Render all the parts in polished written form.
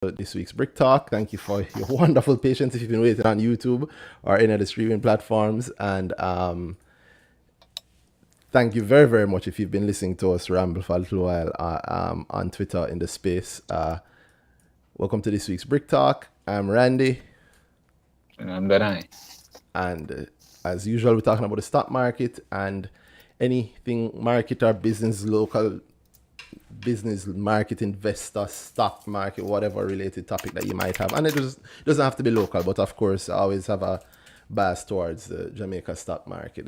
this week's BrickTalk. Thank you for your wonderful patience if you've been waiting on YouTube or any of the streaming platforms. And thank you very, very much if you've been listening to us ramble for a little while on Twitter in the space. Welcome to this week's BrickTalk. I'm Randy. And I'm Danhai. And as usual, we're talking about the stock market and anything market or business, local business, market, investor, stock market, whatever related topic that you might have. And doesn't have to be local, but of course, I always have a bias towards the Jamaican stock market.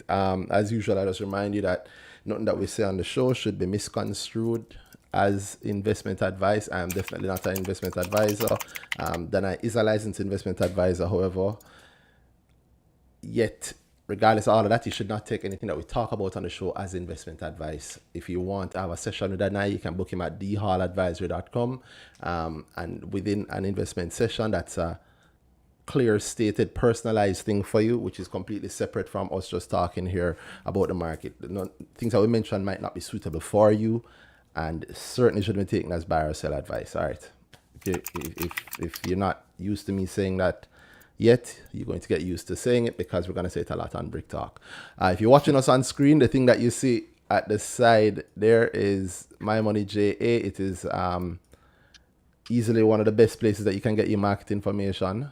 As usual, I just remind you that nothing that we say on the show should be misconstrued as investment advice. I am definitely not an investment advisor. Danhai is a licensed investment advisor, however. Yet, regardless of all of that, you should not take anything that we talk about on the show as investment advice. If you want to have a session with Danhai, you can book him at dhalladvisory.com. And within an investment session, that's a clear, stated, personalized thing for you, which is completely separate from us just talking here about the market. Things that we mentioned might not be suitable for you, and certainly shouldn't be taken as buy or sell advice. All right. If you're not used to me saying that yet, you're going to get used to saying it because we're going to say it a lot on BrickTalk. If you're watching us on screen, the thing that you see at the side there is My Money JA. It is easily one of the best places that you can get your market information.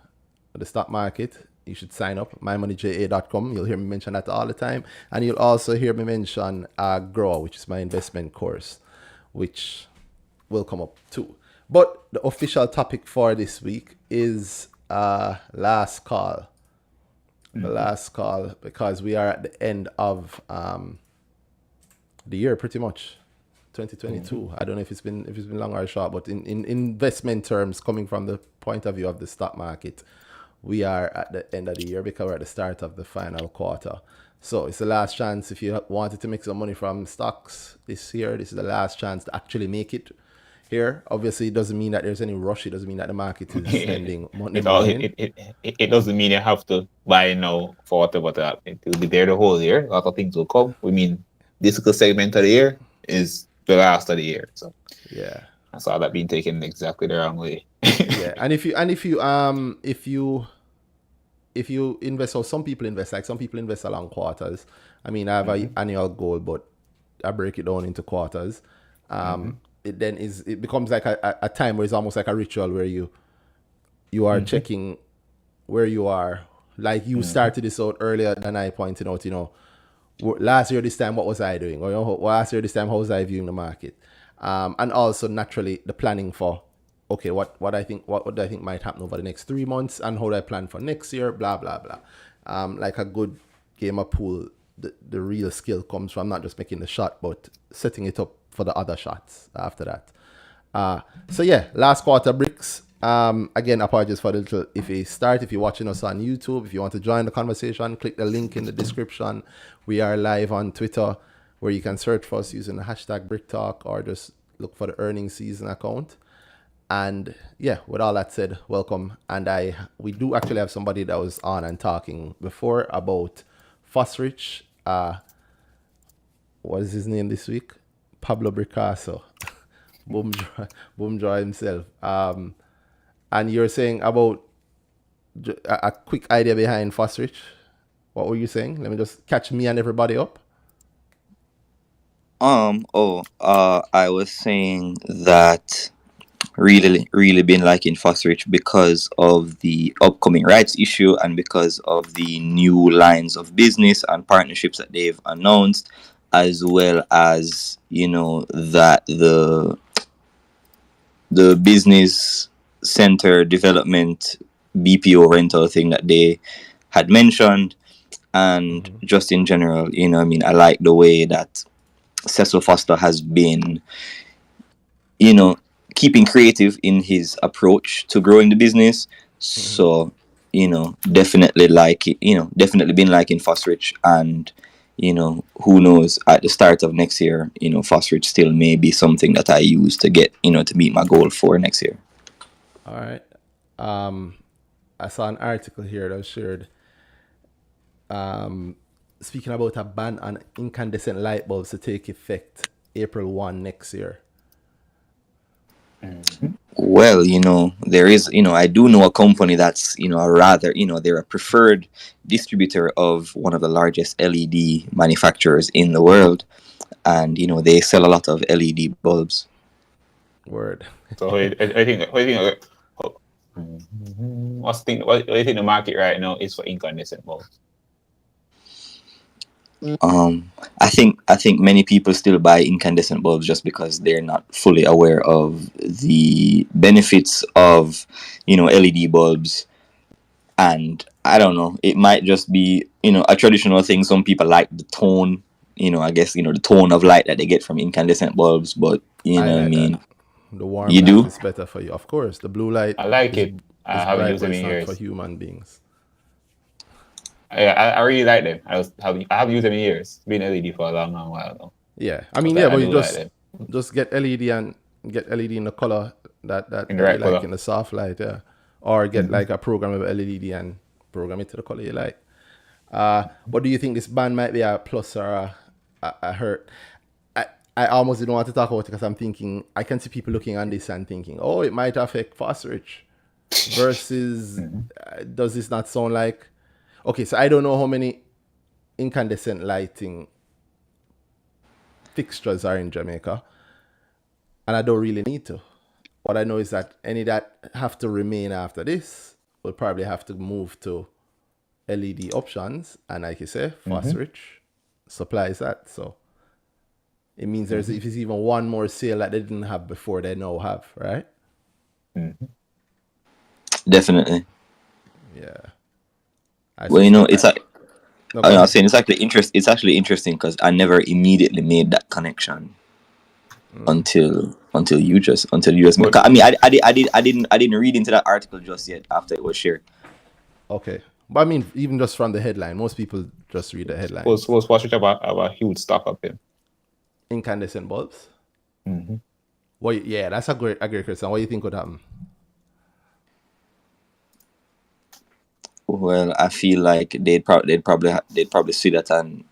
The stock market, you should sign up, mymoneyja.com. You'll hear me mention that all the time. And you'll also hear me mention Grow, which is my investment course, which will come up too. But the official topic for this week is last call. The last call, because we are at the end of the year pretty much. 2022. I don't know if it's been long or short, but in investment terms, coming from the point of view of the stock market, we are at the end of the year because we're at the start of the final quarter. So it's the last chance. If you wanted to make some money from stocks this year, this is the last chance to actually make it here. Obviously, it doesn't mean that there's any rush. It doesn't mean that the market is spending money. It doesn't mean you have to buy now for whatever that. It will be there the whole year. A lot of things will come. We mean, this segment of the year is the last of the year. So yeah, I saw that being taken exactly the wrong way. yeah, and if you invest, or some people invest, like some people invest along quarters. I mean, I have an annual goal, but I break it down into quarters. It becomes like a time where it's almost like a ritual where you are checking where you are. Like you started this out earlier than I pointed out, last year this time what was I doing? Or last year this time how was I viewing the market? And also naturally the planning for okay, what do I think might happen over the next 3 months, and how do I plan for next year, blah blah blah. Like a good game of pool, the real skill comes from not just making the shot but setting it up for the other shots after that. So yeah, last quarter bricks. Again, apologies for the little iffy start. If you're watching us on YouTube, if you want to join the conversation, click the link in the description. We are live on Twitter, where you can search for us using the hashtag BrickTalk, or just look for the earnings season account. And yeah, with all that said, welcome. And we do actually have somebody that was on and talking before about Fosrich. What is his name this week? Pablo Bricasso. Boom Joy himself. And you're saying about a quick idea behind Fosrich. What were you saying? Let me just catch me and everybody up. I was saying that really been liking Fosrich because of the upcoming rights issue and because of the new lines of business and partnerships that they've announced, as well as that the business center development BPO rental thing that they had mentioned, and just in general, I like the way that Cecil Foster has been, keeping creative in his approach to growing the business. So, definitely like it, definitely been liking Fosrich, and who knows, at the start of next year, Fosrich still may be something that I use to get, to meet my goal for next year. All right. I saw an article here that was shared speaking about a ban on incandescent light bulbs to take effect April 1 next year. Well, there is, I do know a company that's, a rather, they're a preferred distributor of one of the largest LED manufacturers in the world. And, they sell a lot of LED bulbs. Word. So what do you think the market right now is for incandescent bulbs? I think many people still buy incandescent bulbs just because they're not fully aware of the benefits of, LED bulbs. And I don't know, it might just be, a traditional thing. Some people like the tone, I guess, the tone of light that they get from incandescent bulbs, but I what I like that. mean. The warm You light do? is better for you. Of course, the blue light I like is it. I is haven't bright, used but them it's in not for years. human beings. I really like them. I haven't used them in years. Been LED for a long while now. Yeah, I mean, But yeah, I but you do like them just get LED and get LED in the color that in the you right like color. in the soft light, yeah, or get like a programmable LED and program it to the color you like. But do you think this ban might be a plus or a hurt? I almost didn't want to talk about it because I'm thinking I can see people looking on this and thinking, oh, it might affect phosphorus versus does this not sound like okay? So I don't know how many incandescent lighting fixtures are in Jamaica, and I don't really need to. What I know is that any that have to remain after this will probably have to move to LED options, and like you say, phosphorus supplies that. So it means if it's even one more sale that they didn't have before, they now have, right? Definitely. Yeah. I Well, suspect it's that. like, No, I go was ahead. saying it's actually interesting because I never immediately made that connection until you just But I mean, I didn't read into that article just yet after it was shared. Okay. But I mean, even just from the headline, most people just read the headline. suppose Washington have a huge stock of them. Incandescent bulbs. Well, yeah, that's a great question. What do you think would happen? Well, I feel like they'd probably see that and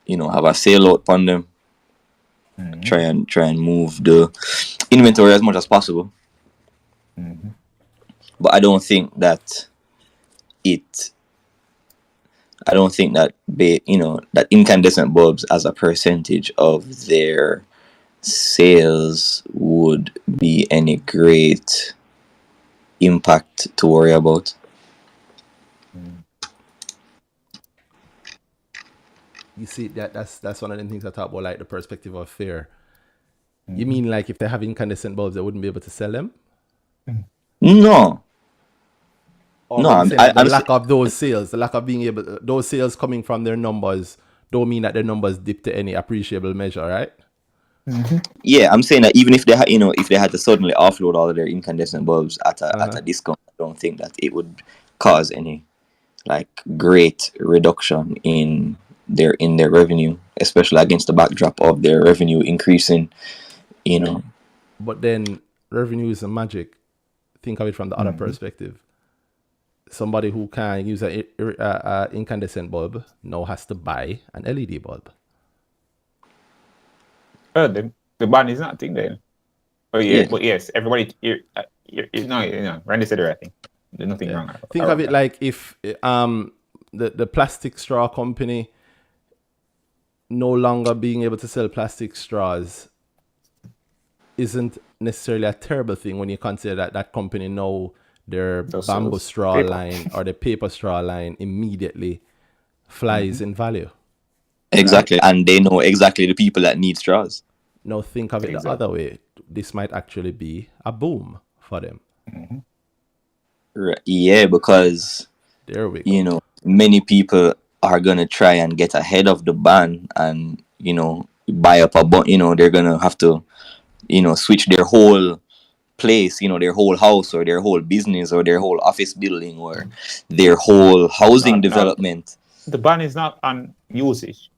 have a sale out on them. Try and move the inventory as much as possible. But I don't think that it. I don't think that that incandescent bulbs as a percentage of their sales would be any great impact to worry about. You see, that's one of the things I talk about, like the perspective of fear. You mean like if they have incandescent bulbs, they wouldn't be able to sell them? No, Or no, what you saying that the I'm lack of those sales, the lack of being able, those sales coming from their numbers, don't mean that their numbers dip to any appreciable measure, right? yeah, I'm saying that even if if they had to suddenly offload all of their incandescent bulbs at a discount, I don't think that it would cause any like great reduction in their revenue, especially against the backdrop of their revenue increasing. But then revenue is a magic. Think of it from the other perspective. Somebody who can use an incandescent bulb now has to buy an LED bulb. The ban is not a thing then. But Yeah. but yes, everybody. No, Randy said the right thing. There's nothing wrong. Think of it like if the plastic straw company no longer being able to sell plastic straws isn't necessarily a terrible thing when you consider that that company now their bamboo straw paper. line or the paper straw line immediately flies in value. Exactly, and they know exactly the people that need straws. Now think of it the other way. This might actually be a boom for them. Right. Yeah, because There we go. many people are gonna try and get ahead of the ban and buy up a they're gonna have to switch their whole place, their whole house or their whole business or their whole office building or their whole housing development. The ban is not on usage.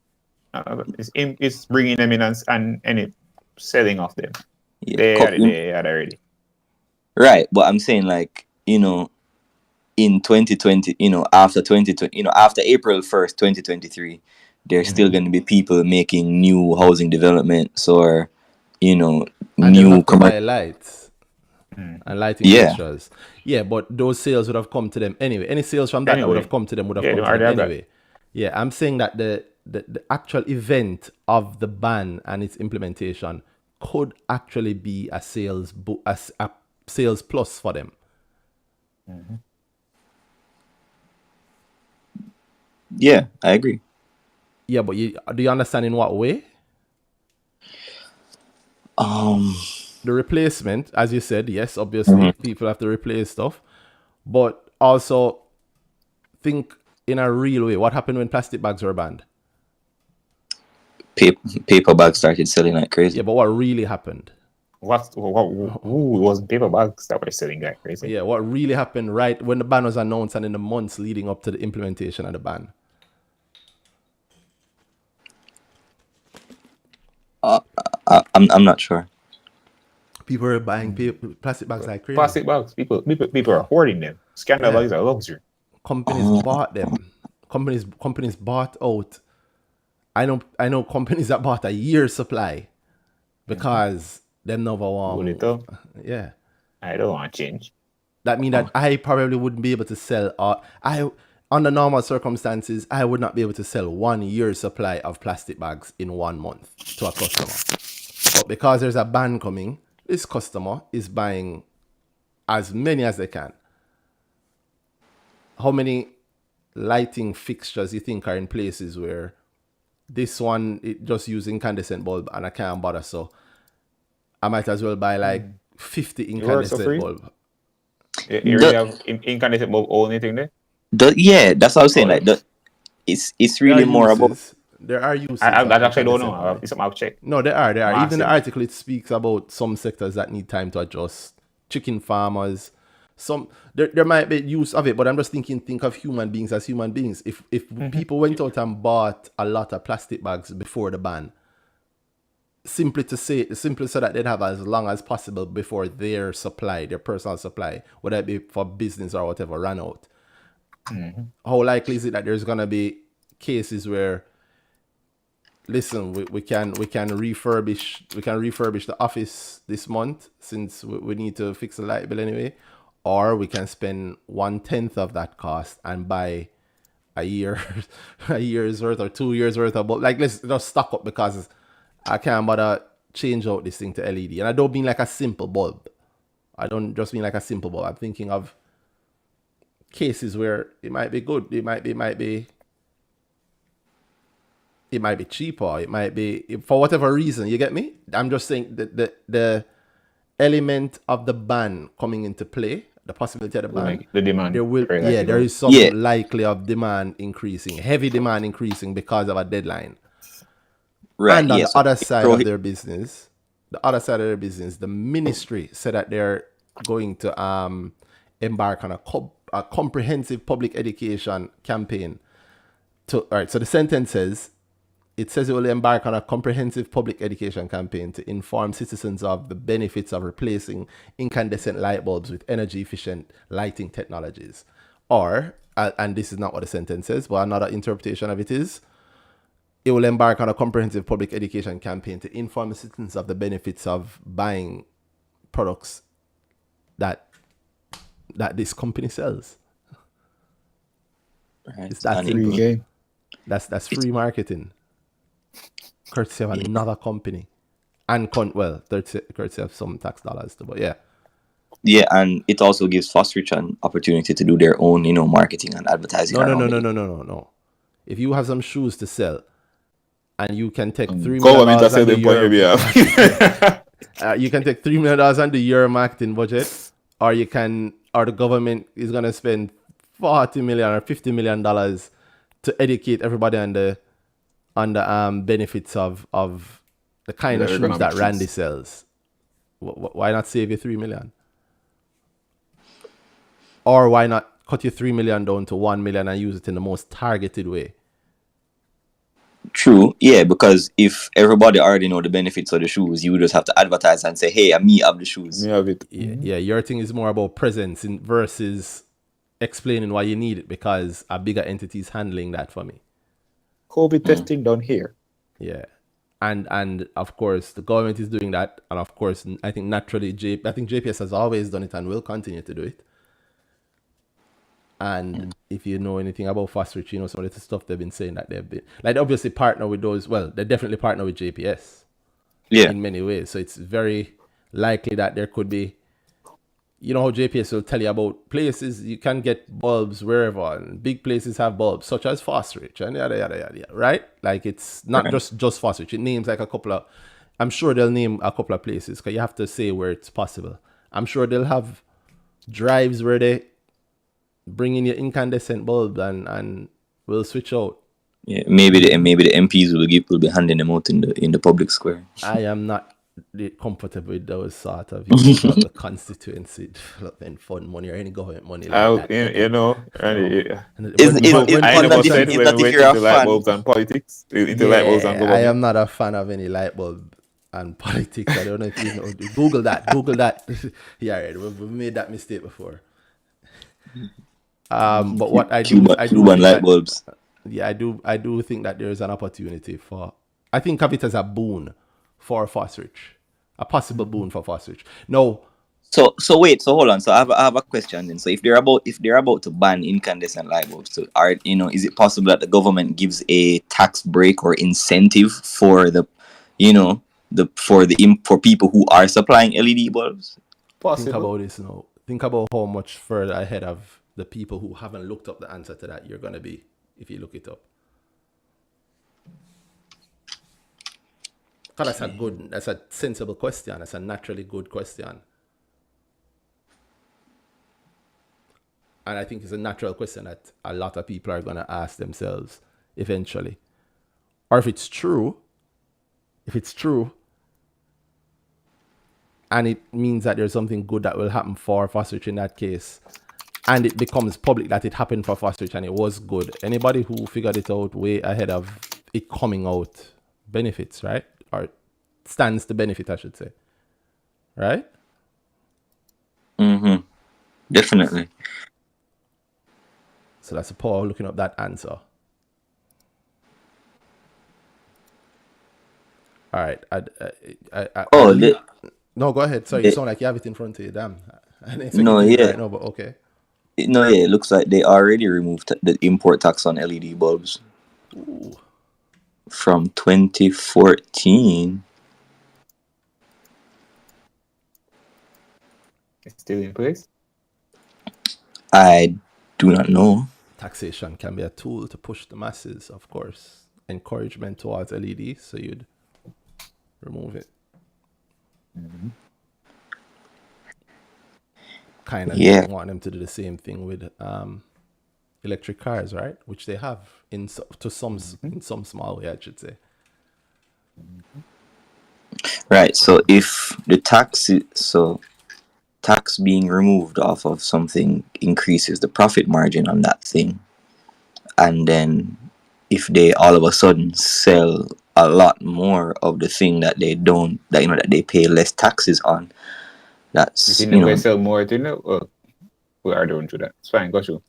It's bringing them in and any selling of them. Yeah. They had already. Right, but I'm saying like in 2020, after 2020, after April 1st, 2023, there's still going to be people making new housing developments or And they'll new have to buy commercial. lights. and lighting Yeah. fixtures. Yeah, but those sales would have come to them anyway. Any sales from that would Anyway. have come to them would have Yeah, come they to already them have that. anyway. Yeah, I'm saying that the actual event of the ban and its implementation could actually be a sales plus for them. Yeah, I agree. Yeah, but do you understand in what way? The replacement, as you said, yes, obviously people have to replace stuff, but also think in a real way. What happened when plastic bags were banned? Paper bags started selling like crazy. Yeah, but what really happened? It wasn't paper bags that were selling like crazy. Yeah, what really happened right when the ban was announced and in the months leading up to the implementation of the ban? I'm not sure. People were buying plastic bags like crazy. Plastic bags. People are hoarding them. Scandal bags are luxury. Companies bought them. Companies bought out. I know companies that bought a year's supply because they never want. Yeah. I don't want change. That means that I probably wouldn't be able to sell. Under normal circumstances, I would not be able to sell 1 year's supply of plastic bags in 1 month to a customer. But because there's a ban coming, this customer is buying as many as they can. How many lighting fixtures you think are in places where this one it just use incandescent bulb and I can't bother, so I might as well buy like 50 incandescent bulb. You really have incandescent bulb or anything there? Yeah, that's what I was saying. Like it's really more about. There are uses. I actually don't know. It's something I'll check. No, there are. Even the article, it speaks about some sectors that need time to adjust. Chicken farmers. There might be use of it, but I'm just think of human beings as human beings. If people went out and bought a lot of plastic bags before the ban, simply so that they'd have as long as possible before their personal supply, whether it be for business or whatever, ran out. How likely is it that there's gonna be cases where, listen, we can refurbish the office this month since we need to fix the light bill anyway, or we can spend 1/10 of that cost and buy a year's worth or 2 years worth of, but like let's just stock up because I can't bother change out this thing to LED. And I don't mean like a simple bulb. I don't just mean like a simple bulb. I'm thinking of cases where it might be good. It might be cheaper. It might be for whatever reason. You get me? I'm just saying that the element of the ban coming into play, the possibility of the ban, the demand. There is some likely of demand increasing, heavy demand increasing because of a deadline. Right. And on the other side of their business, the ministry said that they're going to embark on a comprehensive public education campaign. All right, so the sentence says, it says it will embark on a comprehensive public education campaign to inform citizens of the benefits of replacing incandescent light bulbs with energy-efficient lighting technologies. Or, and this is not what the sentence says, but another interpretation of it is, it will embark on a comprehensive public education campaign to inform the citizens of the benefits of buying products that this company sells. Right. It's that simple. That's free marketing. Courtesy of another company. And courtesy of some tax dollars too, but yeah. Yeah, and it also gives Fosrich an opportunity to do their own, marketing and advertising. No. If you have some shoes to sell, and you can take $3 million you can take $3 million under your marketing budget, or the government is gonna spend $40 million or $50 million to educate everybody on the benefits of the kind of shoes that Randy sells. Why not save you $3 million? Or why not cut your $3 million down to $1 million and use it in the most targeted way? True, yeah, because if everybody already know the benefits of the shoes, you would just have to advertise and say, "Hey, me have the shoes." Yeah, your thing is more about presence versus explaining why you need it, because a bigger entity is handling that for me. COVID testing done here. Yeah, and of course the government is doing that, and of course I think naturally I think JPS has always done it and will continue to do it. And if you know anything about Fast Rich, you know some of the stuff they've been saying that they've been like, they obviously partner with those. Well, they definitely partner with JPS in many ways. So it's very likely that there could be, you know how JPS will tell you about places you can get bulbs wherever, and big places have bulbs such as Fast Rich and yada yada yada, right? Like it's not just Fast Rich. It names like a couple of, I'm sure they'll name a couple of places because you have to say where it's possible. I'm sure they'll have drives where they bring in your incandescent bulb and we'll switch out. Yeah, maybe the MPs will be handing them out in the public square. I am not comfortable with those sort of use of the constituency development fund money or any government money like that. You know, I never said when we went into light bulbs and politics, into light bulbs and government. I am not a fan of any light bulb and politics. I don't know if you know. Google that. Yeah, we've made that mistake before. But what I do, Cuban light bulbs. Yeah, I do think that there is an opportunity for. I think of it as a boon for Fast Rich, a possible boon for Fast Rich. No. So hold on. So I have a question then. So if they're about to ban incandescent light bulbs, so is it possible that the government gives a tax break or incentive for for people who are supplying LED bulbs? Possible. Think about this now. Think about how much further ahead of the people who haven't looked up the answer to that you're gonna be if you look it up. That's a sensible question. That's a naturally good question. And I think it's a natural question that a lot of people are going to ask themselves eventually. Or if it's true, and it means that there's something good that will happen for Fast Rich in that case, and it becomes public that it happened for Fast Rich and it was good, anybody who figured it out way ahead of it coming out benefits, right? Or stands to benefit, I should say. Right? Mm-hmm. Definitely. So that's the power of looking up that answer. All right. No, go ahead. Sorry, you sound like you have it in front of you. Damn. No, yeah. Right now, but okay. No, yeah. It looks like they already removed the import tax on LED bulbs. Ooh. From 2014. It's still in place? I do not know. Taxation can be a tool to push the masses, of course. Encouragement towards LED, so you'd remove it. Mm-hmm. Kind of want them to do the same thing with electric cars, right? Which they have in some small way, I should say. Right. So if the tax being removed off of something increases the profit margin on that thing, and then if they all of a sudden sell a lot more of the thing that they pay less taxes on, that's they sell more, we are doing through that. It's fine, go through.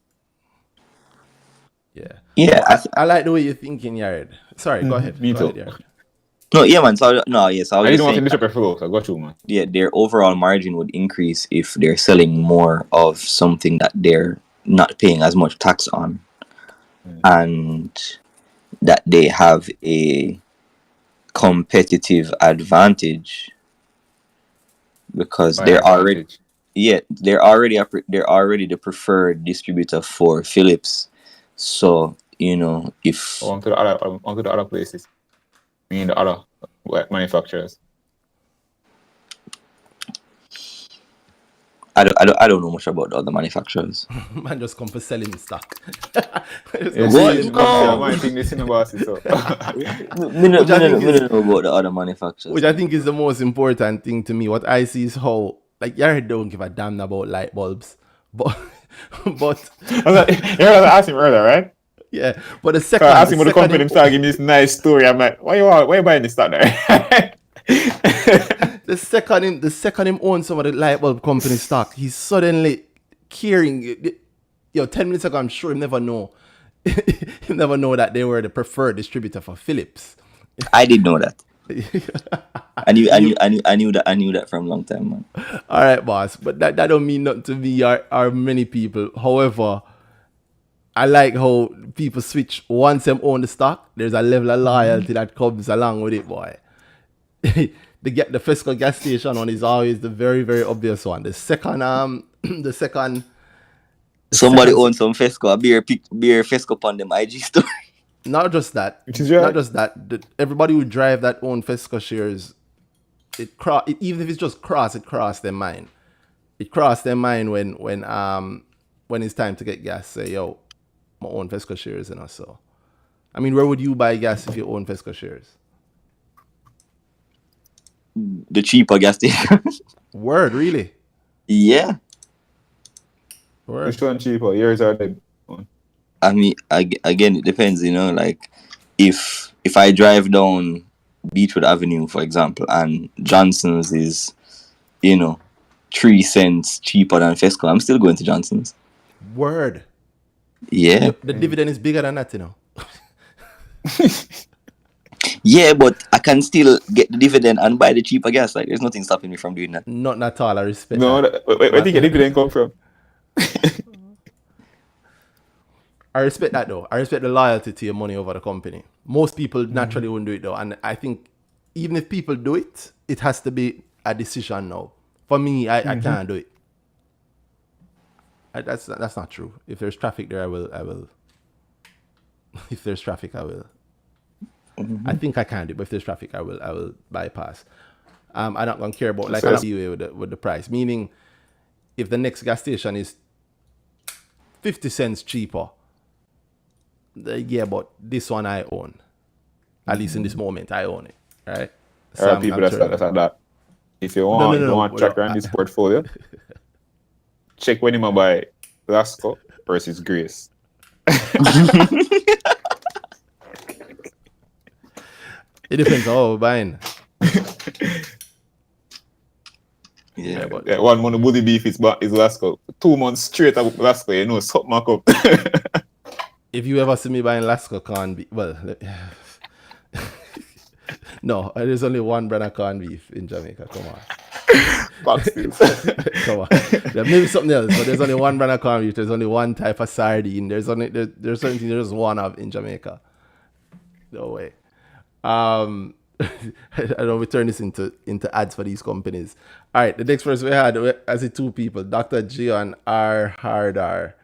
Yeah. Yeah. I like the way you're thinking, Yared. Sorry, go ahead. Me too. Yared. No, yeah, man. So I didn't want to finish up your flow, so I got you, man. Yeah, their overall margin would increase if they're selling more of something that they're not paying as much tax on, and that they have a competitive advantage because they're already the preferred distributor for Philips. So if onto the other places. The other manufacturers. I don't know much about the other manufacturers. Man, just come for selling stock. I don't know about the other manufacturers. Which I think is the most important thing to me. What I see is how, like, Yared don't give a damn about light bulbs, but you asked him earlier, right? Yeah, but the second I asked him what the company started giving me this nice story. I'm like, why you buying this stock there? The second him owns some of the light bulb company stock, he's suddenly caring. 10 minutes ago, I'm sure he'll never know. He'll never know that they were the preferred distributor for Philips. I did know that. I knew that from a long time, man. All right, boss. But that don't mean nothing to me or many people. However, I like how people switch once them own the stock. There's a level of loyalty that comes along with it, boy. The Frisco gas station one is always the very very obvious one. The second Somebody owns some Fesco, a beer Fesco on them IG story. not just that. Which is right. Not just that. Everybody who drive that own Fesco shares, even if it's just it cross their mind. It crossed their mind when it's time to get gas. Say, yo, my own Fesco shares, so. I mean, where would you buy gas if you own Fesco shares? The cheaper gas station. Word, really? Yeah. Word. Which one cheaper? Yours or the one? I mean, again, it depends, like if I drive down Beechwood Avenue, for example, and Johnson's is, 3 cents cheaper than Fesco, I'm still going to Johnson's. Word. Yeah. The dividend is bigger than that, Yeah, but I can still get the dividend and buy the cheaper gas. Like, there's nothing stopping me from doing that. Not at all. I respect No, that. where do you get dividend come from? I respect that, though. I respect the loyalty to your money over the company. Most people naturally wouldn't do it, though. And I think even if people do it, it has to be a decision now. For me, I can't do it. That's not true. If there's traffic there, I will. If there's traffic, I will. I think I can do it, but if there's traffic, I will bypass. I'm not gonna care about like with the price. Meaning, if the next gas station is 50 cents cheaper, yeah, but this one I own. At least in this moment, I own it, right? There are people that's like that. If you want, you want to track around this portfolio, check when you might buy Lasco versus Grace. It depends on how we're buying. Yeah, but one month booty beef is Lasco. 2 months straight of Lasco, something up. If you ever see me buying Lasco corned beef, well, no, there's only one brand of corned beef in Jamaica. Come on. Come on. There may be something else, but there's only one brand of corned beef. There's only one type of sardine. There's certain things there's one of in Jamaica. No way. I don't we turn this into ads for these companies. All right, the next person we had, as it 2 people, Dr. G and R Hardar.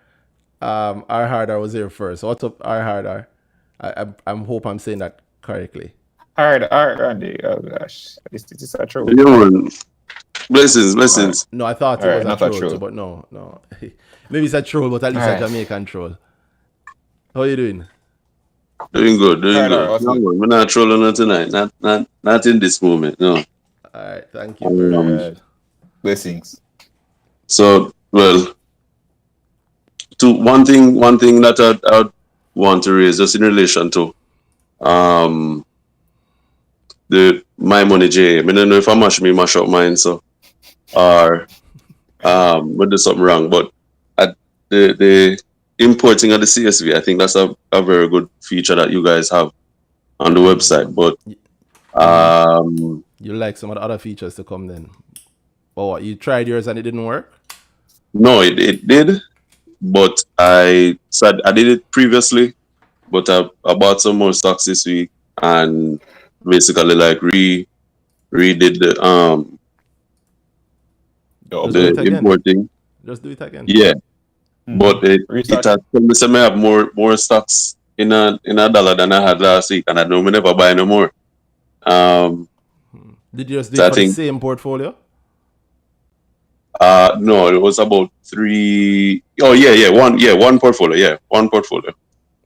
R Hardar was here first. What's up, R Hardar? I hope I'm saying that correctly. Randy. Oh gosh, is this a troll? Blessings. Right. No, I thought it was not a troll, but no. Maybe it's a troll, but at least a Jamaican troll. How are you doing? Doing good. No, we're not trolling on tonight. Not in this moment. No. All right, thank you very much. Blessings. So, well, one thing that I'd want to raise just in relation to the My Money J. I don't know if I mash up mine, so or we do something wrong, but at the importing of the CSV, I think that's a very good feature that you guys have on the website. But you like some of the other features to come then? Or what? You tried yours and it didn't work? No, it did, but I did it previously, but I bought some more stocks this week and basically like redid the importing. Just do it again. Yeah. But it has told me I have more stocks in a dollar than I had last week, and I know we never buy no more. Did you just do it for the same portfolio? No, it was about 3. Oh yeah, one portfolio. Yeah, one portfolio.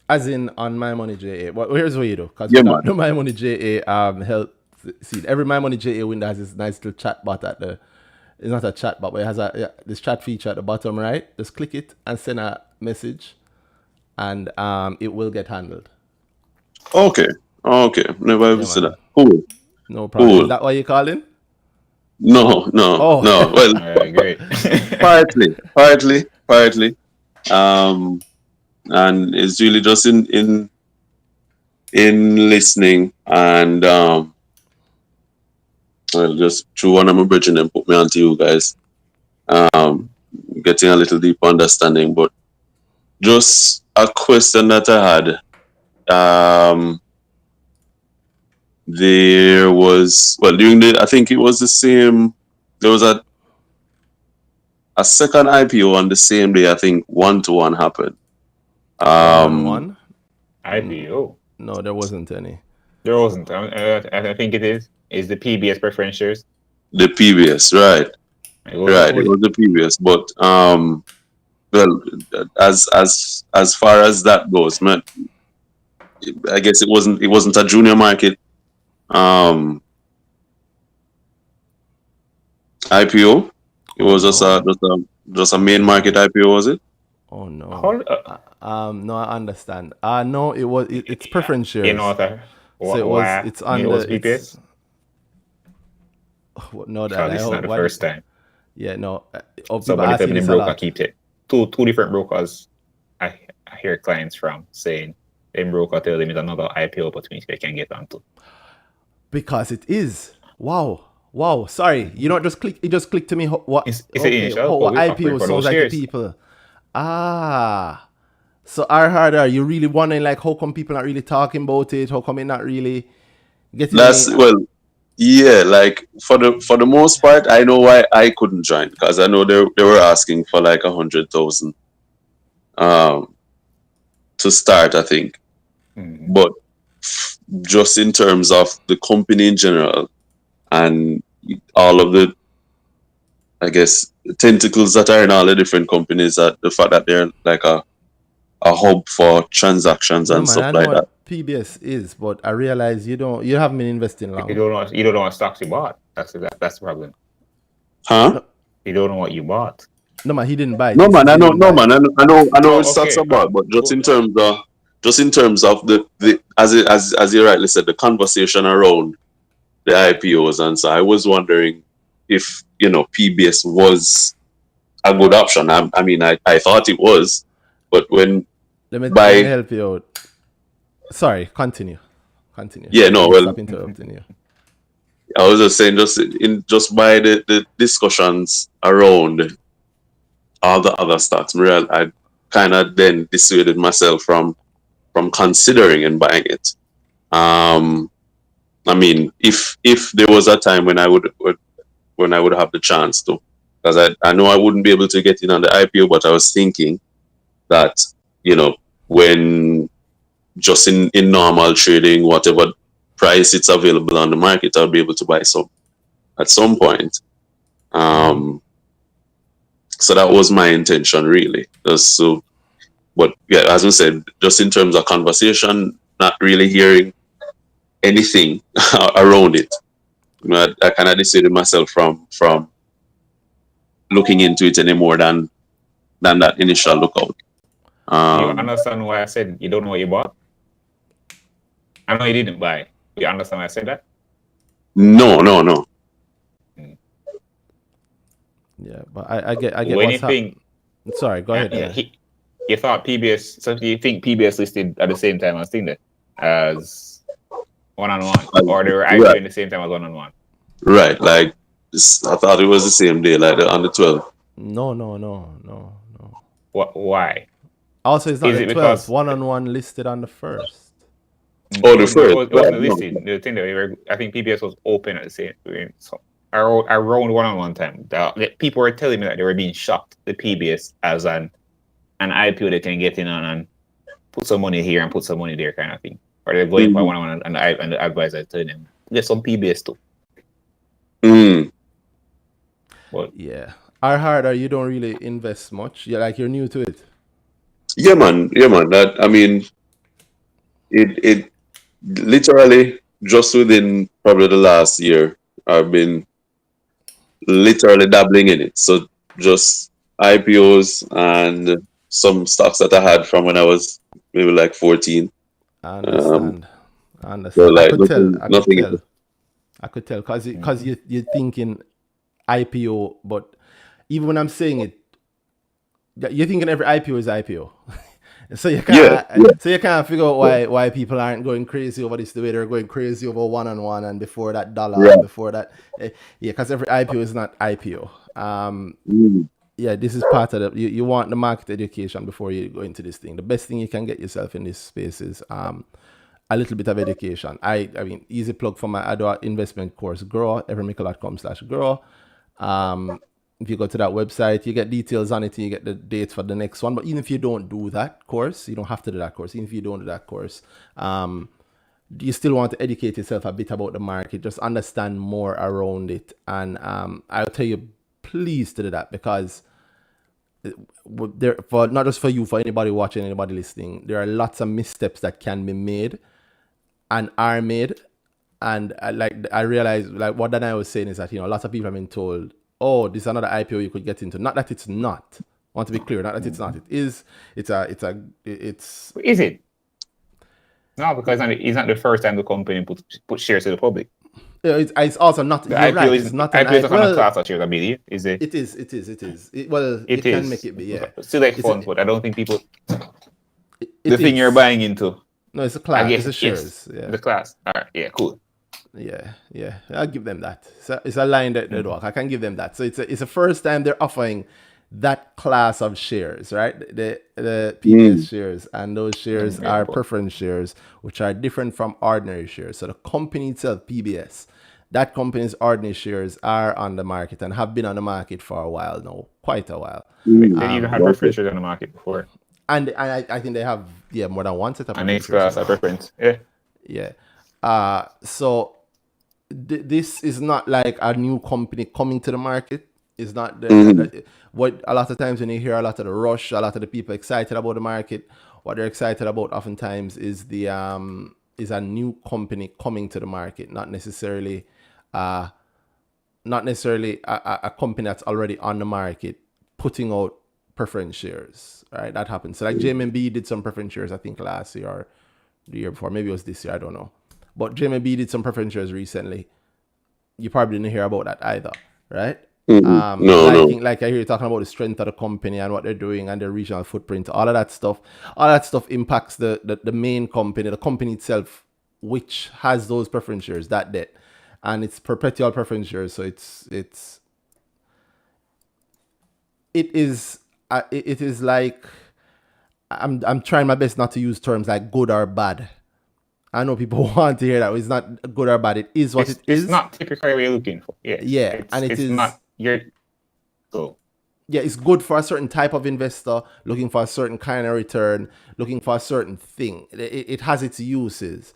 As in on My Money JA. Well, here's what you do, because the My Money JA help see every My Money JA window has this nice little chat bot at the. It's not a chat bot, but it has this chat feature at the bottom right. Just click it and send a message, and it will get handled. Okay. Never ever said that. Cool. No problem. Cool. Is that why you're calling? No. Oh. No. Well, right, great. partly. And it's really just in listening and Well, just through one of my bridging and put me onto you guys. Getting a little deep understanding, but just a question that I had. There was during I think it was the same. There was a second IPO on the same day. I think 1-to-1 happened. 1-on-1? IPO. No, there wasn't any. There wasn't. I think it is the PBS preference shares. The PBS, right? It was the PBS, but well, as far as that goes, man, I guess it wasn't a junior market IPO. It was just a main market IPO, was it? Oh no. No, I understand. No, it's preference shares. You know that. It's under. It was PBS. No, that this is not the first time. Yeah, no. Somebody tell me the broker keep it. Two different brokers. I hear clients from saying the broker tell them it's another IPO opportunity they can get onto. Because it is. Wow. Sorry, you know, it just clicked to me. What IPO sounds like to people. So are you really wondering like how come people not really talking about it? How come it not really getting? Yeah, like for the most part, I know why I couldn't join because I know they were asking for like 100,000 to start, I think. But just in terms of the company in general and all of the, I guess, tentacles that are in all the different companies, that the fact that they're like a hub for transactions and stuff like that. PBS is, but I realize you haven't been investing long. You don't know what stocks you bought. That's the problem. Huh? No. You don't know what you bought. No man, he didn't buy. No man, I know what stocks are bought, but just in terms of the as you rightly said, the conversation around the IPOs, and so I was wondering if PBS was a good option. I mean, I thought it was, but when let me help you out. Sorry, continue. Yeah, no, well, stop interrupting you. I was just saying, just by the discussions around all the other stocks, I kind of then dissuaded myself from considering and buying it. I mean, if there was a time when I would have the chance to, because I know I wouldn't be able to get in on the IPO, but I was thinking that when just in normal trading, whatever price it's available on the market, I'll be able to buy some at some point. So that was my intention, really. But yeah, as we said, just in terms of conversation, not really hearing anything around it. I kind of dissuaded myself from looking into it any more than that initial lookout. You understand why I said you don't know what you bought? I know you didn't buy. You understand why I said that? No. Yeah, but I get when what's you think. Sorry, go ahead. You thought PBS? So you think PBS listed at the same time as thing as 1-on-1, or they were actually in the same time as 1-on-1? Right, like I thought it was the same day, like on the 12th. No. Why? Also, it's not the 12th. 1-on-1 listed on the 1st. Oh, the 1st. It wasn't listed. The thing that I think PBS was open at the same time. So around 1-on-1 time, people were telling me that they were being shocked. The PBS as an IPO they can get in on and put some money here and put some money there, kind of thing. Or they're going for 1-on-1 and the advisor is telling them get some PBS too. But yeah, Harder, you don't really invest much. You're new to it. Yeah, man. That, I mean, it literally just within probably the last year, I've been literally dabbling in it. So just IPOs and some stocks that I had from when I was maybe like 14. I understand. So like I could tell because you're thinking IPO, but even when I'm saying it, you're thinking every IPO is IPO. So you Yeah, can't so you can't figure out why people aren't going crazy over this the way they're going crazy over one-on-one and before that dollar right. and before that yeah, because every IPO is not IPO. Mm. Yeah, this is part of the you want the market education before you go into this thing. The best thing you can get yourself in this space is a little bit of education. I mean, easy plug for my other investment course, grow, evermickel.com/grow. If you go to that website, you get details on it and you get the dates for the next one. But even if you don't do that course, you don't have to do that course. Even if you don't do that course, you still want to educate yourself a bit about the market, just understand more around it. And I'll tell you, please to do that because there, for not just for you, for anybody watching, anybody listening, there are lots of missteps that can be made and are made. And I realized, like what Danhai was saying is that, lots of people have been told, oh, this is another IPO you could get into. Not that it's not. I want to be clear, not that it's not. It is. It's. Is it? No, because it's not the first time the company put shares to the public. It's also not. The You're IPO right. is It's not IPO an is not IPO. a class of shares, I believe. Is it? It is. Well, It you is. can make it be. Yeah. Select It's funds, but I don't think people. it The thing is. you're buying into. No, it's a I class. guess It's a shares. yes, Yeah. the class. All right. Yeah. Cool. Yeah. I'll give them that. It's a line that they walk. I can give them that. So it's a first time they're offering that class of shares, right? The PBS shares, and those shares are preference shares, which are different from ordinary shares. So the company itself, PBS, that company's ordinary shares are on the market and have been on the market for a while now, quite a while. They even had preference shares on the market before. And I think they have more than one set of And next preference class shares. of preference. Yeah. Yeah. So this is not like a new company coming to the market. It's not what a lot of times when you hear a lot of the rush, a lot of the people excited about the market, what they're excited about oftentimes is the is a new company coming to the market, not necessarily a company that's already on the market putting out preference shares. Right, that happens. So like JMB did some preference shares, I think last year or the year before, maybe it was this year, I don't know. But JMB did some preference shares recently. You probably didn't hear about that either, right? No. Like I hear you talking about the strength of the company and what they're doing and their regional footprint. All that stuff impacts the main company, the company itself, which has those preference shares, that debt, and it's perpetual preference shares. So it is like I'm trying my best not to use terms like good or bad. I know people want to hear that. It's not good or bad. It is what it is. It's not typically what you're looking for. Yeah. And it is not your goal. Yeah, it's good for a certain type of investor looking for a certain kind of return, looking for a certain thing. It has its uses.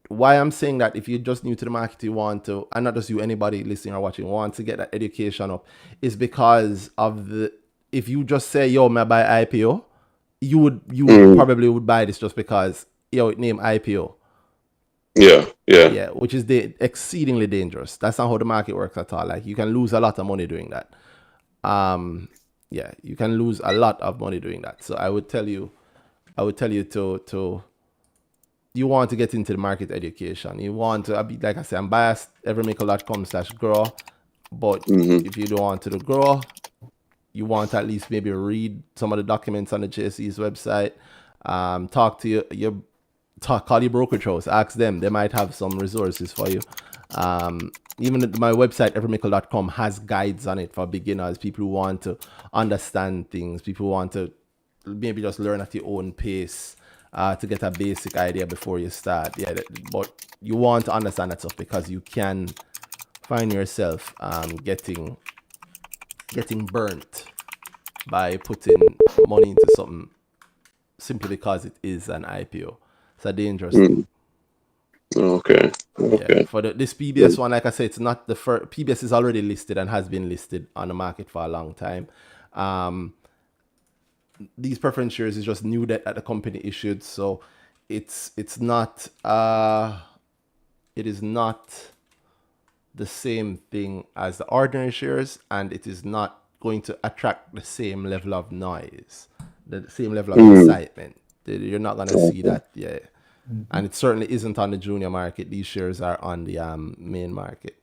Why I'm saying that, if you're just new to the market, you want to, and not just you, anybody listening or watching, want to get that education up, is because of if you just say, yo, may I buy IPO, you probably would buy this just because, yo, it named IPO. Yeah. Which is exceedingly dangerous. That's not how the market works at all. Like, you can lose a lot of money doing that. You can lose a lot of money doing that. So I would tell you to you want to get into the market education. You want to be, like I said, I'm biased, evermickel.com/grow. But if you don't want to grow, you want to at least maybe read some of the documents on the JSE's website. Talk to call your brokerage house, ask them. They might have some resources for you. Even my website, evermickel.com, has guides on it for beginners, people who want to understand things, people who want to maybe just learn at your own pace, to get a basic idea before you start. But you want to understand that stuff because you can find yourself getting burnt by putting money into something simply because it is an IPO. It's a dangerous thing. Okay. Yeah, for this PBS one, like I said, it's not the first. PBS is already listed and has been listed on the market for a long time. These preference shares is just new debt that the company issued, so it's not it is not the same thing as the ordinary shares, and it is not going to attract the same level of noise, the same level of excitement. You're not going to see that, and it certainly isn't on the junior market. These shares are on the main market.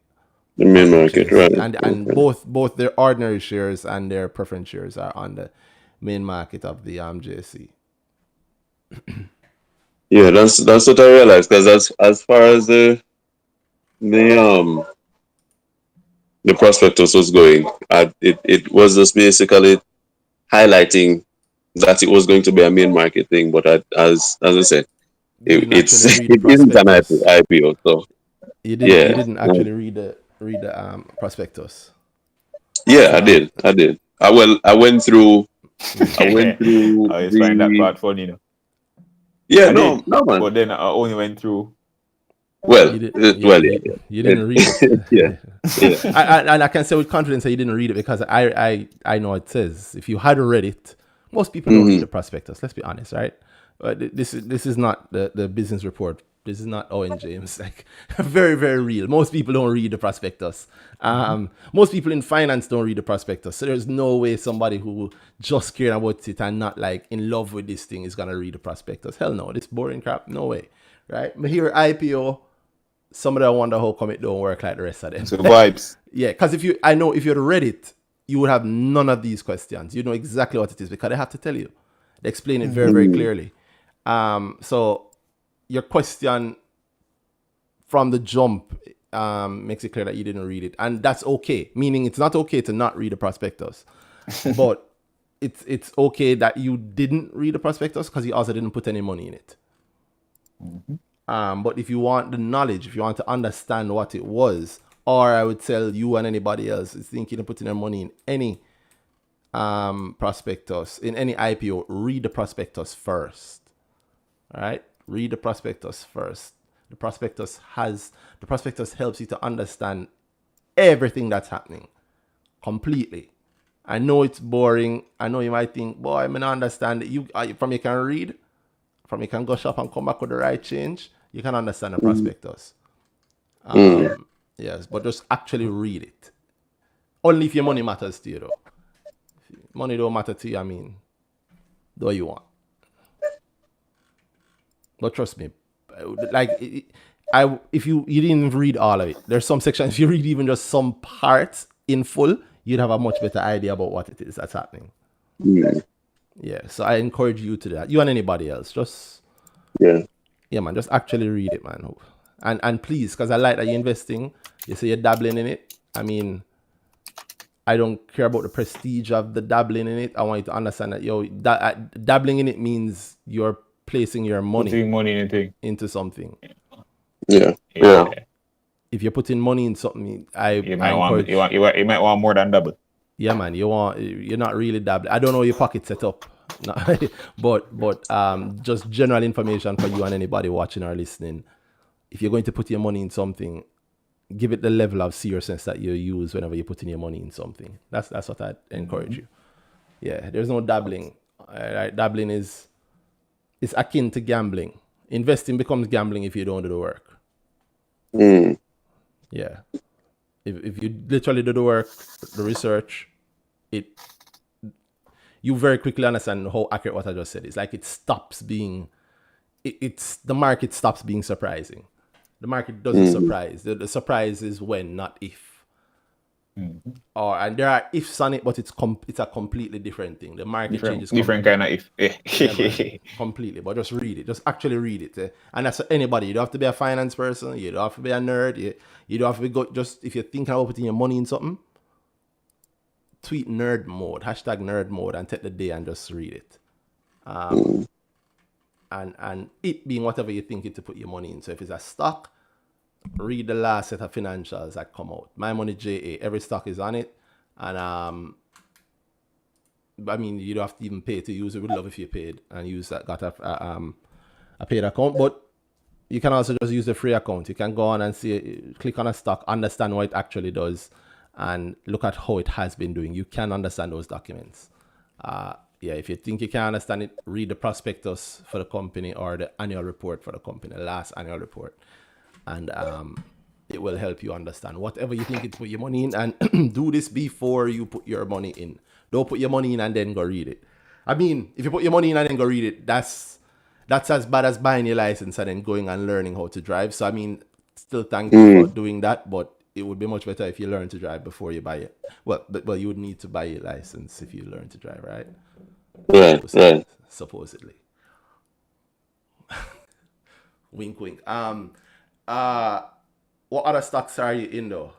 The main market, right? And both their ordinary shares and their preference shares are on the main market of the JSE. Yeah, that's what I realized. Because as far as the the prospectus was going, it was just basically highlighting that it was going to be a main market thing. But as I said, You didn't it's actually read the it isn't an prospectus. IPO. So You yeah, didn't actually read the prospectus. yeah, I So did, I did. I went through. I went through I always find that the. part funny, you know. Yeah, I did, no, man. but then I only went through. Well, you did well, yeah, yeah. you didn't read it. Yeah, yeah. And I can say with confidence that you didn't read it because I know it says if you had read it, most people don't read the prospectus. Let's be honest, right? But this is not the business report. This is not Owen James. Like very very real. Most people don't read the prospectus. Most people in finance don't read the prospectus. So there's no way somebody who just cared about it and not like in love with this thing is gonna read the prospectus. Hell no, this boring crap. No way, right? But here IPO. Some of them wonder how come it don't work like the rest of them. So vibes. Yeah, because I know if you'd read it, you would have none of these questions. You know exactly what it is because they have to tell you. They explain it very, very clearly. So your question from the jump makes it clear that you didn't read it. And that's okay. Meaning it's not okay to not read the prospectus. But it's okay that you didn't read the prospectus because you also didn't put any money in it. But if you want the knowledge, if you want to understand what it was, or I would tell you and anybody else is thinking of putting their money in any prospectus, in any IPO, read the prospectus first. All right? Read the prospectus first. The prospectus helps you to understand everything that's happening completely. I know it's boring. I know you might think, boy, I mean, I understand that you can read, from you can go shop and come back with the right change. You can understand the prospectus. Yes, but just actually read it. Only if your money matters to you, though. If money don't matter to you, I mean, do what you want. But trust me, like, if you didn't read all of it, there's some sections, if you read even just some parts in full, you'd have a much better idea about what it is that's happening. Yeah, so I encourage you to do that. You and anybody else, just man, just actually read it, man. And please, because I like that you're investing. You say you're dabbling in it. I mean, I don't care about the prestige of the dabbling in it. I want you to understand that dabbling in it means you're placing your Putting money into something. Yeah. If you're putting money in something, you might want more than double. Yeah, man, you're not really dabbling. I don't know your pocket set up. No, but just general information for you and anybody watching or listening. If you're going to put your money in something, give it the level of seriousness that you use whenever you're putting your money in something. That's what I'd encourage you. Yeah, there's no dabbling. Right? Dabbling is akin to gambling. Investing becomes gambling if you don't do the work. Yeah. If you literally do the work, the research, you very quickly understand how accurate what I just said is. Like it stops being, the market stops being surprising. The market doesn't surprise. The surprise is when, not if. And there are ifs on it, but it's a completely different thing. The market changes. Different kind of if. Yeah, completely. But just read it. Just actually read it. And that's for anybody. You don't have to be a finance person. You don't have to be a nerd. You don't have to be just if you're thinking about putting your money in something. Tweet nerd mode, #nerd mode, and take the day and just read it. And it being whatever you think it to put your money in. So if it's a stock, read the last set of financials that come out. My Money JA, every stock is on it. And I mean, you don't have to even pay to use it. We'd love if you paid and use that, got a paid account. But you can also just use the free account. You can go on and see, click on a stock, understand what it actually does, and look at how it has been doing. You can understand those documents. If you think you can understand it, read the prospectus for the company or the annual report for the company, the last annual report. And it will help you understand whatever you think it put your money in. And do this before you put your money in. Don't put your money in and then go read it. I mean, if you put your money in and then go read it, that's as bad as buying your license and then going and learning how to drive. So, I mean, still thank you for doing that, but it would be much better if you learn to drive before you buy it. Well, you would need to buy your license if you learn to drive, right? Right. Supposedly. Wink, wink. What other stocks are you in though?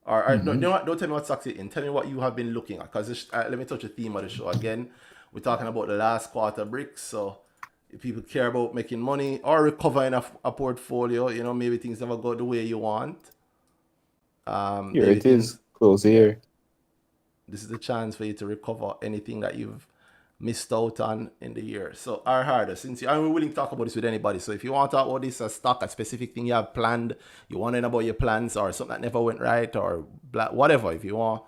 Or no, you know what? Don't tell me what stocks you're in. Tell me what you have been looking at. Because let me touch the theme of the show again. We're talking about the last quarter bricks. So if people care about making money or recovering a portfolio, maybe things never go the way you want. Here Maybe it is. Close here. this is the chance for you to recover anything that you've missed out on in the year. So our harder, since I'm willing to talk about this with anybody. So if you want to talk about this as stock, a specific thing you have planned, you want to know about your plans or something that never went right or whatever, if you want,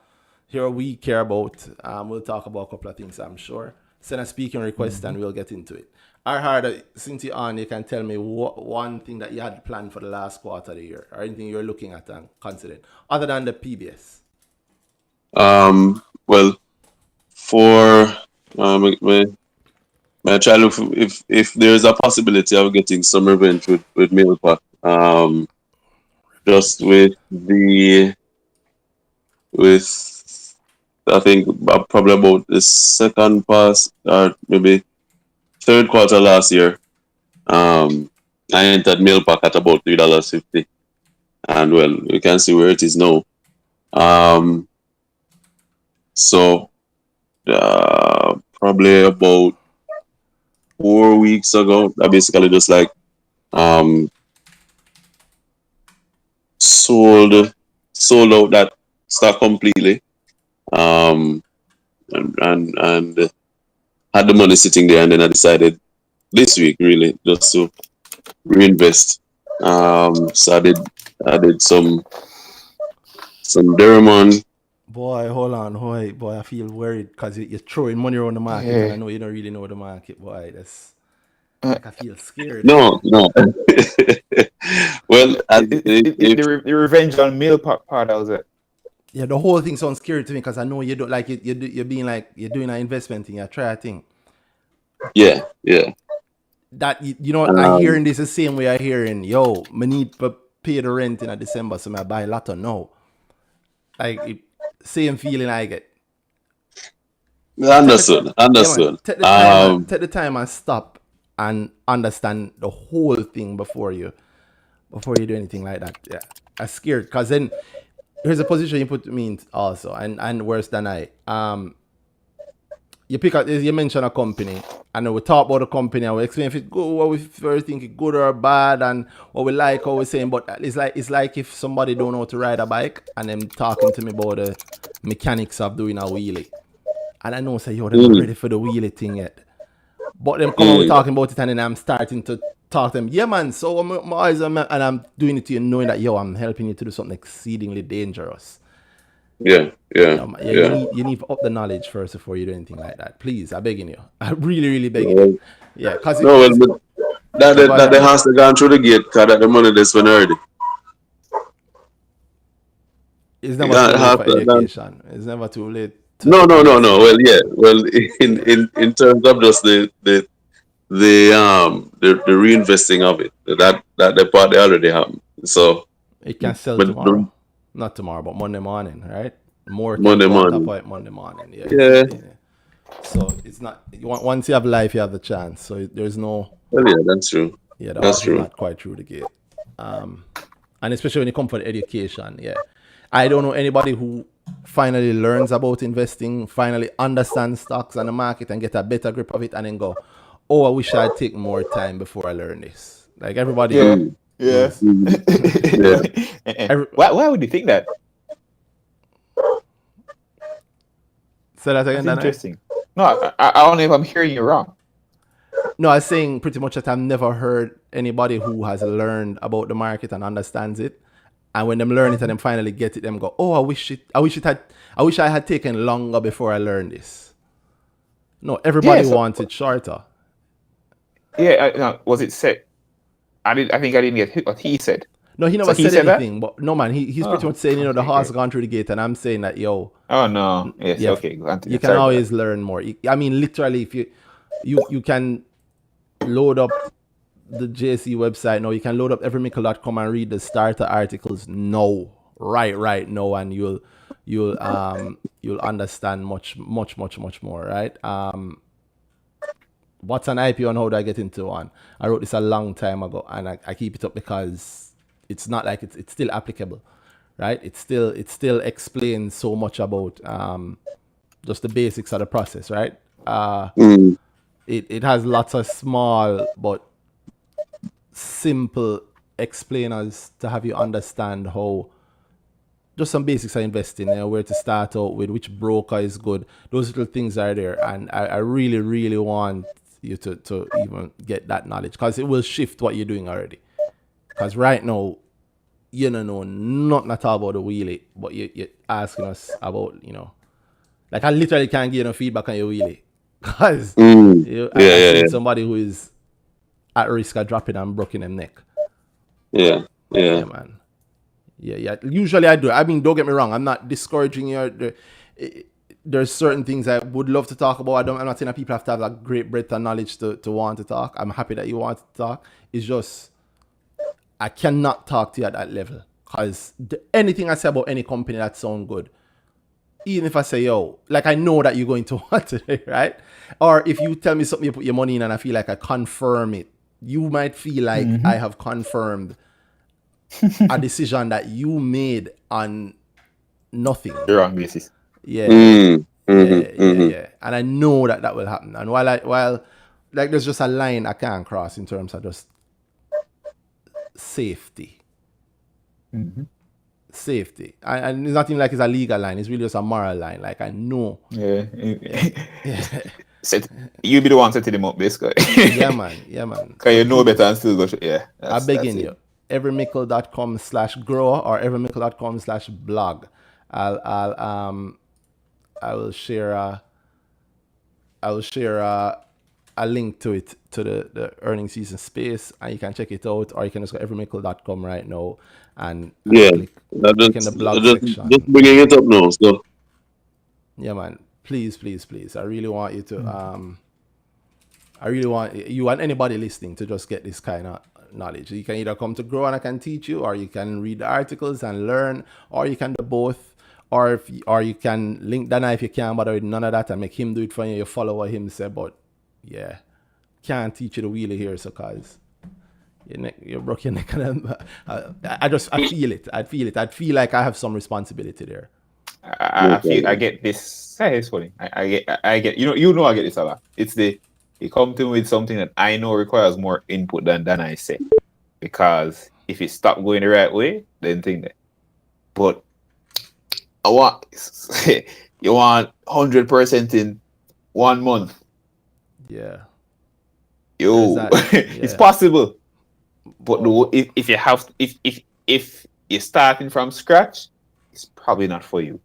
here we care about, we'll talk about a couple of things, I'm sure. Send a speaking request and we'll get into it. Our harder, since you're on, you can tell me one thing that you had planned for the last quarter of the year or anything you're looking at and considering other than the PBS. Well, for my try look if there's a possibility of getting some revenge with Millpack. Just with I think probably about the second pass or maybe third quarter last year. I entered Millpack at about $3.50, and well, you can see where it is now. So probably about 4 weeks ago, I basically just like sold out that stock completely, and had the money sitting there, and then I decided this week really just to reinvest. So I did some Dermon. Boy, hold on, boy. I feel worried because you're throwing money around the market, and I know you don't really know the market, boy. That's like I feel scared. No. Well, The revenge on Millpack part, that was it. Yeah, the whole thing sounds scary to me because I know you don't like it. You're being like you're doing an investment thing. You try a thing. yeah. That I hearing this the same way I hearing. Yo, me need to pay the rent in December, so I buy a lot of now. Like same feeling I get. Understood. Take the time and stop and understand the whole thing before you do anything like that. Yeah, I'm scared because then here's a position you put me in also, and worse than I. You mention a company, and we talk about the company and we explain if it's good, what we first think it's good or bad, and what we like, what we're saying. But it's like if somebody don't know how to ride a bike and them talking to me about the mechanics of doing a wheelie, and I know say yo, they're not ready for the wheelie thing yet. But them come out talking about it, and then I'm starting to talk to them. Yeah, man. So my eyes are, and I'm doing it to you, knowing that yo, I'm helping you to do something exceedingly dangerous. Yeah. You need to up the knowledge first before you do anything like that. Please, I'm begging you. I'm really begging you. Yeah, because that has to go through the gate because that the money they spent already. It's never too late for education. It's never too late. No. Well, yeah. Well, in terms of just the reinvesting of it, that the part they already have. So it can sell tomorrow. Not tomorrow, but Monday morning, right? More can Monday go on top morning. of it Monday morning. Yeah. So it's not once you have life, you have the chance. So there's no. Well, yeah, that's true. Yeah, that's true. Not quite through the gate. And especially when it comes for education, yeah. I don't know anybody who finally learns about investing, finally understands stocks and the market and get a better grip of it and then go, oh, I wish I'd take more time before I learn this. Like everybody. Yeah. Why would you think that? So that's again. Interesting. No, I don't know if I'm hearing you wrong. No, I was saying pretty much that I've never heard anybody who has learned about the market and understands it. And when them learn it and them finally get it, them go, oh, I wish I had taken longer before I learned this. No, everybody wants it shorter. Yeah, was it said? I think I didn't get what he said. No, he never said anything. But no, man, he's pretty much saying, the horse gone through the gate, and I'm saying that, yo. Oh no, yes, yeah, okay. You can always learn more. I mean, literally, if you can load up the JC website now, you can load up everymickle.com and read the starter articles now, right now, and you'll understand much more, right? what's an IPO and how do I get into one? I wrote this a long time ago, and I keep it up because it's not like it's still applicable, right? It still explains so much about just the basics of the process, right? It has lots of small but simple explainers to have you understand how just some basics of investing, where to start out with, which broker is good. Those little things are there, and I really, really want you to even get that knowledge, because it will shift what you're doing already. Because right now, you don't know nothing at all about the wheelie, but you're asking us about, like I literally can't give you no feedback on your wheelie. Because I see somebody who is at risk of dropping and breaking their neck. Yeah, man. Yeah. Usually I do. I mean, don't get me wrong. I'm not discouraging you. There's certain things I would love to talk about. I'm not saying that people have to have a great breadth of knowledge to want to talk. I'm happy that you want to talk. It's just, I cannot talk to you at that level. Because anything I say about any company that sounds good, even if I say, yo, like I know that you're going to want it, right? Or if you tell me something you put your money in and I feel like I confirm it, you might feel like I have confirmed a decision that you made on nothing. The wrong basis. Yeah. And I know that will happen. And while like there's just a line I can't cross in terms of just safety. Safety. And it's not even like it's a legal line. It's really just a moral line. Like I know. Yeah. You be the one setting them up, basically. Yeah, man. Because you know better and still go. Yeah. I begin you. everymickle.com/grow or everymickle.com/blog. I will share a link to it, to the earnings season space, and you can check it out, or you can just go everymickle.com right now and click in the blog section. Just bringing it up now. So yeah, man. Please. I really want you to I really want you and anybody listening to just get this kind of knowledge. You can either come to Grow and I can teach you, or you can read the articles and learn, or you can do both, or you can link Danhai if you can't bother with none of that and make him do it for you. You follow what him say, but yeah, can't teach you the wheelie here, so cause you broke your neck. And I feel it. I feel like I have some responsibility there. I get this. Hey, it's funny. I get. You know I get this a lot. It's you come to me with something that I know requires more input than I say, because if it stop going the right way, then think that. But you want 100% in 1 month. Yeah. It's possible. But if you're starting from scratch, it's probably not for you.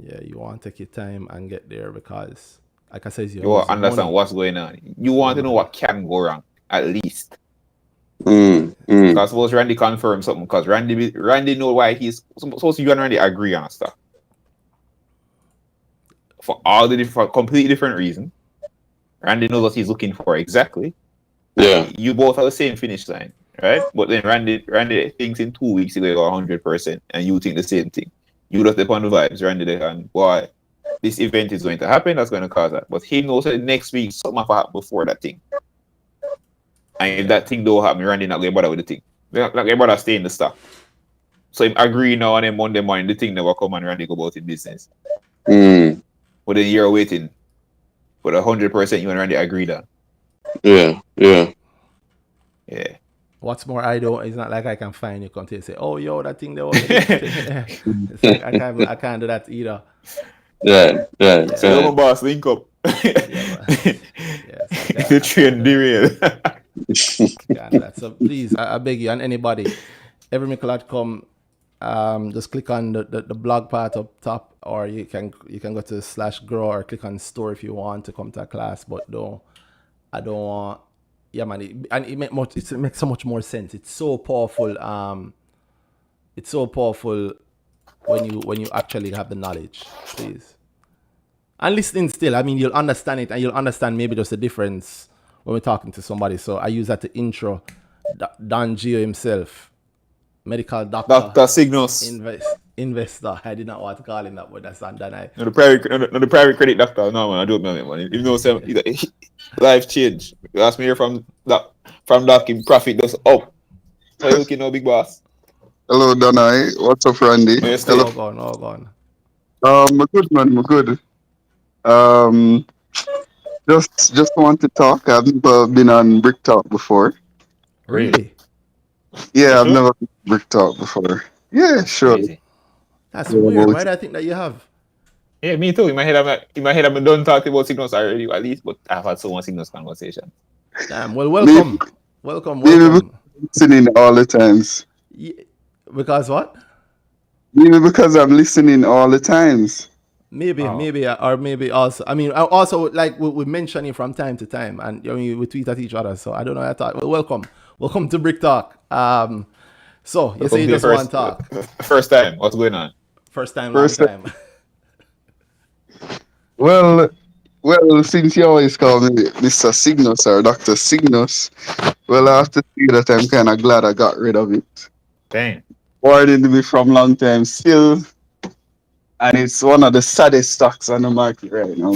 Yeah, you want to take your time and get there, because, like I said, you want to understand what's going on. You want to know what can go wrong, at least. Because suppose Randy confirmed something, because Randy know why he's supposed to. You and Randy agree on stuff for all the completely different reasons. Randy knows what he's looking for exactly. Yeah. You both have the same finish line, right? But then Randy thinks in 2 weeks he'll go 100%, and you think the same thing. You just depend on the vibes, Randy, and boy, this event is going to happen, that's going to cause that. But he knows that next week something will happen before that thing. And if that thing don't happen, Randy not going to bother with the thing. Not going to bother stay in the stock. So him agree now, and then Monday morning the thing never come and Randy go about in business. But then you're waiting for 100% you and Randy agreed on. Yeah. What's more, it's not like I can find you, come to you and say, oh, yo, that thing there was. It's like I can't do that either. Yeah. So my boss link up. The train derail. So please, I beg you, and anybody, everymickle.com, just click on the blog part up top, or you can go to /grow or click on store if you want to come to a class, but I don't want. Yeah, man, it makes so much more sense. It's so powerful. It's so powerful when you actually have the knowledge, please. And listening still, I mean, you'll understand it, and you'll understand maybe just the difference when we're talking to somebody. So I use that to intro Don Gio himself, medical doctor. Dr. Signals. investor. I did not want to call him that, but that's Danhai. No, the private credit doctor. No, man, I don't know him, man. Even though some life change. You ask me here from that in profit just up. How you looking now, big boss? Hello, Danhai. What's up, Randy? Yes, Hello. All gone. I'm good, man. I'm good. Um, just want to talk. I've never been on BrickTalk before. Really? Yeah, I've Sure? never been on BrickTalk before. Yeah, That's sure. crazy. That's Yeah, weird. well, Why do I think that you have? Yeah, me too. In my head, I'm done talking about signals already, at least, but I've had so much signals conversation. Damn. Well, maybe, welcome. maybe because I'm listening all the times. Because what? Maybe because I'm listening all the times. Maybe, or maybe also. I mean, also like we mention it from time to time, and we tweet at each other. So I don't know. I thought, well, welcome to BrickTalk. So you say you just want to talk. First time. What's going on? First time, long time. Well, since you always call me Mr. Cygnus or Dr. Cygnus, well, I have to say that I'm kind of glad I got rid of it. Dang. Warning me from long time still, and it's one of the saddest stocks on the market right now.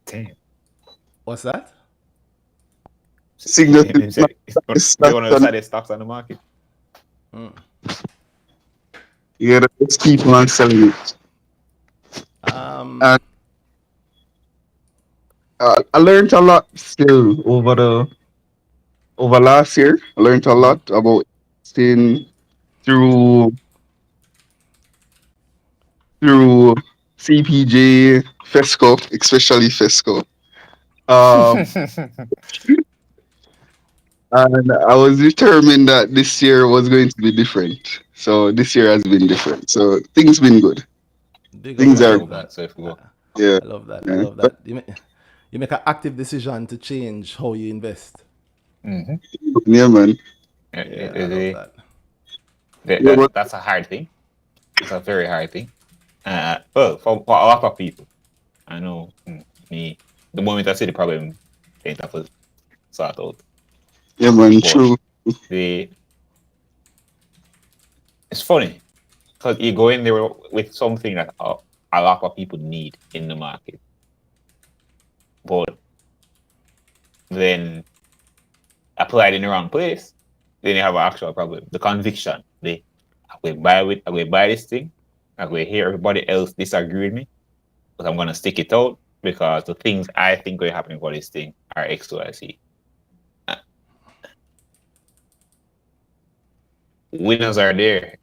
Damn. What's that? Cygnus is It's one of the saddest stocks on the market. Yeah, let's keep on selling it. And I learned a lot still over last year. I learned a lot about investing through CPJ, FESCO, especially FESCO. And I was determined that this year was going to be different. So this year has been different. So things been good. Things are that. Yeah. I love that. Yeah. I love that. You make an active decision to change how you invest. Yeah, man. I love that. That's a hard thing. It's a very hard thing. Well, for a lot of people, I know me. The moment I see the problem, they have to sort out. Yeah, man. True. It's funny because you go in there with something that a lot of people need in the market, but then applied in the wrong place, then you have an actual problem. The conviction. I will buy this thing. I will hear everybody else disagree with me, but I'm gonna stick it out because the things I think are happening for this thing are X, Y, Z. Winners are there,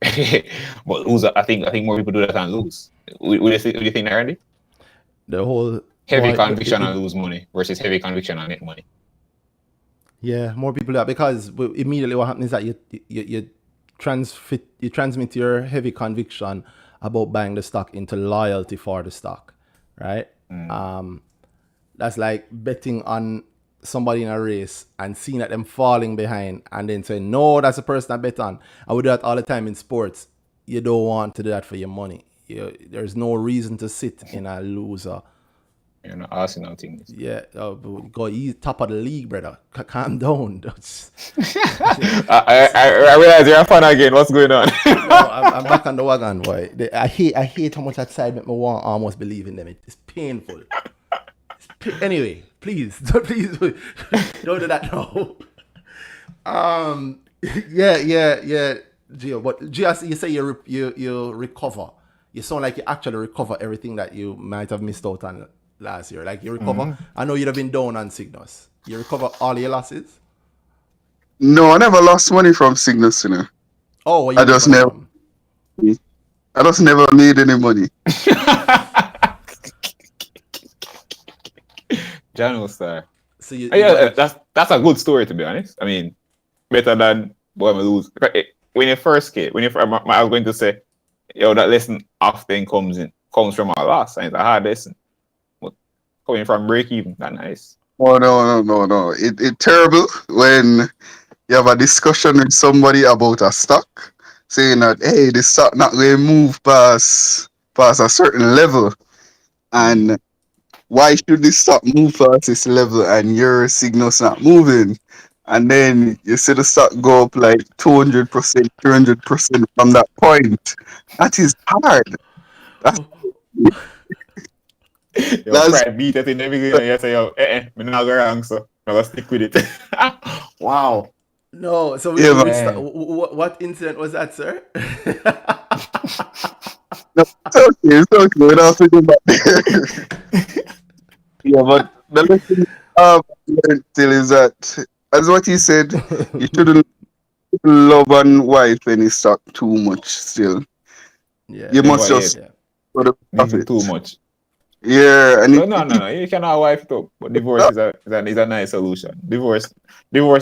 but losers. I think more people do that and lose. Would you think that, Randy? The whole heavy conviction and lose money versus heavy conviction and make money. Yeah, more people that because immediately what happens is that you transmit your heavy conviction about buying the stock into loyalty for the stock, right? That's like betting on somebody in a race and seeing that them falling behind and then saying, no, that's the person I bet on. I would do that all the time in sports. You don't want to do that for your money. There's no reason to sit in a loser. You're not asking no things. Yeah, go eat top of the league, brother. Calm down. I realize you're a fan again. What's going on? No, I'm back on the wagon, boy. I hate how much that side make me want almost believe in them. It's painful. Anyway, please don't do that now. Yeah, Gio. But Gio, you say you recover. You sound like you actually recover everything that you might have missed out on last year. Like you recover. I know you'd have been down on Cygnus. You recover all your losses. No, I never lost money from Cygnus, you know. Oh, I just never made any money. John Star. So that's a good story, to be honest. I mean, better than boy I lose. When you first came, I was going to say, that lesson often comes from a loss, and it's a hard lesson. But coming from break even, that's nice. Oh no. It's terrible when you have a discussion with somebody about a stock, saying that hey, this stock not going to move past a certain level, and why should this stock move past this level and your signal's not moving? and then you see the stock go up like 200%, 300% from that point. That is hard. That's, Yo, that's pride beat it in the beginning. You say, yo, me not go wrong, so I'm gonna stick with it. Wow. No, so yeah, man. what incident was that, sir? No, it's okay. We don't have to go back there. Yeah, but the lesson learned still is that, as what he said, you shouldn't love and wife any stock too much still. Yeah. You must Never just yet. Yeah. for the Even profit. too much. Yeah, and But no. You cannot wife it up. But divorce is a nice solution. Divorce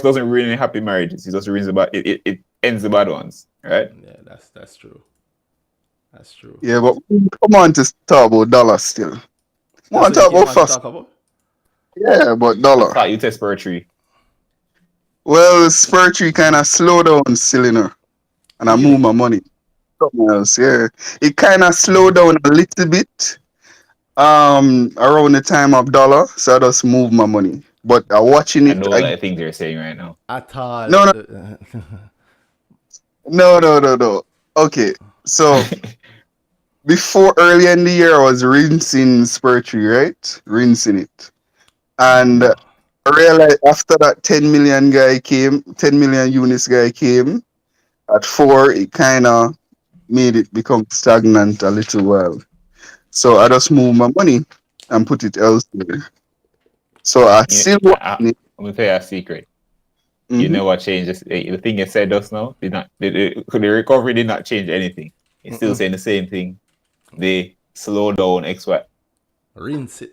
doesn't ruin any happy marriages. It just ruins it ends the bad ones. Right? Yeah, that's true. That's true. yeah, but come on to talk about dollar still. That's Want what to you talk came about on to fast? talk about? Yeah, but I dollar. thought you test for a tree. Well, Spurtree kind of slow down still, you know, and I move Really? my money something else. Yeah, it kind of slowed down a little bit. Around the time of dollar, so I just move my money. But I watching I it. know that things you're saying right now. At all. No, no. Okay, so before earlier in the year, I was rinsing Spurtree, right? Rinsing it, and I realized after that 10 million guy came, 10 million units guy came at 4, it kind of made it become stagnant a little while. So I just moved my money and put it elsewhere. So I still watching it. I'm gonna tell you a secret. You Mhm. never change this. The thing you said just now did not. The recovery did not change anything. It's still saying the same thing. They slow down X Y. Rinse it.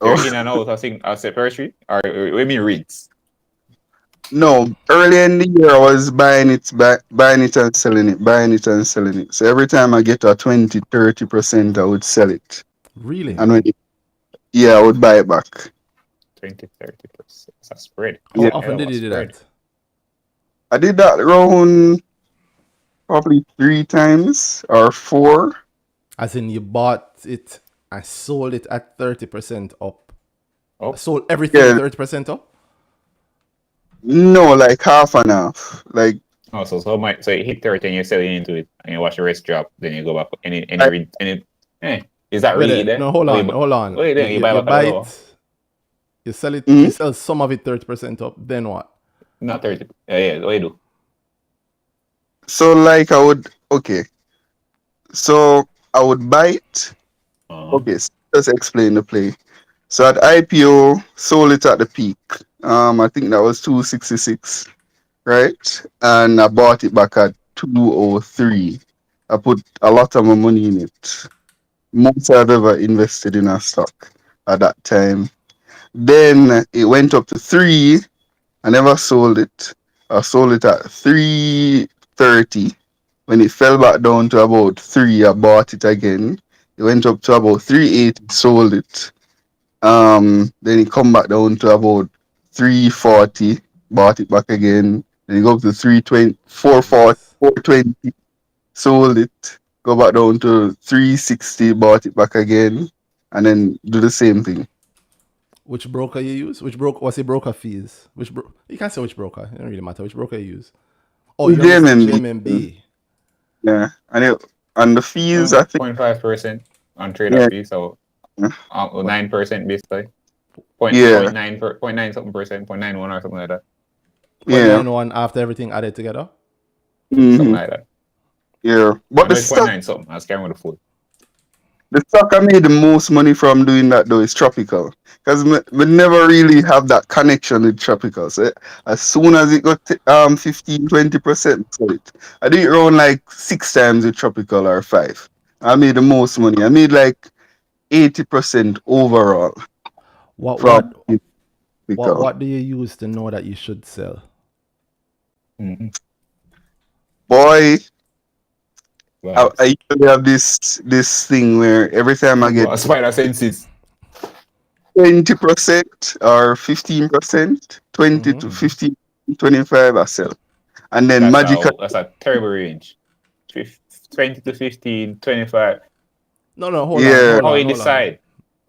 You're Oh, in and out of separately, or what mean rinse? no, early in the year I was buying it, buying it and selling it, buying it and selling it. So every time I get a 20, 30%, I would sell it. Really? And yeah, I would buy it back. 20-30%. It's a spread. How Yeah. often did you do that? I did that around probably 3 times or 4. As in, you bought it and sold it at 30% up. Oh. Sold everything Yeah. 30% up? No, like half and half. Like, Oh, so you hit 30 and you're selling into it, and you watch the rest drop, then you go back. Is that Wait really there. there? No, hold on. Wait, then you buy You back buy at all. it, you sell it, Mhm. you sell some of it 30% up, then what? Not 30. Yeah, what you do? so like okay. So I would buy it. Okay, so let's explain the play. So at IPO, sold it at the peak. I think that was 266, right? And I bought it back at 203. I put a lot of my money in it. Most I've ever invested in a stock at that time. Then it went up to 3. I never sold it. I sold it at 330. When it fell back down to about 3, I bought it again. It went up to about 380, sold it. Then it come back down to about 340, bought it back again. Then it go up to 320, 440, Jesus. 420, sold it. Go back down to 360, bought it back again, and then do the same thing. Which broker you use? What's the broker fees? You can't say which broker. It don't really matter which broker you use. Oh, you're using JMB. Yeah, and the fees, I think, 0.5% on trader Yeah. fee, so Yeah. 9% basically. Yeah. 0.9 something percent, 0.91 or something like that. Yeah. 0.91 after everything added together. Something Mhm. like that. Yeah, I but know the it's stock, 0.9 something. I was carrying with the full. the stock I made the most money from doing that though is tropical, because we never really have that connection with tropical. So as soon as it got 15-20%, sell it. I did it around like 6 times with tropical or 5. I made the most money. I made like 80% overall What from what tropical. what do you use to know that you should sell? Mm-hmm. Boy, Right. I usually have this thing where every time I get Spider senses. 20% or 15%, 20 to 15, 25, I sell. And then That's a terrible range. 20 to 15, 25. No, hold Yeah. on. How you Hold on. decide?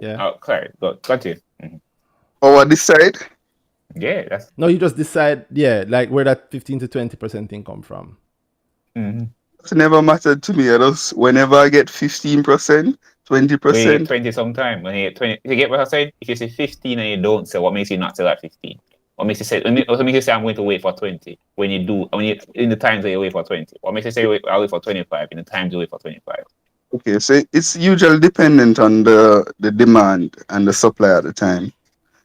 Yeah. Oh, sorry. Go continue. Mhm. Our this side, Yeah, that's No, you just decide, like where that 15 to 20% thing come from. It's never mattered to me. I just whenever I get 15%, when you get 20%. 20 sometime. When you get 20, you get what I said? If you say 15 and you don't sell, what makes you not sell at 15? What makes you say I'm going to wait for 20 when you do in the times that you wait for 20? What makes you say I'll wait for 25 in the times you wait for 25? Okay, so it's usually dependent on the demand and the supply at the time.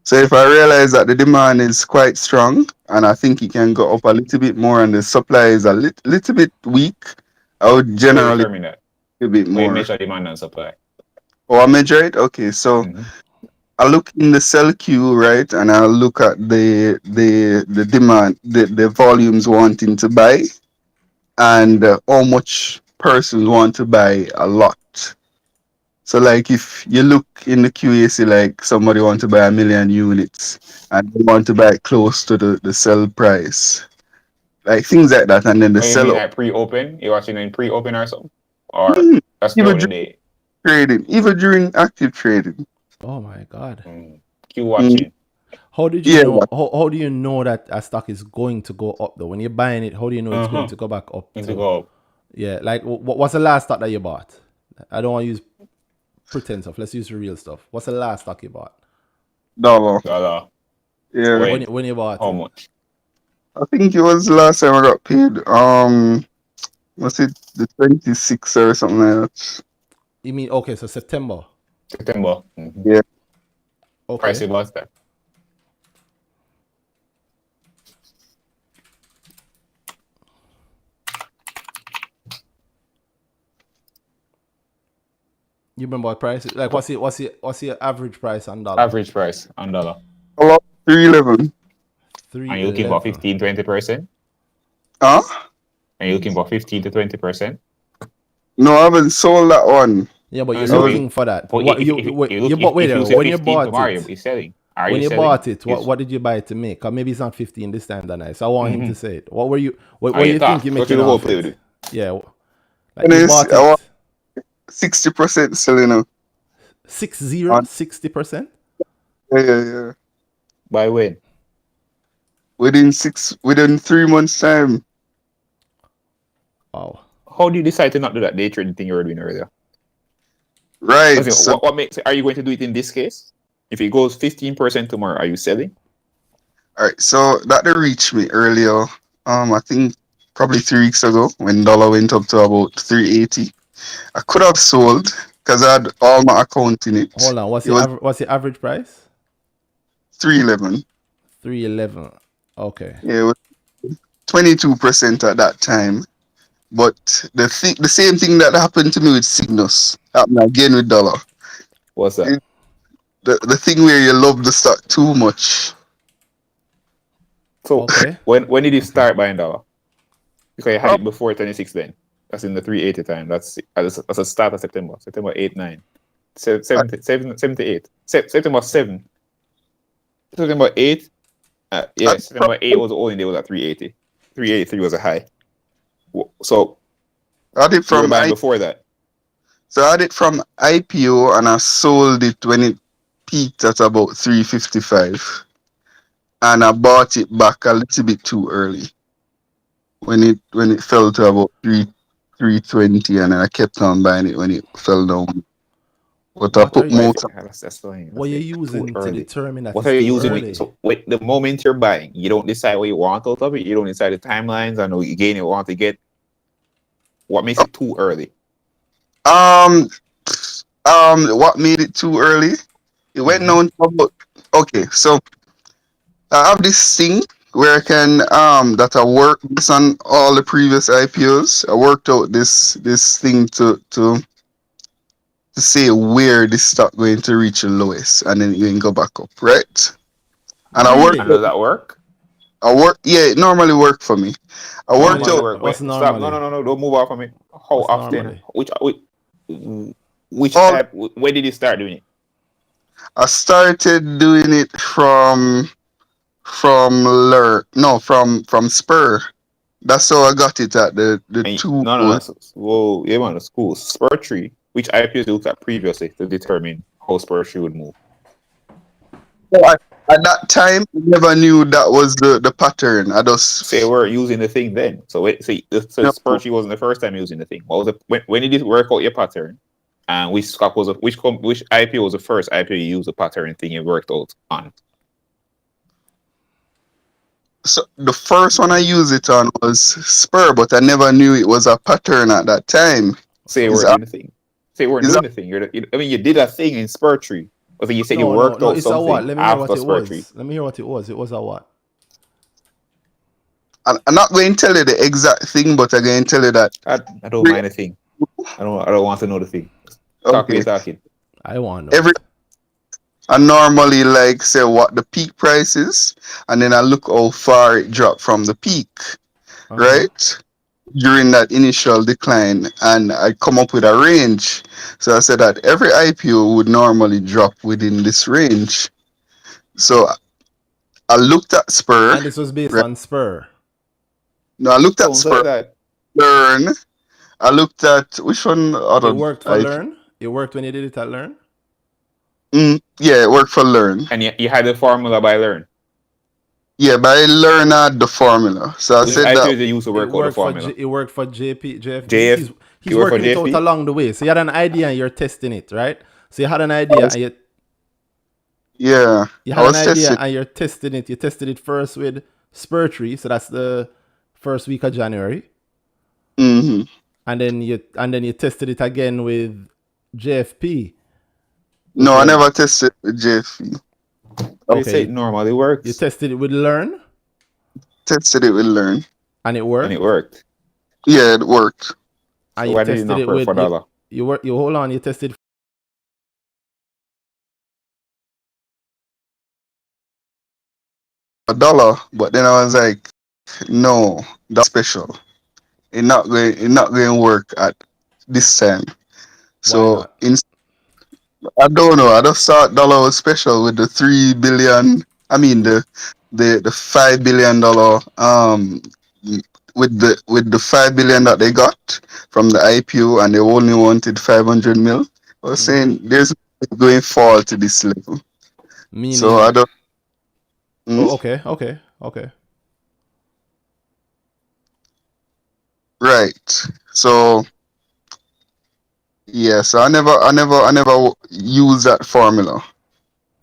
So if I realize that the demand is quite strong and I think it can go up a little bit more and the supply is a little bit weak, I would How you generally determine that? a bit How you more. measure demand and supply? Oh, I measure it? Okay, so I look in the sell queue, right, and I look at the demand, the volumes wanting to buy, and how much persons want to buy a lot. So, like, if you look in the QAC, like somebody want to buy 1 million units, and they want to buy close to the sell price, like things like that, and then the What you mean sell up. like pre-open? You watching in pre-open or something? Or that's Even throughout the during day? trading, even during active trading. Oh my God. Q watching. How did you Yeah, know? How do you know that a stock is going to go up though? When you're buying it, how do you know it's going to go back up? Need to go up. Yeah, like what's the last stock that you bought? I don't want to use pretend stuff. Let's use the real stuff. What's the last stock you bought? dollar. Dollar. Yeah. When? When you bought How it? much? I think it was last time I got paid. Was it the 26th or something like that? You mean okay? So September. September. Yeah. Okay. Price you bought that. You remember what price? Like what's your average price on dollar? Average price on dollar. About 311. And you're looking for 311. 15-20%? Huh? And you're looking for 15 to 20%? No, I haven't sold that one. Yeah, but you're So looking for that. But What if you you wait? look, You bought wait. if you When say you 15 bought tomorrow, it, you'll be selling. Are when you you selling? bought it, what did you buy it to make? Or maybe it's not 15 this time, Danhai. So I want him to say it. What were you? What Are do you you talk? think you're Go through making the whole off play with it? it. Yeah, like And you it's, bought I want it 60% selling now. 60%. Yeah. By when? Within 3 months time. Wow. How do you decide to not do that day trading thing you were doing earlier? Right. So, What makes? Are you going to do it in this case? If it goes 15% tomorrow, are you selling? all right. So that they reached me earlier. I think probably 3 weeks ago when dollar went up to about 380. I could have sold because I had all my account in it. Hold on. What's the average price? 311. 311. Okay. Yeah, it was 22% at that time. But the same thing that happened to me with Cygnus happened again with dollar. What's that? The thing where you love the stock too much. So Okay. when did you start buying dollar? Because you had it before 26 then. That's in the 380 time. That's a start of September. September 8, 9. 78. September 7. September 8. Yes, September 8 was the only day was at 380. 383 was a high. So I had it you were from buying before that. So I had it from IPO and I sold it when it peaked at about 355. And I bought it back a little bit too early. When it fell to about 320 and I kept on buying it when it fell down. But I put more time. That's fine. What you're using to determine that What it's are you too using? early? So wait, the moment you're buying, you don't decide what you want out of it. You don't decide the timelines and again you want to get. What makes it too early? What made it too early? It went down to about, okay, so I have this thing where I can that I work based on all the previous IPOs. I worked out this thing to say where this stock going to reach the lowest and then you can go back up, right? And Really? And does that work? yeah, it normally work for me. I worked Normally out work. What's Wait, stop. normally? No, don't move off of me. How What's often? normally? Which all type? When did you start doing it? I started doing it from Spur. That's how I got it at the two. No. Whoa, you want a school spur tree? Which IPOs you looked at previously to determine how spur tree would move? So at that time, I never knew that was the pattern. I just Say we're using the thing then. So wait, so No. Spurtree wasn't the first time using the thing. What was it when did you work out your pattern? And which stock was which IPO was the first IPO you used the pattern thing you worked out on? So the first one I used it on was Spur, but I never knew it was a pattern at that time. Say we're doing the thing. Say we're doing the thing. I mean, you did a thing in Spurtree. Or you said you worked out it's a what? something Let me hear after what it Spurtree. was. Let me hear what it was. It was a what? I'm not going to tell you the exact thing, but I'm going to tell you that. I don't mind the thing. I don't want to know the thing. Talk Okay. talking. I want to know. I normally like say what the peak price is, and then I look how far it dropped from the peak, right? During that initial decline, and I come up with a range. So I said that every IPO would normally drop within this range. So I looked at Spur. And this was based on Spur. No, I looked at Sounds Spur. like that. Learn. I looked at which one? It worked for Learn. It worked when you did it at Learn. Yeah, it worked for Learn. And you had the formula by Learn. Yeah, but I learned out the formula. So I said that they used to work out the formula. It worked for JFP. He's worked for working it out JFP? along the way. So you had an idea and you're testing it, right? So you had an idea and yeah. you had an idea and you're testing it. You tested it first with Spurtree, so that's the first week of January. Mm-hmm. And then you tested it again with JFP. No, I never tested with JFP. Okay. You say it normally works. You tested it with Learn? Tested it with Learn. And it worked? And it worked. Yeah, it worked. And so why did it not work for dollar? You hold on, you tested $1, but then I was like, no, that's special. It's not going to work at this time. So I don't know. I just thought dollar was special with the 3 billion. I mean the $5 billion with the 5 billion that they got from the IPO, and they only wanted 500 mil. I was saying there's going fall to this level. Meaning, so I don't. Okay. Right. So yeah. So I never use that formula.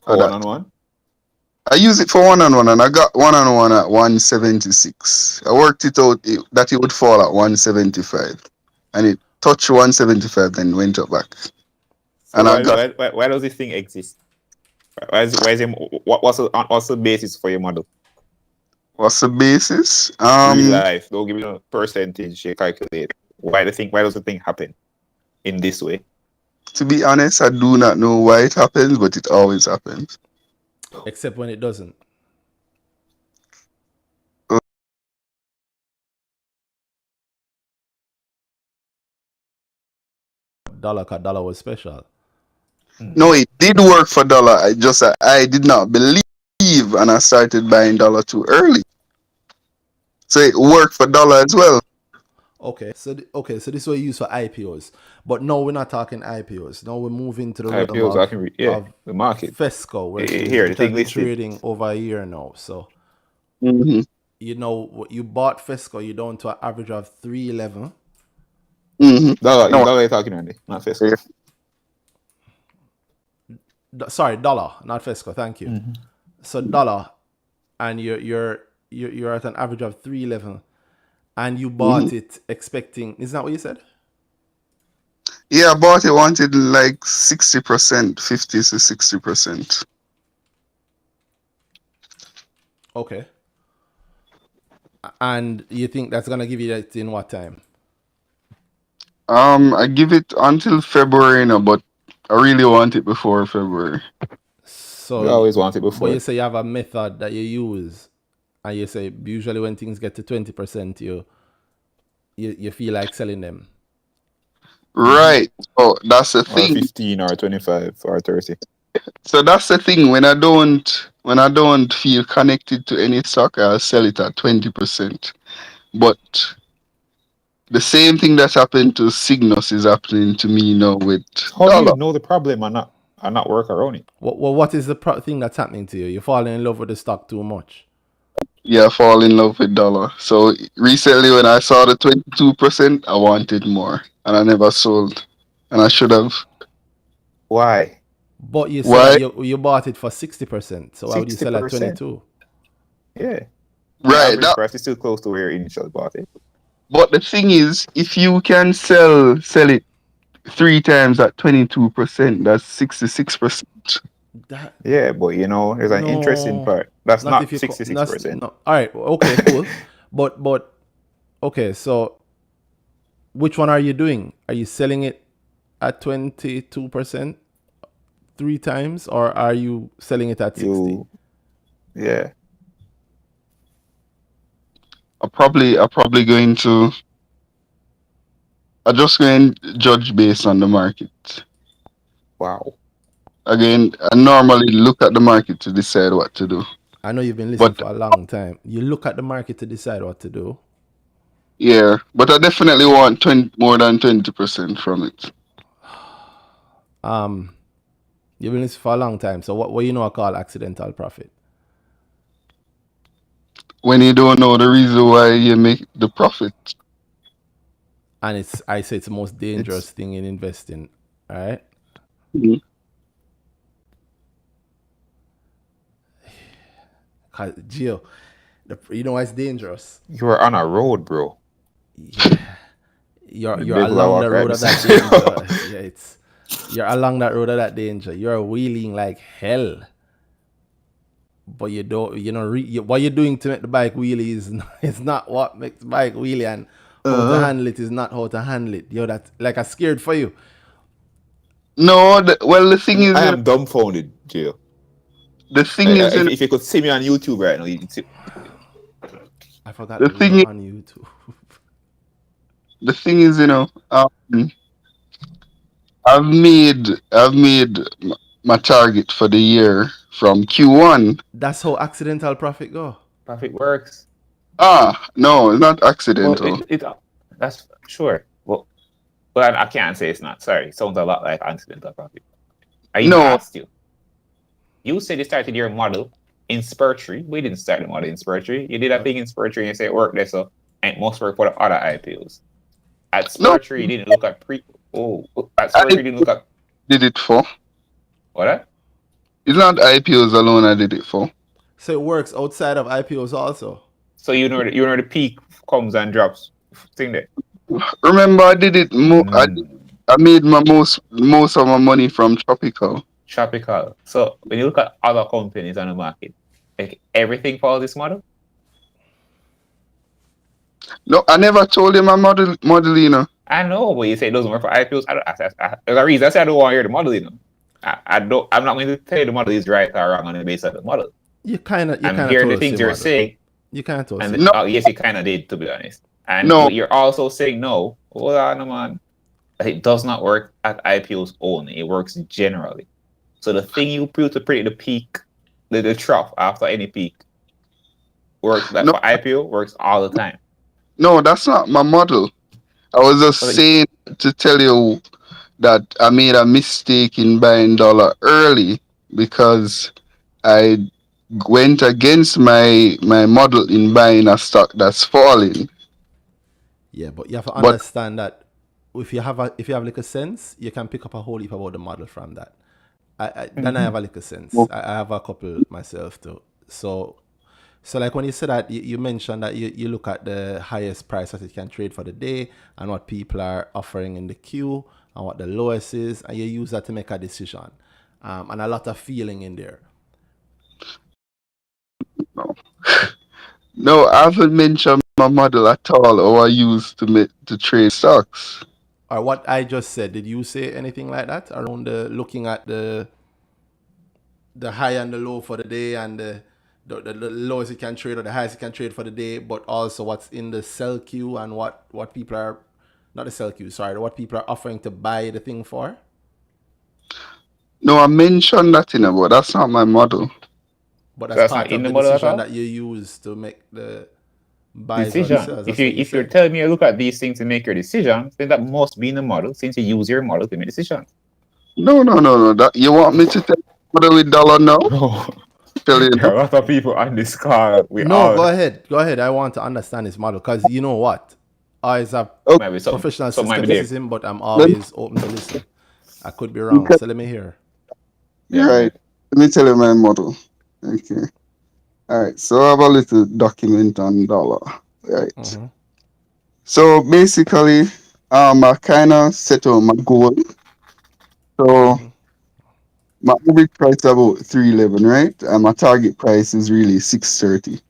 For one-on-one? I use it for one-on-one, and I got one-on-one at 176. I worked it out that it would fall at 175, and it touched 175, then went up back. So and why does this thing exist? What's the basis for your model? What's the basis? Real life. Don't give me a percentage you calculate. Why does the thing happen in this way? To be honest, I do not know why it happens, but it always happens. Except when it doesn't. Dollar was special. No, it did work for dollar. I did not believe, and I started buying dollar too early. So it worked for dollar as well. Okay, so this was used for IPOs, but no, we're not talking IPOs. Now we're moving to the IPOs of the market. FESCO, where the thing been trading over a year now. So you know, you bought FESCO, you're down to an average of 311. Dollar you're talking about, not FESCO. Sorry, dollar, not FESCO. Thank you. So dollar, and you're at an average of 311. And you bought it expecting, isn't that what you said? Yeah, I bought it, wanted like 60%, 50 to 60%. Okay. And you think that's going to give you that in what time? I give it until February now, but I really want it before February. So you always want it before. But you say you have a method that you use. And you say usually when things get to 20%, you feel like selling them. Right. Oh, that's the thing. Or 15 or 25 or 30. So that's the thing. When I don't feel connected to any stock, I'll sell it at 20%. But the same thing that happened to Cygnus is happening to me now with How do you know the problem or not? and not work around it. What is the thing that's happening to you? You're falling in love with the stock too much. Yeah, fall in love with dollar. So recently, when I saw the 22%, I wanted more, and I never sold, and I should have. Why? But you said Why? that you bought it for 60%. So why would you sell at 60%. 22? Yeah. Right. Average price is still close to where you initially bought it. But the thing is, if you can sell it 3 times at 22%, that's 66%. That Yeah, but there's an interesting no, part. That's not not if you 66%. no. All right, okay, cool. but okay, so which one are you doing? Are you selling it at 22% 3 times, or are you selling it at 60? Yeah. I'm probably going to. I'm just going to judge based on the market. Wow. Again, I normally look at the market to decide what to do. I know you've been listening But for a long time. You look at the market to decide what to do. yeah, but I definitely want more than 20% from it. You've been listening for a long time. So what you know I call accidental profit? When you don't know the reason why you make the profit. And I say it's the most dangerous thing in investing, all right? Mhm. Cause Gio, you know why it's dangerous? You are on a road, bro. Yeah. You're along the road of that danger. Yeah, you're along that road of that danger. You're wheeling like hell. But you don't, what you're doing to make the bike wheelie is not what makes the bike wheelie, and how to handle it is not how to handle it. Yo, that's like I'm scared for you. No, the thing is, I am dumbfounded, Gio. the thing is, if you could see me on YouTube right now, you'd see. I forgot the that thing we is, were on YouTube. the thing is, I've made my target for the year from Q1. That's how accidental profit go. Profit works. No, it's not accidental. Well, that's sure. Well, I can't say it's not. Sorry, it sounds a lot like accidental profit. I even asked you. You said you started your model in Spurtree. We didn't start the model in Spurtree. You did a thing in Spurtree and you said it worked there, so it must work for the other IPOs. At Spurtree, you didn't look at at Spurtree, you didn't look at. Did it for? What? It's not IPOs alone I did it for. So it works outside of IPOs also. So you know the peak comes and drops thing there. Remember, I did it. I made my most of my money from Tropical. So when you look at other companies on the market, like everything follows this model. No, I never told you my model. I know, but you say it doesn't work for IPOs. There's a reason. I said I don't want to hear the model. I'm not going to tell you the model is right or wrong on the basis of the model. You kind of hearing the things you're saying. You kind of told us. No. Yes, you kind of did, to be honest. And you're also saying no. Hold on, man. It does not work at IPOs only. It works generally. So the thing you predict the peak, the trough after any peak, works. For IPO works all the time. No, that's not my model. I was just saying to tell you that I made a mistake in buying dollar early because I went against my model in buying a stock that's falling. Yeah, but you have to understand that if you have a little sense, you can pick up a whole heap about the model from that. Then I have a little sense. I have a couple myself too. So like when you said that, you mentioned that you look at the highest price that it can trade for the day and what people are offering in the queue and what the lowest is, and you use that to make a decision. And a lot of feeling in there. No, I haven't mentioned my model at all, or I use to trade stocks. Or what I just said, did you say anything like that around looking at the high and the low for the day, and the lowest it can trade or the highest it can trade for the day, but also what's in the sell queue and what people are, not the sell queue, sorry, what people are offering to buy the thing for? No, I mentioned that but that's not my model. But that's part of the decision that you use to make the buys or sells. If you're telling me to look at these things to make your decision, then that must be in the model, since you use your model to make decisions. No. That you want me to tell you what with dollar now? Bro, Tell you there are now. a lot of people on this call. We No, all go ahead. Go ahead. I want to understand his model because you know what? I have Okay, might be some professional might be there. skepticism, but I'm let me, always open to listen. I could be you wrong. can, So let me hear. Yeah, go right. ahead. Let me tell you my model. Okay. All right. So I have a little document on dollar. Right. Mm-hmm. So basically, I kind of set out my goal. So Mm-hmm. my average price is about 311, right? And my target price is really 630.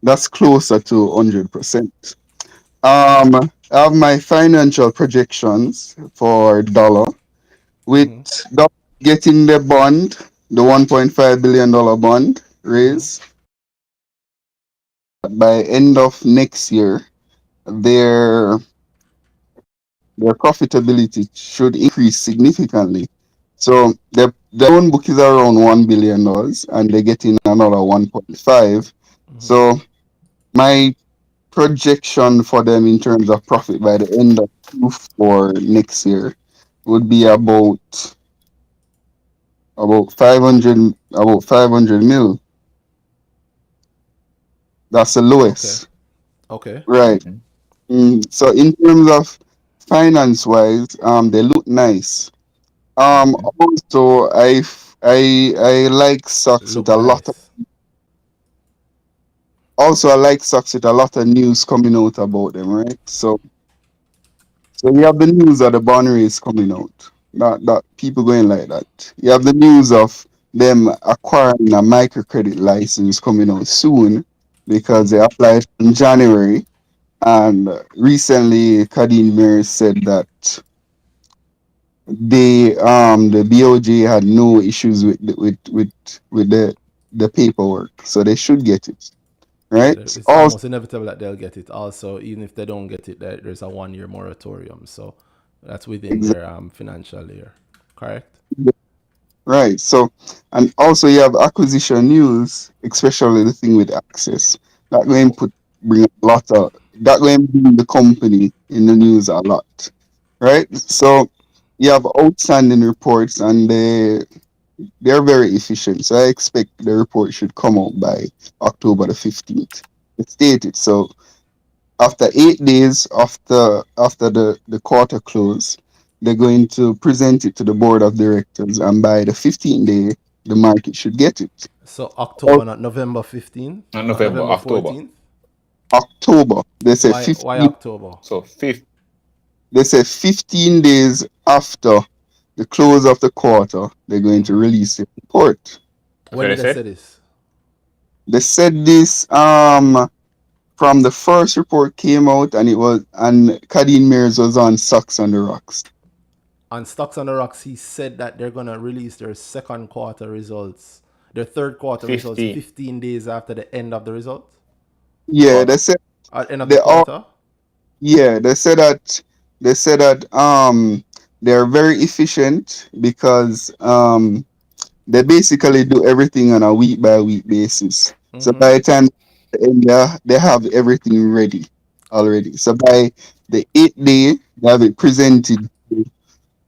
That's closer to 100%. I have my financial projections for dollar with Mm-hmm. getting the bond, the $1.5 billion bond Mm-hmm. raise by end of next year. Their their profitability should increase significantly. So the loan book is around $1 billion, and they're getting another 1.5. Mm-hmm. So my projection for them in terms of profit by the end of Q4 next year would be about 500 mil. That's the Okay. lowest, Okay. right? Mhm. So in terms of finance wise, they look nice. Mhm. Also, I like stocks with Look a lot of. nice. Also, I like stocks with a lot of news coming out about them, right? So you have the news of the boundaries coming out. That people going like that. You have the news of them acquiring a microcredit license coming out soon because they Mm-hmm. applied in January. And recently, Kadeen Mir said that the BOJ had no issues with the paperwork, so they should get it, Yeah, right? it's Also, almost inevitable that they'll get it. Also, even if they don't get it, there's a 1 year moratorium. So that's within their financial year. Correct? right. So, and also you have acquisition news, especially the thing with access. That going bring a lot of that going bring the company in the news a lot, right? So you have outstanding reports, and they're very efficient. So I expect the report should come out by October the 15th. It's stated. So after 8 days after the quarter close, they're going to present it to the board of directors, and by the 15th day, the market should get it. So Or October, not November 15th, Not not November, November October. 14th. October, they say Why 15. October? So fifth. They say 15 days after the close of the quarter, they're going to Mm-hmm. release the report. That's When what did they they say say. this? They said this from the first report came out, and Kadeen Mears was on Stocks on the Rocks. On Stocks on the Rocks, he said that they're gonna release their second quarter results, their third quarter results, 15 15 days after the end of the results, Yeah, quarter. at end of the they all quarter. yeah they said that they're very efficient because they basically do everything on a week by week basis. So Mm-hmm. by the time they have everything ready already. So by the 8th day, they have it presented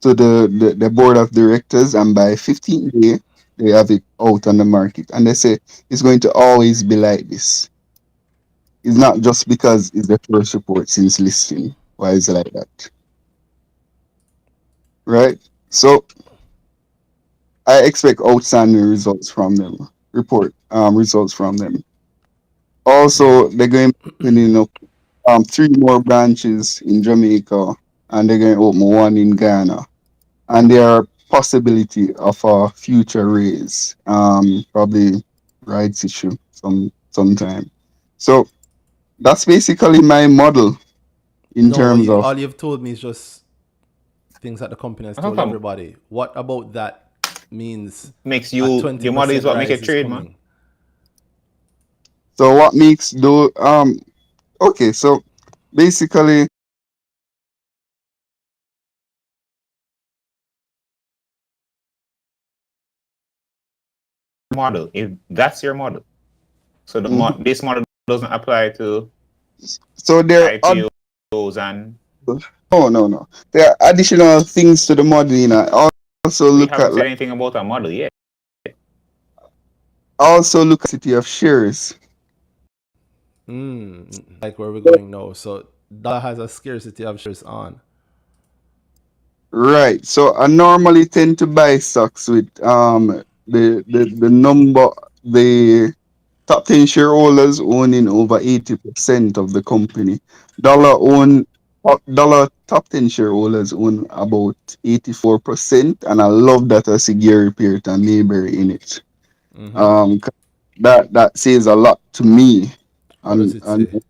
to the board of directors, and by 15th day, they have it out on the market. And they say it's going to always be like this. It's not just because it's the first report since listing. Why is it like that? Right? So I expect outstanding results from them. Results from them. Yeah. Also, they're going to open up 3 more branches in Jamaica, and they're going to open one in Ghana. And there are possibility of a future raise, probably rights issue sometime. So that's basically my model in No, but terms of. all you've told me is just things that the company has How told come everybody. What about that means makes a you your model is 20% what make a rise is trade, man? coming? So what makes though okay, so basically Model. If that's your model. So mhm. this model doesn't apply to So there are IPOs and No. There are additional things to the modeling. I also We look haven't at said anything about a model yet. city of shares. Like where we're going now. So dollar has a scarcity of shares on. Right. So I normally tend to buy stocks with the top 10 shareholders owning over 80% of the company. Dollar top 10 shareholders own about 84%, and I love that I see Gary Peart and Mayberry in it. 'Cause that says a lot to me. What does it And say?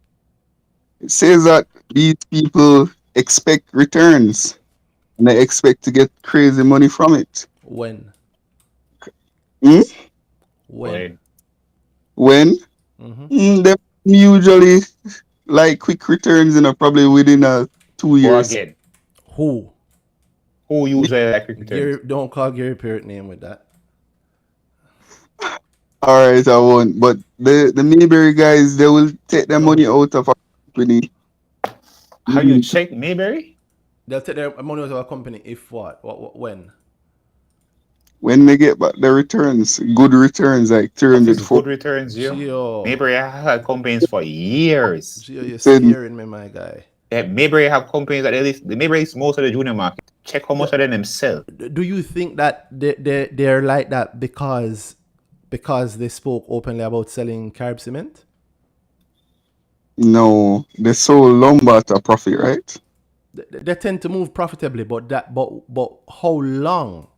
it says that these people expect returns and they expect to get crazy money from it. When? Hmm? When? When? They usually like quick returns, probably within 2 Or years. again, Who? who usually like quick Gary, returns? don't call Gary Peart name with that. All right, I won't. But the Mayberry guys, they will take their money out of a company How you check Mayberry? They'll take their money out of a company if what when? when they get back the returns, good returns like What 300, is good returns, Gio? Gio. Mayberry had companies for years. Gio, you're 4%. scaring me, my guy. Mayberry have companies that they list. Mayberry is most of the junior market. Check how much of them sell. Do you think that they're like that because they spoke openly about selling carb cement? No, they sold lumber at a profit, right? They tend to move profitably, but how long?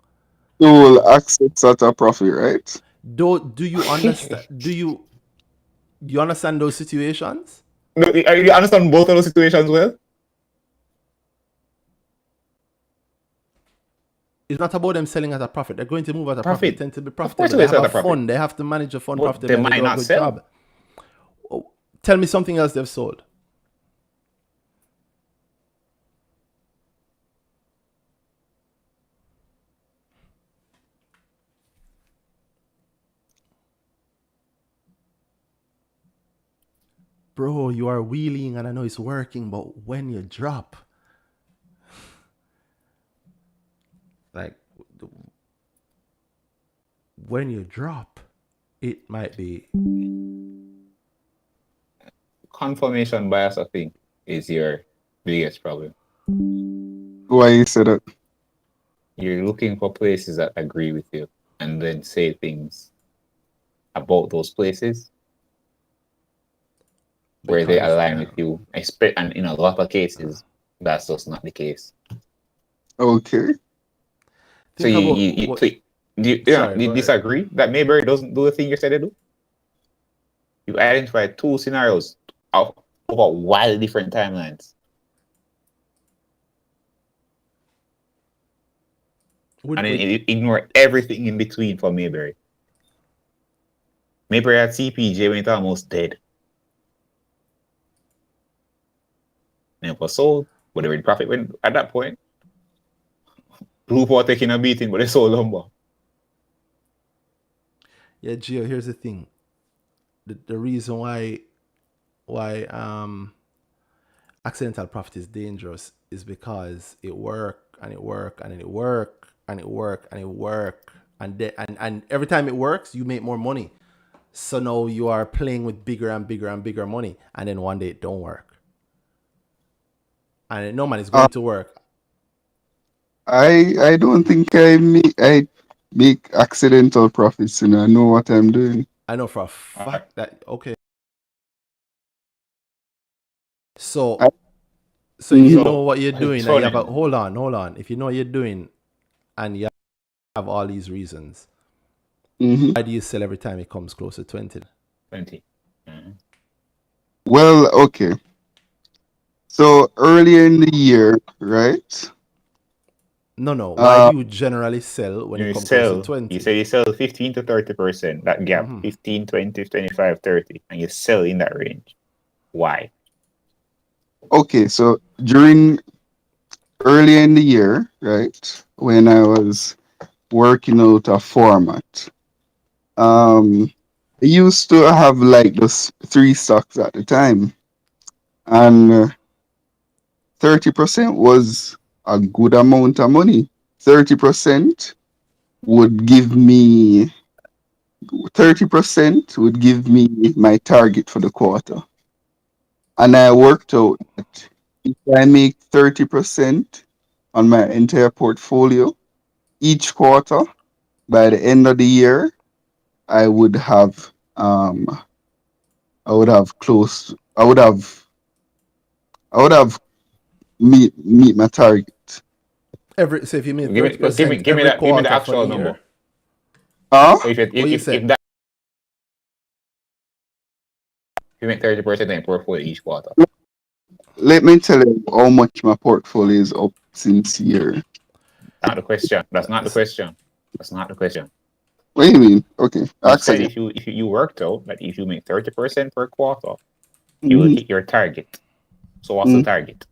Sold access at a profit, right? Do you understand? Do you understand those situations? No, you understand both of those situations well? It's not about them selling at a profit. They're going to move at a profit. They Profit. tend to be Of course profitable. they They will have sell a at a profit. fund. They have to manage a fund But profitably. they And they might do a not good sell. job. Oh, tell me something else they've sold. Bro, you are wheeling and I know it's working, but when you drop, like when you drop, it might be Confirmation bias, I think, is your biggest problem. Why you say that? You're looking for places that agree with you and then say things about those places where they align with you. And in a lot of cases, that's just not the case. Okay. So you disagree that Mayberry doesn't do the thing you said they do? You identify two scenarios of over wildly different timelines. And then you ignore everything in between for Mayberry. Mayberry had CPJ when it almost dead. And it was sold, but the profit went at that point. Blue Paw taking a beating, but they sold lumber. Yeah, Gio, here's the thing. The reason why accidental profit is dangerous is because it work and it work and it work and it work and it work and every time it works, you make more money. So now you are playing with bigger and bigger and bigger money, and then one day it don't work. And no man is going to work. I don't think I make accidental profits, I know what I'm doing. I know for a fact that okay. So if you know what you're doing, and you have hold on. If you know what you're doing, and you have all these reasons, why do you sell every time it comes close to 20? 20. Mm-hmm. Well, okay. So earlier in the year, right? No. Why do you generally sell when it comes close to 20? You say you sell 15 to 30%, that gap, 15, 20, 25, 30, and you sell in that range. Why? Okay, so earlier in the year, right, when I was working out a format, I used to have like those 3 stocks at the time. And 30% was a good amount of money. 30% would give me 30% would give me my target for the quarter. And I worked out that if I make 30% on my entire portfolio each quarter, by the end of the year, I would have I would have close I would have meet my target. So if you made Give me, but 30% give me every that. Give me the quarter for the actual number. year, Huh? So what you if said? that you make 30% in portfolio each quarter. Let me tell you how much my portfolio is up since year. Not the question. That's not the question. That's not the question. What do you mean? Okay, You ask said again. if you worked out that if you make 30% per quarter, you will Mhm. hit your target. So what's the target?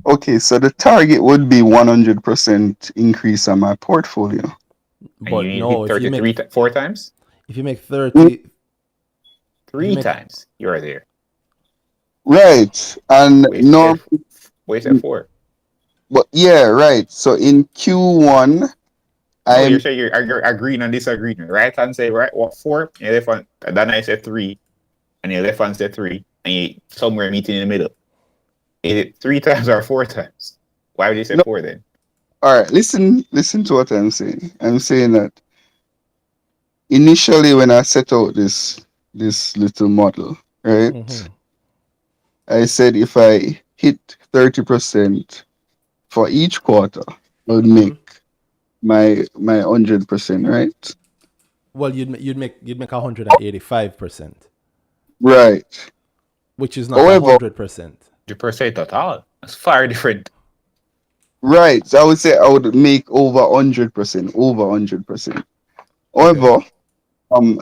Okay, so the target would be 100% increase on my portfolio. And you But need to no, hit 33 4 times? if you make Mm, 30, Three make times. You're there. Right, and Wait, you no, said wait, you said 4. but yeah, right. So in Q1, No, you're I'm saying you're agreeing and disagreeing. Right hand say right what 4, and the left hand then I said 3, and the left hand said 3, and you somewhere meeting in the middle. Is it 3 times or 4 times? Why would you say no. 4 then? All right, listen to what I'm saying. I'm saying that initially when I set out this little model, right? Mhm. I said if I hit 30% for each quarter, I would make my 100%, right? Well, you'd make 185%, Right. which is not However, 100%. The percent total. That's far different. right. So I would say I would make over 100%, over 100%. Okay. However, um,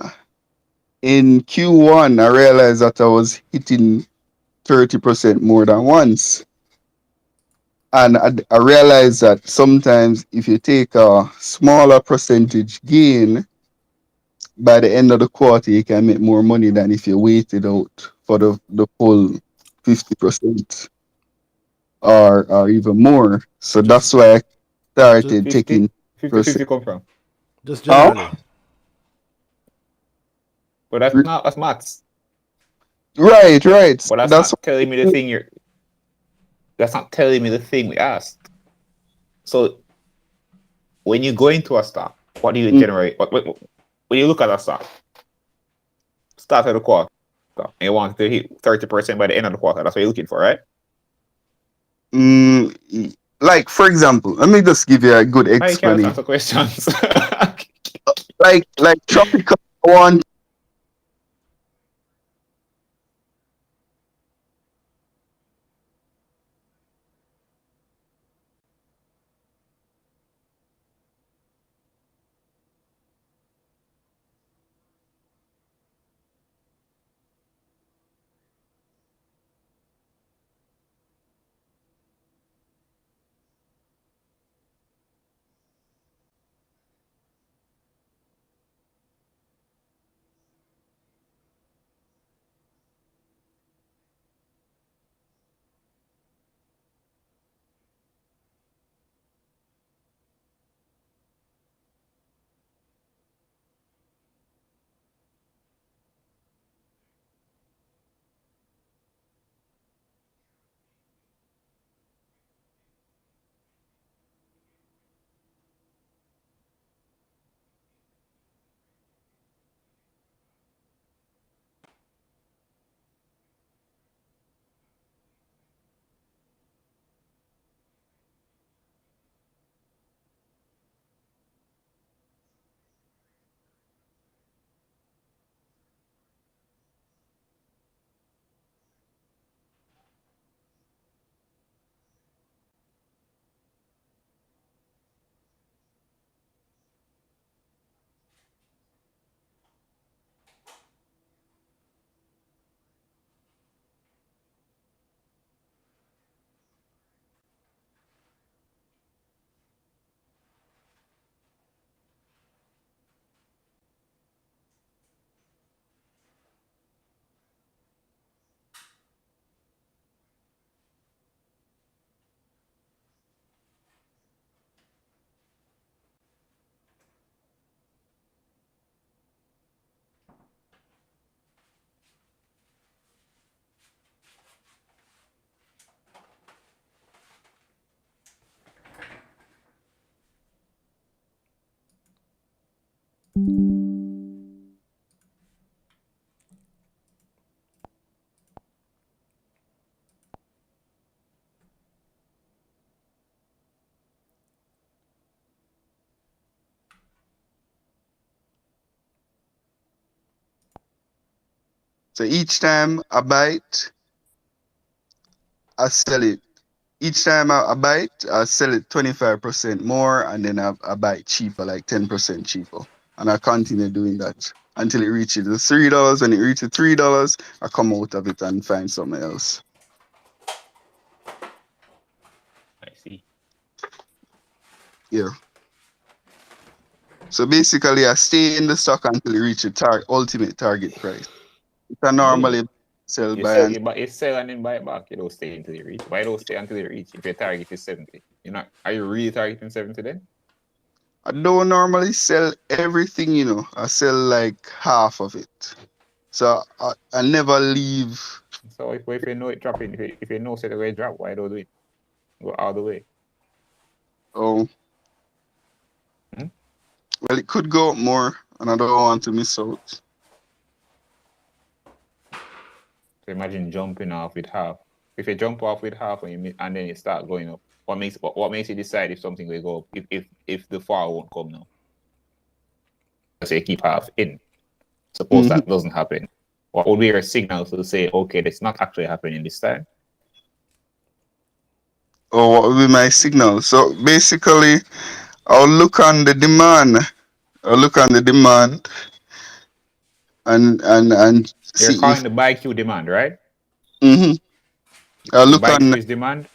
in Q1, I realized that I was hitting 30% more than once. And I realized that sometimes if you take a smaller percentage gain, by the end of the quarter, you can make more money than if you waited out for the full 50% or even more. So Just that's why I just started 50, taking 50, percent. 50 come from. just Huh? generally. But that's not that's maths. Right, right. So But that's that's not telling me the thing you're that's not telling me the thing we asked. So when you go into a stock, what do you generate? When you look at a stock, start of the quarter, and you want to hit 30% by the end of the quarter. That's what you're looking for, right? like for example, let me just give you a good Why you can't explanation. answer questions? Like tropical one. So each time I buy it, I sell it. Each time I buy it, I sell it 25% more, and then I buy it cheaper, like 10% cheaper. And I continue doing that until it reaches the $3. When it reaches $3, I come out of it and find something else. I see. Yeah. So basically, I stay in the stock until it reaches ultimate target price. It's a normally sell You by sell, and you sell and then buy it back. You don't stay until you reach. Why don't stay until you reach? If your target is 70, you're not. Are you really targeting 70 then? I don't normally sell everything, you know. I sell like half of it. So I never leave. So if you know it dropping, if you know say the way drop, why don't do it? Go all the way. Oh. Hmm? Well, it could go up more, and I don't want to miss out. So imagine jumping off with half. If you jump off with half and then it start going up, what makes you decide if something will go up? If the fall won't come now? So you keep half in. Suppose that doesn't happen. What would be your signal to say, okay, that's not actually happening this time? Or what will be my signal? So basically, I'll look on the demand. I'll look on the demand and You're see calling if. the buy queue demand, right? I'll The look buy on. queue is demand.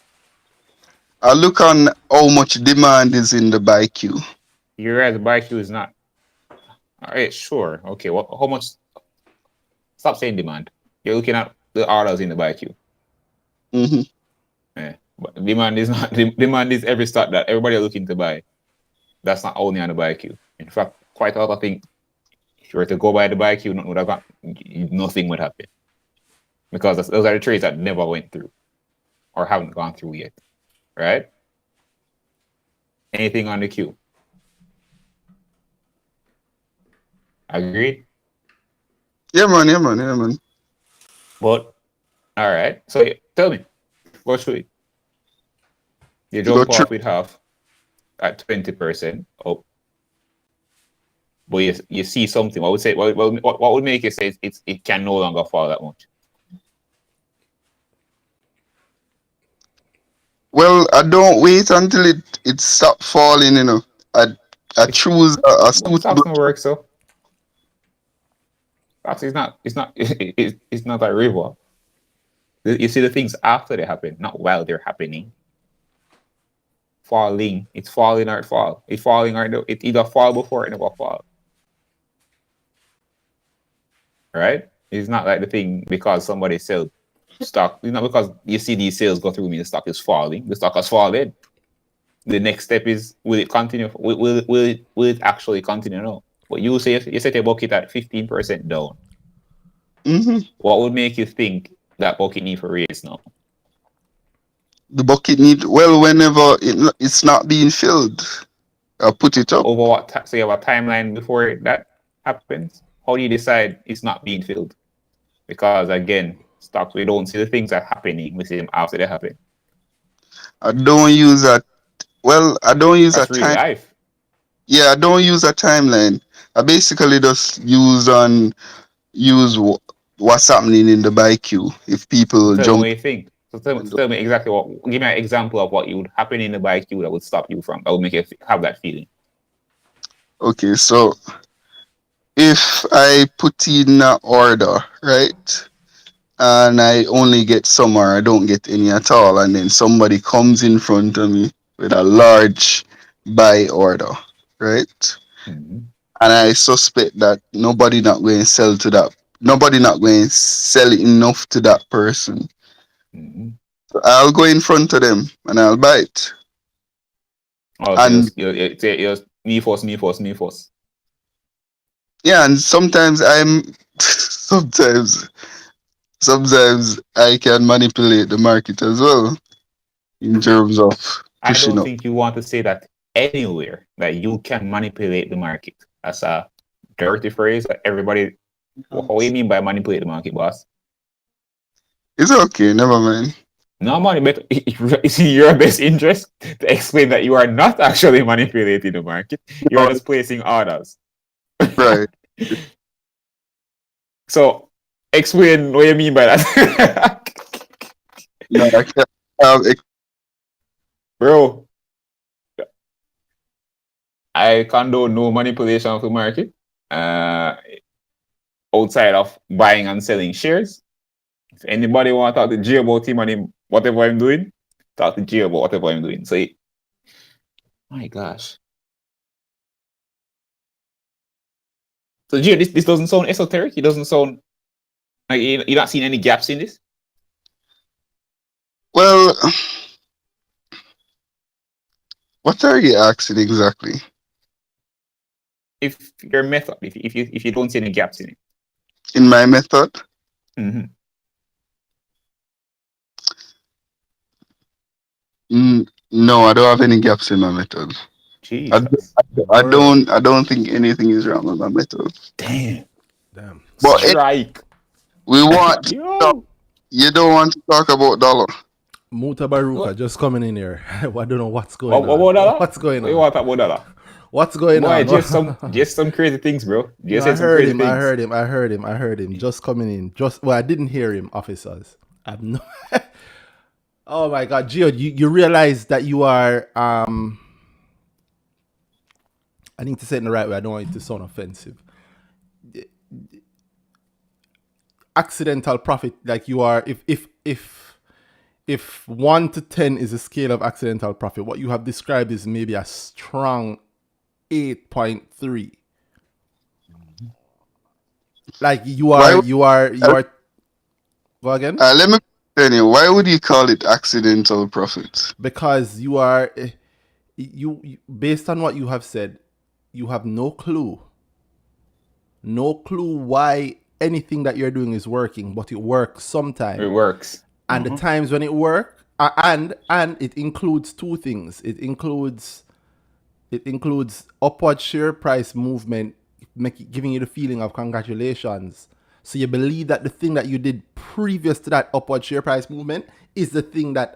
I'll look on how much demand is in the buy queue. You realize the buy queue is not. All right, sure. Okay, how much? Stop saying demand. You're looking at the orders in the buy queue. Yeah, but demand is not. Demand is every stock that everybody are looking to buy. That's not only on the buy queue. In fact, quite a lot of things. If you were to go by the buy queue, nothing would happen because those are the trades that never went through or haven't gone through yet, right? Anything on the queue? Agreed? Yeah, man. But all right. So tell me, go through it. You jump off with half at 20% up, but you see something. What would make you say it can no longer fall that much? Well, I don't wait until it stop falling. You know, I choose a But stocks suitable. don't work so. Stocks is not. It's not. It's not a river. You see the things after they happen, not while they're happening. Falling, it's falling or it fall. It's falling or it either fall before it never fall. Right? It's not like the thing because somebody sell stock. It's not because you see these sales go through me, the stock is falling. The stock has fallen. The next step is will it continue? Will it actually continue? No. But you say you set a bucket at 15% down. What would make you think that bucket need for raise now? The bucket need whenever it's not being filled, I put it up. Over what? So you have a timeline before that happens. How do you decide it's not being filled? Because again, stocks we don't see the things that are happening. We see them after they happen. I don't use that. Well, I don't use That's a really time. life. Yeah, I don't use a timeline. I basically just use what's happening in the buy queue. If people Tell me jump. what you think. So tell me exactly give me an example of what would happen in the buy queue that would stop you from, that would make you have that feeling. Okay, so if I put in an order, right, and I only get some or I don't get any at all, and then somebody comes in front of me with a large buy order, right? And I suspect that nobody not going to sell to that. Nobody not going to sell enough to that person. So I'll go in front of them and I'll buy it. Oh, And you're me first. yeah, and sometimes sometimes I can manipulate the market as well in terms of I pushing don't up. think you want to say that anywhere that you can manipulate the market. That's a dirty phrase that everybody. What do you mean by manipulate the market, boss? It's okay, never mind. No, money, but it's in your best interest to explain that you are not actually manipulating the market. You are just placing orders. Right. So, explain what you mean by that. No, I can't. Bro, I condone no manipulation of the market outside of buying and selling shares. If anybody want to talk to G about him and him, whatever I'm doing, talk to G about whatever I'm doing. So, my gosh. So, G, this doesn't sound esoteric. It doesn't sound like you're not seeing any gaps in this. Well, what are you asking exactly? If your method, if you don't see any gaps in it. In my method? Mm-hmm. No, I don't have any gaps in my method. Jesus. I don't think anything is wrong with my method. Damn. But Strike. we want Yo. you don't want to talk about dollar. Muta Baruka just coming in here. I don't know what's going What on. about that? What's going What you on? want to talk about that? What's going Boy, on? just some crazy things, bro. Just No, I some heard crazy him. things. I heard him. Just coming in. I didn't hear him, officers. I've no. Oh my God, Gio, you realize that you are. I need to say it in the right way. I don't want it to sound offensive. Accidental profit, like you are. If 1 to 10 is a scale of accidental profit, what you have described is maybe a strong 8.3. Like you are. Go again. Let me tell you, why would you call it accidental profit? Because you are you based on what you have said, you have no clue why anything that you're doing is working, but it works sometimes. It works. And the times when it works, and it includes two things. It includes upward share price movement, giving you the feeling of congratulations. So you believe that the thing that you did previous to that upward share price movement is the thing that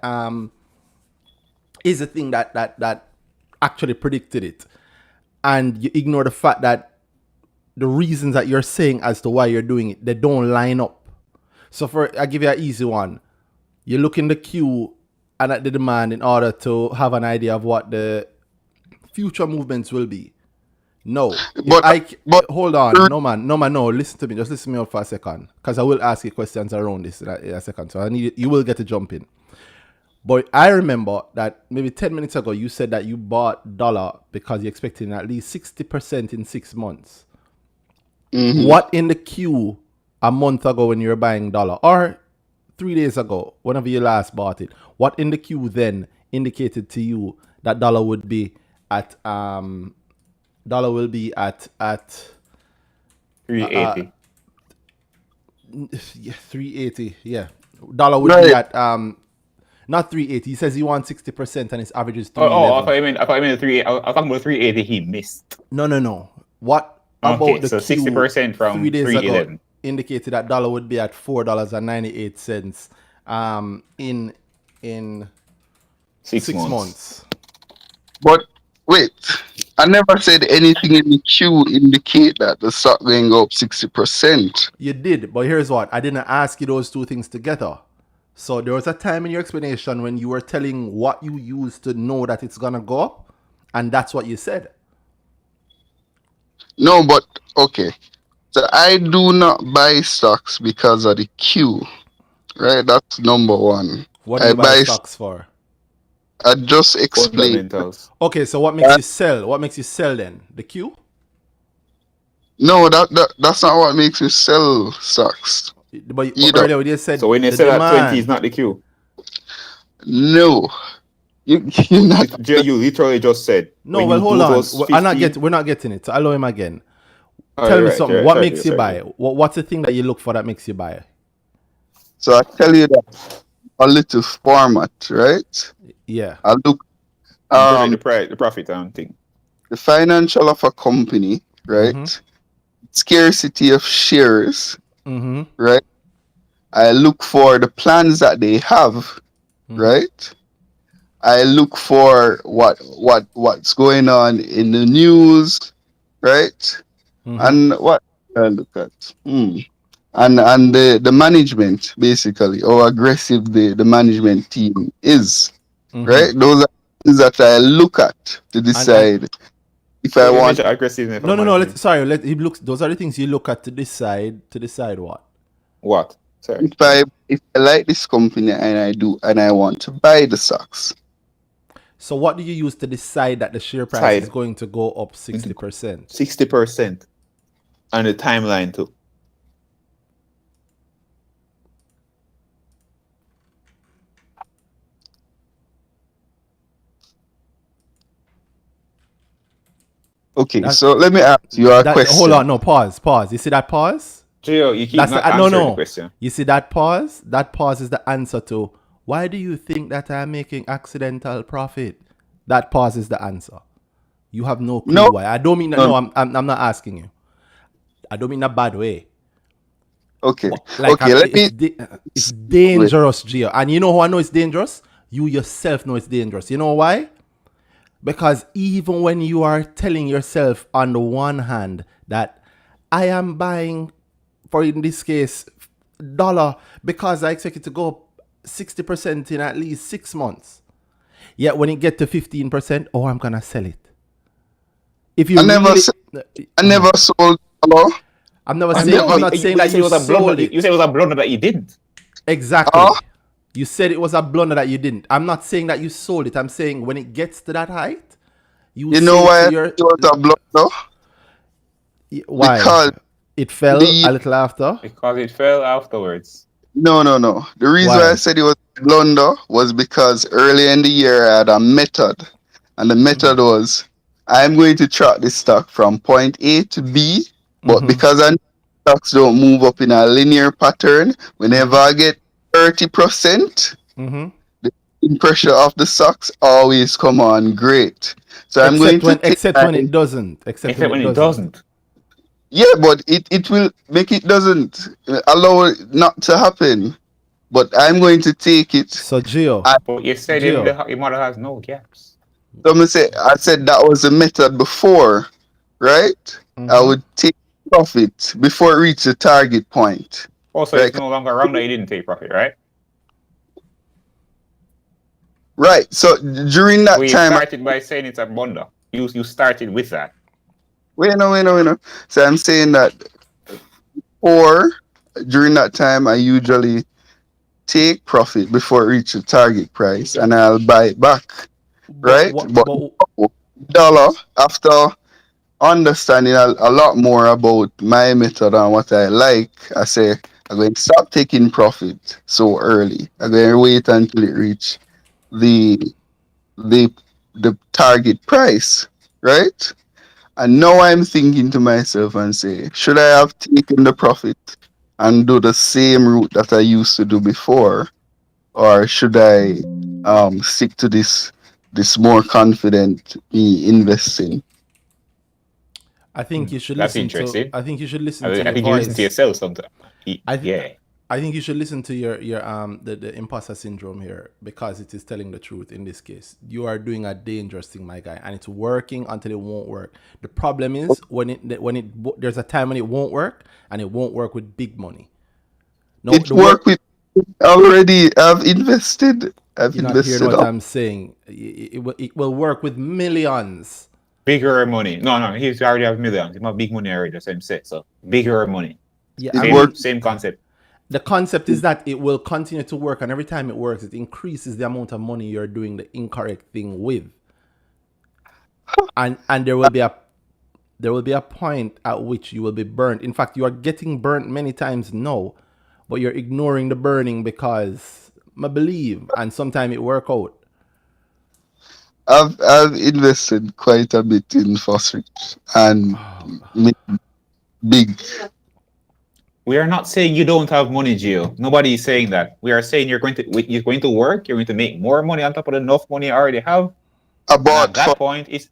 actually predicted it, and you ignore the fact that the reasons that you're saying as to why you're doing it, they don't line up. So I give you an easy one. You look in the queue and at the demand in order to have an idea of what the future movements will be. No, but hold on, no man. Listen to me. Just listen to me up for a second, because I will ask you questions around this in a second. So you will get to jump in. But I remember that maybe 10 minutes ago you said that you bought dollar because you're expecting at least 60% in 6 months. Mm-hmm. What in the queue a month ago when you were buying dollar, or 3 days ago, whenever you last bought it, what in the queue then indicated to you that dollar would be at 380. 380, yeah. Dollar would be at not 380. He says he wants 60% and his average is 311. I thought you meant 380. I was talking about 380 he missed. No. What about the so 60% from 3 days ago 311 indicated that dollar would be at $4.98 in 6 months. But wait, I never said anything in the queue indicate that the stock going up 60%. You did, but here's what. I didn't ask you those two things together. So there was a time in your explanation when you were telling what you used to know that it's gonna go up, and that's what you said. No, but okay. So I do not buy stocks because of the queue. Right? That's number one. What do you buy stocks for? I just explained. Okay, so what makes you sell? What makes you sell then? The queue? No, that's not what makes me sell stocks. But earlier you said so when you sell at 20 is not the queue. No. You literally just said. No, well hold on. We're not getting it. So allow him again. Tell me something. What makes you buy? What's the thing that you look for that makes you buy? So I tell you that a little format, right? Yeah. I look the profit thing. The financial of a company, right? Mm-hmm. scarcity of shares, Mm-hmm. right? I look for the plans that they have, right? I look for what's going on in the news, right? And what I look at, and the management, basically, how aggressive the management team is, right? Those are things that I look at to decide if I So you want. mentioned aggressiveness No, of no, no. management. Let he looks. Those are the things you look at to decide. To decide what. What? Sorry. If I like this company and I want to buy the stocks. So what do you use to decide that the share price is Side. going to go up 60%? 60%. And the timeline too. Okay, so let me ask you a question. Hold on, no, pause. You see that pause? Gio, you keep That's not the, answering the question. You see that pause? That pause is the answer to why do you think that I'm making accidental profit? That pause is the answer. You have no clue No. why. I don't mean that. No, I'm not asking you. I don't mean a bad way. Okay. But, like, it's dangerous, Gio. And you know how I know it's dangerous? You yourself know it's dangerous. You know why? Because even when you are telling yourself on the one hand that I am buying, for in this case, dollar because I expect it to go up 60% in at least 6 months. Yet when it get to 15%, oh, I'm gonna sell it. If you never sold dollar. I'm not saying that you sold it. You said it was a blunder that you didn't. Exactly. You said it was a blunder that you didn't. I'm not saying that you sold it. I'm saying when it gets to that height, you know why it was a blunder? Why? Because it fell a little after? Because it fell afterwards. No. The reason why I said it was a blunder was because early in the year I had a method. And the method was I'm going to track this stock from point A to B, but because stocks don't move up in a linear pattern, whenever I get 30%, the pressure of the stocks always come on great. So I'm going to except when it doesn't. Except when it doesn't. Yeah, but it will make it doesn't allow it not to happen. But I'm going to take it. So Gio, but you said your model has no gaps. So I said that was the method before, right? I would take profit before it reach the target point. Oh, so it's no longer wrong that you didn't take profit, right? Right. So during that time, you started by saying it's a blunder. You started with that. Wait, no. So I'm saying that, or during that time, I usually take profit before it reach the target price, and I'll buy it back, right? But dollar, after understanding a lot more about my method and what I like, I say I'm going to stop taking profit so early. I'm going to wait until it reach the target price, right? And now I'm thinking to myself and say, should I have taken the profit and do the same route that I used to do before, or should I stick to this more confident me investing? I think you should listen to. I think you should listen to. I think you listen to yourself sometimes. I think you should listen to your the imposter syndrome here, because it is telling the truth in this case. You are doing a dangerous thing, my guy, and it's working until it won't work. The problem is when there's a time when it won't work, and it won't work with big money. No, it work with already. I've invested. You're not hearing what I'm saying. It will work with millions. Bigger money. No. He's already have millions. He's not big money already. The same set. So bigger money. Yeah, same concept. The concept is that it will continue to work, and every time it works, it increases the amount of money you're doing the incorrect thing with. And there will be a point at which you will be burnt. In fact, you are getting burnt many times now, but you're ignoring the burning because I believe, and sometimes it work out. I've invested quite a bit in Fosrich and big. We are not saying you don't have money, Gio. Nobody is saying that. We are saying you're going to work. You're going to make more money on top of enough money you already have. At that point, it's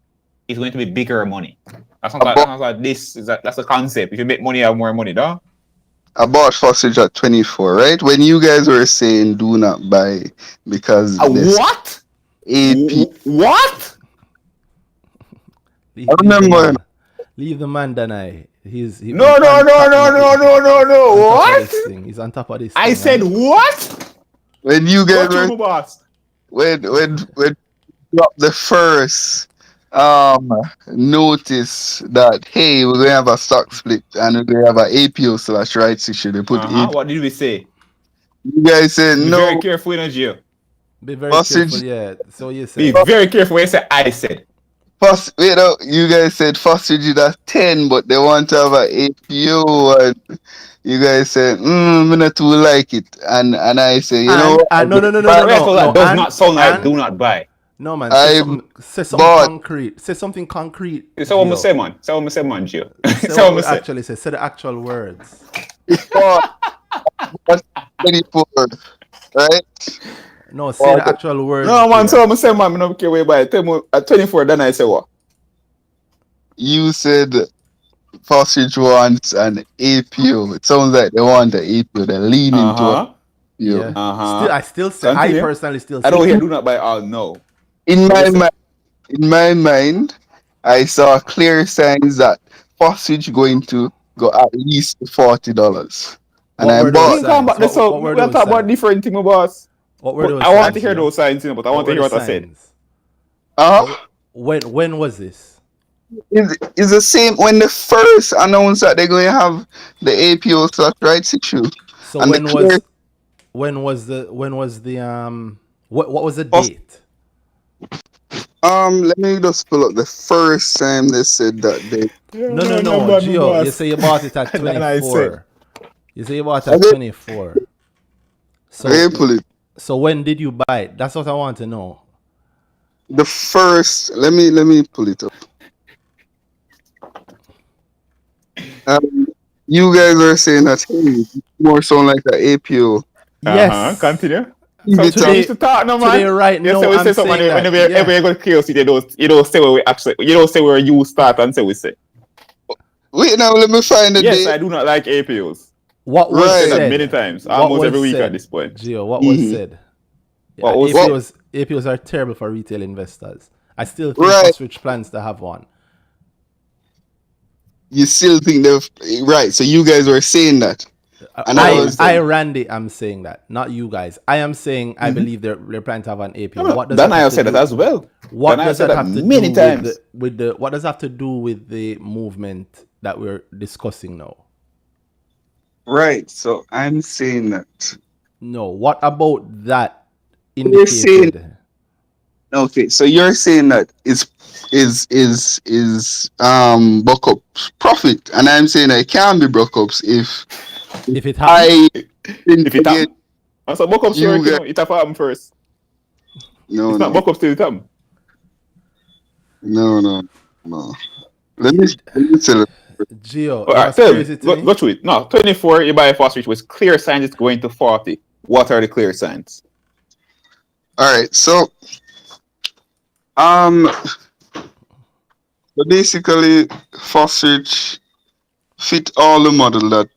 going to be bigger money. That's not like this. That's a concept. If you make money, you have more money, though. I bought Fossil at 24, right? When you guys were saying do not buy because this What? AP. What? I remember. Leave the man, Danhai. No. What? He's on top of this. I said what? When you guys What were you, boss? when dropped the first notice that hey, we're gonna have a stock split and we're gonna have an APO / rights issue. They put AP. What did we say? You guys said Be no. very careful in a jail. Be very Hostage. careful, yeah. So you Be say. very careful when you say I said. First, you guys said Fostage is at 10, but they want to have an APO, and you guys said, me not too like it, and I say, you know what? No. That does not sound like do not buy. No, man. I Say something bought- concrete. Say something concrete. Say what Gio. I say, man. Say what I say, man, Gio. Say Say what what I we say. actually say. Say the actual words. Bought 24, right? No, say the actual words. No, man. Gio. Say what I say, man. I don't care where you buy it. Tell me at 24, then I say what? You said Fostage wants an APO. It sounds like they want an APO. They're leaning to an APO. Yeah. Uh-huh. I still say. Continue. I personally still say. I don't hear do not buy all no. In my mind, I saw clear signs that Fostage going to go at least $40. And What I were bought. those signs? What were We're those talking about signs? different thing, boss. What were those I want signs, to hear Gio? those signs, but I want to hear what I said. When was this? It's the same when they first announced that they're going to have the APO / rights issue. So And when the was clear- what was the date? Let me just pull up the first time they said that they. No, Gio. You say you bought it at 24. You say you bought it at 24. Let me pull it. So when did you buy it? That's what I want to know. The first. Let me pull it up. You guys are saying that hey, it's more sound like an APO. Yes. Continue. So Today, to talk, no, man. Today, right You now, say we I'm say something saying that. whenever you go to KOC, you don't say where we actually, you don't say where you start and say we say. Wait, now let me find the Yes, date. I do not like APOs. What was Right. I've said that said? many times, What almost was every week said? at this point. Gio, what was Mhm. said? What was APOs are terrible for retail investors. I still think Right. Fosrich plans to have one. You still think they've right? So you guys were saying that. And Randy, I'm saying that, not you guys. I am saying I believe they're planning to have an APO. What does Then that I have have to said do? that as well. What Then I does said that that have to many do times. with the what does that have to do with the movement that we're discussing now? Right. So I'm saying that. No, what about that You're saying- indicated? Okay. So you're saying that is buck up profit, and I'm saying that it can be buck ups if If it happens, If it happen, and so buck up You sure, get- it have to happen first. no It's not no buck up till it happen. no. Let me tell you. Gio, All right, that's tell me. crazy to me. Go through it. No, 24, you buy a fast reach with clear signs it's going to 40. What are the clear signs? All right. So but basically, Fosrich fit all the model that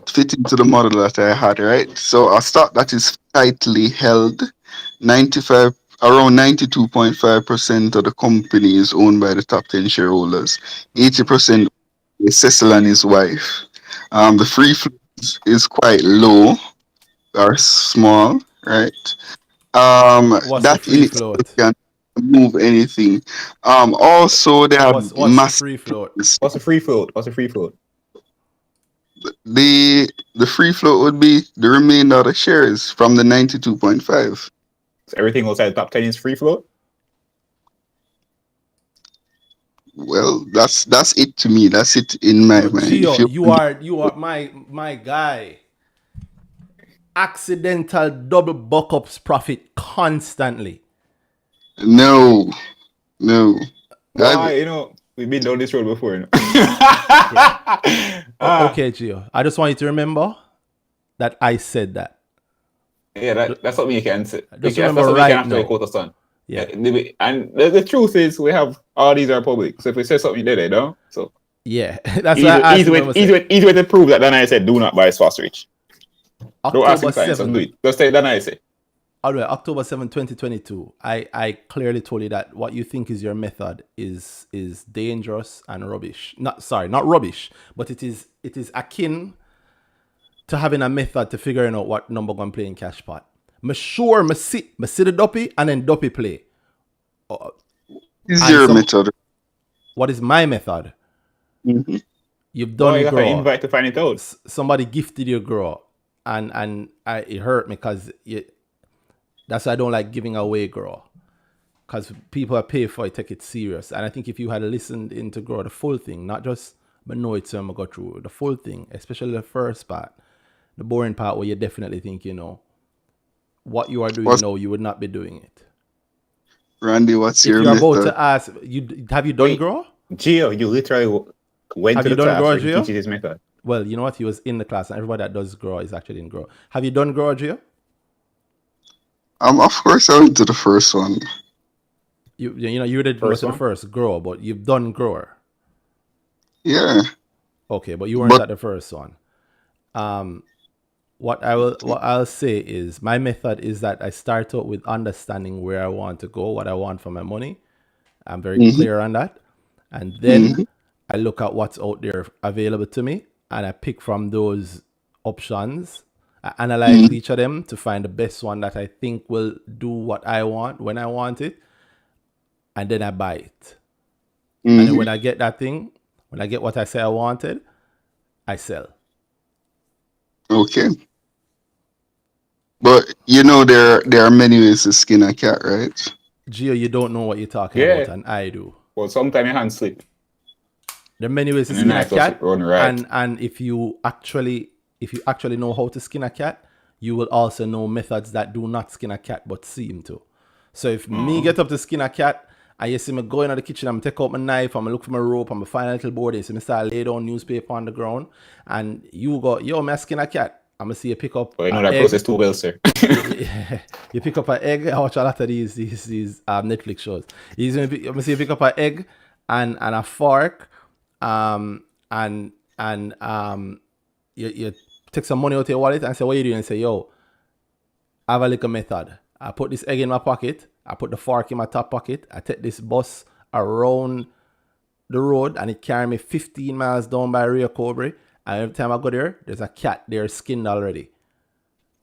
fit into the model that I had, right? So a stock that is tightly held, around 92.5% of the company is owned by the top 10 shareholders. 80% is Cecil and his wife. The free float is quite low or small, right? What's That the free in float? itself can move anything. Also, they have What's the massive. free float? What's the free float? What's the free float? The free float would be the remainder of the shares from the 92.5. So everything outside the top 10 is free float? Well, that's it to me. That's it in my mind. Gio, If you are my guy. Accidental double buck ups profit constantly. No. Why, we've been down this road before. Okay, Gio. I just want you to remember that I said that. Yeah, that's what me can say. Just That's remember what we right can have to now. quote us on. Yeah. And the truth is, we have all these are public. So if we say something, you did it, no? So Yeah. That's why I asked him. easy way to prove that Danhai said, do not buy Swasrich. Don't ask October him science, 7th. do it. Just say Danhai say. All right, October 7, 2022. I clearly told you that what you think is your method is dangerous and rubbish. Not rubbish, but it is akin to having a method to figuring out what number going to play in cash pot. Me sit the duppy and then duppy play. Is your method? What is my method? Mm-hmm. You've done you grow. Invite to find it out. Somebody gifted you grow, and it hurt me because that's why I don't like giving away grow, because people pay for it, take it serious. And I think if you had listened into grow the full thing, not just but know it's I go through the full thing, especially the first part, the boring part where you definitely think what you are doing now, you would not be doing it. Randy, what's if your you're method? about to ask, have you done grow? Gio, you literally went have to you the done class grow, where he Gio? teaches his method. Well, you know what? He was in the class, and everybody that does grow is actually in grow. Have you done grow, Gio? Of course, I went to the first one. You did go to the first grow, but you've done grower. Yeah. Okay, but you weren't at the first one. What I'll say is my method is that I start out with understanding where I want to go, what I want for my money. I'm very clear on that. And then I look at what's out there available to me, and I pick from those options. I analyze each of them to find the best one that I think will do what I want when I want it. And then I buy it. And then when I get that thing, when I get what I say I wanted, I sell. Okay. But there are many ways to skin a cat, right? Gio, you don't know what you're talking about, and I do. Well, sometimes your hands slip. There are many ways to skin a cat, and if you actually know how to skin a cat, you will also know methods that do not skin a cat but seem to. So if me get up to skin a cat, and you see me go into the kitchen, I'm take out my knife, I'm look for my rope, I'm find a little board, and so I start lay down newspaper on the ground, and you go, yo, me skin a cat. I'm gonna see you pick up. But you know that process too well, sir. You pick up an egg. I watch a lot of these Netflix shows. I'm gonna see you pick up an egg and a fork, and you take some money out of your wallet and say, what are you doing? And say, yo, I have a little method. I put this egg in my pocket. I put the fork in my top pocket. I take this bus around the road and it carry me 15 miles down by Rio Cobre. And every time I go there, there's a cat there skinned already.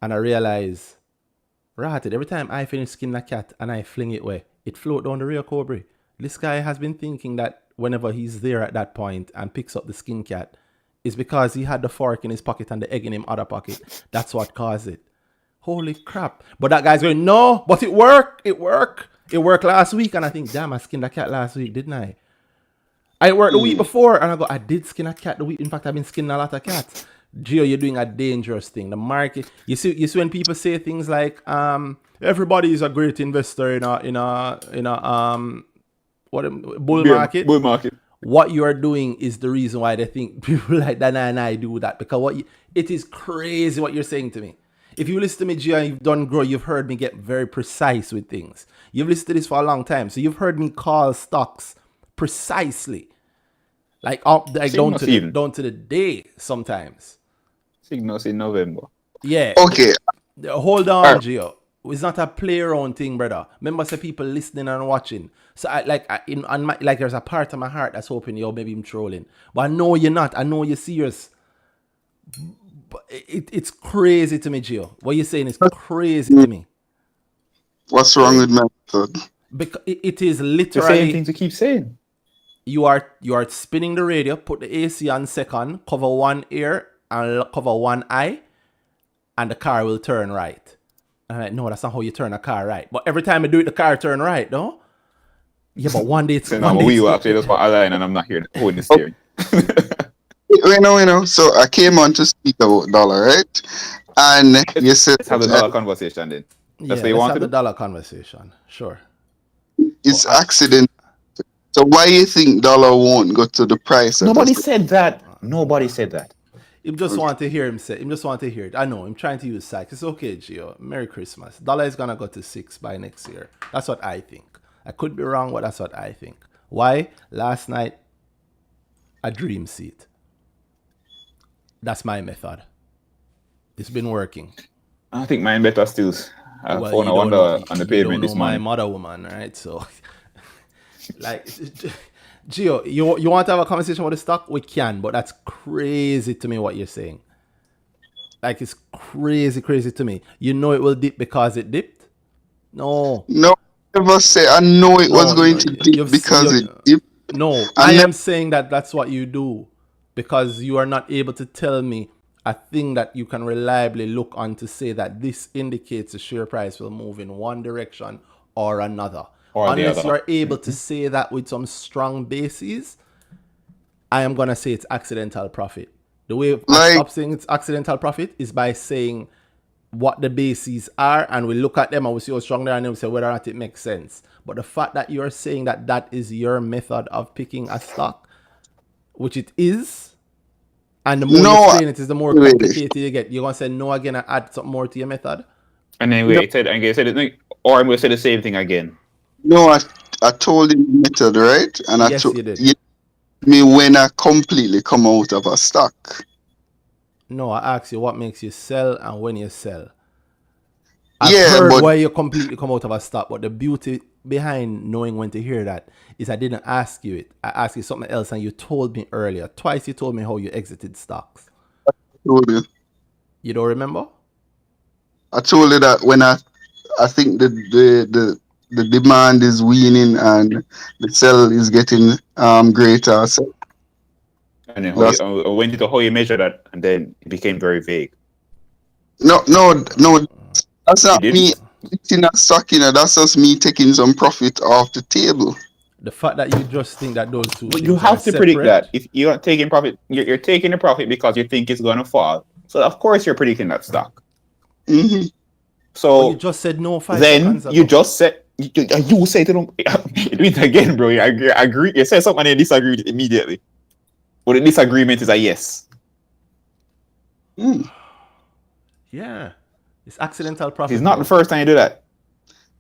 And I realize, every time I finish skinning a cat and I fling it away, it float down the Rio Cobre. This guy has been thinking that whenever he's there at that point and picks up the skin cat, it's because he had the fork in his pocket and the egg in his other pocket. That's what caused it. Holy crap. But that guy's going, no, but it worked. It worked. It worked last week. And I think, damn, I skinned a cat last week, didn't I? I worked the week before, and I go, I did skin a cat the week. In fact, I've been skinning a lot of cats. Gio, you're doing a dangerous thing. The market, you see when people say things like, everybody is a great investor in a bull market. Bull market. What you are doing is the reason why they think people like Danhai and I do that, because it is crazy what you're saying to me. If you listen to me, Gio, and you've done grow, you've heard me get very precise with things. You've listened to this for a long time, so you've heard me call stocks precisely, like down to the day sometimes. Signals in November. Yeah. Okay. Hold on, Gio. It's not a play around thing, brother. Remember, say people listening and watching. So there's a part of my heart that's hoping you're maybe I'm trolling, but I know you're not. I know you're serious. But it's crazy to me, Gio. What you're saying is crazy to me. What's wrong with my method? Because it is literally the same thing to keep saying. You are spinning the radio, put the AC on second, cover one ear and cover one eye, and the car will turn right. And I'm like, no, that's not how you turn a car right. But every time I do it, the car turn right, no? Yeah, but one day it's so we will actually just for a line and I'm not here holding the steering. We know. So I came on to speak about dollar, right? And you said let's have the dollar conversation then. That's what you want to do? The dollar conversation. Sure. It's accident. So why you think dollar won't go to the price? Nobody said that. Nobody said that. Him just want to hear him say. Him just want to hear it. I know. I'm trying to use psych. It's okay, Gio. Merry Christmas. Dollar is gonna go to 6 by next year. That's what I think. I could be wrong, but that's what I think. Why? Last night, a dream seat. That's my method. It's been working. I think mine better still. I Well, found you a don't wonder know, on the you pavement don't this know my morning. mother woman, right? So, like, Gio, you want to have a conversation with the stock? We can, but that's crazy to me what you're saying. Like, it's crazy to me. You know it will dip because it dipped? No. No, I never say I know it was No, going to dip because it dipped. No, I I never am saying that that's what you do because you are not able to tell me a thing that you can reliably look on to say that this indicates the share price will move in one direction or another. Or the Unless other. you are able to say that with some strong bases, I am gonna say it's accidental profit. The way I like stop saying it's accidental profit is by saying what the bases are, and we look at them and we see how strong they are, and then we say whether or not it makes sense. But the fact that you are saying that that is your method of picking a stock, which it is, and the more you no. explain it, is the more Really. complicated you get. You're gonna say no again and add something more to your method. And then No, we said, or I'm going to say the same thing again. no, I told him the method, right? And I Yes, told you did. you me when I completely come out of a stock. No, I asked you what makes you sell and when you sell. I've Yeah, heard but why you completely come out of a stock, but the beauty behind knowing when to hear that is I didn't ask you it. I asked you something else, and you told me earlier. Twice you told me how you exited stocks. I told you. You don't remember? I told you that when I think the demand is weaning and the sell is getting greater. So And then that's I went into how you measure that, and then it became very vague. no, that's You not me didn't? eating that stock, that's just me taking some profit off the table. The fact that you just think that those two But you things are have to predict separate. that. If you're not taking profit, you're taking the profit because you think it's going to fall. So, of course, you're predicting that stock. Hmm But you So, just said no 5 then seconds you ago. just said, you say to them, do it again, bro. You agree. You say something and they disagree with it immediately. But the disagreement is a yes. Yeah. It's accidental profit. It's not bro. the first time you do that.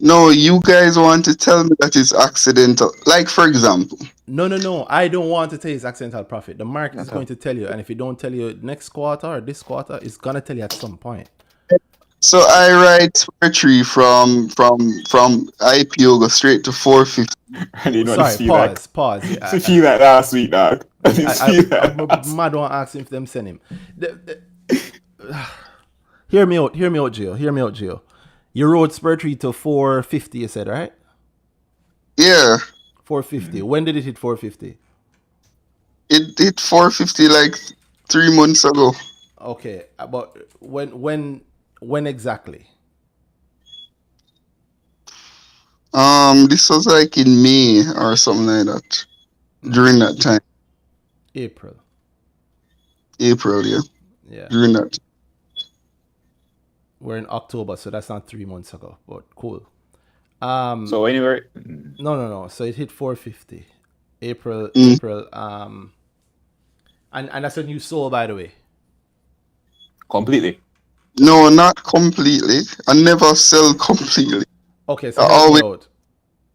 No, you guys want to tell me that it's accidental. Like, for example, No. I don't want to tell you it's accidental profit. The market is going to tell you, and if it don't tell you next quarter or this quarter, it's gonna tell you at some point. so I write Square Tree from IPO go straight to 450. And you know, Sorry, pause. I Yeah, feel that last week, dog. I didn't feel that. I'm mad on asking if them send him. Hear me out, Gio. You rode Spur Tree to 450, you said, right? Yeah, 450. When did it hit 450? it hit 450 like 3 months ago. Okay, but when exactly? This was like in May or something like that. During that time, April. April, yeah. Yeah. During that. We're in October, so that's not 3 months ago, but cool. So anyway, No. So it hit 450. April. And that's when you sold, by the way. completely. No, not completely. I never sell completely. Okay, so I help me always out.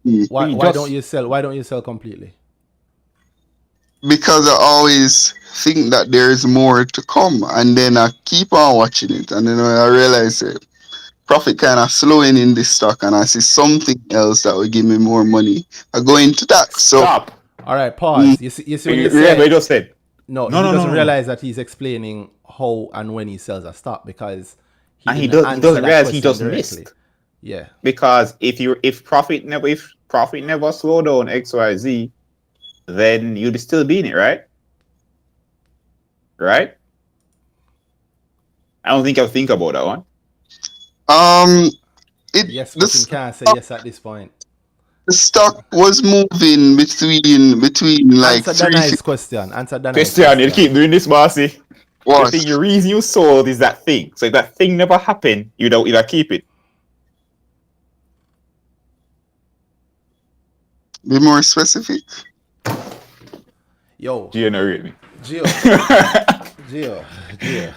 Mm. Why You just- don't you sell? Why don't you sell completely? Because I always think that there is more to come, and then I keep on watching it, and then when I realize it, profit kind of slowing in this stock, and I see something else that will give me more money, I go into that. So Stop. All right, pause. You see when you Yeah, but say you just said. no, No, he no, doesn't no. realize that he's explaining how and when he sells a stock because And he didn't doesn't answer that realize he question just directly. missed. Yeah. Because if profit never slow down XYZ, then you'd still be in it, right? Right? I don't think I'll think about that one. Yes, but he can't say yes at this point. the stock was moving between like Answer Danhai's 350. question. Christian, you keep doing this, bossy. The What? thing, the reason you sold is that thing. So if that thing never happened, you'd either keep it. Be more specific. Yo, Generate me. Gio, Gio.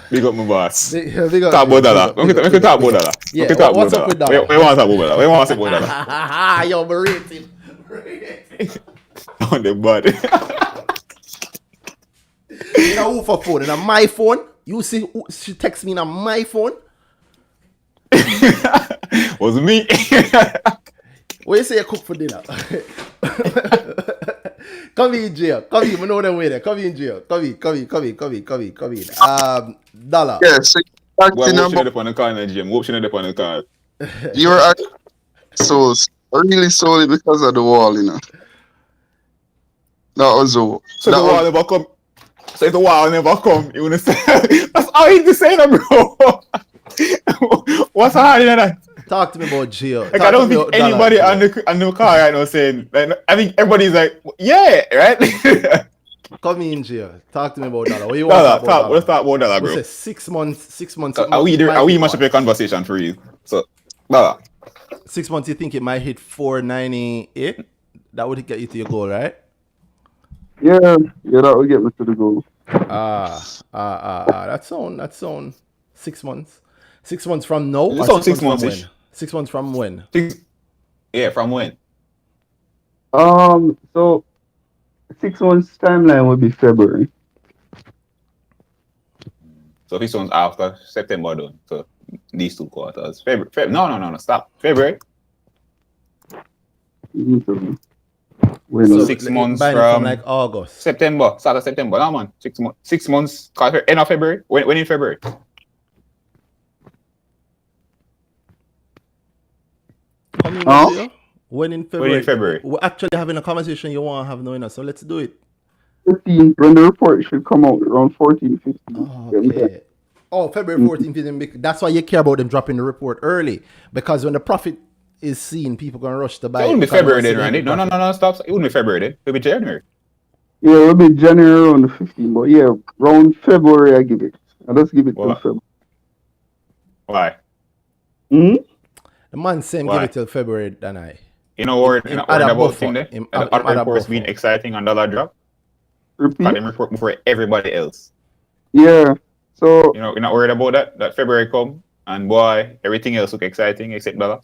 Big up my boss. Big Talk up, about dollar. We can talk about dollar. Yeah, We can talk what's about up with dollar. dollar? We want to talk about dollar. We want to talk about dollar. Yo, but rate him. On the body. You know who for phone? And on my phone? You see, she texts me on my phone? Was me. What you say you cook for dinner? Come in, Gio. Come in. We know them way there. Come in, Gio. Come in. Dollar. Yeah, so Boy, acting whoop about up on the car in the gym. Whoop up on the car. you were acting so really solely because of the wall, you know. That was all. So That the was, wall never come. So if the wall never come, you understand? That's all he's saying, bro. What's hard in that? Talk to me about Gio. Like I don't think anybody on the car right now saying. Like, I think everybody's like, yeah, right. Come in, Gio. Talk to me about dollar. What you want to talk about Let's dollar? talk about dollar, We bro. say 6 months. 6 months. Are we there? Are we much of a conversation for you? So, dollar. 6 months. You think it might hit 498? That would get you to your goal, right? yeah, that will get me to the goal. That sound 6 months. 6 months from now? It Or sounds 6 6 months from months-ish. when? 6 months from when? Yeah, from when? So 6 months timeline would be February. So this one's after September done. So these 2 quarters. February. No. Stop. February. When So 6 months from like August. September. Start of September. No, man. 6 months. 6 months. End of February. When in February? Come in, Gio. When in February? When in February? We're actually having a conversation you want to have now, so let's do it. 15, when the report should come out around 14, 15. Okay. Oh, February 14th. 15th. That's why you care about them dropping the report early. Because when the profit is seen, people going to rush to buy It wouldn't be because they February want to then, see the Randy. profit. No, stop. It wouldn't be February then. It would be January. Yeah, it will be January around the 15th, but yeah, around February I give it. I just give it till What? February. Why? Hmm? The man same Why? give it till February than I. You know what? Him About add a buffer. thing there? Him And add a reports buffer. being exciting and dollar drop. Repeat? Got them report before everybody else. Yeah. So You know, you're not worried about that? That February come and boy, everything else look exciting except dollar.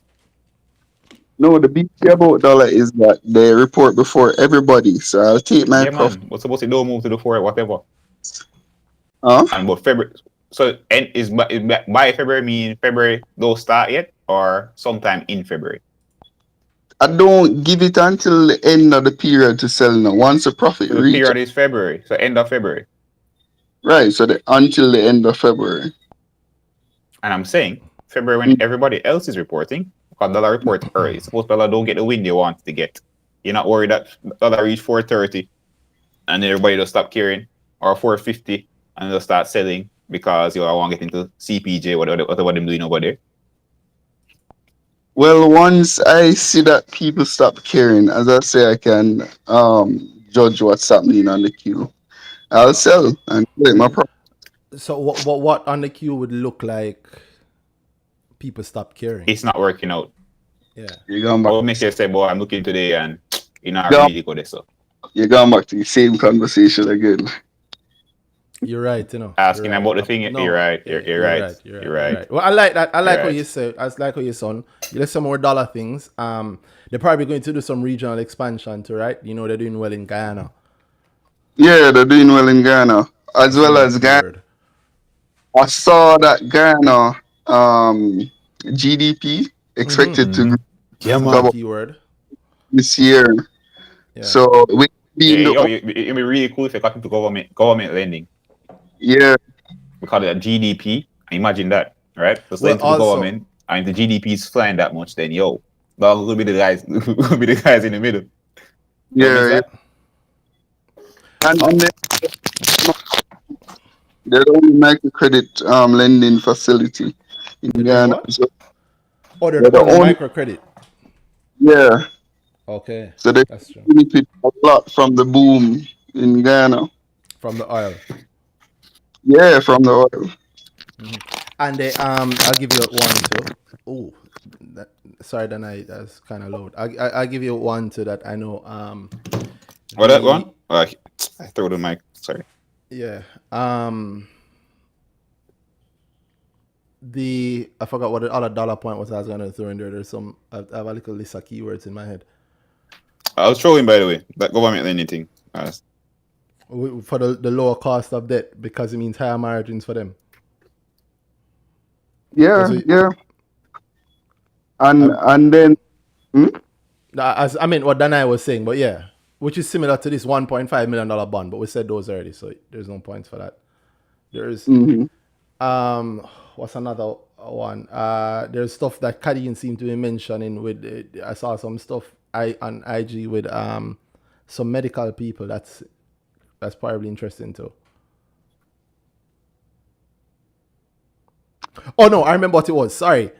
no, the big thing about dollar is that they report before everybody. So I'll take my Yeah, profit. man. What's supposed to don't move to the 4 whatever. Huh? And but February, so end is by February mean February don't start yet or sometime in February. I don't give it until the end of the period to sell now. Once the profit So the reach, period is February, so end of February. right? So until the end of February. And I'm saying February when everybody else is reporting, because dollar report early. Suppose dollar don't get the win they want to get. You're not worried that dollar reach 430 and everybody will stop caring, or 450 and they'll start selling because you want to get into CPJ, whatever them doing over there. Well, once I see that people stop caring, as I say, I can judge what's happening on the queue. I'll sell and collect my profit. So what on the queue would look like people stop caring? It's not working out. Yeah. You're going back. What makes you say, boy, I'm looking today and you're not Yeah. really good at so. You're going back to the same conversation again. You're right, you know. Asking You're about the thing, No, you're right. You're right. You're right. Well, I like that. I like what you said. I like what you son. You like some more dollar things. They're probably going to do some regional expansion too, right? You know, they're doing well in Guyana. Yeah, they're doing well in Ghana. As well as Ghana. I saw that Ghana GDP expected to grow Yeah, man. Keyword. this year. Yeah. So we It'd be really cool if they got into government lending. Yeah. We call it a GDP. Imagine that, right? Just Well, lend to the also- government, and the GDP is flying that much, then that will be the guys will be the guys in the middle. Yeah. And they're the only microcredit lending facility in Ghana. what? So, Oh, they're They're the the only only- microcredit. yeah. Okay. So they That's true. benefit a lot from the boom in Ghana. From the oil. Yeah, from the oil. And they I'll give you one too. Oh, sorry, that's kind of loud. I'll give you one to that. I know. What that one? I threw the mic. Sorry. Yeah. I forgot what the other dollar point was I was gonna throw in there. There's some I have a little list of keywords in my head. I was trolling, by the way. That government anything. For the lower cost of debt because it means higher margins for them. Yeah, That's what- yeah. And then As I mean what Danhai was saying, but yeah, which is similar to this $1.5 million bond, but we said those already, so there's no points for that. There's what's another one? There's stuff that Kadeen seemed to be mentioning with I saw some stuff on IG with some medical people. That's probably interesting too. Oh no, I remember what it was. Sorry.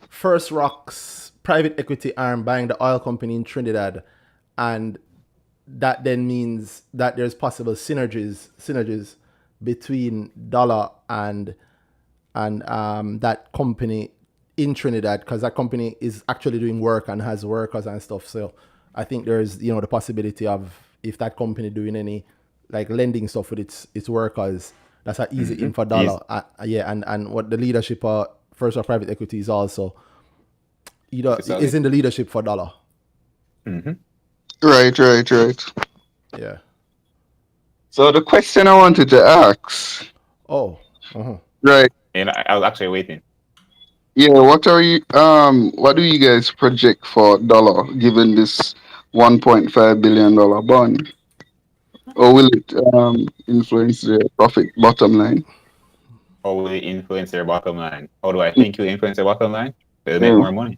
First Rock's private equity arm buying the oil company in Trinidad, and that then means that there's possible synergies between Dollar and that company in Trinidad, because that company is actually doing work and has workers and stuff. So I think there's the possibility of, if that company doing any like lending stuff with its workers, that's an easy in for Dollar. And what the leadership of First Rock Private Equity is also is in the leadership for Dollar. right. Yeah. So the question I wanted to ask, Oh. right? And I was actually waiting. Yeah, what do you guys project for Dollar given this $1.5 billion bond? Or will it influence the profit bottom line? How will it influence their bottom line? How do I think you influence their bottom line? They'll make more money.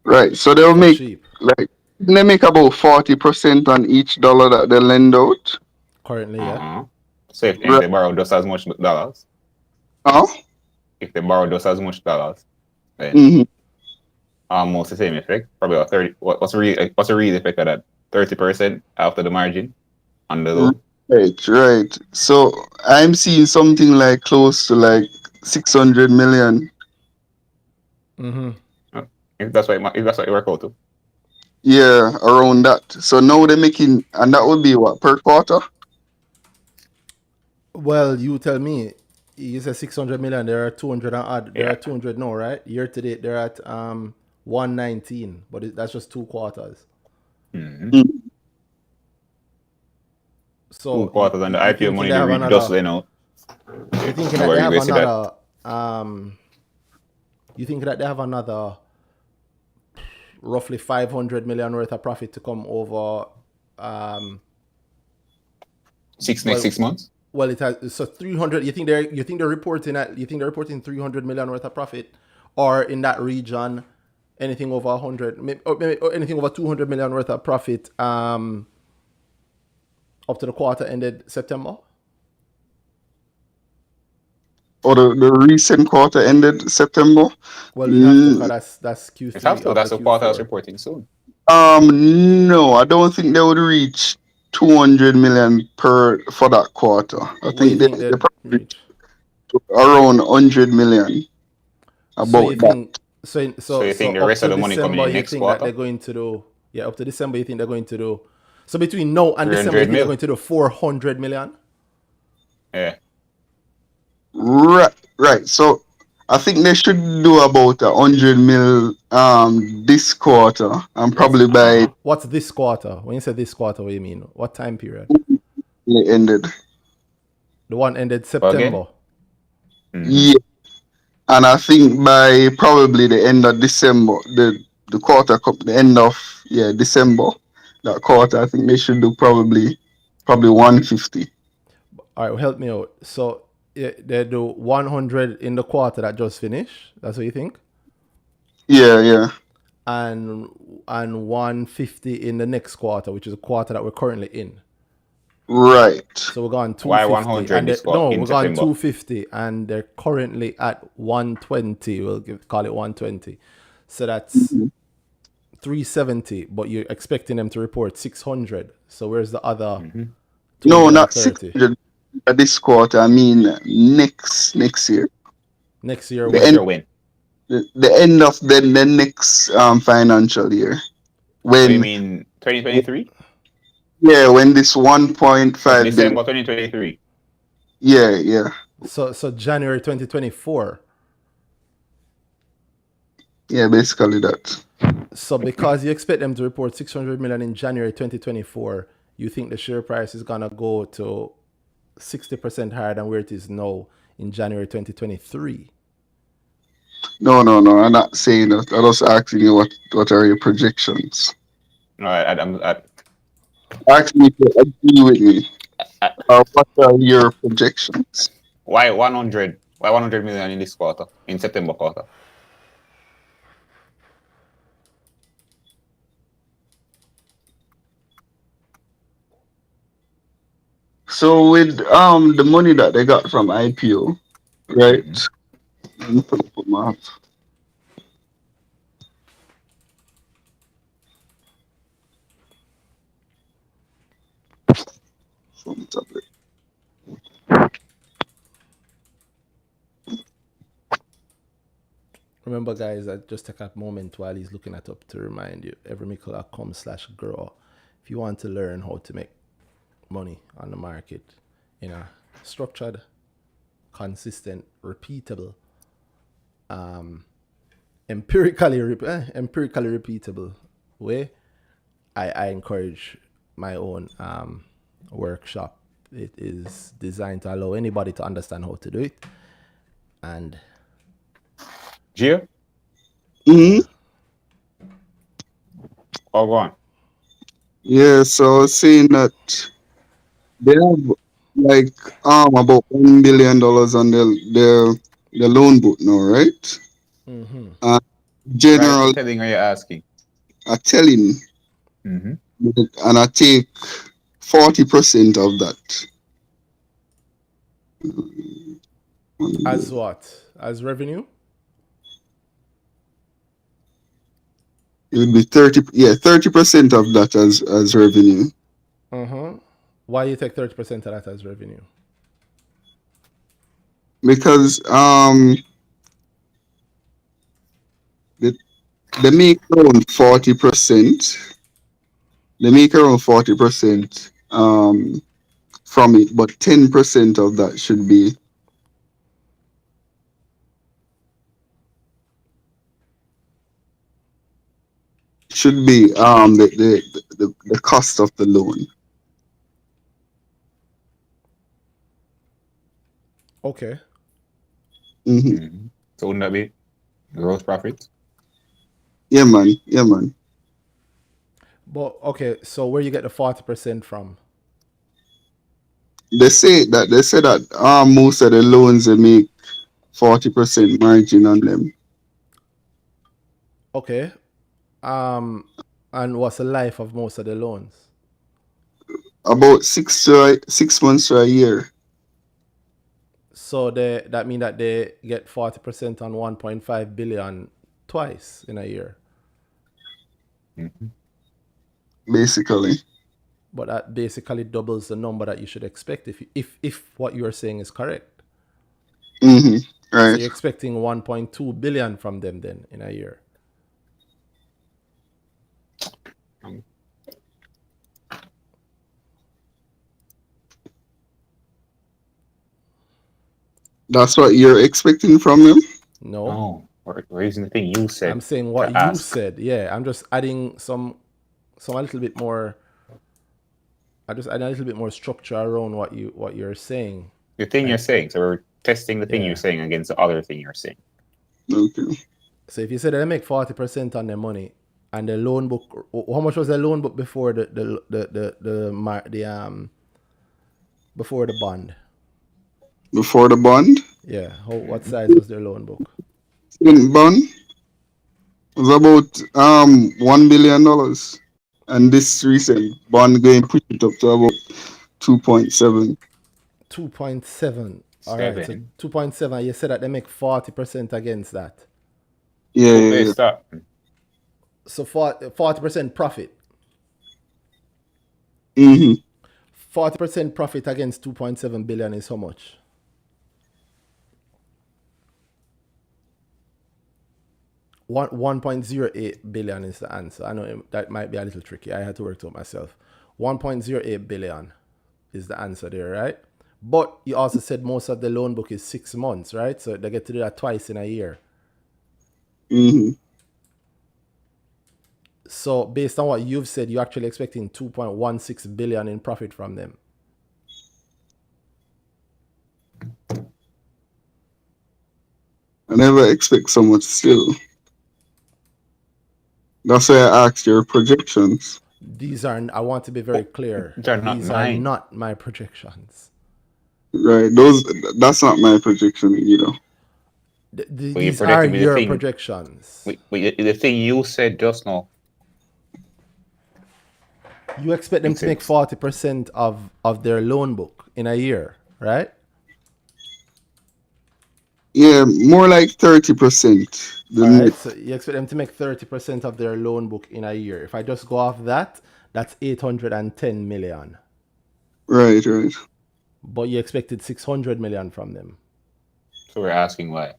Right. So they'll For make cheap. they make about 40% on each dollar that they lend out. Currently, yeah. So if they borrow just as much dollars, if they borrow just as much dollars, then almost the same effect. Probably about 30. What's the real effect of that? 30% after the margin on the loan. Right. So I'm seeing something like close to like 600 million. If that's what it work out to. Yeah, around that. So now they're making, and that would be what, per quarter? Well, you tell me. You said 600 million. There are 200 and odd. There are 200 now, right? Year to date, they're at 119, but that's just 2 quarters. So 2 quarters and the IPO money they read just then out. You thinking that they have another? You think that they have another roughly 500 million worth of profit to come over? Next 6 months. Well, it has, so 300. You think they're reporting 300 million worth of profit, or in that region, anything over 100, or anything over 200 million worth of profit, up to the quarter ended September. Or the recent quarter ended September? Well, you have to, because that's Q3. It's have to. That's the quarter I was reporting soon. No, I don't think they would reach 200 million for that quarter. I think they probably reach around 100 million. So you think the rest of the money coming in next quarter? That they're going to do, up to December, you think they're going to do, so between now and December, you think they're going to do 400 million? Yeah. Right. So I think they should do about 100 mil this quarter, and probably by what's this quarter? When you say this quarter, what do you mean? What time period? It ended. The one ended September. Yeah, and I think by probably the end of December, the quarter, the end of December, that quarter, I think they should do probably 150. All right, well, help me out. So they do 100 in the quarter that just finished. That's what you think? Yeah. And 150 in the next quarter, which is a quarter that we're currently in. Right. So we're going 250. Why 100? We're going 250, and they're currently at 120. We'll call it 120. So that's 370. But you're expecting them to report 600. So where's the other? No, not 600. This quarter, I mean next year. Next year, when? The end of the next financial year. When? So you mean 2023? Yeah, when this 1.5 December 2023. Yeah. So January 2024. Yeah, basically that. So because you expect them to report 600 million in January 2024, you think the share price is gonna go to 60% higher than where it is now in January 2023? No, I'm not saying that. I'm just asking you what are your projections? No, I'm Asking if you agree with me. I, What are your projections? why 100? Why 100 million in this quarter, in September quarter? So with the money that they got from IPO, right? Let me put up my map. From tablet. Remember, guys, I just take a moment while he's looking it up to remind you, everymickel.com/grow. If you want to learn how to make money on the market in a structured, consistent, repeatable, empirically repeatable way, I encourage my own workshop. It is designed to allow anybody to understand how to do it. And Gio? Mm-hmm. Oh, go on. Yeah, so saying that they have like about $1 billion on their loan book now, right? Uh, Right, general telling or you're asking. are telling, Mm-hmm. and I take 40% of that. as what? As revenue? It would be 30% of that as revenue. Why you take 30% of that as revenue? Because they, they make around 40%. They make around 40% from it, but 10% of that should be the cost of the loan. Okay. So wouldn't that be gross profit? Yeah, man. But okay, so where you get the 40% from? They say that most of the loans they make 40% margin on them. Okay. And what's the life of most of the loans? About 6 months to a year. So that mean that they get 40% on 1.5 billion twice in a year. Basically. But that basically doubles the number that you should expect if what you're saying is correct. So Right. you're expecting 1.2 billion from them then in a year. That's what you're expecting from them? No. Oh, we're using the thing you said. I'm saying what to you ask. said. Yeah, I'm just adding some a little bit more. I just add a little bit more structure around what you're saying. The thing you're saying. So we're testing the thing Yeah. you're saying against the other thing you're saying. Okay. So if you said they make 40% on their money, and the loan book, how much was the loan book before the before the bond? Before the bond? Yeah. What size was their loan book? Bond was about $1 billion. And this recent bond going push it up to about 2.7. 2.7. All right. So 2.7. You said that they make 40% against that. Yeah. Stop. So 40% profit. 40% profit against 2.7 billion is how much? One 1.08 billion is the answer. I know that might be a little tricky. I had to work it out myself. 1.08 billion is the answer there, right? But you also said most of the loan book is 6 months, right? So they get to do that twice in a year. Mm-hmm. So based on what you've said, you're actually expecting 2.16 billion in profit from them. I never expect so much still. That's why I asked your projections. These are, I want to be very clear. They're not These are mine. not my projections. Right. That's not my projection, you know. But you These are predicted me the your thing. projections. The thing you said just now. You expect them to make 40% of their loan book in a year, right? Yeah, more like 30%. All right, so you expect them to make 30% of their loan book in a year. If I just go off that, that's 810 million. Right. But you expected 600 million from them. So we're asking why.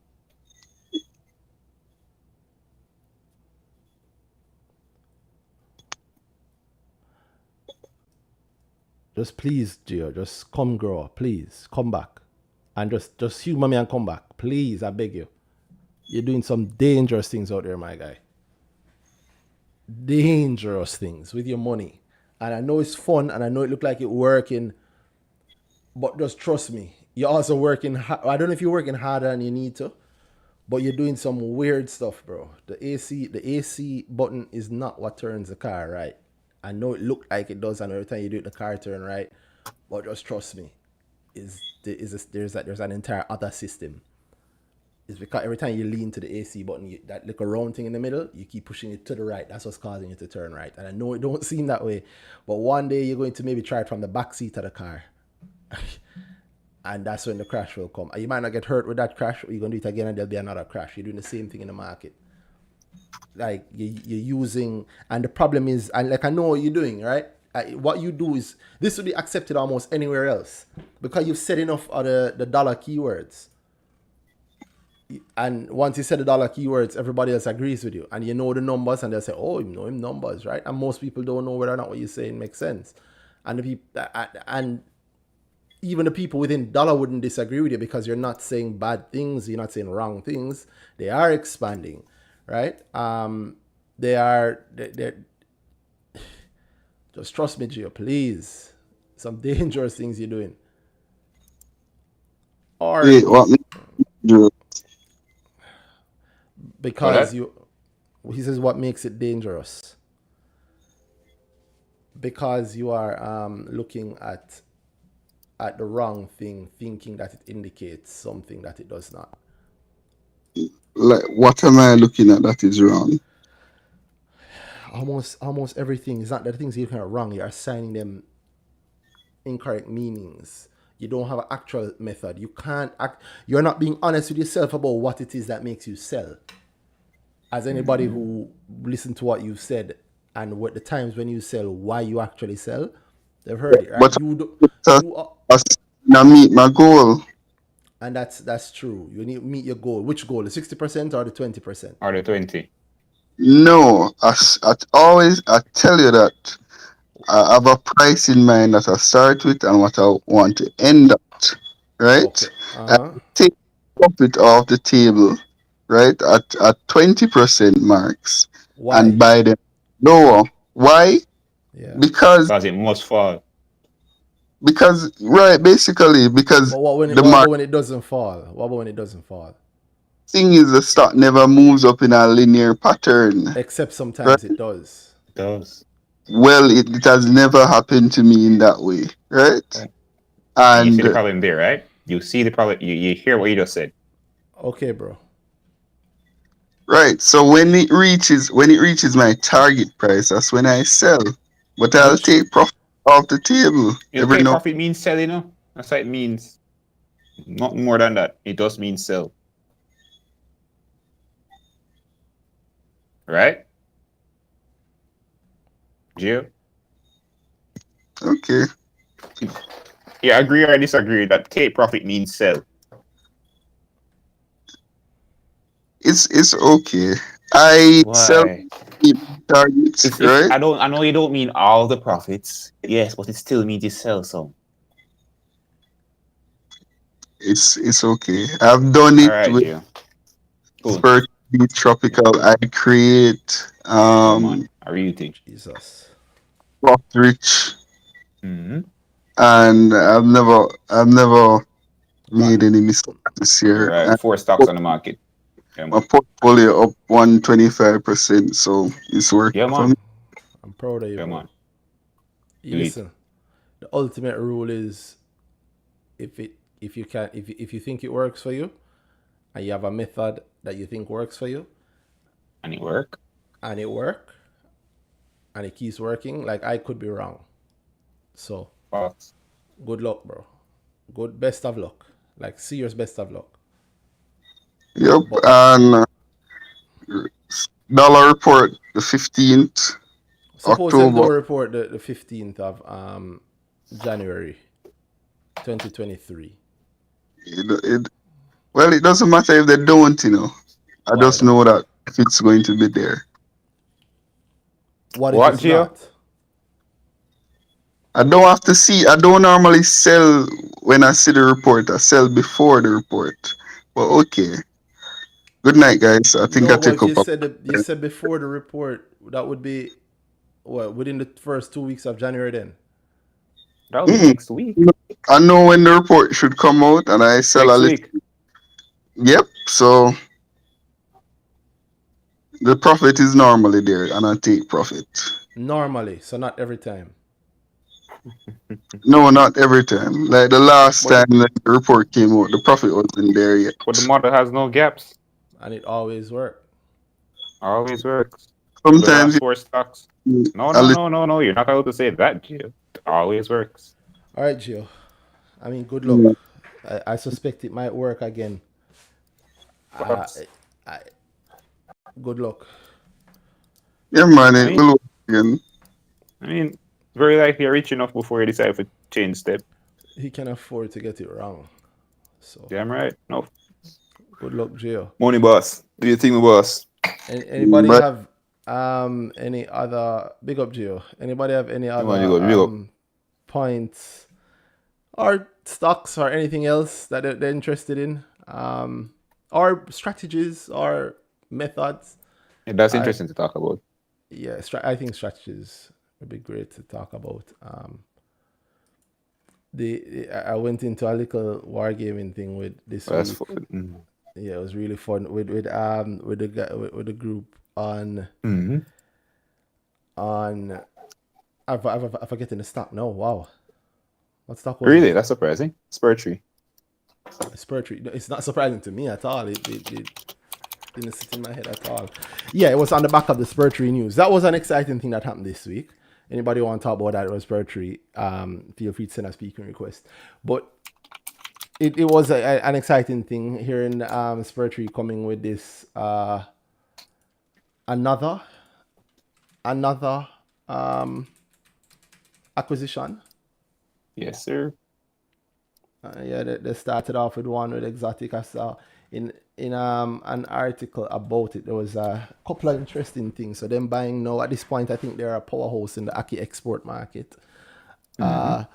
Just please, Gio, just come grow up. Please, come back. And just humor me and come back. Please, I beg you. You're doing some dangerous things out there, my guy. Dangerous things with your money. And I know it's fun and I know it look like it's working, but just trust me. You're also working hard. I don't know if you're working harder than you need to, but you're doing some weird stuff, bro. The AC button is not what turns the car right. I know it looked like it does, and every time you do it, the car turn right. But just trust me, there's an entire other system. It's because every time you lean to the AC button, that little round thing in the middle, you keep pushing it to the right. That's what's causing you to turn right. And I know it don't seem that way, but one day you're going to maybe try it from the back seat of the car. And that's when the crash will come. You might not get hurt with that crash, or you're going to do it again and there'll be another crash. You're doing the same thing in the market. Like you're using, and the problem is, and like I know what you're doing, right? What you do is, this will be accepted almost anywhere else because you've said enough of the dollar keywords. And once you said the dollar keywords, everybody else agrees with you. And you know the numbers, and they'll say, oh, you know him numbers, right? And most people don't know whether or not what you're saying makes sense. And the people, and even the people within dollar wouldn't disagree with you because you're not saying bad things, you're not saying wrong things. They are expanding, right? They're just trust me, Gio, please. Some dangerous things you're doing. Or Wait, what? because he says what makes it dangerous? Because you are looking at the wrong thing, thinking that it indicates something that it does not. Like, what am I looking at that is wrong? Almost everything is not the things you're looking at wrong. You're assigning them incorrect meanings. You don't have an actual method. You can't act. You're not being honest with yourself about what it is that makes you sell. As anybody who listened to what you've said and what the times when you sell, why you actually sell, they've heard it, right? But I meet my goal. And that's true. You need to meet your goal. Which goal? The 60% or the 20%? Or the 20. No, I tell you that I have a price in mind that I start with and what I want to end at, right? Okay. I take profit off the table, right, at 20% marks. Why? And buy them lower. Why? Yeah. Because it must fall. Right, basically because But what when it doesn't fall? What about when it doesn't fall? Thing is, the stock never moves up in a linear pattern. Except sometimes it does. It does. Well, it has never happened to me in that way, right? And you see the problem there, right? You see the problem. You hear what you just said. Okay, bro. Right. So when it reaches my target price, that's when I sell. But I'll take profit off the table. Profit means sell, you know. That's what it means. Not more than that. It does mean sell. Right? Gio? Okay. Yeah, agree or disagree that take profit means sell. It's okay. I sell targets, right? I know you don't mean all the profits. Yes, but it still means you sell some. It's okay. I've done All it right, with Gio. Cool. Spurt Tropical. I create Yeah, man. A real thing. Jesus. Rock Rich, Mm-hmm. and I've never Got made any mistakes this year. Right. And 4 stocks on the market. Yeah, my man. portfolio up 125%, so it's Yeah, working for me. man. I'm proud of you, Yeah, bro. man. You Do it. listen. The ultimate rule is if you can if you think it works for you and you have a method that you think works for you And it work. and it work and it keeps working, like I could be wrong. So Fox. good luck, bro. Good best of luck. Like serious best of luck. Yep, But and dollar report the 15th suppose them October. don't report the 15th of January 2023. Well, it doesn't matter if they don't, I Why just not? know that if it's going to be there. What if What, it's Gio? not? I don't have to see. I don't normally sell when I see the report. I sell before the report. But okay. Good night, guys. I think I No, but take if up. you said before the report, that would be what within the first 2 weeks of January then. That'll be Mm, next week. I know when the report should come out, and I sell a Next little. week. Yep. So the profit is normally there, and I take profit. Normally, so not every time. No, not every time. Like the last But time the report came out, the profit wasn't there yet. the model has no gaps. And it always works. Always works. The Sometimes last 4 stocks. No, a no, little. no, no, no. You're not allowed to say that, Gio. It always works. All right, Gio. I mean, good luck. I suspect it might work again. Fox. I, good luck. Yeah, man, I it mean, will work again. very likely you're rich enough before you decide to change step. He can afford to get it wrong. So Damn right. No. good luck, Gio. Money boss. Do you think, boss? Anybody But have any other big up, Gio? Anybody have any Come on, you other go. points or stocks or anything else that they're interested in? Or strategies or methods? Yeah, that's interesting to talk about. Yeah, I think strategies would be great to talk about. I went into a little wargaming thing with this That's week. fun. Yeah, it was really fun with the group on Mm-hmm. I'm forgetting the stock. No, wow, what stock was Really? it? That's surprising. Spurtree. Spurtree. No, it's not surprising to me at all. It didn't sit in my head at all. Yeah, it was on the back of the Spurtree news. That was an exciting thing that happened this week. Anybody want to talk about that? It was Spurtree. Feel free to send a speaking request. But it was an exciting thing hearing Spurtree coming with this another acquisition. Yes, sir. Yeah, they started off with one with Exotic. I saw in an article about it. There was a couple of interesting things. So them buying now at this point, I think they're a powerhouse in the Aki export market. I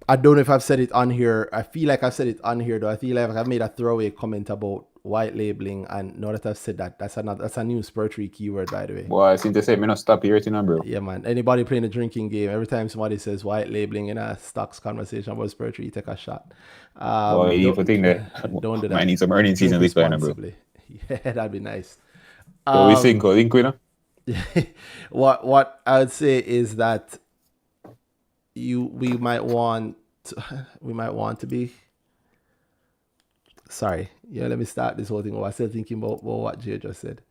don't know if I've said it on here. I feel like I've said it on here though. I feel like I've made a throwaway comment about white labeling, and now that I've said that, that's a new Spurtree keyword, by the way. Boy, I seem to say me not stop here, bro. Yeah, man. Anybody playing a drinking game, every time somebody says white labeling in a stocks conversation about Spurtree, take a shot. Boy, you even think that Don't do that. might need some earning season Drink this time, bro. responsibly. Yeah, that'd be nice. So we think, you know? What I would say is that we might want to be sorry. Yeah, let me start this whole thing. I was still thinking about what Gio just said.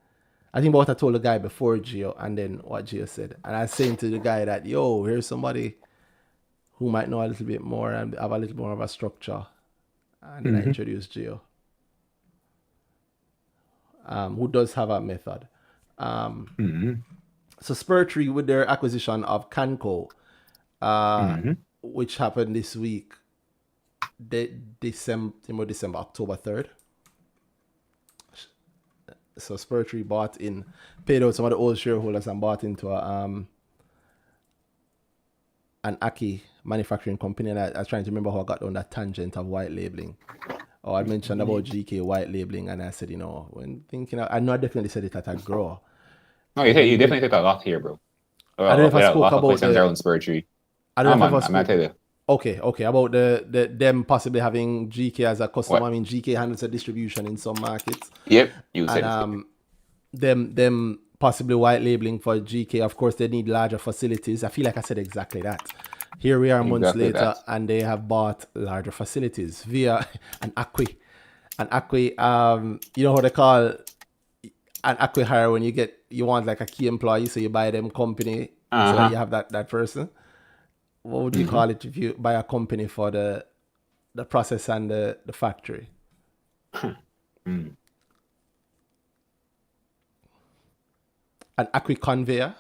I think about what I told the guy before Gio and then what Gio said. And I was saying to the guy that, yo, here's somebody who might know a little bit more and have a little more of a structure. And then I introduced Gio, who does have a method. So Spurtree, with their acquisition of Canco, which happened this week, October 3rd. So Spurtree paid out some of the old shareholders and bought into an Aki manufacturing company, and I was trying to remember how I got on that tangent of white labeling. Or I mentioned about GK white labeling, and I said, when thinking, I know I definitely said it at a grower. No, you definitely said a lot here, bro. I don't know if I spoke about questions around spiritury. I don't know if I I'm spoke. gonna tell you. Okay, about the them possibly having GK as a customer. What? I mean, GK handles the distribution in some markets. Yep, you said it. Them possibly white labeling for GK. Of course, they need larger facilities. I feel like I said exactly that. Here we are months later, and they have bought larger facilities via an acqui. An acqui, you know how they call an acqui hire when you want like a key employee, so you buy them company so that you have that person. What would you call it if you buy a company for the process and the factory? An acqui conveyor.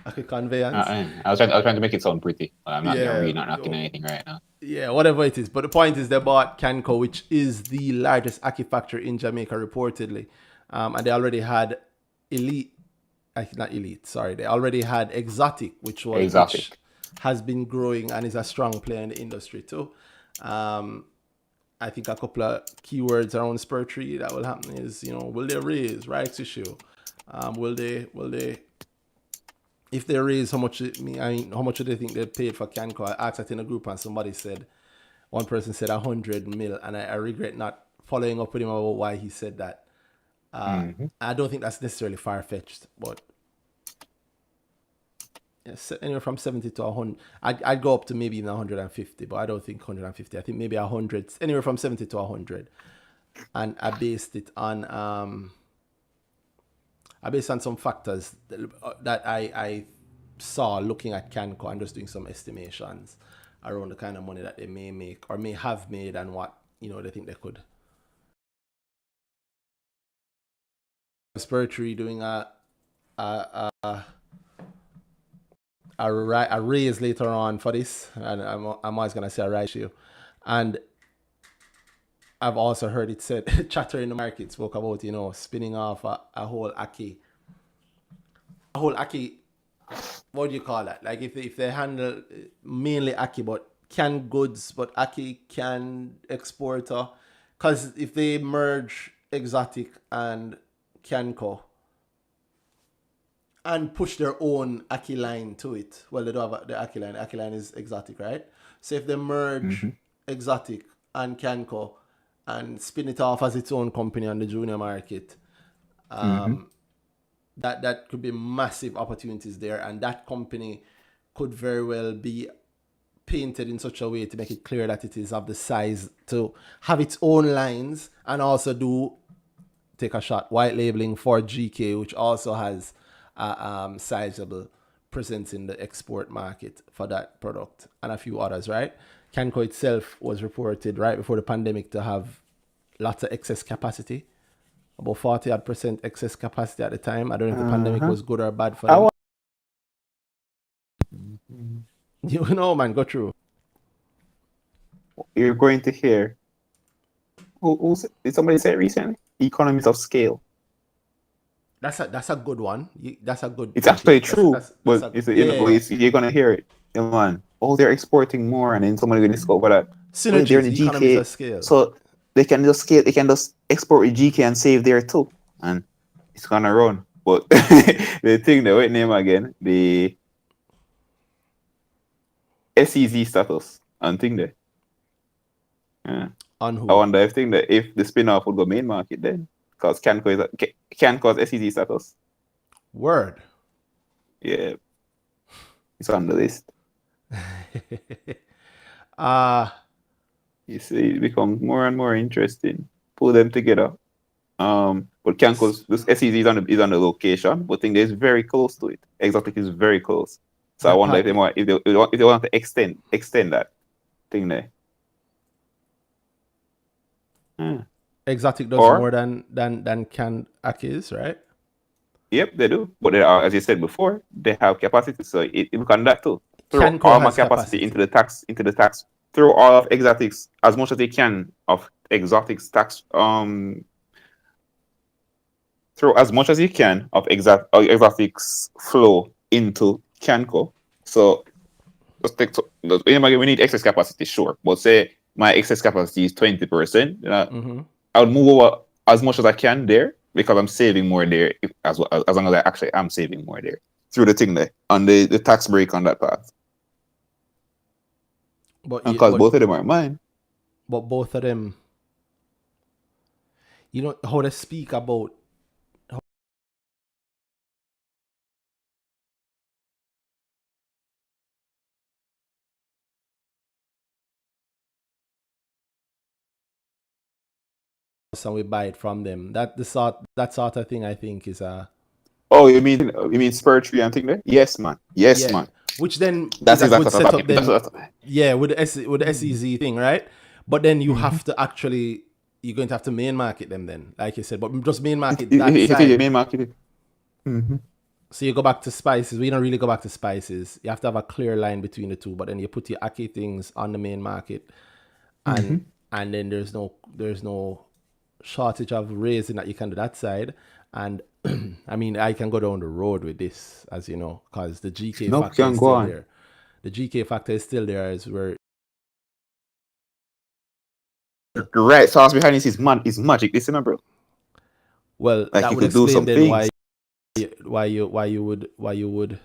Acqui conveyance. I was trying to make it sound pretty. I'm not really not knocking anything right now. Yeah, whatever it is. But the point is they bought Canco, which is the largest acqui factory in Jamaica reportedly. And they already had they already had Exotic, which has been growing and is a strong player in the industry too. I think a couple of keywords around Spur Tree that will happen is, will they raise rights issue? Will they if they raise how much do they think they paid for Canco? I asked that in a group and one person said 100 mil, and I regret not following up with him about why he said that. I don't think that's necessarily far-fetched, but anywhere from 70 to 100. I'd go up to maybe even 150, but I don't think 150. I think maybe 100, anywhere from 70 to 100. And I based it on some factors that I saw looking at Canco and just doing some estimations around the kind of money that they may make or may have made and what they think they could. Spur Tree doing a raise later on for this, and I'm always gonna say a rise issue, and I've also heard it said chatter in the market spoke about spinning off a whole Aki. What do you call that? Like if they handle mainly Aki but canned goods, but Aki can exporter, because if they merge Exotic and Canco and push their own Aki line to it. Well, they don't have the Aki line. Aki line is Exotic, right? So if they merge Exotic and Canco and spin it off as its own company on the junior market, that could be massive opportunities there, and that company could very well be painted in such a way to make it clear that it is of the size to have its own lines and also take a shot white labeling for GK, which also has a sizable presence in the export market for that product and a few others, right? Canco itself was reported right before the pandemic to have lots of excess capacity, about 40% excess capacity at the time. I don't know if the pandemic was good or bad for them. Man, go through. You're going to hear. Did somebody say it recently? Economies of scale. That's a good one. That's a good. It's actually true, but you're gonna hear it. Yeah, man. Oh, they're exporting more, and then somebody will discover that synergies, the economies of scale. So they can just scale. They can just export with GK and save there too, and it's gonna run. But the thing, wait, name again, the SEZ status and thing there. Yeah. On who? I wonder if the spin-off would go main market then, because can cause SEZ status. Word. Yeah. It's on the list. You see, it becomes more and more interesting. Pull them together. But Canco's this SEZ is on the location, but thing is very close to it. Exotic is very close. So I wonder if they want to extend that thing there. Exotic does more than can Aki's, right? Yep, they do. But they are, as you said before, they have capacity, so it can that too. Throw all my capacity into the tax. Throw all of Exotics as much as they can of Exotics tax. Throw as much as you can of Exotics flow into Canco. So just take we need excess capacity, sure. But say my excess capacity is 20%, I would move over as much as I can there because I'm saving more there as long as I actually am saving more there through the thing there on the tax break on that path. Because both of them are mine. But both of them, you know how they speak about and we buy it from them. That sort of thing I think is Oh, you mean spur tree and thing there? Yes, man. Yes, man. Which then that's is a good exactly setup then. Yeah, with the SEZ thing, right? But then you have to actually, you're going to have to main market them then, like you said. But just main market that side. If main market. So you go back to spices. We don't really go back to spices. You have to have a clear line between the two. But then you put your Aki things on the main market, and then there's no shortage of raising that you can do that side. And I mean, I can go down the road with this, as you know, because the GK factor is still there. The GK factor is still there, as where the right sauce behind this is magic. Listen, bro. Well, like that would explain then why you would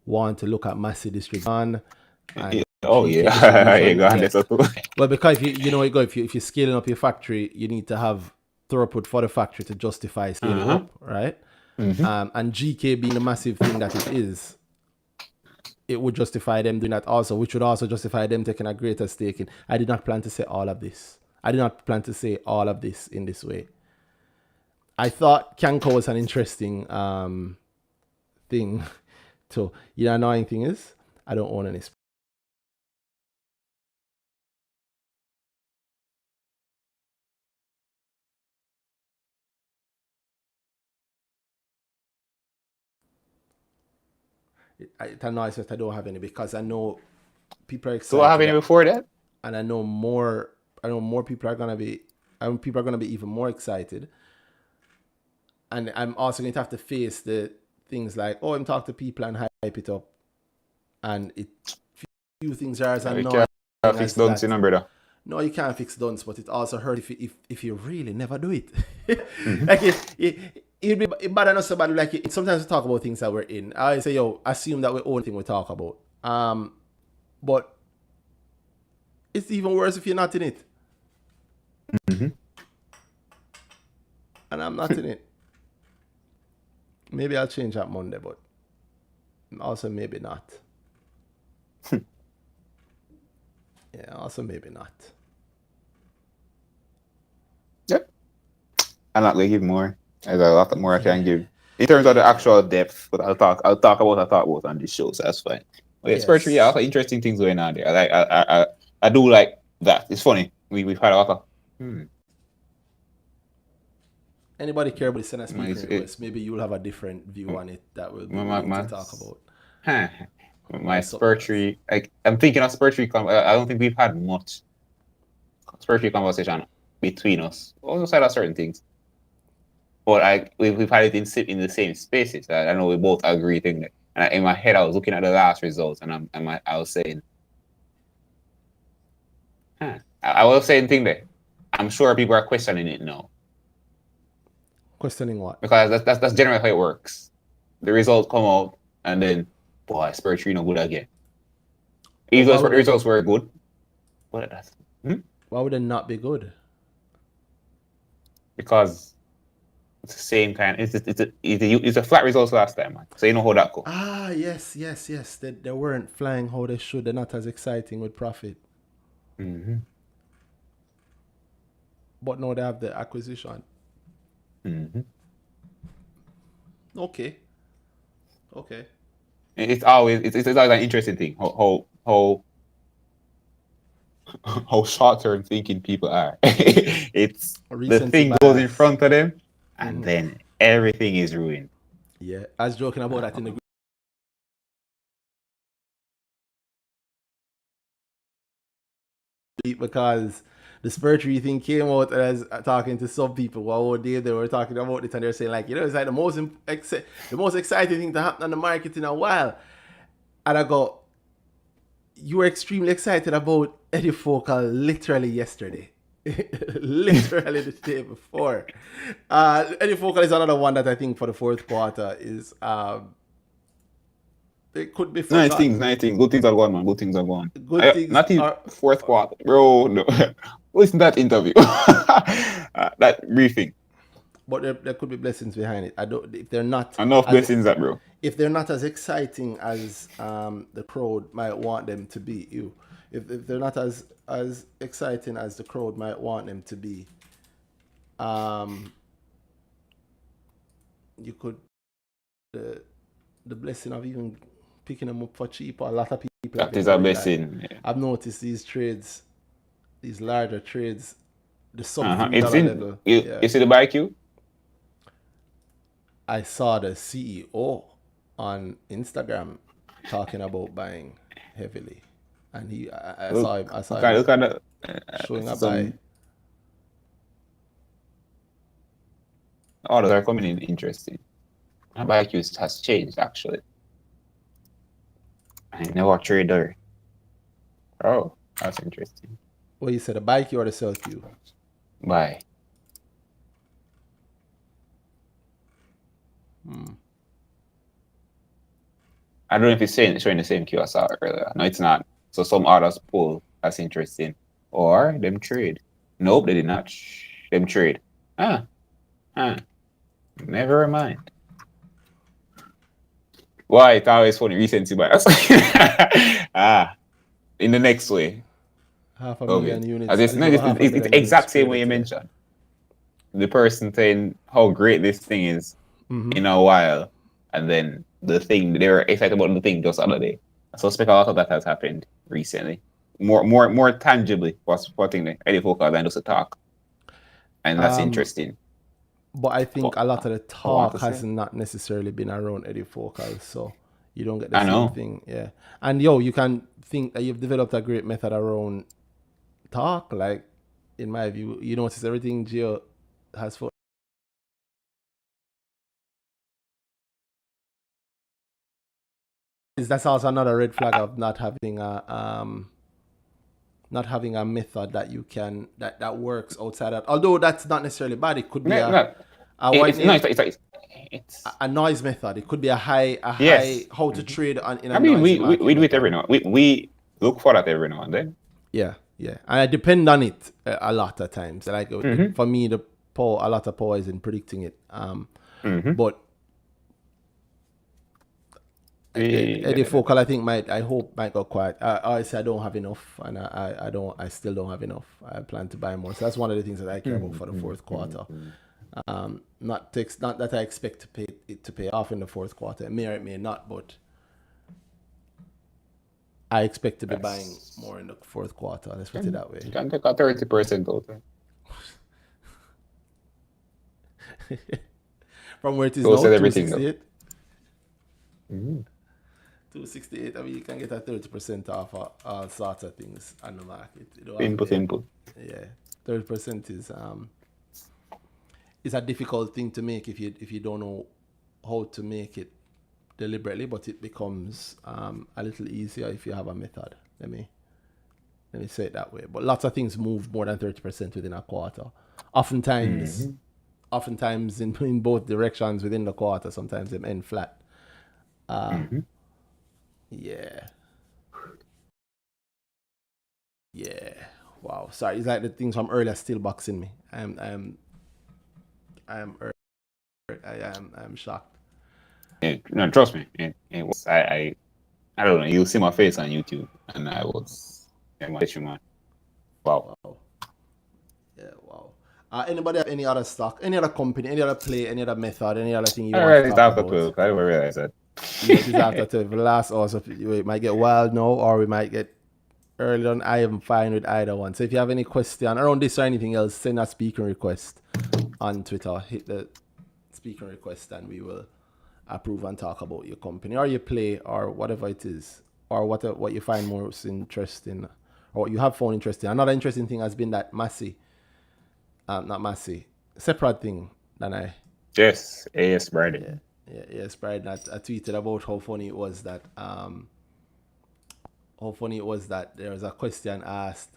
want to look at massive distribution. Well, because if you're scaling up your factory, you need to have throughput for the factory to justify scaling up, right? And GK being the massive thing that it is, it would justify them doing that also, which would also justify them taking a greater stake in. I did not plan to say all of this. I did not plan to say all of this in this way. I thought Kanko was an interesting thing. So, annoying thing is, I don't own any. It annoys me that I don't have any because I know people are excited. So I have any before that? And I know more people are gonna be. People are gonna be even more excited. And I'm also going to have to face the things like, I'm talking to people and hype it up, and few things are as annoying. You can't fix dunce, brother. No, you can't fix dunce, but it also hurts if you really never do it. Like it'd be bad enough so bad. Like sometimes we talk about things that we're in. I say, assume that we own thing we talk about. But it's even worse if you're not in it. And I'm not in it. Maybe I'll change that Monday, but also maybe not. Also maybe not. Yep. I'm not gonna give more. There's a lot more I can give in terms of the actual depth, but I'll talk about on this show, so that's fine. But especially also interesting things going on there. I do like that. It's funny. We've had a lot of. Anybody care about send us request? Maybe you'll have a different view on it that we'll be able to talk about. My spur tree, I'm thinking of spur tree. I don't think we've had much spur tree conversation between us. Also said certain things, but we've had it in the same spaces. I know we both agree thing. And in my head, I was looking at the last results, and I was saying, I was saying thing there. I'm sure people are questioning it now. Questioning what? Because that's generally how it works. The results come out, and then, boy, spur tree no good again. Even the results were good. What that's? Why would it not be good? Because it's the same kind. It's a flat result last time, man. So you know how that goes. Yes. They weren't flying how they should. They're not as exciting with profit. But now they have the acquisition. Okay. It's always an interesting thing how short-term thinking people are. It's the thing goes in front of them, and then everything is ruined. Yeah, I was joking about that in the group. Because the spiritual thing came out, and I was talking to some people they were talking about it, and they're saying it's like the most exciting thing to happen on the market in a while. And I go, you were extremely excited about Eddie Focal literally yesterday. Literally the day before. Eddie Focal is another one that I think for the fourth quarter is it could be forgotten. Nice things. Good things are going, man. Good things are going. Good things Not in are fourth quarter, bro. No. Listen to that interview. That briefing. But there could be blessings behind it. I don't. If they're not Enough blessings, that bro. If they're not as exciting as the crowd might want them to be, if they're not as exciting as the crowd might want them to be, you could the blessing of even picking them up for cheap. A lot of people. That is a blessing. Yeah. I've noticed these trades, these larger trades, the sub It's in. level. You see the bike you? I saw the CEO on Instagram talking about buying heavily, and I saw him Look at the, showing a buy. Orders are coming in interesting. My bike use has changed actually. I never trader. Oh, that's interesting. Well, you said a buy queue or the sell queue? Buy. I don't know if it's showing the same queue I saw earlier. No, it's not. So some orders pull. That's interesting. Or them trade. Nope, they did not. Them trade. Never mind. Why? It's always funny. Recency bias. In the next way. 500,000 units. It's the exact same way you mentioned. The person saying how great this thing is in a while, and then the thing they were excited about the thing just the other day. I suspect a lot of that has happened recently. More tangibly, what's thing Eddie Focal than just a talk, and that's interesting. But I think a lot of the talk has not necessarily been around Eddie Focal, so you don't get the same thing. Yeah, and you can think that you've developed a great method around talk. Like in my view, you notice everything Gio has for. That's also another red flag of not having a method that you can that works outside that. Although that's not necessarily bad. It could be it's a noise method. It could be a high how to trade in a we do it every now. We look for that every now and then. Yeah. And I depend on it a lot of times. Like for me, a lot of power is in predicting it. But Eddie Focal, I think I hope might go quiet. I don't have enough, and I still don't have enough. I plan to buy more. So that's one of the things that I care about for the fourth quarter. Not that I expect it to pay off in the fourth quarter. It may or it may not, but I expect to be buying more in the fourth quarter. Let's put it that way. You can take a 30% out. From where it is now, 268. 268. I mean, you can get a 30% off all sorts of things on the market. Input. Yeah, 30% is a difficult thing to make if you don't know how to make it deliberately, but it becomes a little easier if you have a method. Let me say it that way. But lots of things move more than 30% within a quarter. Oftentimes in both directions within the quarter. Sometimes they end flat. Yeah. Wow. Sorry, it's like the things from earlier still boxing me. I'm shocked. No, trust me. I don't know. You'll see my face on YouTube, and I was man. Wow. Yeah. Wow. Anybody have any other stock, any other company, any other play, any other method, any other thing you want to talk about? It's after 12. I didn't realize that. Yeah, it is after 12. The last also, we might get wild now, or we might get early on. I am fine with either one. So if you have any question around this or anything else, send a speaking request on Twitter. Hit the speaking request, and we will approve and talk about your company or your play or whatever it is, or what you find most interesting, or what you have found interesting. Another interesting thing has been that separate thing than I. Yes, AS Brady. Yeah, AS Brady. I tweeted about how funny it was that how funny it was that there was a question asked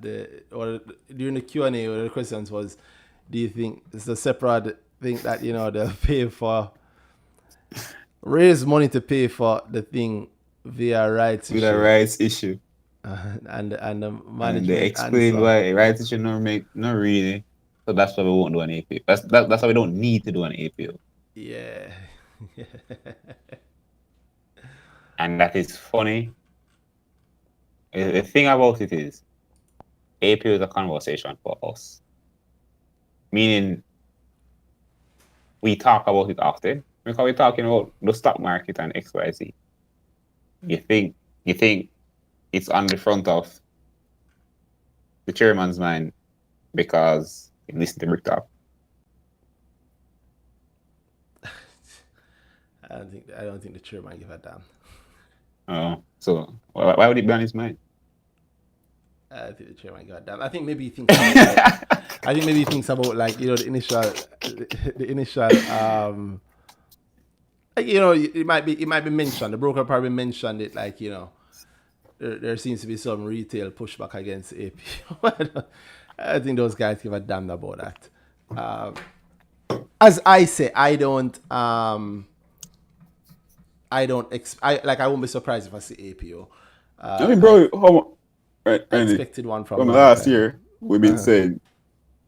during the Q&A, where the questions was, do you think it's the separate think that they'll pay for raise money to pay for the thing via rights With a issue? rights issue. And the And management they explained answer. why rights issue not really. So that's why we won't do an APO. That's why we don't need to do an APO. Yeah. And that is funny. The thing about it is, APO is a conversation for us. Meaning, we talk about it often because we're talking about the stock market and XYZ. You think it's on the front of the chairman's mind because he listened to BrickTalk. I don't think the chairman give a damn. Oh, so why would it be on his mind? I think the chairman give a damn. I think maybe he thinks about the initial it might be mentioned. The broker probably mentioned it there seems to be some retail pushback against APO. I think those guys give a damn about that. As I say, I won't be surprised if I see APO. I mean, bro, I expected one from last year. We've been saying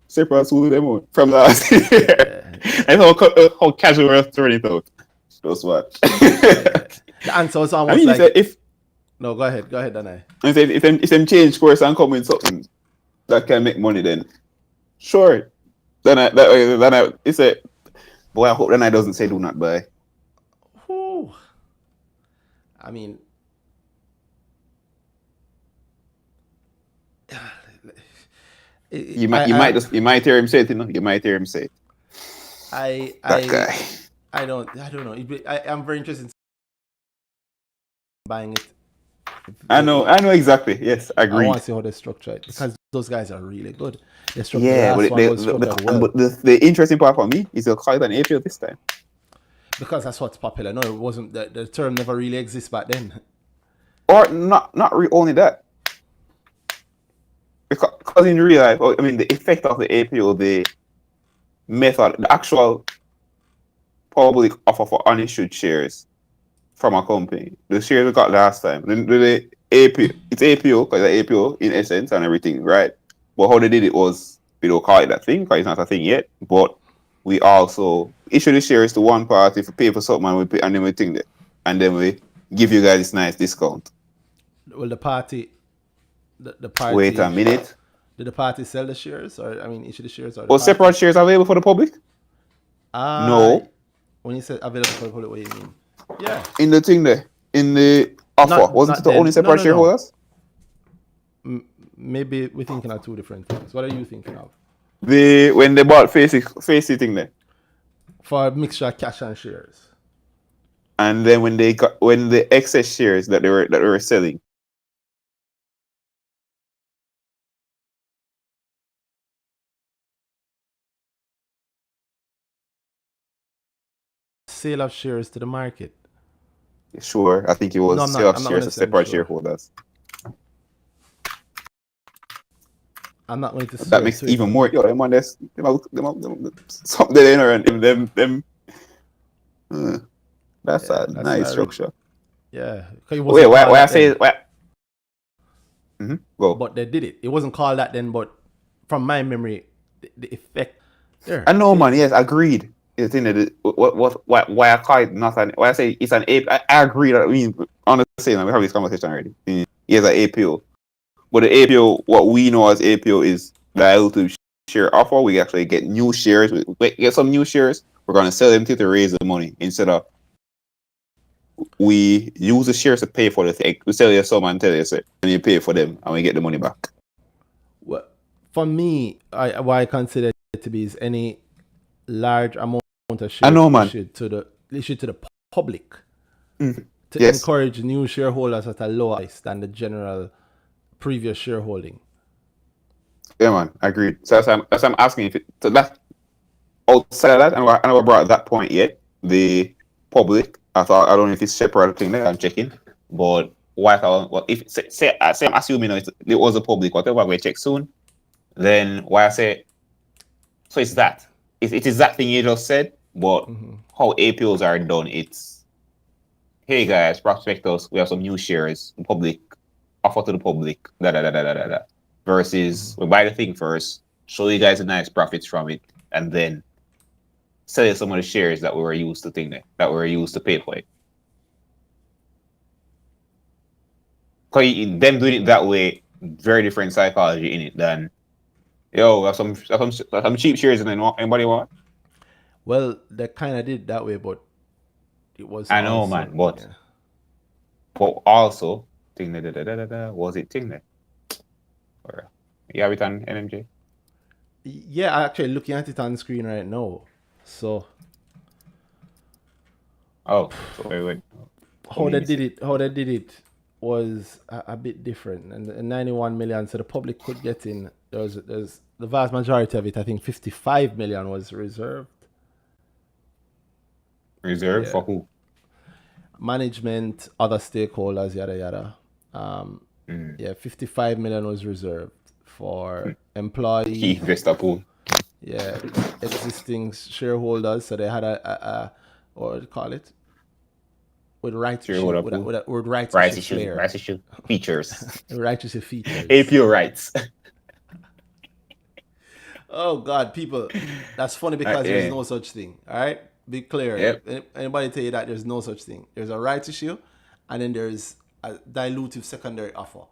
separate school demo from last year. And how casual we're throwing it out. Just what? The answer was almost no, go ahead, Danhai. If them change course and come with something that can make money, then sure. Then I it's a boy. I hope Danhai doesn't say do not buy. Whew. I mean, you might hear him say it. You might hear him say it. That guy. I don't know. I'm very interested in buying it. I know exactly. Yes, I agree. I want to see how they structure it because those guys are really good. But the interesting part for me is they'll call it an APO this time. Because that's what's popular. No, it wasn't. The term never really exists back then. Or not only that. Because in real life, I mean, the effect of the APO, the method, the actual public offer for unissued shares from a company, the shares we got last time, the APO, it's APO because it's APO in essence and everything, right? But how they did it was, we don't call it that thing because it's not a thing yet, but we also issue the shares to one party if we pay for something and then we think that, and then we give you guys this nice discount. Well, the party. Wait a minute. Did the party sell the shares, or issue the shares? Or separate shares available for the public? No. When you said available for the public, what do you mean? Yeah. In the thing there, in the offer, wasn't it the only separate shareholders? Maybe we're thinking of two different things. What are you thinking of? When they bought face thing there. For a mixture of cash and shares. And then when the excess shares that they were selling. Sale of shares to the market. Sure, I think it was sale of shares to separate shareholders. I'm not going to say that makes it even more. Yo, them on this, something in there and them. That's a nice structure. Yeah. Wait, why I say what? Go. But they did it. It wasn't called that then, but from my memory, the effect there. I know, man. Yes, agreed. The thing that why I call it not an, why I say it's an APO. I agree that we honestly we have this conversation already. It's an APO, but the APO, what we know as APO is dilutive share offer. We actually get new shares. We get some new shares. We're gonna sell them to raise the money instead of we use the shares to pay for the thing. We sell you some and tell you and you pay for them and we get the money back. Well, for me, what I consider it to be is any large amount of shares issued to the public to encourage new shareholders at a lower price than the general previous shareholding. Yeah, man, agreed. So that's I'm asking if so that's outside of that, and I never brought that point yet. The public, I don't know if it's separate thing there. I'm checking, but well, if say I'm assuming it was a public, whatever, we check soon. Then why I say, so it's that. It is that thing you just said, but how APOs are done, it's, hey guys, prospectus, we have some new shares, public, offer to the public, da. Versus we buy the thing first, show you guys a nice profits from it, and then sell you some of the shares that we were used to that we were used to pay for it. Because them doing it that way, very different psychology in it than, yo, we have some cheap shares and then anybody want? Well, they kind of did that way, but it was. I know, also, man, but yeah. but also thing was it thing there? Or you have it on NMJ? Yeah, I'm actually looking at it on screen right now. So Oh, so wait. how they did it was a bit different, and 91 million, so the public could get in. There's the vast majority of it, I think 55 million was reserved. Reserved for who? Management, other stakeholders, yada yada. Yeah, 55 million was reserved for employees. Key investor pool. Yeah, existing shareholders. So they had a what do you call it? With rights issue, with rights issue features. Rights issue features. APO rights. Oh God, people, that's funny because there's no such thing. All right, be clear. Yep. Anybody tell you that there's no such thing? There's a rights issue, and then there's a dilutive secondary offer.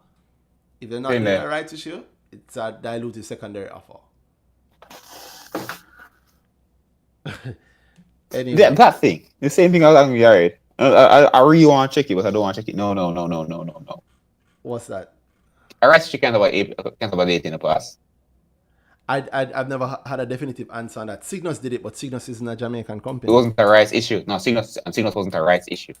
If they're not doing a rights issue, it's a dilutive secondary offer. Anyway. Yeah, that thing. The same thing I was asking you, alright. I really want to check it, but I don't want to check it. No. What's that? A rights issue can't about 8 in the past. I've never had a definitive answer on that. Cygnus did it, but Cygnus isn't a Jamaican company. It wasn't a rights issue. No, Cygnus wasn't a rights issue.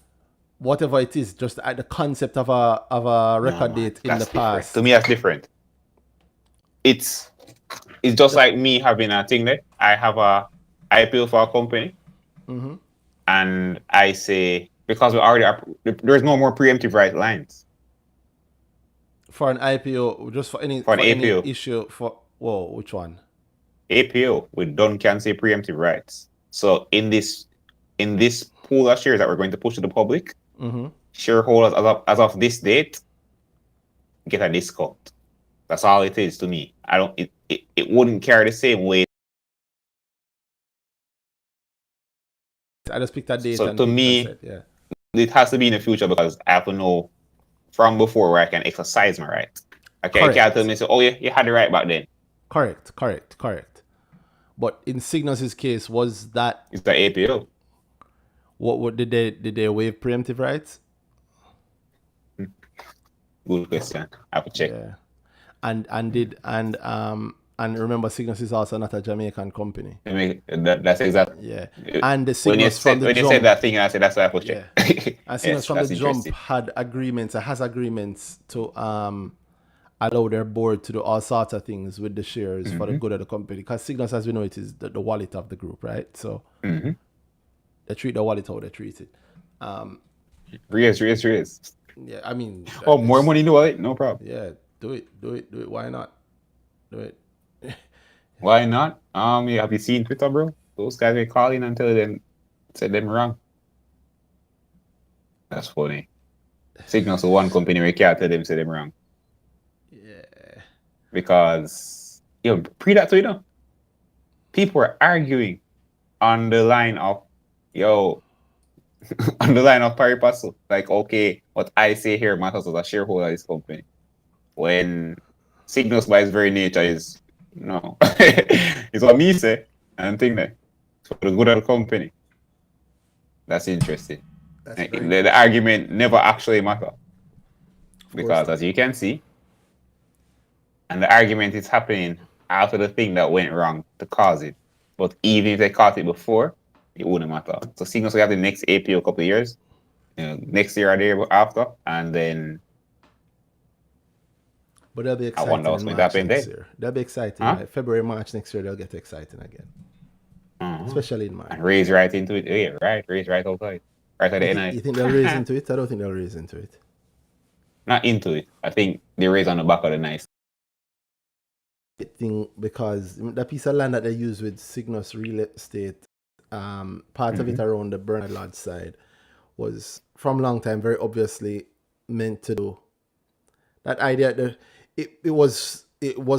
Whatever it is, just the concept of a record date in the past. To me, that's different. It's just like me having a thing there. I have a IPO for a company, and I say, because we already are, there's no more preemptive right lines for an IPO, just for any issue for. Whoa, which one? APO. We can't say preemptive rights. So in this pool of shares that we're going to push to the public, shareholders as of this date get a discount. That's all it is to me. It wouldn't carry the same weight. I just picked that date. So to me, it has to be in the future because I have to know from before where I can exercise my right. Okay, I can't tell me, oh yeah, you had the right back then. Correct. But in Cygnus's case, was that it's the APO? What did they waive preemptive rights? Good question. I have to check. Yeah, and remember, Cygnus is also not a Jamaican company. That's exactly. Yeah, and the Cygnus when you said that thing, I said that's why I have to check. Yeah. And Cygnus from the jump has agreements to allow their board to do all sorts of things with the shares for the good of the company. Because Cygnus, as we know, it is the wallet of the group, right? So they treat the wallet how they treat it. Raise. Yeah, I mean. More money in the wallet? No problem. Yeah, do it. Why not? Do it. Why not? Have you seen Twitter, bro? Those guys were calling and said them wrong. That's funny. Cygnus to one company we can't tell them say them wrong. Yeah. Because pre that Twitter, people were arguing on the line of on the line of pari passu. Like, okay, what I say here matters as a shareholder of this company. When Cygnus by its very nature is no. It's what me say and think that it's for the good of the company. That's interesting. The argument never actually matter. Because as you can see, and the argument is happening after the thing that went wrong to cause it. But even if they caught it before, it wouldn't matter. So Cygnus will have the next APO a couple of years, next year or the year after, and then. But they'll be exciting. I wonder what's going to happen next year. They'll be exciting. Huh? Like February, March next year, they'll get exciting again. Especially in March. And raise right into it. Yeah, right. Raise right outside. Right at the NI. You think they'll raise into it? I don't think they'll raise into it. not into it. I think they raise on the back of the nice. thing because the piece of land that they use with Cygnus real estate, part of it around the Bernard Lodge side was from long time very obviously meant to do that idea that it was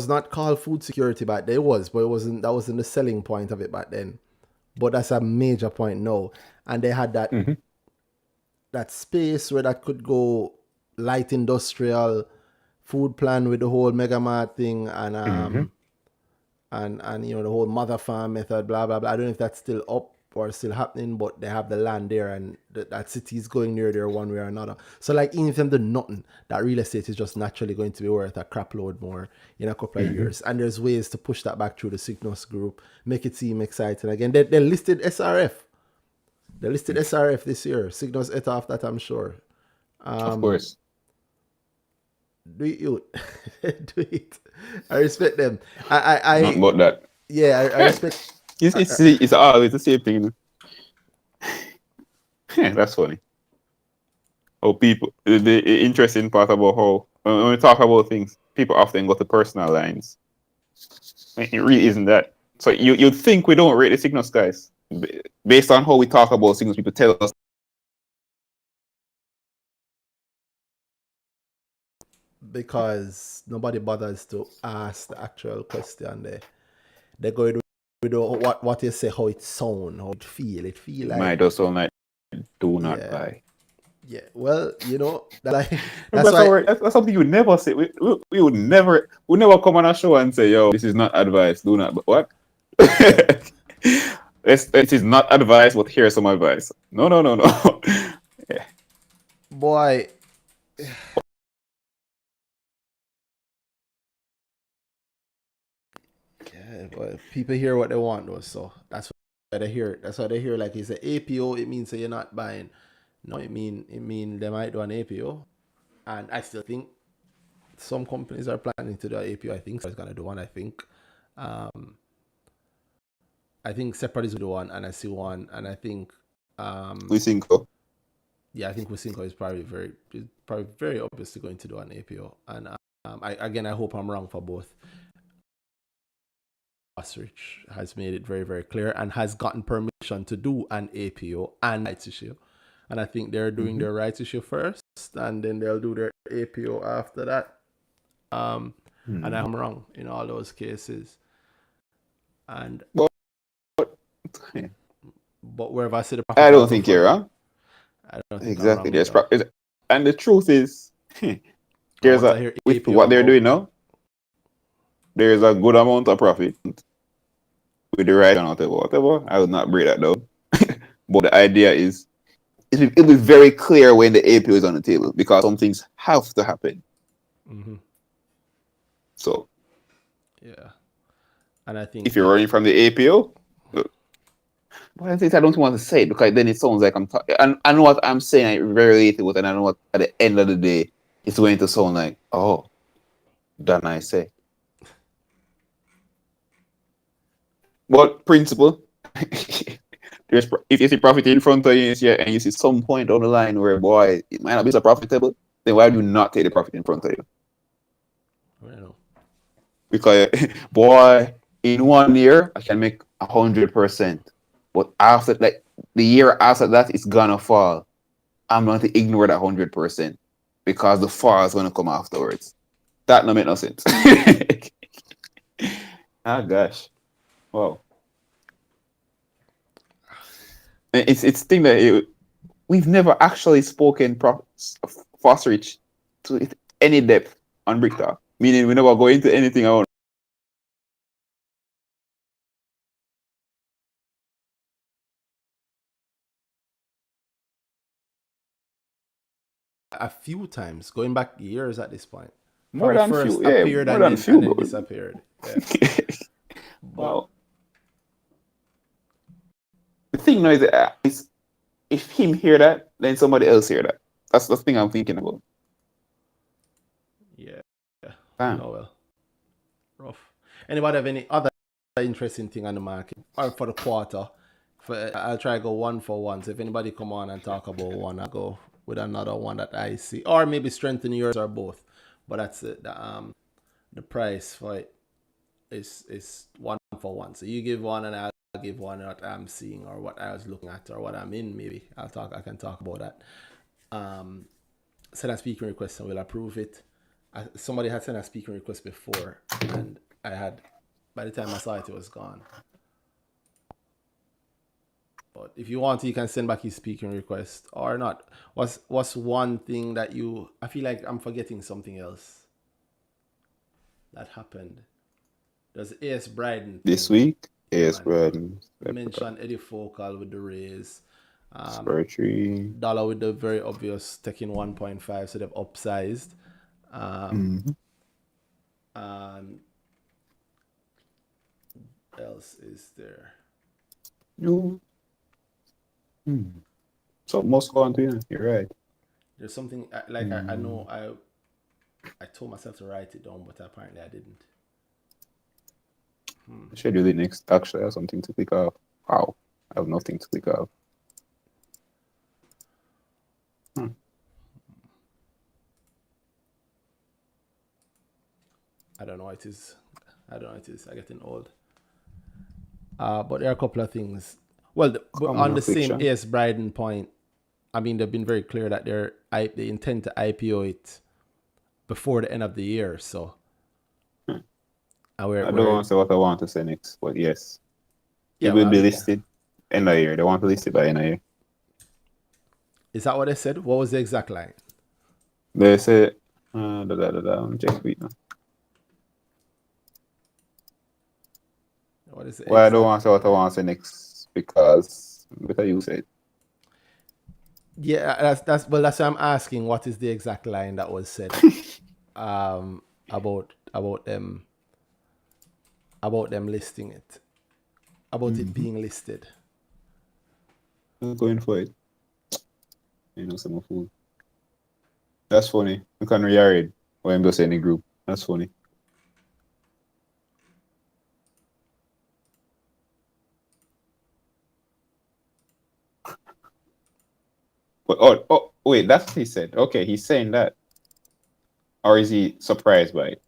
not called food security back then. It was, but that wasn't the selling point of it back then. But that's a major point now. And they had that that space where that could go light industrial food plan with the whole mega mart thing and and the whole mother farm method, blah blah blah. I don't know if that's still up or still happening, but they have the land there and that city is going near there one way or another. So like even if them do nothing, that real estate is just naturally going to be worth a crap load more in a couple of years. And there's ways to push that back through the Cygnus group, make it seem exciting again. They listed SRF. They listed SRF this year. Cygnus ate off that, I'm sure. Of course. Do it, you do it. I respect them. I Not about that. Yeah, I respect. It's always the same thing. That's funny. How people, the interesting part about how when we talk about things, people often go to personal lines. It really isn't that. So you'd think we don't rate the Cygnus guys based on how we talk about Cygnus. People tell us because nobody bothers to ask the actual question. They go with what you say, how it sound, how it feel. It feel like might also like do not buy. Yeah, well, that's that's something you would never say. We would never come on a show and say, "Yo, this is not advice. Do not." But what? It is not advice, but here's some advice. No. Yeah. Boy. Yeah, but people hear what they want though, so that's what they hear. That's why they hear like it's an APO. It means that you're not buying. No, it mean they might do an APO, and I still think some companies are planning to do an APO. I think so. It's gonna do one. I think Separate is do one, and I see one, and I think Wisinko. Yeah, I think Wisinko is probably very obviously going to do an APO, and I hope I'm wrong for both. Rich has made it very, very clear and has gotten permission to do an APO and rights issue. And I think they're doing their rights issue first, and then they'll do their APO after that. And I'm wrong in all those cases. And but wherever I see the I don't think you're wrong. I don't think exactly. And the truth is, with what they're doing now, there is a good amount of profit with the right and whatever. I would not break that down. But the idea is, it'll be very clear when the APO is on the table because some things have to happen. So, yeah. And I think if you're running from the APO, well, I don't want to say it because then it sounds like I'm talking. And I know what I'm saying. I relate to it, and I know what at the end of the day, it's going to sound like, oh, Danhai say. But principle, if you see profit in front of you and you see some point on the line where, boy, it might not be so profitable, then why do you not take the profit in front of you? I don't know. Because, boy, in 1 year, I can make 100%. But after, like, the year after that, it's gonna fall. I'm going to ignore that 100% because the fall is going to come afterwards. That don't make no sense. Ah, gosh. Wow. It's thing that we've never actually spoken Fosterich to any depth on BrickTalk. Meaning we never go into anything on a few times, going back years at this point. More than first few, appeared more and than then, few, and then disappeared. Yeah. Wow. The thing now is if him hear that, then somebody else hear that. That's the thing I'm thinking about. Yeah. Damn. Oh well. Rough. Anybody have any other interesting thing on the market or for the quarter? I'll try to go one for one. So if anybody come on and talk about one, I'll go with another one that I see, or maybe strengthen yours or both. But that's it. The price for it is 1-for-1. So you give one and I'll give one what I'm seeing or what I was looking at or what I'm in. Maybe I can talk about that. Send a speaking request and we'll approve it. Somebody had sent a speaking request before, and by the time I saw it, it was gone. But if you want to, you can send back his speaking request or not. What's one thing that I feel like I'm forgetting something else that happened. There's A.S. Bryden This week, Yeah, A.S. Bryden, You mentioned Eddie Focal with the raise. Spurtree. Dollar with the very obvious taking 1.5, so they've upsized. And else is there? So most go on to you. You're right. There's something like I know I told myself to write it down, but apparently I didn't. Schedule it next. Actually, I have something to click off. Wow, I have nothing to click off. I don't know what it is. I'm getting old. But there are a couple of things. Well, on the same A.S. Bryden point, I mean, they've been very clear that they intend to IPO it before the end of the year. So, I don't want to say what I want to say next, but yes, it will be listed end of year. They want to list it by end of year. Is that what they said? What was the exact line? They said, check tweet now. What is it? Well, I don't want to say what I want to say next because better you say it. Yeah, that's why I'm asking. What is the exact line that was said about them listing it, about it being listed? I'm going for it. You know, some food. That's funny. We can read when I'm just in the group. That's funny. But oh, wait, that's what he said. Okay, he's saying that. Or is he surprised by it?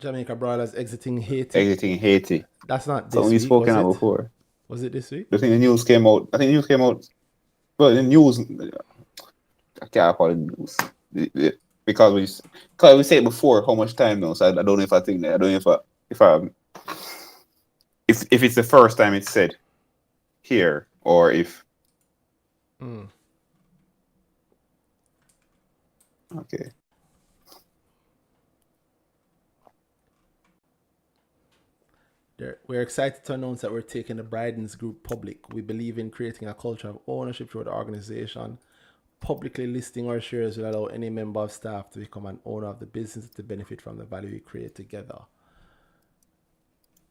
Jamaica Broilers exiting Haiti. Exiting Haiti. That's not this week. We've spoken about before. Was it this week? I think the news came out. Well, the news. I can't call it news because we said before how much time now. So I don't know if I think that. I don't know if it's the first time it's said here or if. Okay. We're excited to announce that we're taking the Bryden's Group public. We believe in creating a culture of ownership through the organization. Publicly listing our shares will allow any member of staff to become an owner of the business to benefit from the value we create together.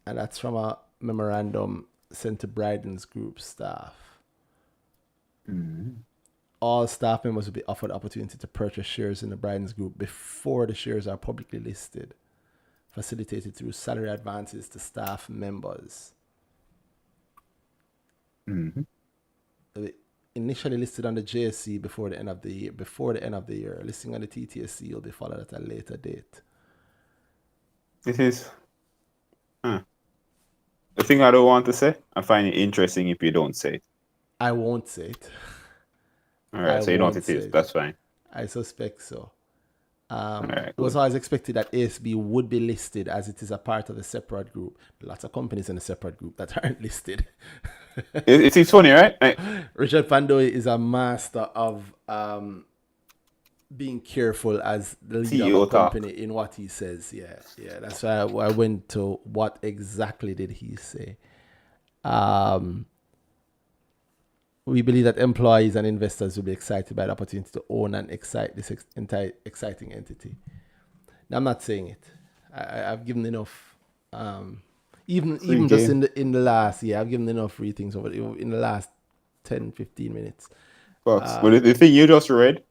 And that's from a memorandum sent to Bryden's Group staff. All staff members will be offered the opportunity to purchase shares in the Bryden's Group before the shares are publicly listed, facilitated through salary advances to staff members. Initially listed on the JSC before the end of the year. Listing on the TTSC will be followed at a later date. This is the thing I don't want to say. I find it interesting if you don't say it. I won't say it. All right, so you know what it is. That's fine. I suspect so. Right, it was always expected that ASB would be listed as it is a part of a separate group. Lots of companies in a separate group that aren't listed. It's funny, right? Richard Pandoy is a master of being careful as the leader CEO of a company in what he says. Yeah. That's why I went to what exactly did he say. We believe that employees and investors will be excited by the opportunity to own and excite this entire exciting entity. Now, I'm not saying it. I've given enough. Even just in the last year, I've given enough free things over in the last 10, 15 minutes. But the thing you just read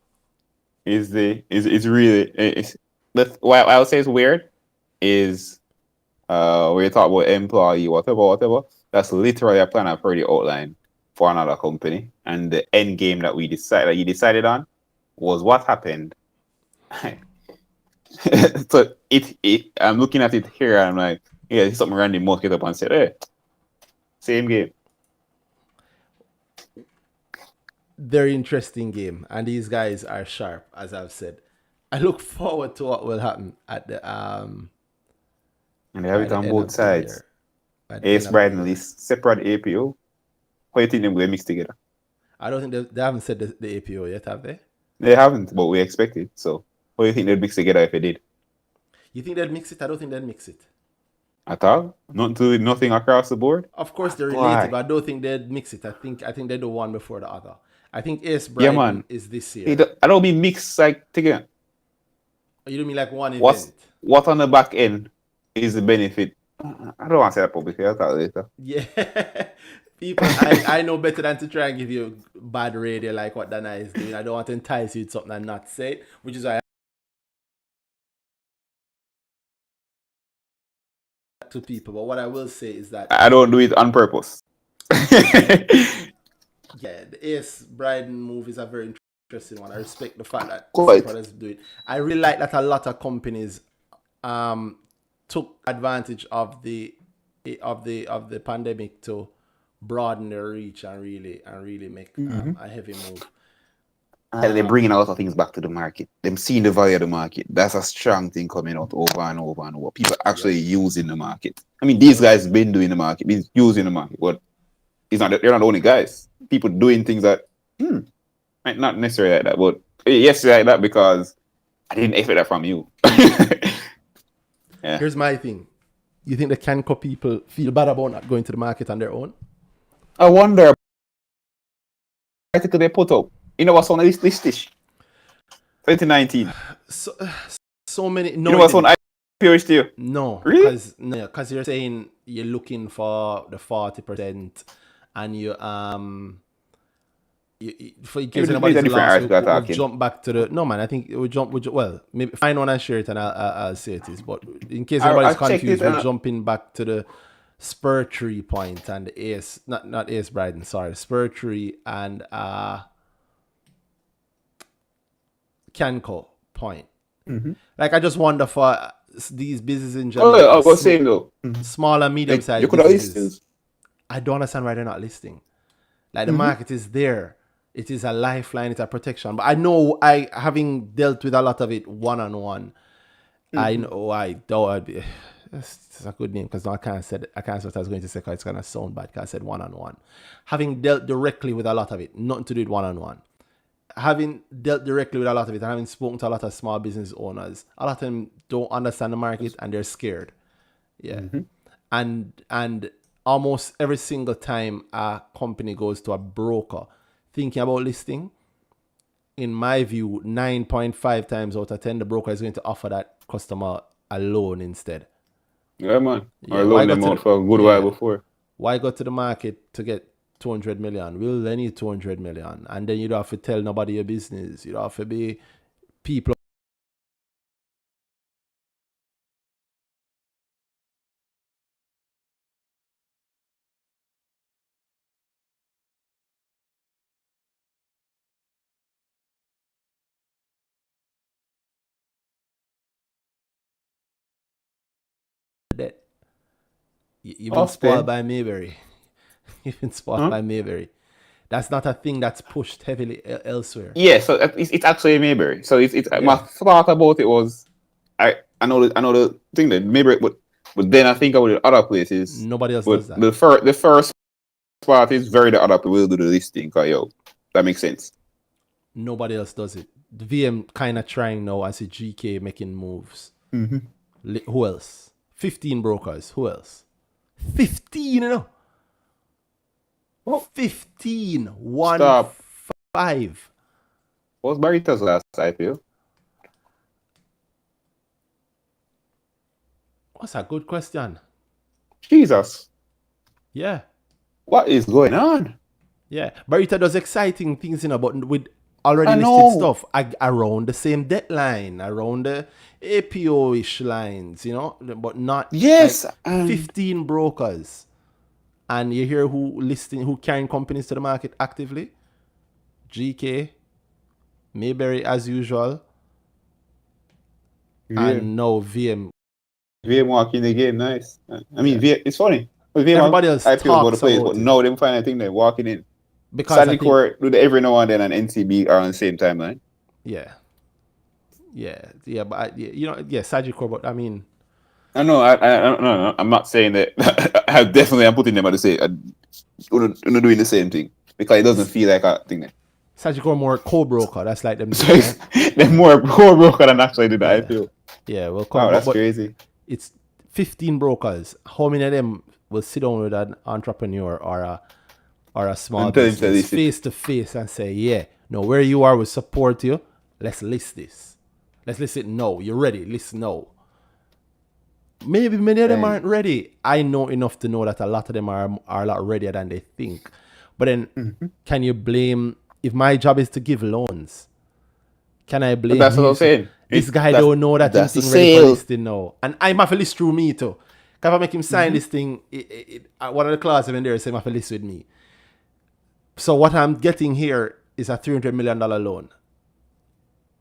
is really what I would say is weird is where you talk about employee whatever. That's literally a plan I've already outlined. for another company, and the end game that you decided on was what happened. So I'm looking at it here, and I'm like, yeah, it's something Randy Moss get up and said, hey, same game. Very interesting game, and these guys are sharp, as I've said. I look forward to what will happen at the And they have by it the on end both of the sides. year. By the Ace end of the Bryden year. is separate APO. How you think them going to mix together? I don't think they haven't said the APO yet, have they? They haven't, but we expected. So, how do you think they'd mix together if they did? You think they'll mix it? I don't think they'll mix it. At all? Nothing across the board? Of course, they're Boy. related, but I don't think they'd mix it. I think they do one before the other. I think Ace Yeah, Bryden man. is this Hey, year. I don't mean mix like together. You don't mean like one What event? on the back end is the benefit? I don't want to say that publicly. I'll talk later. Yeah. People, I know better than to try and give you bad radio like what Danhai is doing. I don't want to entice you to something and not say it, which is why I to people. But what I will say is that I don't do it on purpose. yeah, the Ace Bryden move is a very interesting one. I respect the fact that Quite. brothers do it. I really like that a lot of companies took advantage of the pandemic to broaden their reach and really make a heavy move. They're bringing a lot of things back to the market. Them seeing the value of the market. That's a strong thing coming out over and over and over. People actually using the market. I mean, these guys been doing the market, been using the market, but they're not the only guys. People doing things that might not necessarily like that, but yes, like that because I didn't expect that from you. Yeah. Here's my thing. You think the Canco people feel bad about not going to the market on their own? I wonder. Article they put up. You know what's on this listish? 2019. So many. No, You know what's on IPO still? No, Really? because you're saying you're looking for the 40%, and you for in case It's a anybody's different lost, article we'll talking. jump back to the. No, man, I think we'll jump. Well, maybe find one and share it, and I'll say it is. But in case anybody's I'll check confused, it, we're jumping back to the Spur Tree point and the Ace, not Ace Bryden, sorry, Spur Tree and Canco point. Like, I just wonder for these businesses in general. Oh, yeah, I was saying though. Small and medium sized You could have businesses. listed. I don't understand why they're not listing. Like, the market is there. It is a lifeline. It's a protection. But I know, having dealt with a lot of it one-on-one, I know I don't. It's a good name because now I can't say what I was going to say because it's going to sound bad because I said one-on-one. Having dealt directly with a lot of it, nothing to do with one-on-one. Having dealt directly with a lot of it and having spoken to a lot of small business owners, a lot of them don't understand the market and they're scared. Yeah. And almost every single time a company goes to a broker thinking about listing, in my view, 9.5 times out of 10, the broker is going to offer that customer a loan instead. Yeah, man. Yeah, I why loaned go them to out the- for a good yeah. while before. Why go to the market to get 200 million? We'll lend you 200 million. And then you don't have to tell nobody your business. You don't have to be people. That you've been spoiled Often. by Mayberry. You've been spoiled by Mayberry. That's not a thing that's pushed heavily elsewhere. Yeah, so it's actually Mayberry. So it's my thought about it was I know the thing that Mayberry, but then I think about the other places. Nobody else But does that. the first part is very the other people will do the listing. Cause yo, that makes sense. Nobody else does it. The VM kind of trying now. I see GK making moves. Who else? 15 brokers. Who else? 15, you know? Oh. 15. 1 Stop. 5. What was Barita's last IPO? What's a good question? Jesus, Yeah. what is going on? Yeah. Barita does exciting things, you know, but with already I listed know. stuff around the same deadline, around the APO-ish lines, you know, but not Yes, like 15 brokers. And you hear who carrying companies to the market actively? GK, Mayberry as usual, and now VM. VM walking the game, nice. I mean, it's funny. VM Everybody else IPO about the talks place, about but it. now they find a thing they're walking in. Because I think, Sagicor do the every now and then, and NCB are on the same timeline. yeah, but Sagicor, but I mean, I know. No, I'm not saying that. I'm putting them at the same. We're not doing the same thing because it doesn't feel like a thing. Sagicor more co-broker. That's like them. So they're more core broker than actually do the IPO. Yeah, well, Wow, that's crazy. It's 15 brokers. How many of them will sit down with an entrepreneur or a small business face to face and say, yeah, no, where you are, we support you. Let's list this. Let's list it now. You're ready. List now. Maybe many of them aren't ready. I know enough to know that a lot of them are a lot readier than they think. But then, can you blame, if my job is to give loans, can I blame that's what I'm saying. This guy don't know that he's ready for listing now. And I have to list through me too. If I make him sign this thing, one of the clauses in there say I have to list with me. So what I'm getting here is a $300 million loan.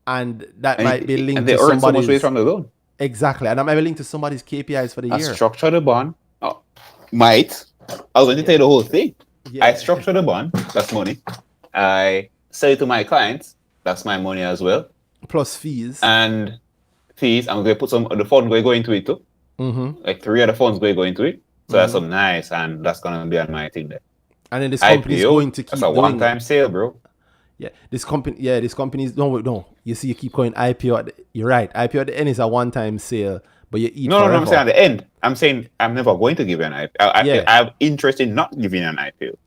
And that might be linked to somebody's... And they earn so much rate from the loan. Exactly. And I might be linked to somebody's KPIs for the year. I structure the bond. Might. I was going to tell you the whole thing. Yeah. I structure the bond. That's money. I sell it to my clients. That's my money as well. Plus fees. And fees. I'm going to put some of the funds going to go into it too. Like 3 of the funds going to go into it. So that's some nice. And that's going to be on my thing there. And then this company is going to keep doing. That's a one-time sale, bro. Yeah, this company is no. You see, you keep going IPO. You're right. IPO at the end is a one-time sale, but you eat. No, I'm saying at the end. I'm saying I'm never going to give you an IPO. I have interest in not giving you an IPO.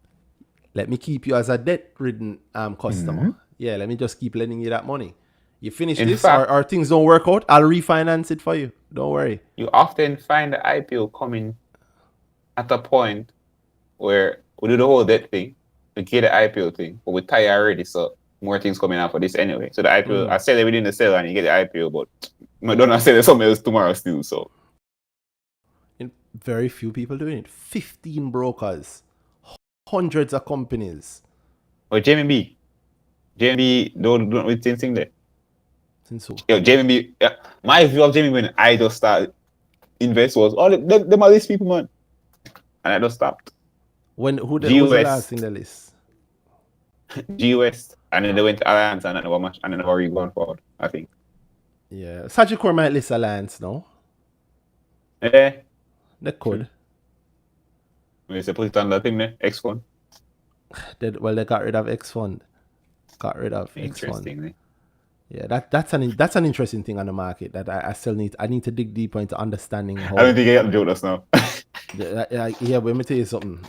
Let me keep you as a debt-ridden customer. Yeah, let me just keep lending you that money. You finish this, or things don't work out, I'll refinance it for you. Don't worry. You often find the IPO coming at a point where we do the whole debt thing. We get the IPO thing, but we tie already, so more things coming out for this anyway. So the IPO, I sell it within the sale and you get the IPO, but I don't sell it somewhere else tomorrow still. So very few people doing it. 15 brokers, hundreds of companies. Or JMB don't do the same thing there. Since who? Yo, JMB, my view of JMB when I just started invest was them are these people, man, and I just stopped. Who's the last in the list? GUS, and then they went to Alliance, and then they were going forward, I think. Yeah, Sagicor might list Alliance now. Yeah, they could. We put it on that thing there, X Fund. They got rid of X Fund. Got rid of X Fund. Interesting. Yeah, that's an interesting thing on the market that I still need to dig deeper into understanding how. I don't think you got to do this now. But let me tell you something.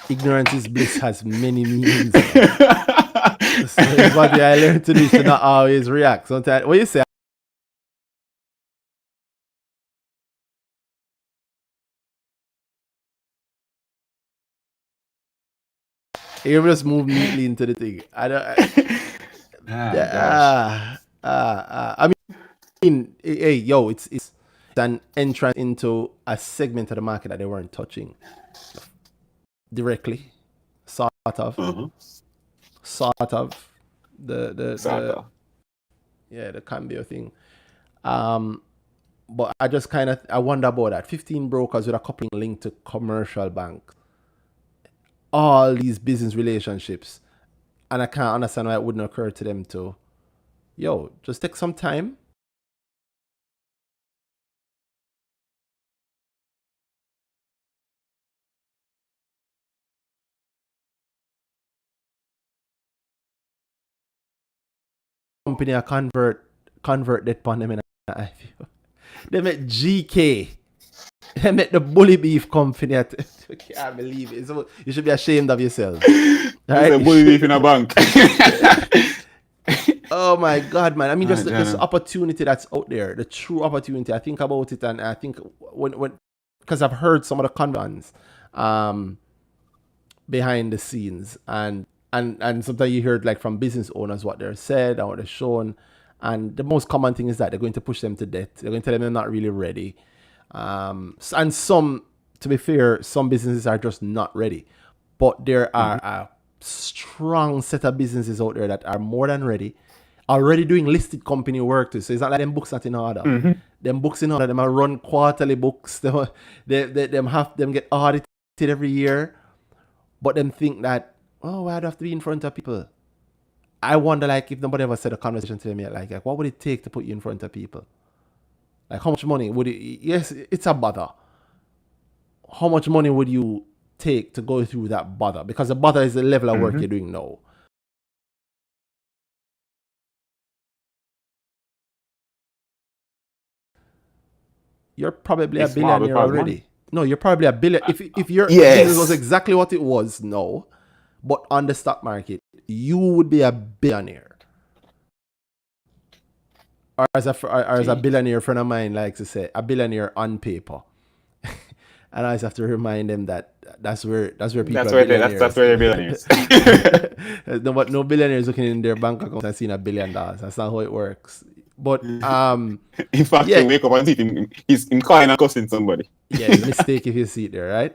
Ignorance is bliss has many meanings. So what I learned to do is to not always react. Sometimes what you say. You just move neatly into the thing. I mean, hey, yo, it's an entrance into a segment of the market that they weren't touching directly, sort of the cambio thing. But I just I wonder about that. 15 brokers with a coupling link to commercial banks. All these business relationships. And I can't understand why it wouldn't occur to them to, just take some time. Company I convert that upon them in an IPO. They met GK. They met the Bully Beef company. I can't believe it. So you should be ashamed of yourself. Right? A Bully Beef in a bank. Oh my God, man. I mean, just this opportunity that's out there, the true opportunity. I think about it, and I think when because I've heard some of the convents behind the scenes, and sometimes you hear like from business owners what they're said and what they're shown, and the most common thing is that they're going to push them to death. They're going to tell them they're not really ready, and some to be fair, some businesses are just not ready. But there are a strong set of businesses out there that are more than ready, already doing listed company work too. So it's not like them books not in order. Them books in order, them are run quarterly books. Them get audited every year. But them think that, oh, why do I have to be in front of people? I wonder, like, if nobody ever said a conversation to me, like what would it take to put you in front of people? Like, how much money would it? Yes, it's a bother. How much money would you take to go through that bother? Because the bother is the level of work you're doing now. You're probably It's a small billionaire because already. money. No, you're probably a billion. If your Yes. business was exactly what it was now, but on the stock market, you would be a billionaire. Or as a billionaire friend of mine likes to say, a billionaire on paper. And I just have to remind them that that's where people are billionaires. That's where they're billionaires. No, but no billionaires looking in their bank account and seeing $1 billion. That's not how it works. But In fact, yeah. you wake up and see him, he's calling and cussing somebody. Yeah, it's a mistake if you see it there, right?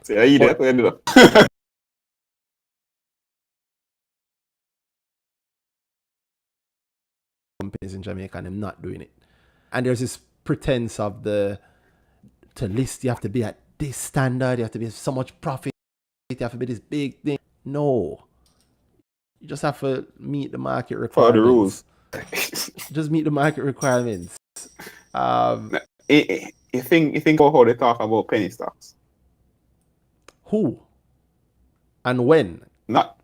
So yeah, but- that ended up. Companies in Jamaica and them not doing it. And there's this pretense of to list, you have to be at this standard, you have to be so much profit, you have to be this big thing. No. You just have to meet the market Follow requirements. the rules. Just meet the market requirements. You think about how they talk about penny stocks. Who? And when? Not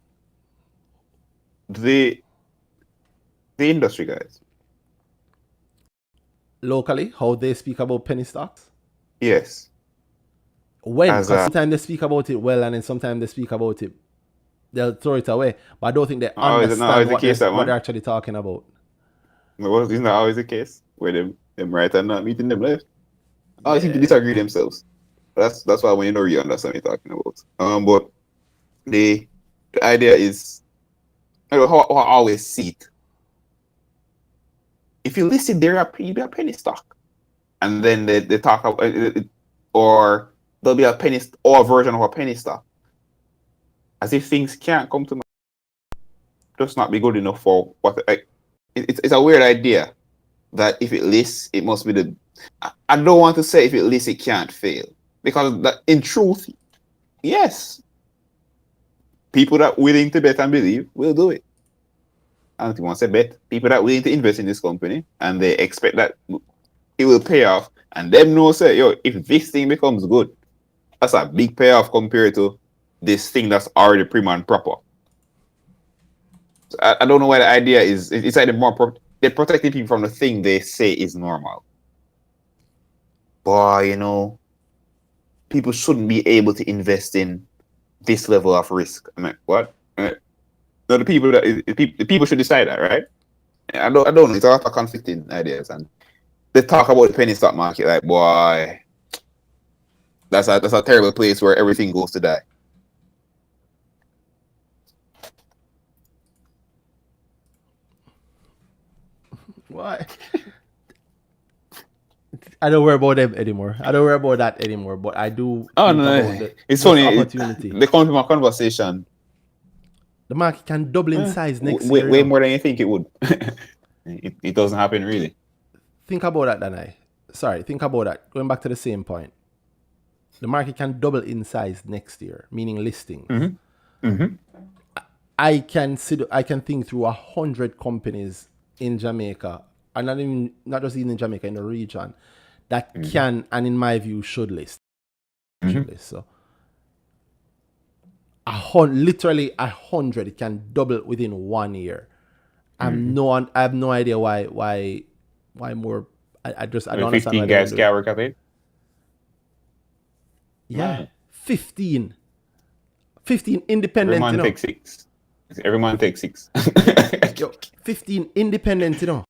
the industry guys. Locally, how they speak about penny stocks? Yes. When? As Because a- sometimes they speak about it well, and then sometimes they speak about it, they'll throw it away. But I don't think they Oh, is it not always understand the what case, that what one? they're actually talking about. Isn't that always the case? Where them right and not meeting them left. I think they disagree themselves. That's why when you don't really understand what you're talking about. But the idea is, I don't know how I always see it. If you listen there, you'll be a penny stock. And then they talk about it, or there'll be a penny or a version of a penny stock. As if things can't come to just not be good enough for what it's a weird idea that if it lists, it must be I don't want to say if it lists, it can't fail. Because that, in truth, yes, people that willing to bet and believe will do it. I don't want to say bet. People that willing to invest in this company and they expect that it will pay off, and them know say, yo, if this thing becomes good, that's a big payoff compared to this thing that's already prim and proper. So I don't know why the idea is. It's like they're protecting people from the thing they say is normal. Boy, people shouldn't be able to invest in this level of risk. I'm like, what? No, the people should decide that, right? I don't know. It's a lot of conflicting ideas, and they talk about the penny stock market like, boy, that's a terrible place where everything goes to die. Why? I don't worry about them anymore. I don't worry about that anymore. But I do. Oh think no, about it's the funny. Opportunity. They come from a conversation. The market can double in size next way, year. way more than you think it would. it doesn't happen really. Think about that, Danhai. Sorry, think about that. Going back to the same point. The market can double in size next year, meaning listings. I can think through 100 companies in Jamaica, and not just in Jamaica, in the region, that can, and in my view, should list. So, literally 100, it can double within 1 year. I have no idea why more. I don't understand. 15 guys can't work at it. Yeah, 15 independent. Every man takes 6. Every man takes 6. Yo, 15 independent.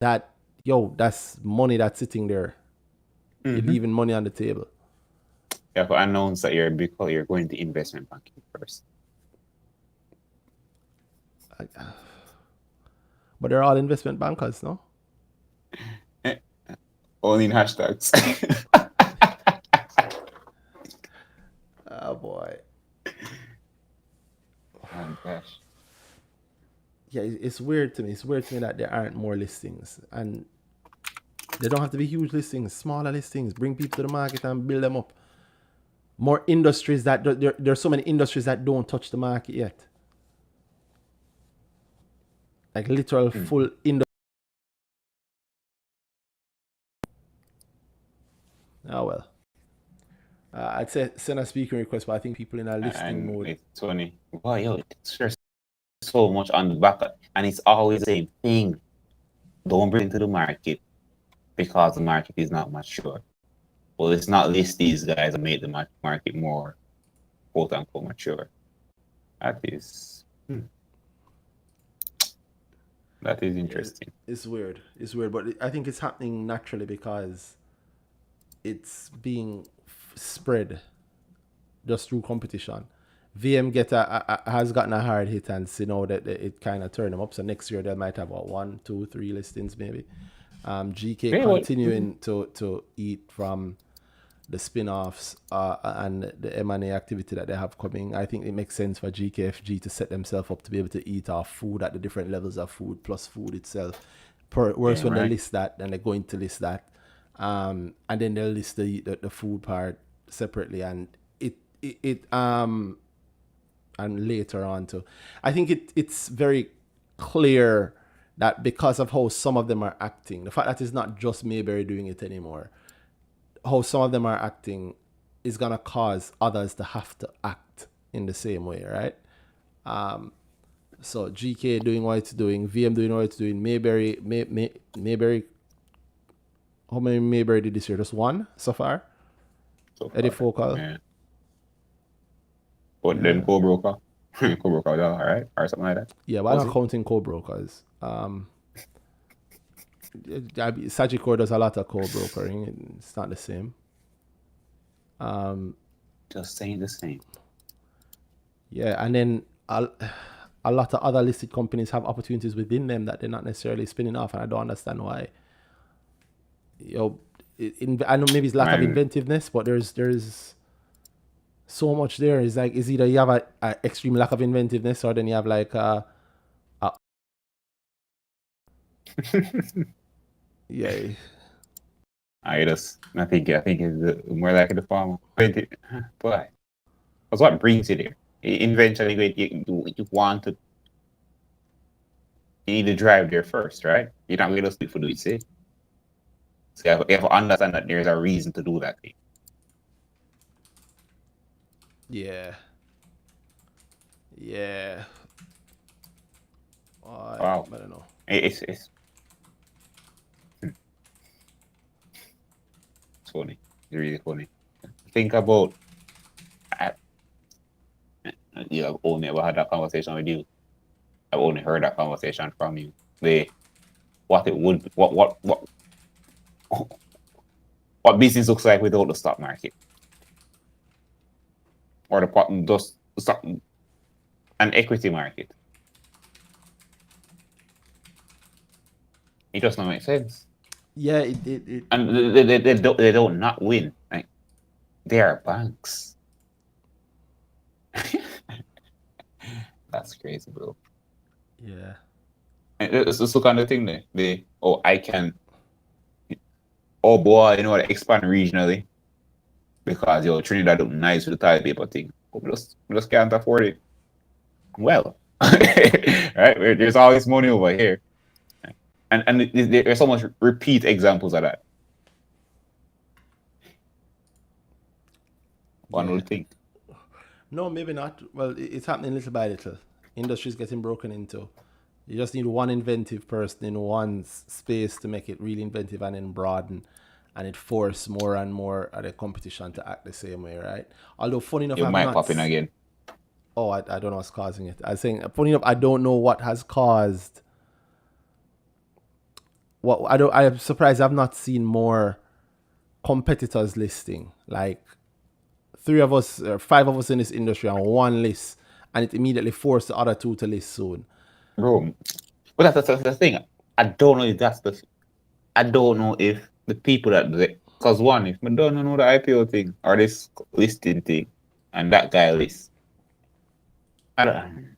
That's money that's sitting there. You're leaving money on the table. You have to announce that you're going to investment banking first. But they're all investment bankers, no? Only in hashtags. Oh boy. Oh gosh. Yeah, it's weird to me. It's weird to me that there aren't more listings, and they don't have to be huge listings, smaller listings. Bring people to the market and build them up. More industries that there's so many industries that don't touch the market yet. Like literal full industry. Oh well. I'd say send a speaking request, but I think people in a listing And mode. it's funny. Wow, yo, it's just so much on the back, and it's always the same thing. Don't bring it to the market because the market is not mature. Well, let's not list these guys and make the market more quote unquote mature. That is interesting. It's weird. It's weird, but I think it's happening naturally because it's being spread just through competition. VM has gotten a hard hit, and you know that it kind of turned them up. So next year they might have 1, 2, 3 listings maybe. GK continuing to eat from the spin-offs and the M&A activity that they have coming. I think it makes sense for GKFG to set themselves up to be able to eat off food at the different levels of food plus food itself. Worse when they list that, then they're going to list that, and then they'll list the food part separately, and it and later on too. I think it's very clear that because of how some of them are acting, the fact that it's not just Mayberry doing it anymore, how some of them are acting is gonna cause others to have to act in the same way, right? So GK doing what it's doing, VM doing what it's doing, Mayberry. How many Mayberry did this year? Just one so far. Eddie Focal. Yeah. But then co-broker. Co-broker was all right, or something like that. Yeah, but I'm not counting co-brokers. Sagicor does a lot of co-brokering. It's not the same. Just saying the same. Yeah, and then a lot of other listed companies have opportunities within them that they're not necessarily spinning off, and I don't understand why. I know maybe it's lack of inventiveness, but there's so much there. It's like, it's either you have a extreme lack of inventiveness, or then you have like yeah. I think it's more like the farmer. But that's what brings you there. Eventually, you want to. You need to drive there first, right? You're not going to speak for do it say. So you have to understand that there's a reason to do that thing. Yeah. Wow. I don't know. It's funny. It's really funny. Think about. You have only ever had that conversation with you. I've only heard that conversation from you. What business looks like without the stock market, or the stock and equity market. It does not make sense. Yeah, it and they don't not win. Like, they are banks. That's crazy, bro. Yeah. It's the kind of thing there. Oh boy, you know what? Expand regionally because Trinidad look nice with the toilet paper thing. But we just can't afford it. Well, right? There's always money over here, and there's so much repeat examples of that. One would think. No, maybe not. Well, it's happening little by little. Industry's getting broken into. You just need one inventive person in one space to make it really inventive and then broaden, and it force more and more of the competition to act the same way, right? Although, funny enough, You might pop in again. Oh, I don't know what's causing it. I was saying, funny enough, I don't know what has caused. I'm surprised I've not seen more competitors listing. Like 3 of us or 5 of us in this industry on one list, and it immediately forced the other 2 to list soon. Bro, but that's the thing. I don't know if that's I don't know if the people that because one, if I don't know the IPO thing or this listing thing, and that guy lists, I don't.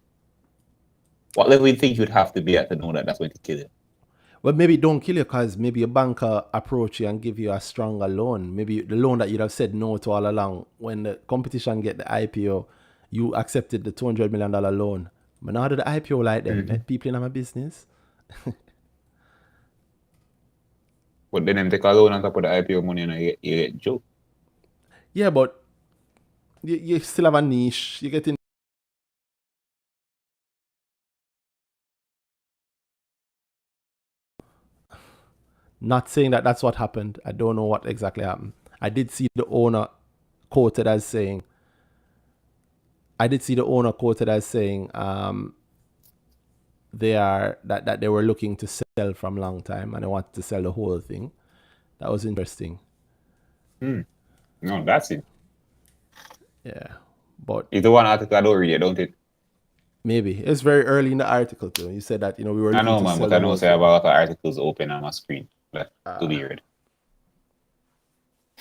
What level you think you'd have to be at to know that that's going to kill you? Well, maybe it don't kill you because maybe a banker approach you and give you a stronger loan. Maybe the loan that you'd have said no to all along. When the competition get the IPO, you accepted the $200 million loan. But now that the IPO like them, let people in my business. But then them take a loan on top of the IPO money and you get joke. Yeah, but you still have a niche. You get in. Not saying that that's what happened. I don't know what exactly happened. I did see the owner quoted as saying, they are that they were looking to sell from long time and they wanted to sell the whole thing. That was interesting. No, that's it. Yeah, but It's the one article I don't read it, don't it? maybe it's very early in the article too. You said that we were I looking know, to man, sell but I the know whole say I have thing. a lot of articles open on my screen. That's too weird.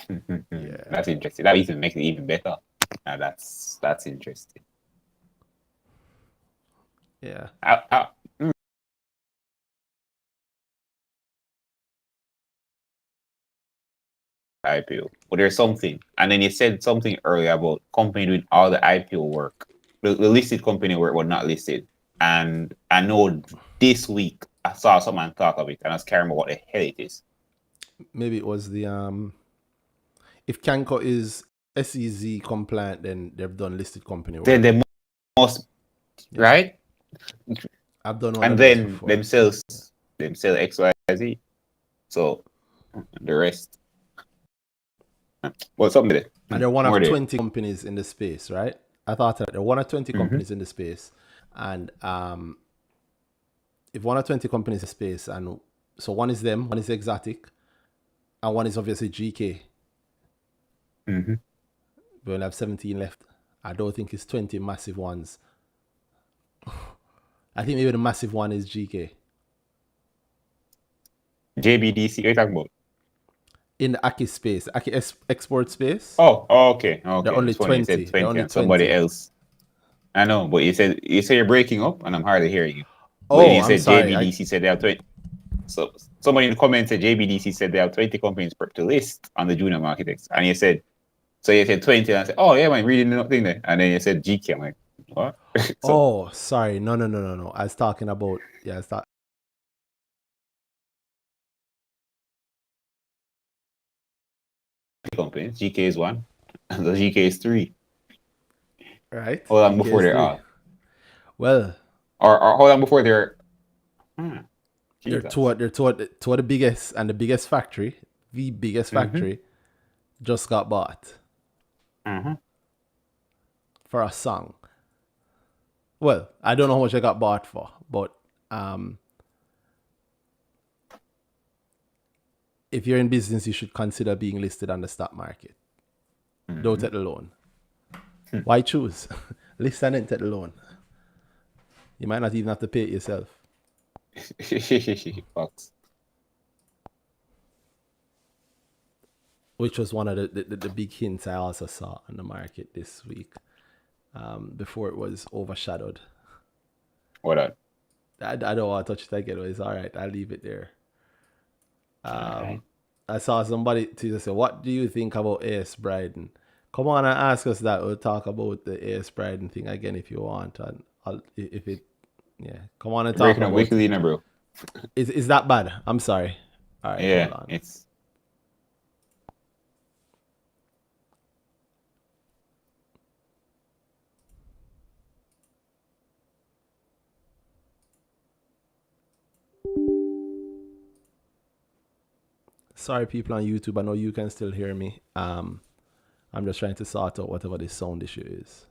Yeah. That's interesting. That even makes it even better. Now that's interesting. Yeah. IPO, but there's something, and then you said something earlier about company doing all the IPO work, the listed company work, but not listed. And I know this week I saw someone talk of it, and I was caring about what the hell it is. Maybe it was the if Canco is SEC compliant, then they've done listed company work. Then they must, right? I've done one And of those then before. themselves XYZ. So the rest. Well, something there. And they're one More of there. 20 companies in the space, right? I thought that there were one of 20 companies in the space. And if one of 20 companies in the space, and so one is them, one is Exotic, and one is obviously GK. We only have 17 left. I don't think it's 20 massive ones. I think maybe the massive one is GK. JBDC, what are you talking about? In the Aki space, Aki export space. Oh, okay. They're only It's funny you 20. said They're 20 only and somebody 20. else. I know, but you said you're breaking up, and I'm hardly hearing you. Oh, But you I'm said sorry. JBDC said they have 20. So somebody in the comments said JBDC said they have 20 companies to list on the junior market, and you said 20, and I said, oh yeah, man, reading the thing there, and then you said GK. I'm like, what? Oh, sorry. No. I was talking about companies. GK is 1, and the GK is 3. right. Hold on GK before is they're 3. out. Well, Or hold on before they're. they're two of the biggest, and the biggest factory, the biggest factory, just got bought for a song. Well, I don't know how much I got bought for, but if you're in business, you should consider being listed on the stock market. Don't take the loan. Why choose? List and then take the loan. You might not even have to pay it yourself. Fox. Which was one of the big hints I also saw on the market this week, before it was overshadowed. What up? I don't want to touch it again. It's all right. I'll leave it there. Right. I saw somebody to say, "What do you think about AS Bryden?" Come on and ask us that. We'll talk about the AS Bryden thing again if you want. And come on and talk Breaking up about weekly, it. bro. Is that bad? I'm sorry. All right, Yeah, hold on. it's. Sorry, people on YouTube. I know you can still hear me. I'm just trying to sort out whatever this sound issue is.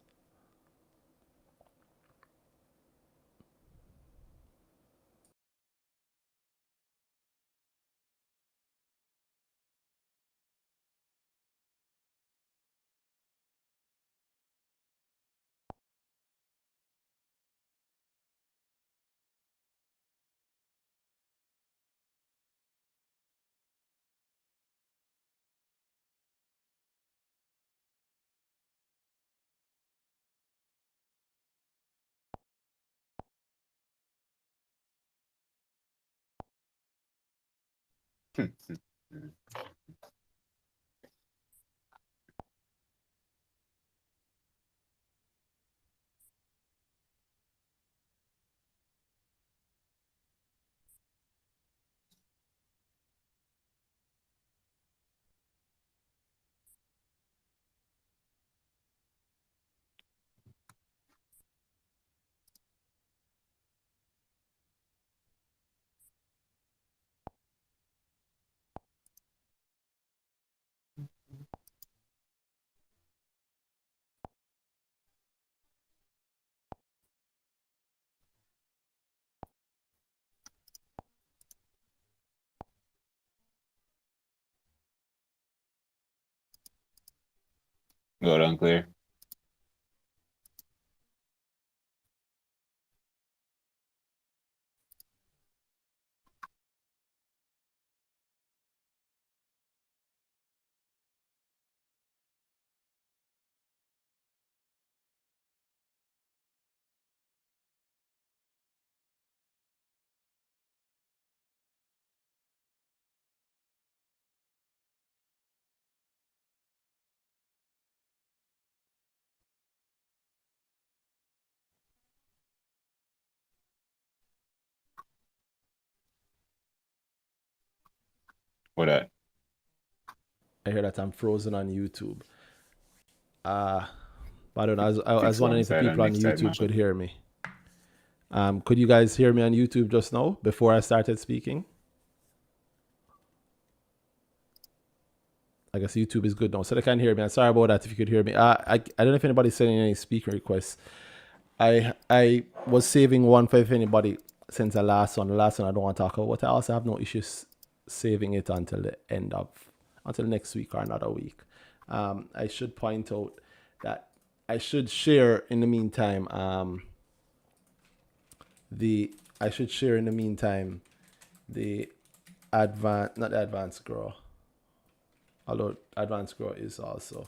Good and clear. What that? I hear that I'm frozen on YouTube. But I don't know. I was Fix wondering one if the side and people on next side YouTube mash could up. hear me. Could you guys hear me on YouTube just now before I started speaking? I guess YouTube is good now, so they can hear me. I'm sorry about that if you could hear me. I don't know if anybody's sending any speaker requests. I was saving one for if anybody sends the last one. The last one I don't want to talk about. I also have no issues saving it until next week or another week. I should point out that I should share in the meantime. The not the advanced grow. Although advanced grow is also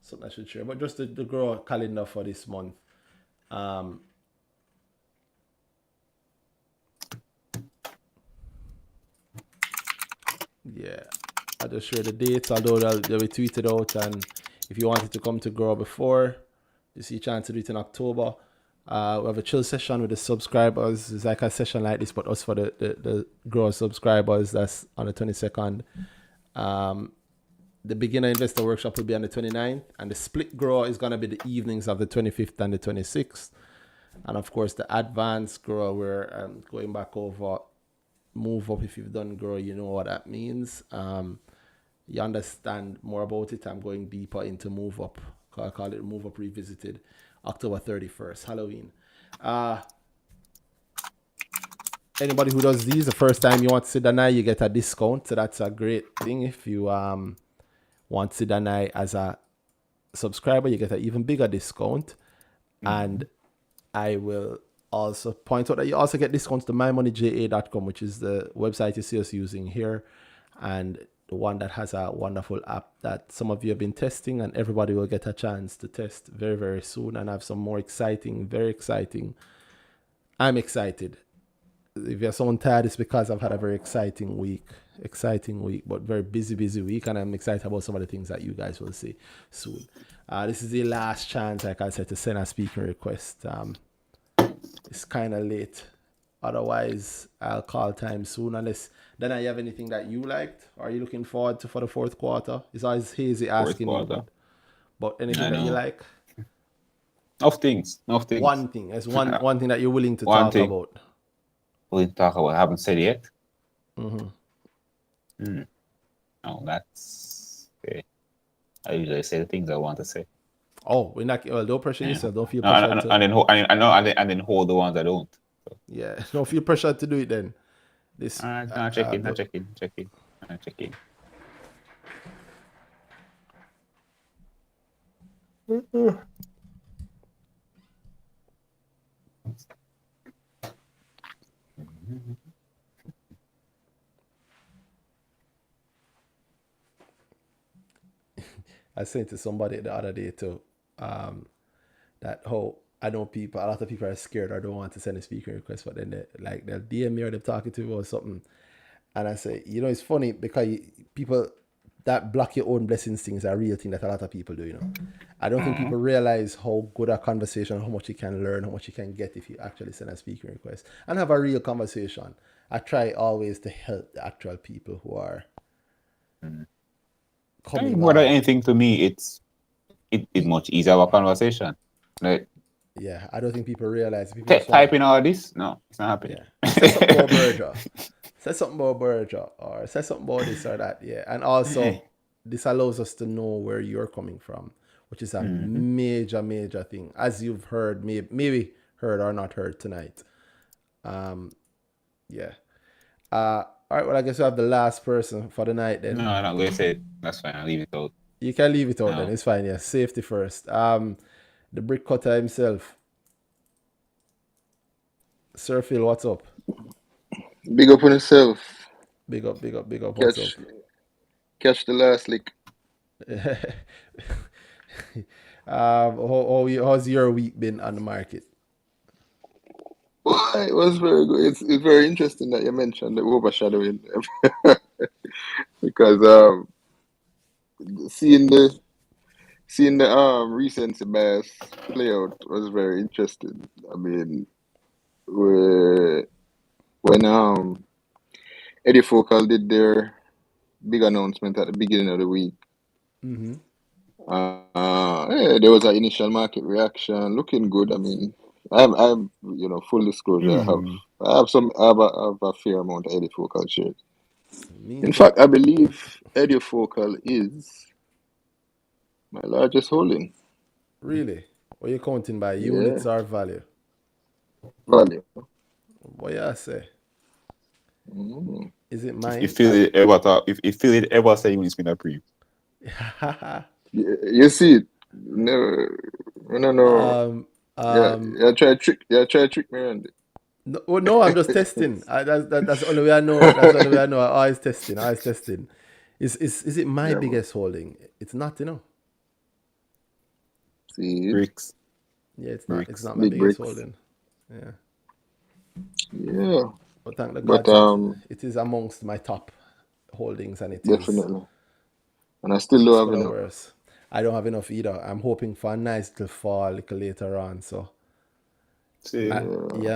something I should share, but just the grow calendar for this month. Yeah, I'll just share the dates, although they'll be tweeted out. And if you wanted to come to grow before, you see a chance to do it in October. We have a chill session with the subscribers. It's like a session like this, but us for the grow subscribers. That's on the 22nd. The beginner investor workshop will be on the 29th, and the split grow is going to be the evenings of the 25th and the 26th. And of course, the advanced grow, we're going back over move up. If you've done grow, you know what that means. You understand more about it. I'm going deeper into move up. I call it move up revisited. October 31st, Halloween. Anybody who does these the first time you want to sit Danhai, you get a discount. So that's a great thing. If you want to sit Danhai as a subscriber, you get an even bigger discount. And I will also point out that you also get discounts to mymoneyja.com, which is the website you see us using here, and the one that has a wonderful app that some of you have been testing, and everybody will get a chance to test very, very soon. And I have some more exciting, very exciting. I'm excited. If you're someone tired, it's because I've had a very exciting week, but very busy week, and I'm excited about some of the things that you guys will see soon. This is the last chance, like I said, to send a speaking request. It's kind of late. Otherwise, I'll call time soon. Unless then I have anything that you liked. Or are you looking forward to for the fourth quarter? It's always hazy asking you, but anything that you like? Enough things. One thing. There's one thing that you're willing to One talk thing. about. Willing to talk about. I haven't said yet. Mm-hmm. No, that's okay. I usually say the things I want to say. Oh, we're not. Well, don't pressure yourself. Don't feel No, pressured to. and then hold the ones I don't. So. Yeah, don't feel pressured to do it then. This. Check in. I said to somebody the other day too, that I know a lot of people are scared or don't want to send a speaker request, but then they'll DM me or they're talking to me or something, And I say, it's funny because people that block your own blessings thing is a real thing that a lot of people do. I don't think people realize how good a conversation, how much you can learn, how much you can get if you actually send a speaking request and have a real conversation. I try always to help the actual people who are coming More than on. anything, to me, it's much easier of a conversation. Like, Yeah, I don't think people realize. People just typing all this, no, it's not happening. Yeah. Say something about Berger. Say something about Berger, or say something about this or that. Yeah, and also this allows us to know where you're coming from, which is a major thing, as you've heard, maybe heard or not heard tonight. Yeah. All right. Well, I guess we have the last person for the night then. No, I'm not going to say it. That's fine. I'll leave it out. You can leave it out No. then. It's fine. Yeah. Safety first. The brick cutter himself. Sir Phil, what's up? Big up on yourself. Big up. What's up? Catch the last lick. How's your week been on the market? Well, it was very good. It's very interesting that you mentioned the overshadowing because seeing the recency bias play out was very interesting. I mean, when Eddie Focal did their big announcement at the beginning of the week. There was an initial market reaction, looking good. I mean, I'm full disclosure. I have a fair amount of Eddie Focal shares. In fact, I believe Eddie Focal is my largest holding. Really? What are you counting by? Units or value? Value. What you say? Is it mine? If Phil ever say it's been approved. You see it? No. Yeah, try to trick me around it. No, I'm just testing. That's the only way I know. That's the only way I know. I always testing. Is it my biggest holding? It's not, See? Bricks. Yeah, it's not. Bricks. It's not my Big biggest bricks. holding. Yeah. Yeah. But thank the But gods, it is amongst my top holdings, and it is definitely. And I still don't have enough. worse. I don't have enough either. I'm hoping for a nice little fall a little later on. So yeah,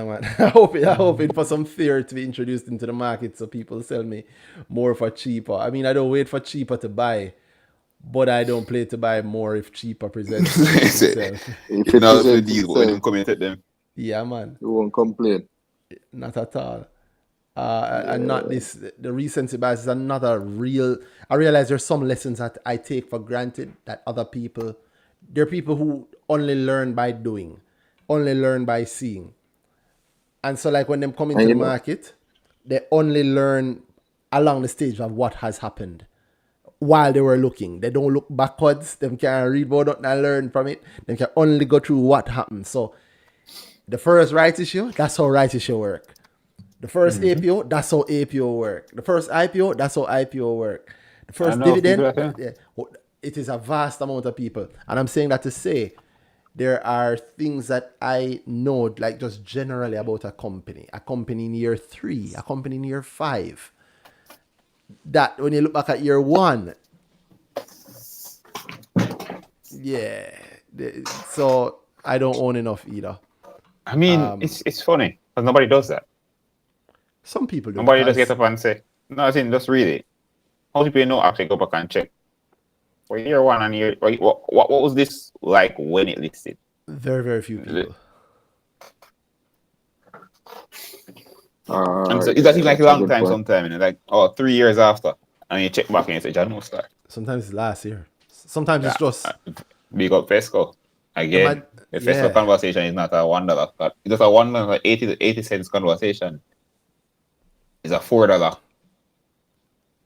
man. I'm hoping for some fear to be introduced into the market so people sell me more for cheaper. I mean, I don't wait for cheaper to buy, but I don't play to buy more if cheaper presents itself. If it Now the presents deal when itself, them commented them. Yeah, man. you won't complain. Not at all. And not this. The recency bias is another real. I realize there's some lessons that I take for granted that other people. There are people who only learn by doing, only learn by seeing, and so like when them come into the market, they only learn along the stage of what has happened while they were looking. They don't look backwards. Them can't read about nothing and learn from it. They can only go through what happened. So the first rights issue, that's how rights issue work. The first APO, that's how APO work. The first IPO, that's how IPO work. The first dividend, it is a vast amount of people. And I'm saying that to say there are things that I know, like just generally about a company in year 3, a company in year 5, that when you look back at year 1, so I don't own enough either. I mean, it's funny because nobody does that. Some people do. Nobody just get up and say, no, I think just read it. How people know actually go back and check? For year 1 and year, what was this like when it listed? Very, very few people. And so it doesn't like a long time sometimes, like 3 years after, and you check back and you say, John no start. Sometimes it's last year. Sometimes it's just big up Fesco. Again, the Fesco conversation is not a $1. It's just a $1, 80 cents conversation. It's a $4.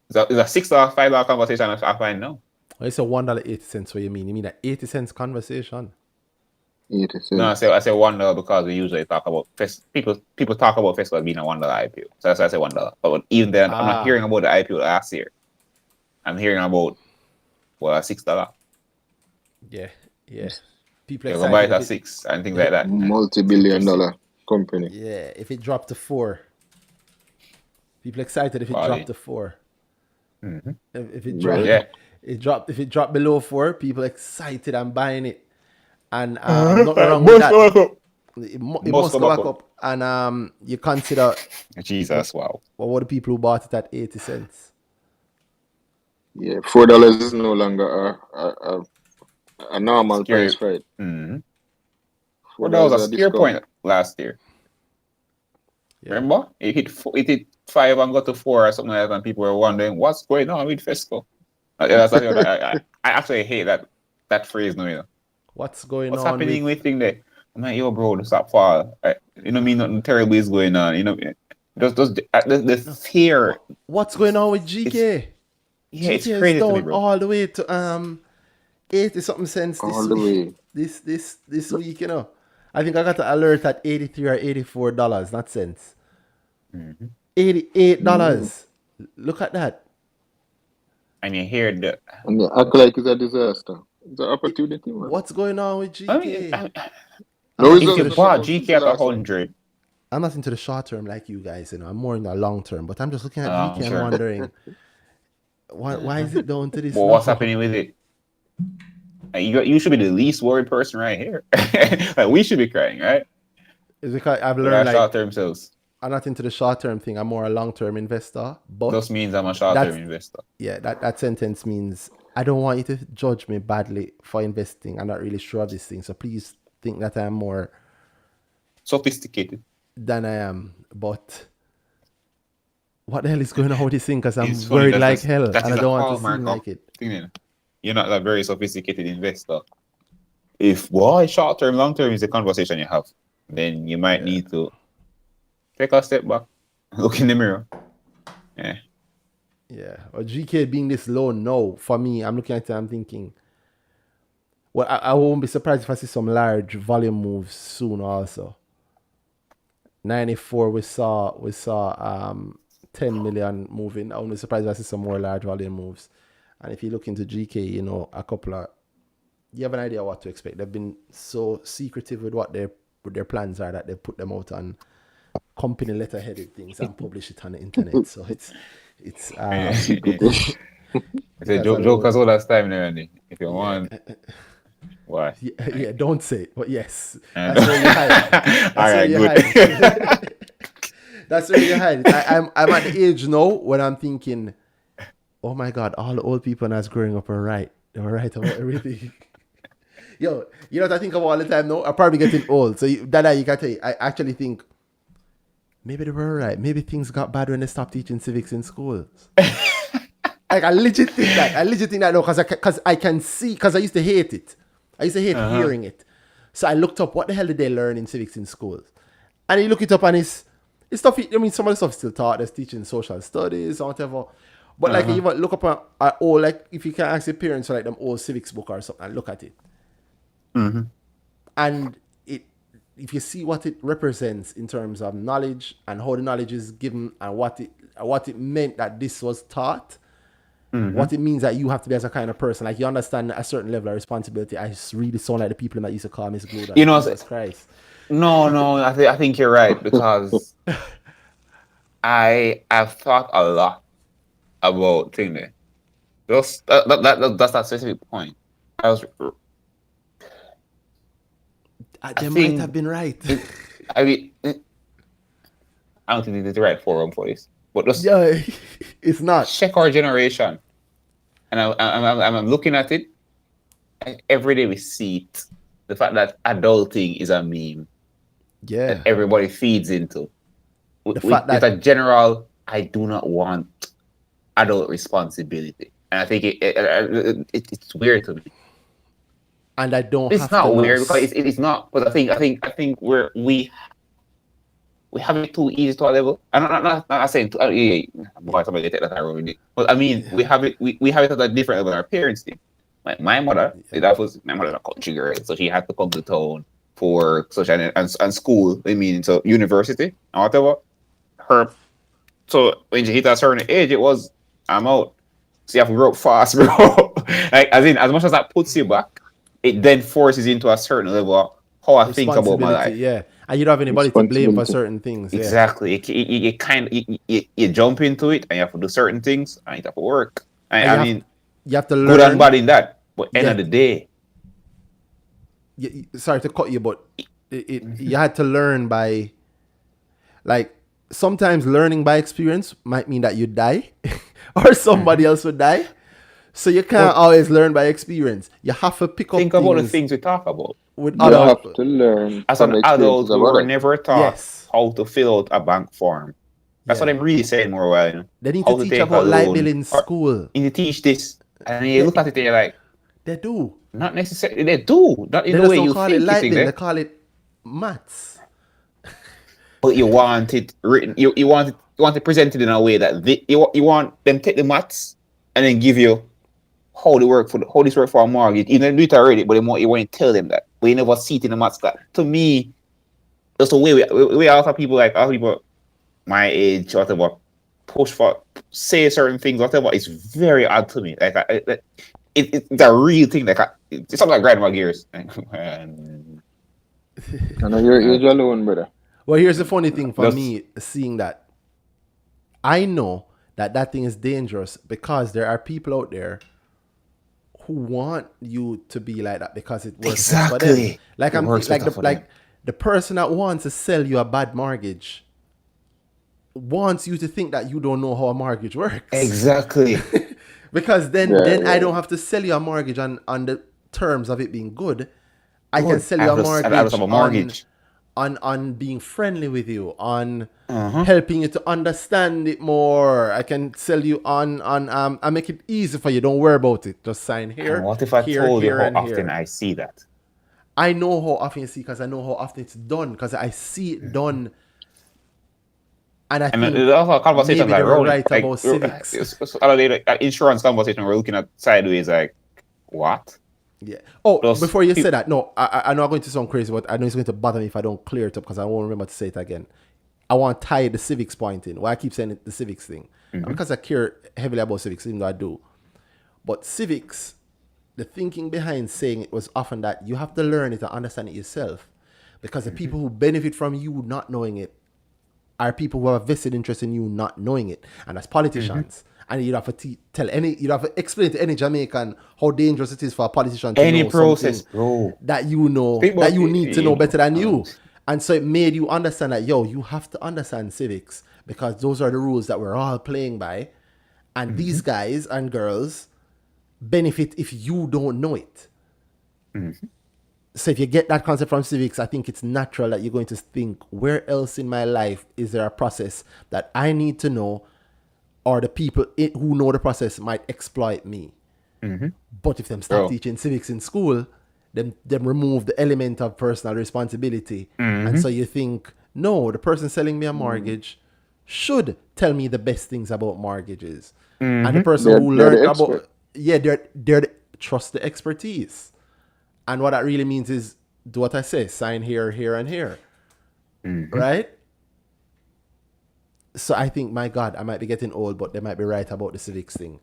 It's a $6, $5 conversation I find now. It's a $1.80. What you mean? You mean an 80 cents conversation? 80 cents. No, I say $1 because we usually talk about people talk about Fesco as being a $1 IPO. So that's why I say $1. But even then, I'm not hearing about the IPO last year. I'm hearing about $6. Yeah. People can buy it at $6 and things like that. Multi-billion-dollar company. Yeah, if it dropped to 4, People excited if it Body. dropped to 4. Mm-hmm. If it Right. dropped, Yeah. if it dropped below 4, people excited and buying it. And nothing wrong with that. It must go back up. And you consider Jesus, wow. what were the people who bought it at 80 cents? Yeah, $4 is no longer a normal Scary. price for it. Mm-hmm. Well, that was a scare point last year. Yeah. Remember? It hit 5 and got to 4 or something like that, and people were wondering what's going on with Fesco. I actually hate that phrase now, you know. What's going What's on? happening with thing there? I'm like, yo, bro, stop fall. You know, nothing terrible is going on. You know, just the fear. What's going on with GK? Yeah, it's GK crazy is to me, down bro. all the way to 80 something cents All the way. this week, you know. I think I got an alert at $83 or $84, not cents. Mm-hmm. $88. Look at that. And you hear the. And they act like it's a disaster. It's an opportunity, man. What's going on with GK? I mean, No if results you to show bought it's GK at disaster. 100, I'm not into the short term like you guys, you know. I'm more in the long term. But I'm just looking at Oh, GK and sure. wondering why is it down to this? well, now? what's happening with it? You should be the least worried person right here. Like, we should be crying, right? It's because I've With learned our like short-term sales. I'm not into the short term thing. I'm more a long term investor. But Just means I'm a short-term that's- investor. yeah, that sentence means I don't want you to judge me badly for investing. I'm not really sure of this thing. So please think that I'm more Sophisticated. than I am. But what the hell is going on with this thing? Because I'm It's funny, worried that's like just- hell. that And is I a don't want to hallmark seem of like it. thing, you know. You're not a very sophisticated investor. If why short-term, long-term is the conversation you have, then you might need to take a step back, look in the mirror. Yeah. Yeah. Or GK being this low, no. For me, I'm looking at it, I'm thinking, well, I won't be surprised if I see some large volume moves soon also. 94, we saw 10 million moving. I won't be surprised if I see some more large volume moves. And if you look into GK, you know, you have an idea what to expect. They've been so secretive with what their plans are that they put them out on company letterheaded things and publish it on the internet. So it's It's a joke alone. as well last time, Randy. If you want, why? yeah, don't say it, but yes, And- that's where you hide. That's All where right, you good. hide. That's where you hide. I'm at the age now when I'm thinking, oh my God, all the old people that's growing up are right. They were right about everything. Yo, you know what I think of all the time now? I'm probably getting old. So Dada, you can tell you, I actually think maybe they were right. Maybe things got bad when they stopped teaching civics in schools. Like, I legit think that no, because I can see, because I used to hate it. I used to hate hearing it. So I looked up what the hell did they learn in civics in schools, and you look it up and it's stuff. I mean, some of the stuff still taught. There's teaching social studies or whatever. But like, you look up at all, like if you can ask your parents for like them old civics book or something, and look at it, and if you see what it represents in terms of knowledge and how the knowledge is given and what it meant that this was taught. What it means that you have to be as a kind of person, like you understand a certain level of responsibility. I just really sound like the people that used to call Miss Gluda. You know, Jesus Christ. No, I think you're right, because I have thought a lot about thing there. That's that specific point. They think- might have been right. I mean, I don't think it's the right forum for this, but just Yeah, it's not. check our generation, and I'm looking at it, and every day we see it. The fact that adulting is a meme Yeah. that everybody feeds into. The fact It's that- a general, I do not want adult responsibility, and I think it's weird to me. And I don't It's have not to weird know. because it's not. But I think we have it too easy to a level. I'm not saying boy, somebody take that wrong. But I mean, we have it at a different level than our parents did. Like my mother, my mother's a country girl, so she had to come to town for social and school. I mean, so university and whatever. So when she hit a certain age, it was I'm out. So you have to grow up fast, bro. Like as much as that puts you back, it then forces you into a certain level of how I think about my life. Yeah. And you don't have anybody to blame for Responsibility. certain things. Yeah. Exactly. You kind of you jump into it and you have to do certain things and it have to work. And I mean, you have to good and learn. bad in that. But end Yeah. of the day, Sorry to cut you, but you had to learn by, like, sometimes learning by experience might mean that you die or somebody else would die. So you can't always learn by experience. You have to pick up think about the things we talk about. with You other. have to learn As from an the experiences adult, we of were others. never taught Yes. how to fill out a bank form. That's what I'm really saying more while. You know? They need How to to teach take about a light loan. bill in Or school. you need to teach this, and you look at it and you're like, They do. not necessarily. They do. Not in They the just way don't you call think it light it, bill. eh? They call it maths. But you want it written. You want it presented in a way that you want them take the maths and then give you how this work for a mortgage. You don't do it already, but you want to tell them that. But you never see it in the maths. That to me, that's the way we also people like other people my age, whatever, push for say certain things, whatever. It's very odd to me. Like it's a real thing. Like it's something like grandma gears. I know you're alone, brother. Well, here's the funny thing for That's- me, seeing that. I know that thing is dangerous because there are people out there who want you to be like that because it works for them. Exactly. Like It I'm works like better the for like them. the person that wants to sell you a bad mortgage wants you to think that you don't know how a mortgage works. Exactly. Because then Yeah. I don't have to sell you a mortgage on the terms of it being good. I can Good. sell you a I just have a mortgage. on being friendly with you, on Uh-huh. helping you to understand it more. I can sell you on I make it easy for you. Don't worry about it. Just sign here. And what if I here, told you here, how and often here. I see that? I know how often you see because I know how often it's done because I see it done. And I And think there's also a conversation maybe like they were Ronnie, right like about civics. insurance conversation. We're looking at sideways, like what? Yeah. Oh, Plus, before you say that, no, I know I'm going to sound crazy, but I know it's going to bother me if I don't clear it up because I won't remember to say it again. I want to tie the civics point in. Why I keep saying it, the civics thing. And because I care heavily about civics, even though I do. But civics, the thinking behind saying it was often that you have to learn it and understand it yourself. Because the people who benefit from you not knowing it are people who have a vested interest in you not knowing it. And as politicians, and you'd have to you'd have to explain to any Jamaican how dangerous it is for a politician to any know process, something bro. that you know, Think that about you it, need to you know know, better than you. And so it made you understand that, you have to understand civics because those are the rules that we're all playing by. And these guys and girls benefit if you don't know it. So if you get that concept from civics, I think it's natural that you're going to think, where else in my life is there a process that I need to know, or the people who know the process might exploit me? But if them start Bro. teaching civics in school, them remove the element of personal responsibility. And so you think, no, the person selling me a mortgage should tell me the best things about mortgages. And the person They're- who they're learned the about, expert. trust the expertise. And what that really means is do what I say, sign here, here, and here. Right? So I think, my God, I might be getting old, but they might be right about the civics thing.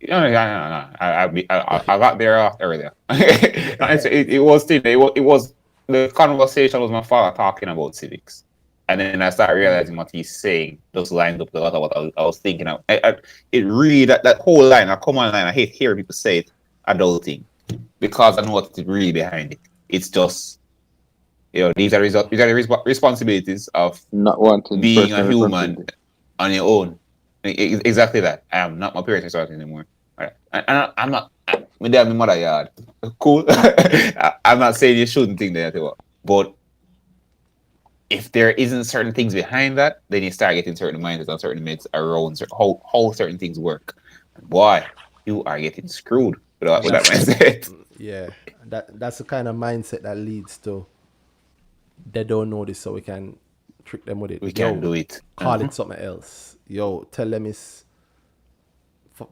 No. I got there earlier. It was the conversation was my father talking about civics, and then I started realizing what he's saying just lines up with a lot of what I was thinking of. It really that whole line, a common line. I hate hearing people say it, adulting, because I know what's really behind it. It's just these are the responsibilities of Not wanting being a personal human responsibility. on your own. Exactly that. I am not my parents' responsibility anymore. Right. I'm not. My dad, my mother, yard. Cool. I'm not saying you shouldn't think that, but if there isn't certain things behind that, then you start getting certain mindsets and certain myths around how certain things work. Boy, you are getting screwed with that mindset. Yeah, that's the kind of mindset that leads to they don't know this, so we can trick them with it. We can do it. Call it something else. Tell them it's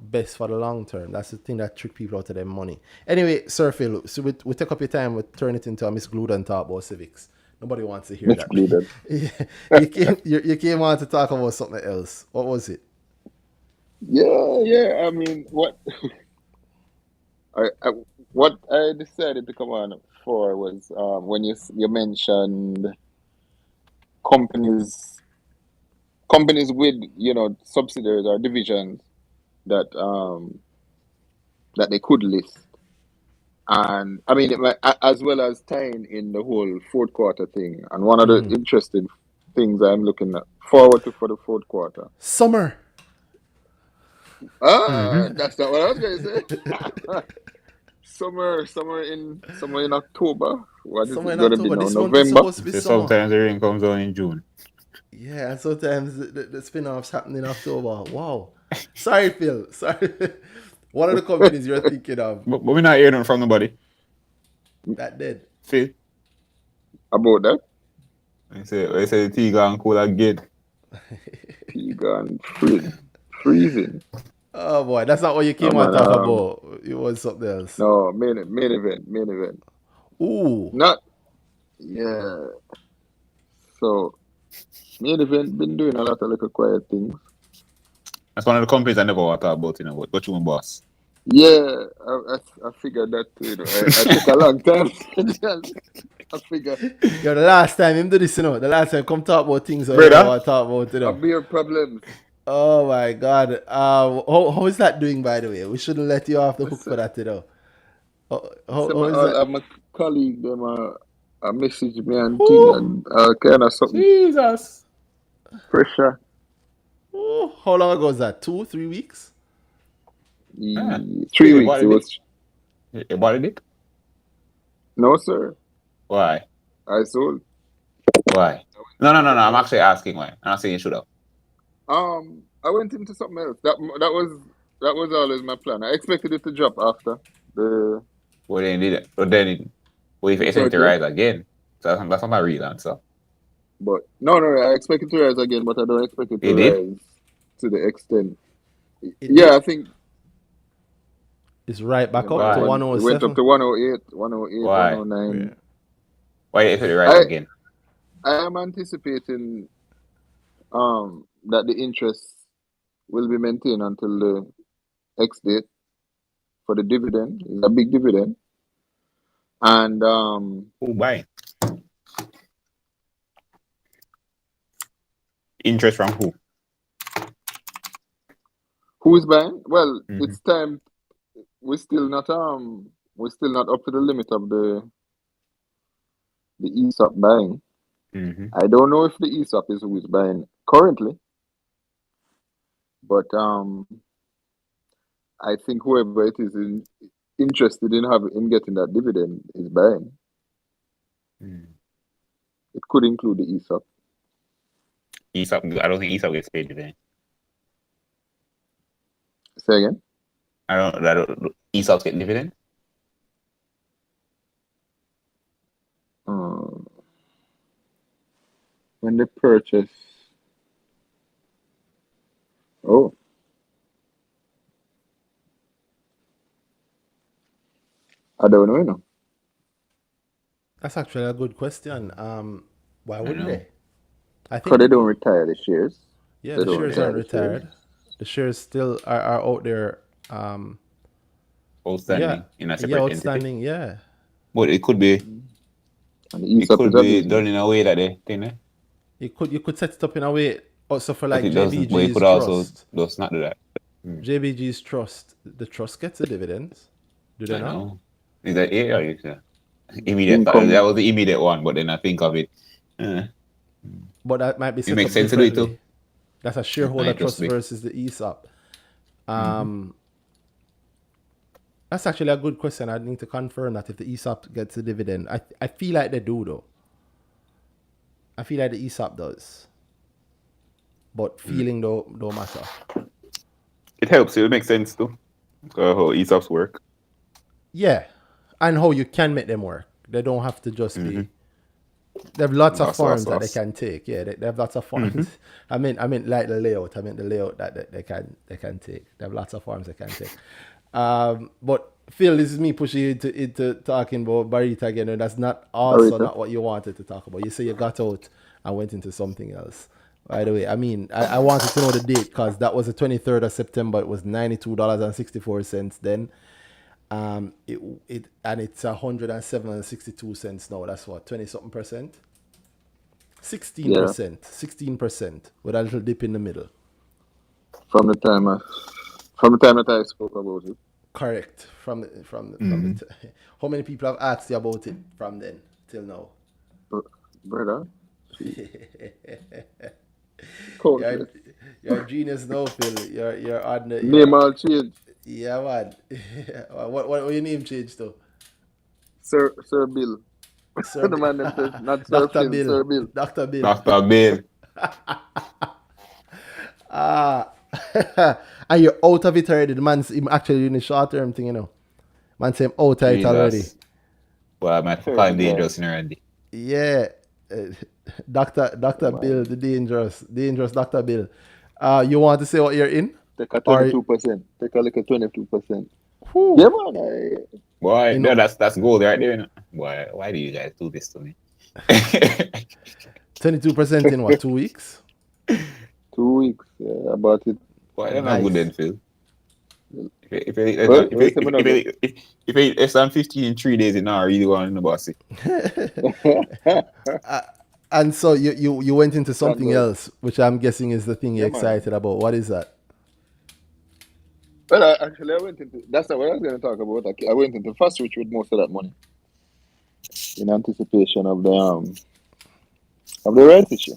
best for the long term. That's the thing that trick people out of their money. Anyway, Sir Phil, so we take up your time, we turn it into a Miss Glued and talk about civics. Nobody wants to hear Miss that. Glued. you came on to talk about something else. What was it? Yeah. I mean, what I decided to come on for was when you mentioned companies with, you know, subsidiaries or divisions that they could list. And I mean, as well as tying in the whole fourth quarter thing. And one of the interesting things I'm looking forward to for the fourth quarter. Summer. That's not what I was going to say. Summer in October. What is Summer it in going to be October. now? This month is November. supposed to be So summer. sometimes the rain comes down in June. Yeah, and sometimes the spin-offs happen in October. Wow. Sorry, Phil. Sorry. What are the companies you're thinking of But we're not hearing from nobody. that did? Phil, About that. I say the tea gone cool again. Tea gone freezing. Oh boy, that's not what you came Oh, on man, talk about. It was something else. No, main event. Ooh. Not, yeah. So, main event been doing a lot of little quiet things. That's one of the companies I never want to talk about, you know, what you want, boss. Yeah, I figured that too. You know, I took a long time. I figured Yo, the last time him do this, you know, the last time come talk about things I Brother. don't want to talk about, you know. beer problems. Oh my God. How is that doing, by the way? We shouldn't let you off the hook for that, you know. How is that? My colleague them a message me and thing and kind of something Jesus. pressure. Ooh, how long ago was that? 2-3 weeks? 3 weeks. It was You bought it? no, sir. Why? I sold. Why? No. I'm actually asking why. I'm not saying you should have. I went into something else. That was always my plan. I expected it to drop after the. Well, then did it. But then if it's to rise again. So that's not my real answer. But no, I expect it to rise again, but I don't expect it to rise to the extent. I think it's right back up to It 107. went up to 108, 108, Why? 109. Yeah. Why if it rise again? I am anticipating that the interest will be maintained until the X date for the dividend. It's a big dividend. And who buying? Interest from who? Who's buying? Well, it's time. We're still not up to the limit of the ESOP buying. I don't know if the ESOP is who is buying currently, but I think whoever it is interested in getting that dividend is buying. It could include the ESOP. ESOP, I don't think ESOP gets paid dividend. Say again? I don't ESOPs get dividend? When they purchase. Oh. I don't know, you know. That's actually a good question. Why wouldn't they? I think because they don't retire the shares. Yeah, the shares aren't retired. The shares still are out there. Outstanding in a separate outstanding, entity. yeah. But it could be. And it could be done in a way that they think. You could set it up in a way also for like JBG's but it could trust. Also does not do that. JBG's trust. The trust gets the dividends. Do they not? Know. Is that it? Or is that immediate? That was the immediate one, but then I think of it. But that might be set it makes up sense to do it too. That's a shareholder trust versus the ESOP. That's actually a good question. I need to confirm that if the ESOP gets a dividend. I feel like they do though. I feel like the ESOP does. But feeling don't matter. It helps. It makes sense too. How ESOPs work. Yeah. And how you can make them work. They don't have to just be. They have lots of forms that they can take. Yeah, they have lots of forms. I mean like the layout. I mean the layout that they can take. They have lots of forms they can take. But Phil, this is me pushing you into talking about Barita again, and that's not what you wanted to talk about. You say you got out and went into something else. By the way, I mean I wanted to know the date because that was the 23rd of September. It was $92.64 then. It's $107.62 now. That's what 20-something %. Yeah. 16%, with a little dip in the middle. From the time that I spoke about it. Correct. From the how many people have asked you about it from then till now? Brother. Countless. You're a genius now, Phil. You're on the Name all change. yeah, man. What your name changed to? Sir Bill. Sir The man them says not Sir Dr. Phil, Bill. Sir Bill. Dr. Bill. Dr. Bill. Ah, and you're out of it already. The man's him actually doing the short term thing, you know. Man say him out of it already. Jesus. Well, I'm at 5 dangerous in Randy. Yeah. Dr. Bill, the dangerous Dr. Bill. You want to say what you're in? Take a 22%. Take a like a 22%. Whew. Yeah, man. Boy, You no, know- that's gold right there. You know? Why do you guys do this to me? 22% in what, 2 weeks? 2 weeks. Yeah, about it. Why you're not good Nice. then, Phil? If you less than 15 in 3 days, you know, really want in the bossy. And so you went into something Congrats. else, which I'm guessing is the thing you're Yeah, man. excited about. What is that? Well, I went into. That's not what I was going to talk about. I went into Fast Switch with most of that money in anticipation of the rent issue.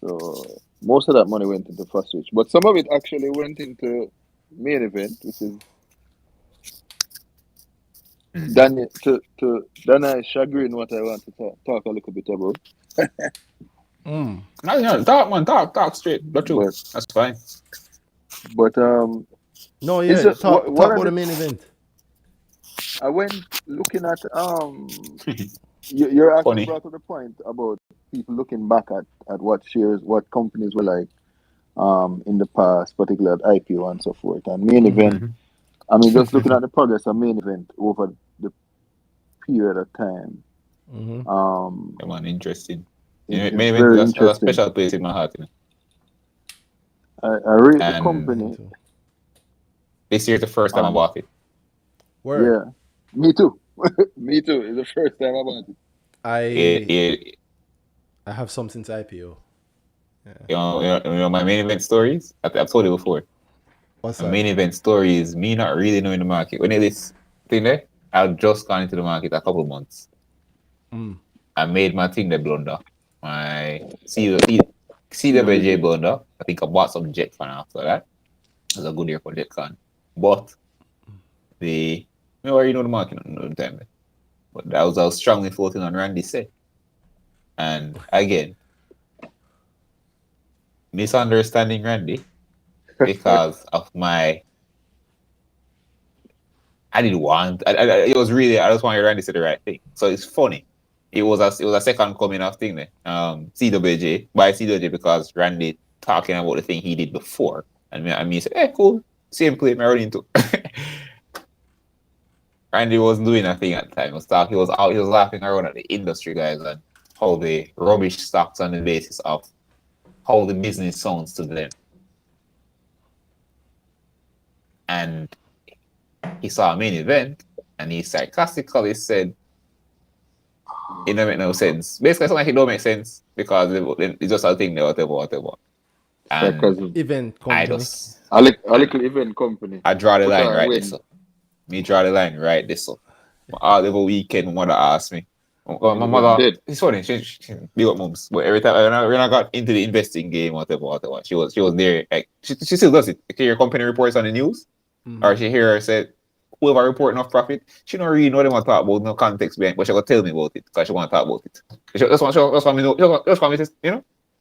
So most of that money went into Fast Switch, but some of it actually went into main event, which is Danhai chagrin. What I want to talk a little bit about. No, talk, man, talk straight. Not true. But- That's fine. But No, It's yeah. a- Talk what are about the- the main event. I went looking at you're actually Funny. brought to the point about people looking back at what shares, what companies were like in the past, particularly at IPO and so forth. And main event, I mean, just looking at the progress of main event over the period of time. Mm-hmm. Come on, interesting. It's Maybe very that's a interesting. special place in my heart. You know? I rate the And- company. This year's the first time I bought it. Word. Yeah, me too. Me too. It's the first time I bought it. I have some since IPO. You know my main event stories? I've told you before. What's My that? main event story is me not really knowing the market. When it is thing there, I've just gone into the market a couple months. I made my thing the blunder. My CWJ blunder. I think I bought some JetCon after that. It was a good year for JetCon. But you already know the market at the time. But I was strongly floating on Randy said. And again, misunderstanding Randy because of my it was really I just wanted Randy to say the right thing. So it's funny. It was a second coming of thing there. CWJ by CWJ because Randy talking about the thing he did before. And me said, hey, cool. Same play me running into. Randy was doing a thing at the time. He was laughing around at the industry guys and how they rubbish stocks on the basis of how the business sounds to them. And he saw a main event and he sarcastically said, it don't make no sense. Basically, something like it don't make sense because it's just a thing there, whatever. And Sarcasm. Event I company. just A little event company. I draw the Which line are right when? this up. Me draw the line right this up. All the weekend, my mother asked me. My mother, Dead. it's funny, she big up moms. But every time when I got into the investing game, whatever, she was there. Like she still does it. Okay, your company reports on the news, or she hear her say, whoever report enough profit, she don't really know them want to talk about no context behind, but she gonna tell me about it because she want to talk about it. That's why me know. That's why me just,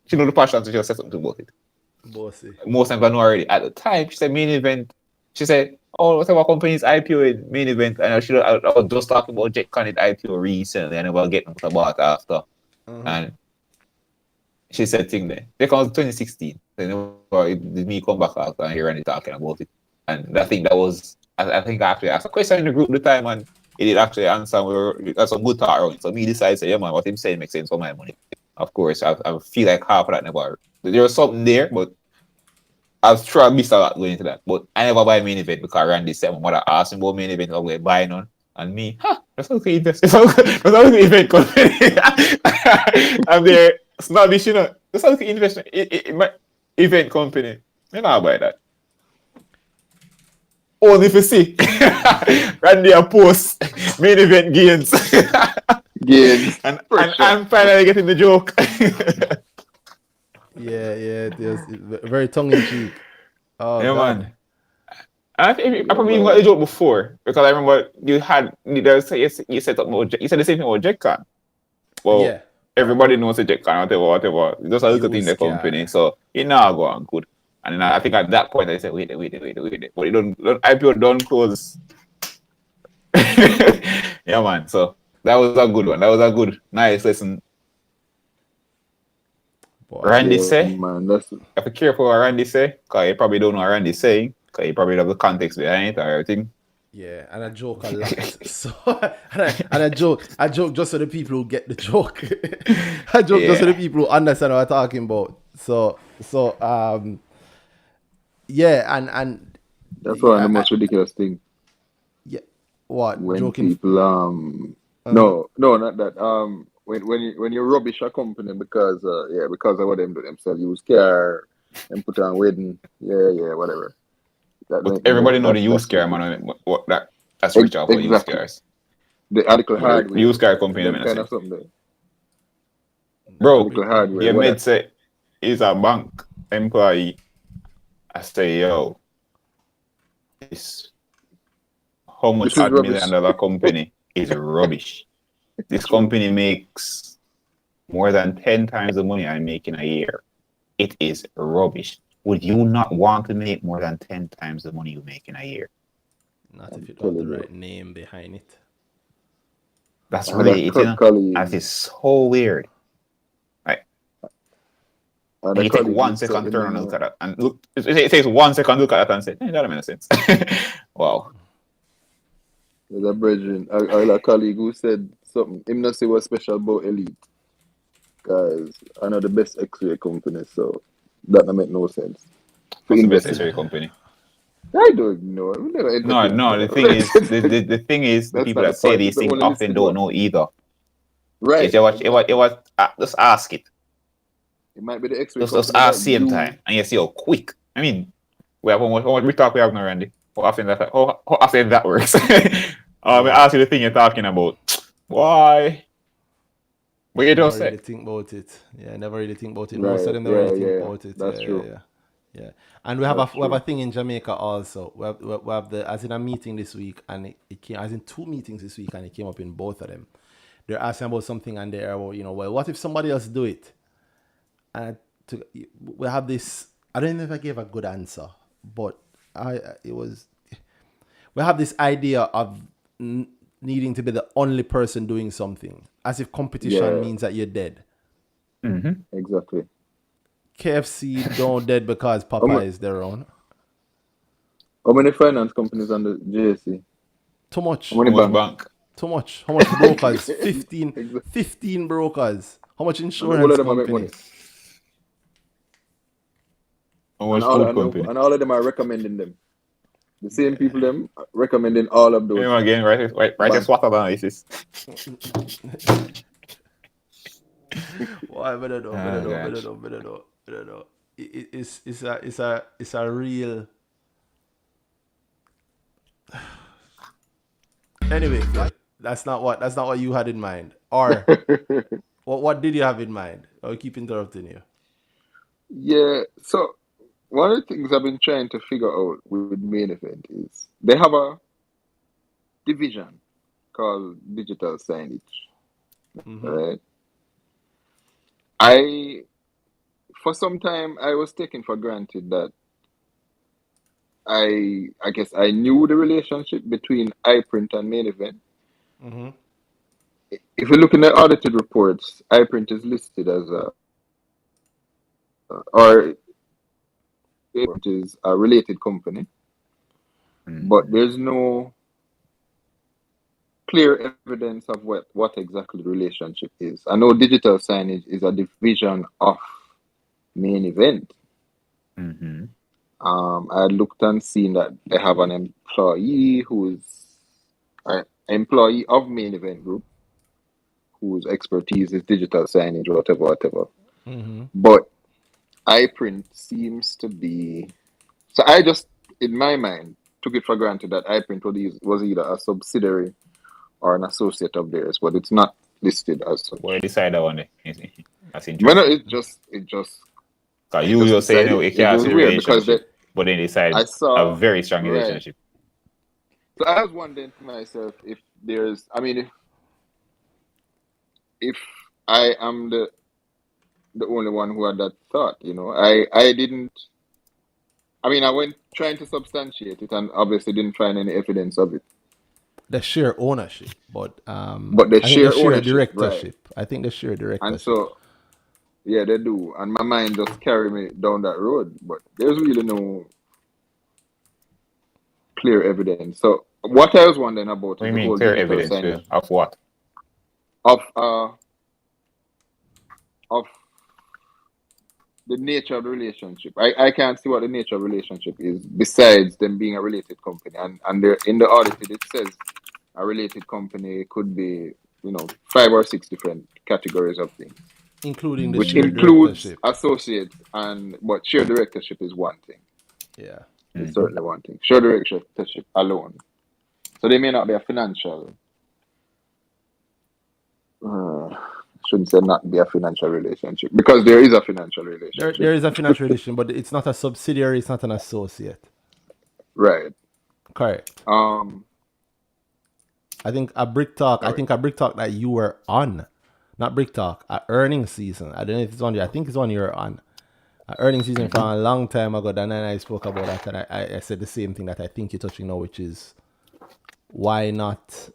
she know the passion, so she'll say something about it. Bossy. Most times I know already. At the time, she said main event. She said, "Oh, whatever company's IPO in main event," and I was just talking about JetCon IPO recently, and I was getting what I bought after. And she said, "Thing there, JetCon was 2016. Then did me come back after and hear Randy talking about it, and I think that was I think I actually asked a question in the group at the time, and he did actually answer. And we got some good talk around it. So me decided, to say, yeah, man, what him saying makes sense for my money. Of course, I feel like half of that never. There was something there, but I was trying to miss a lot going into that. But I never buy main event because Randy said my mother asked him about main event, I was buying on. And me, That's okay. That's okay. Event company. I'm there. Snobbish, you know. That's okay. Investment. My event company. You know about that. Only if you see Randy a post main event gains. Gains. and For and sure. I'm finally getting the joke. Yeah, it was very tongue in cheek. Oh Yeah, God. man. I think I Yeah, probably even got the joke before because I remember you said you said something about you said the same thing about JetCon. Well, Yeah. everybody knows the JetCon, whatever. Just a little thing in the Use company, car. so it now go on good. And then I think at that point I said, wait, but you don't IPO don't close. Yeah, man. So that was a good one. That was a good, nice lesson. Boy. Randy Yeah, say, man. That's you have to be careful what Randy say, because you probably don't know what Randy's saying, because you probably don't have the context behind it or everything. Yeah, and I joke a lot. So and I joke just so the people who get the joke. I joke just so the people who understand what I'm talking about. So yeah, and that's one of the yeah, most ridiculous things yeah. What when joking? people no not that when you rubbish a company because because of what them do themselves, use car and put on wedding, whatever. That But make me everybody know the used that's car, stupid. man. That's rich off of used Exactly. cars. The article The hardware, used car company, I them mean, I kind say. of something there. Bro, Article hardware, your what mate say he's a bank employee. I say, yo, this how much this is odd $1 rubbish. million company is rubbish. This True. company makes more than 10 times the money I make in a year. It is rubbish. Would you not want to make more than 10 times the money you make in a year? Not if you don't have the Telling you. right name behind it. That's And really it, you know? colleague, That is so weird. and And a you take colleague 1 would say, second to turn and look at that. And look, it takes 1 second to look at that and say, hey, that makes sense. Wow. there's a brethren, a colleague who said something. Him not say what's special about Elite, because I know the best X-ray company, so that don't make no sense. What's the best Investing. X-ray company? I don't know. We never entertain No. that. The thing is, the thing is, the That's people not the that say point. these It's the things only often listed don't one. know either. Right. Yes, it was just ask it. It might be the X-ray Just company ask that same you. time, and you see how quick. I mean, we have how much BrickTalk we have now, Randy. How often that works? I ask you the thing you're talking about. Why? But you Never don't really say. think about it. Yeah, never really think about it. Most of Right. them never really think Yeah. about it. That's true. Yeah. And we have That's a true. thing in Jamaica also. We have the as in a meeting this week, and it came as in 2 meetings this week, and it came up in both of them. They're asking about something, and they're about, well, what if somebody else do it? And we have this. I don't know if I gave a good answer, but we have this idea of needing to be the only person doing something, as if competition means that you're dead. Mm-hmm. Exactly. KFC don't dead because Papa is their own. How many finance companies on the JSC? Too much. How many banks? Too much. How much brokers? Exactly. 15 brokers. How much And insurance all of them are make money. companies? How much food company? And all of them are recommending them. The same people them recommending all of those. Again, right a SWOT analysis. Well, I don't know. It's a real. Anyway, Phil, that's not what you had in mind. Or what did you have in mind? I'll keep interrupting you. Yeah. So one of the things I've been trying to figure out with Main Event is they have a division called digital signage. Right. For some time I was taking for granted that I guess I knew the relationship between iPrint and Main Event. If you look in the audited reports, iPrint is listed as or it is a related company, but there's no clear evidence of what exactly the relationship is. I know digital signage is a division of Main Event. I looked and seen that they have an employee who is employee of Main Event Group, whose expertise is digital signage, whatever. But iPrint seems to be. So I just, in my mind, took it for granted that iPrint was either a subsidiary or an associate of theirs, but it's not listed as such. Where decide that one? That's Well, interesting. no, it just Because you were saying decided. it can't was see the weird because relationship, but then decide I saw a very strong right. relationship. So I was wondering to myself if there's, I mean, if I am the only one who had that thought, you know, I didn't. I mean, I went trying to substantiate it and obviously didn't find any evidence of it. The share ownership, but the I think share the share ownership, directorship. right? I think the share directorship. And so, yeah, they do. And my mind just carry me down that road, but there's really no clear evidence. So what I was wondering about What do is you the mean whole clear digital evidence signage of what? Of the nature of the relationship. I can't see what the nature of the relationship is besides them being a related company. And there in the audited it says a related company could be, you know, 5 or 6 different categories of things, including the which share includes directorship. associates, but share directorship is one thing. Yeah. It's certainly one thing. Share directorship alone. So they may not be a financial. Shouldn't say not be a financial relationship because there is a financial relationship. There is a financial relationship, but it's not a subsidiary. It's not an associate. Right. Correct. I think a BrickTalk. Right. I think a BrickTalk that you were on, not BrickTalk, a earnings season. I don't know if it's on you. I think it's on you're on. A earnings season from a long time ago. And then I spoke about that, and I said the same thing that I think you're touching now, which is why not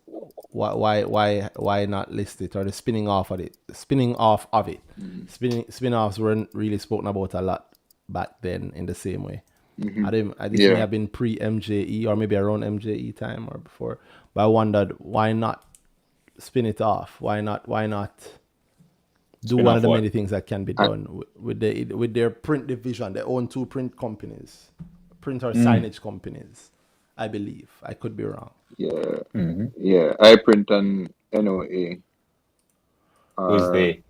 list it, or the spinning off of it. Spin-offs weren't really spoken about a lot back then in the same way. I this may have been pre-MJE or maybe around MJE time or before. But I wondered why not spin it off? Why not do one of the many things that can be done with their print division? They own 2 print companies, print or signage companies, I believe. I could be wrong. Yeah. Yeah. iPrint and NOA. Who's they?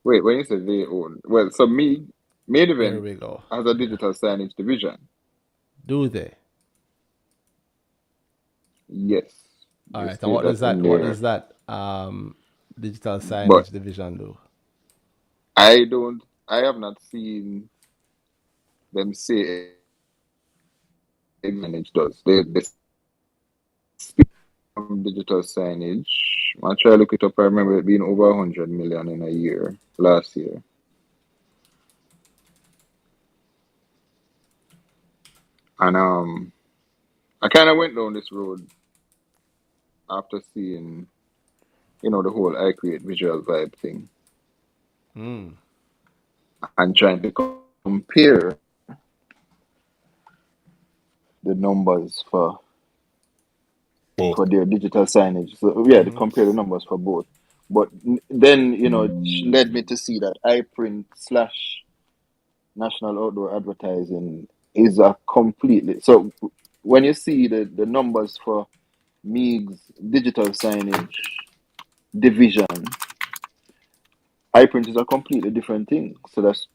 Wait, when you say they own, well, so Main There Event we go. has a digital signage division. Do they? Yes. All You right. see And what does that? in What there. does that digital But signage division do? I have not seen them say signage does. They speak of digital signage. I'll try to look it up. I remember it being over 100 million in a year last year. And I kind of went down this road after seeing, you know, the whole I create visual vibe thing and trying to compare the numbers for their digital signage. So yeah, to compare the numbers for both. But then, you know, it led me to see that iPrint / National Outdoor Advertising is a completely, so when you see the numbers for MEAG's digital signage division, iPrint is a completely different thing. So that's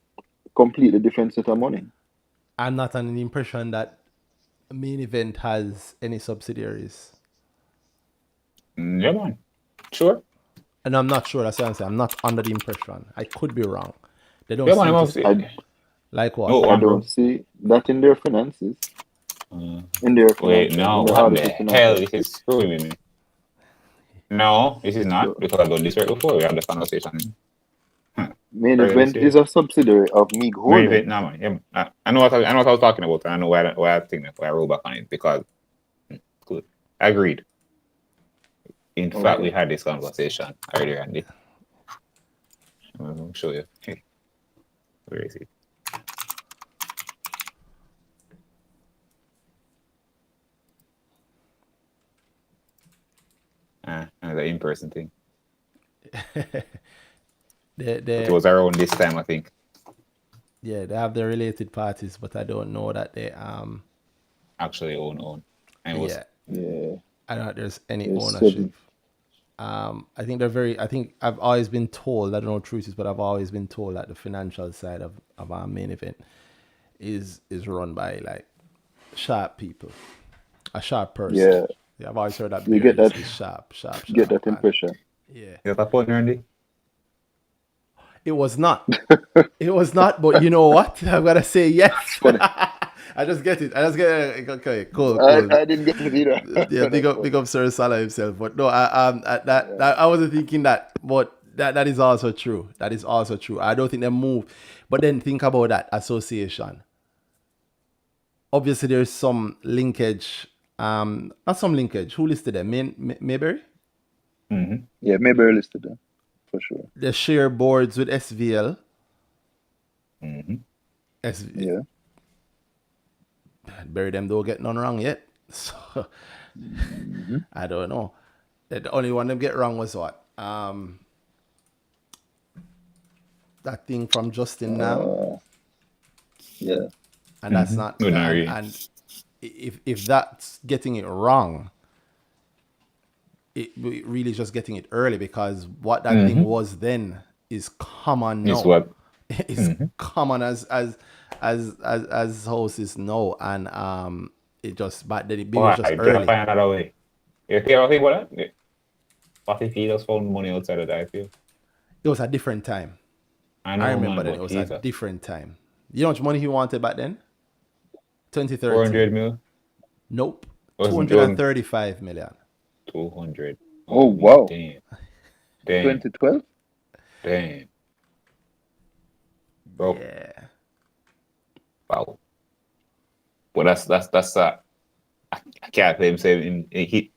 completely different set of money. I'm not under the impression that Main Event has any subsidiaries. Yeah, man. Sure. And I'm not sure. That's what I'm saying. I'm not under the impression. I could be wrong. They don't Yeah, seem man. to... Like what? No, I don't see that in their finances. In their wait, financials, no. in their What the audited hell? financials. This is screwing with me. No, this is not, because I've done this right before. We had the conversation. Main Earlier this Event year. is a subsidiary of MEAG Main Holdings. Event, no, man. Yeah, I know what I was talking about, and I know why I think why I roll back on it, because good. Agreed. In fact, we had this conversation earlier, Andy. I'll show you. Where is it? The in-person thing. It was around this time, I think. Yeah, they have their related parties, but I don't know that they actually own. And it was I don't know if there's any There's ownership. 7. I think they're very. I think I've always been told. I don't know what truth is, but I've always been told that the financial side of our main event is run by like sharp people, a sharp person. Yeah, Yeah, I've always heard that you Bear get that. is sharp, Get that and impression. yeah, You have a phone, Randy? it was not. It was not. But you know what? I'm gonna say yes. Funny. I just get it. I just get it. Okay, cool. I didn't get it either. Yeah, That's big funny. up Sir Salah himself. But no, that Yeah. I wasn't thinking that, but that is also true. That is also true. I don't think they move. But then think about that association. Obviously, there's some linkage. Not some linkage. Who listed them? Mayberry? Mm-hmm. Yeah, maybe I listed them for sure. They share boards with SVL. Mm-hmm. Yeah. Bury them don't get none wrong yet. So Mhm. I don't know. The only one them get wrong was what? That thing from Justin Nam. Yeah. And that's Mhm. not No, not and, really. and if that's getting it wrong, it really is just getting it early, because what that thing was then is common now. Is what? It's common as houses know, and it just but then it Why? was just Just early. find another way. You hear anything about that? What if he just found money outside of the IPO? It was a different time. I know, I remember man, then it but was Jesus. a different time. You know how much money he wanted back then? 2013. 400 mil? Nope. Wasn't 235 million. 200. Oh, wow. Damn. 2012? Damn. Bro. Yeah. Wow. Well, that's I can't say him saying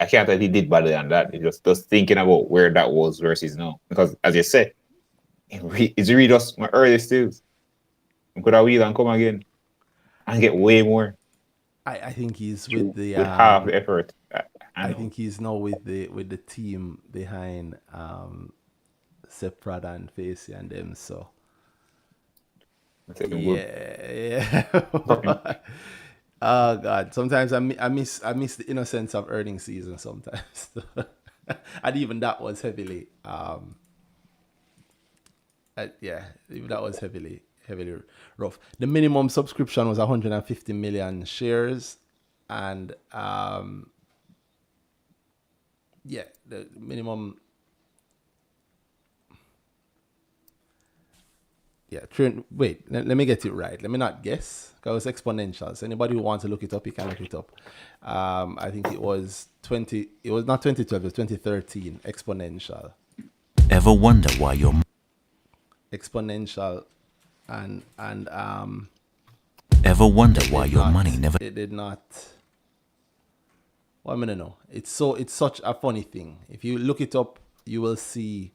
I can't tell he did better than that. It's just thinking about where that was versus now. Because as you said, it's really just my early stills. I could have wheel and come again and get way more I think he's True. with the with half the effort. I I know. think he's now with the team behind Seprad and Facey and them. So That's even good. yeah. Oh God! Sometimes I miss the innocence of earnings season. Sometimes, and even that was heavily even that was heavily rough. The minimum subscription was 150 million shares, and the minimum. Yeah, wait, let me get it right. Let me not guess, because it's exponential. So anybody who wants to look it up, you can look it up. I think it was it was not 2012, it was 2013, exponential. Ever wonder why your Exponential and ever wonder why your money never it did not. Well, I mean, no. It's such a funny thing. If you look it up, you will see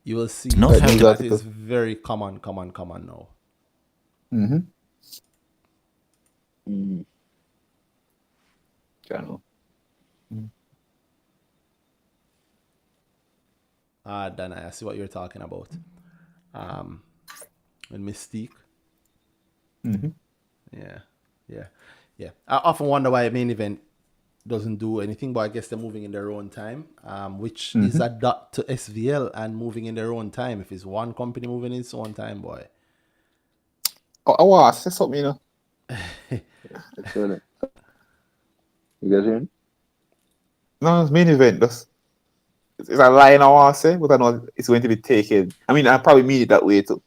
not that how that is very common now. Mm-hmm. Mm. Channel. Danhai, I see what you're talking about. With Mystique. Mm-hmm. Yeah. I often wonder why main event doesn't do anything, but I guess they're moving in their own time, which is a dot to SVL and moving in their own time. If it's one company moving in its own time, boy. I want to say something, you know. That's really. You guys hearing? No, it's main event. It's a line I want to say, but I know it's going to be taken. I mean, I probably mean it that way too.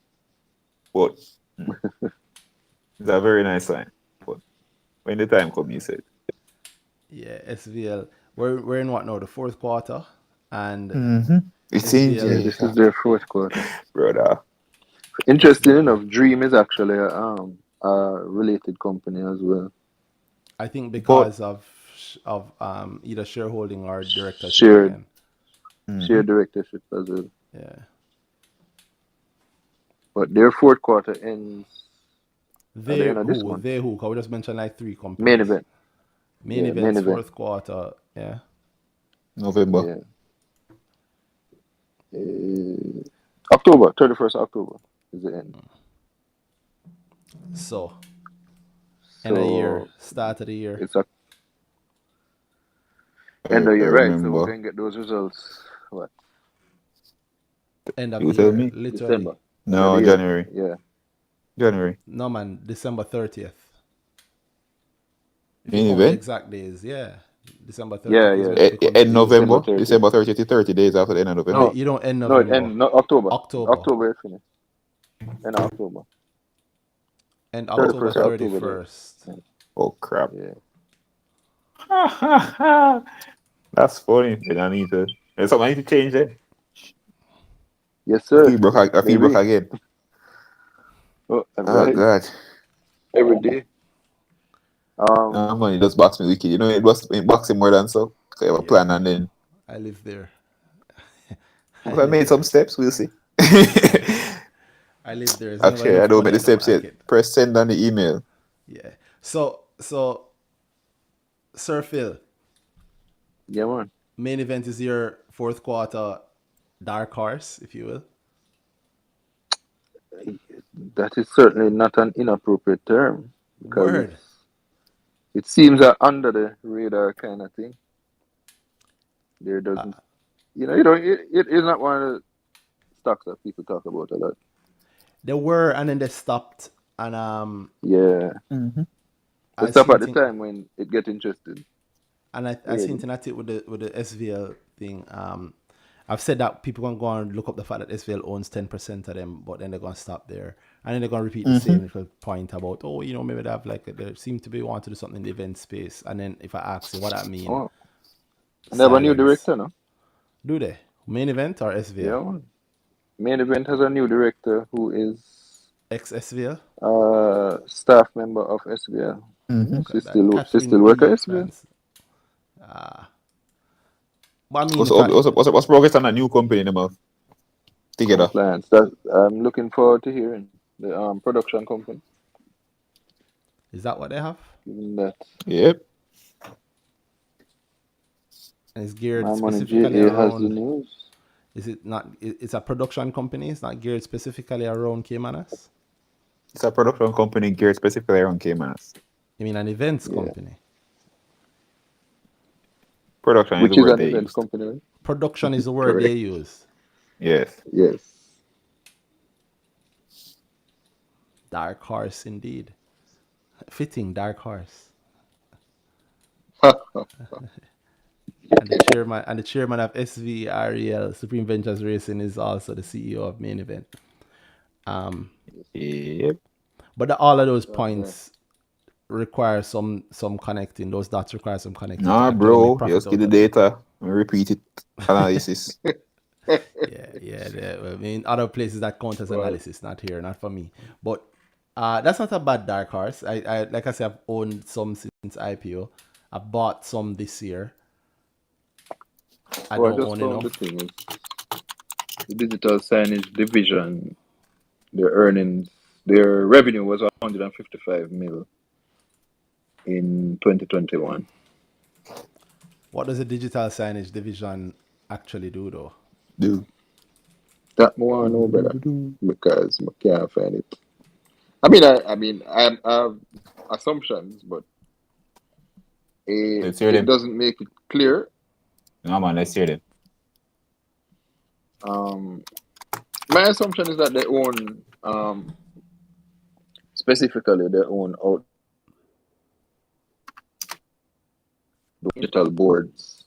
But it's a very nice line. But when the time comes, you said. Yeah, SVL. We're in what now? The fourth quarter, and It seems, Yeah, this is their fourth quarter. brother. Interesting enough, Dream is actually a related company as well. I think because of either shareholding or directorship Shared. again. Share directorship as well. Yeah. But their fourth quarter ends at the They end of this month. who? Because we just mentioned like 3 companies. Main event. Main Yeah, events, main event. fourth quarter. Yeah. November. Yeah. October, 31st October is the end. So end of the year, start of the year. It's End of I year, right? So we remember. can get those results. What? End of You the tell year, me? literally. December. End of the No, year. January. Yeah. January. No man, December 30th. If you Main count the event? exact days, yeah. December 30th Yeah, is yeah. when it becomes End the December November. 30th. December 30th to 30 days after the end of No, November. you don't end No, it November. end no October. October. October it finish. End of October. And 31st October of October there. 31st. Oh crap. Yeah. That's funny. Then I need to. There's something I need to change there. Yes, I sir. feel broke. I feel broke Maybe. again. Oh, Oh right. God. Every day. Man, it just box me wicked. You know, it boxing more than so. I have a Yeah, plan and then I live there. if I made some steps, we'll see. I live there. It's never Actually, I enough don't money. make the I don't steps like yet. it. Press send on the email. Yeah. So, Sir Phil, Yeah, man. main event is your fourth quarter dark horse, if you will. That is certainly not an inappropriate term because Word. it seems a under the radar kind of thing. There doesn't, it is not one of the stocks that people talk about a lot. They were, and then they stopped. And Yeah, Mm-hmm. they I stop seen at the time when it get interested. and I Really. seen at it with the SVL thing. I've said that people can go and look up the fact that SVL owns 10% of them, but then they're gonna stop there, and then they're gonna repeat the same little point about, maybe they have they seem to be wanting to do something in the event space. And then if I ask you what that mean, Oh, and they have a new silence. director, no? Do they main event or SVL? Yeah, man. Main event has a new director who is Ex SVL. staff member of SVL. Mm-hmm. She still work at SVL. But I mean, What's progress on that new company name of together? Compliance. That I'm looking forward to hearing the production company. is that what they have? Given that Yep. And it's geared my money specifically GA has the around. news. Is it not? It's a production company. It's not geared specifically around Caymanas. It's a production company geared specifically around Caymanas. You mean an events Yeah. company? Production Which is the is word an they event used. company, right? Production is the word Correct. they use. Yes. Yes. Dark horse, indeed. Fitting dark horse. And the chairman of SVREL, Supreme Ventures Racing, is also the CEO of Main Event. Yep. But all of those points require some connecting. Those dots require some connecting. to Nah, actually bro. make profit Just get out the of them. data and repeat it. Analysis. Yeah. I mean, other places that count as analysis, not here, not for me. But that's not a bad dark horse. I like I said, I've owned some since IPO. I bought some this year. I Oh, I don't just own found enough. the thing is the digital signage division. Their earnings, their revenue was 155 mil in 2021. What does the digital signage division actually do, though? Do. That more I know better because I can't find it. I mean, I have assumptions, but Let's hear it them. doesn't make it clear. No, man, let's hear them. My assumption is that they own, specifically, they own out digital boards,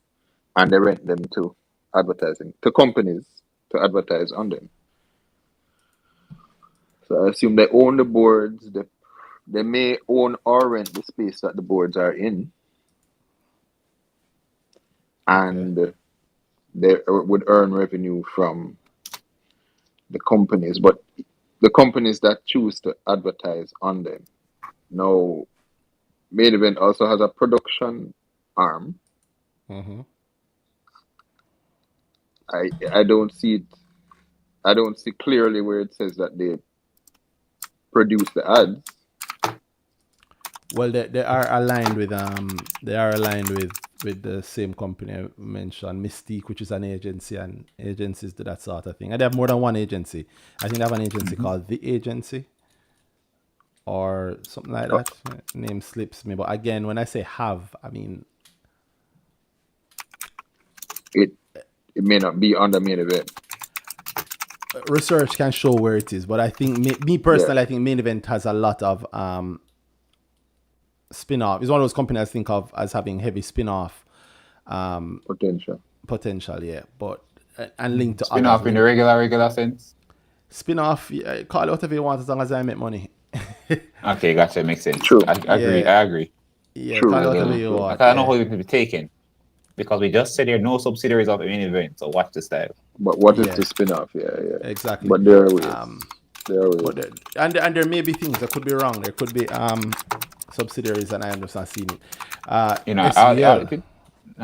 and they rent them to advertising to companies to advertise on them. So I assume they own the boards. They may own or rent the space that the boards are in, and they would earn revenue from the companies, but the companies that choose to advertise on them. Now, Main Event also has a production arm. Mm-hmm. I don't see it. I don't see clearly where it says that they produce the ads. Well, they are aligned with with the same company I mentioned, Mystique, which is an agency, and agencies do that sort of thing. And they have more than one agency. I think they have an agency called The Agency or something like that. Name slips me. But again, when I say have, I mean it may not be on the main event. Research can show where it is, but I think me personally, I think main event has a lot of spin-off. It's one of those companies I think of as having heavy spin-off potential, yeah. But and linked to spin-off in the regular sense. Spin-off, call it whatever you want as long as I make money. Okay, gotcha. Makes sense. True. I agree. Yeah, True. call it whatever you want. I don't know how it can be taken because we just said there are no subsidiaries of the main event. So watch the style. But what is the spin-off? Yeah. Exactly. But there are ways. But and there may be things that could be wrong. There could be subsidiaries, and I am just not seeing it.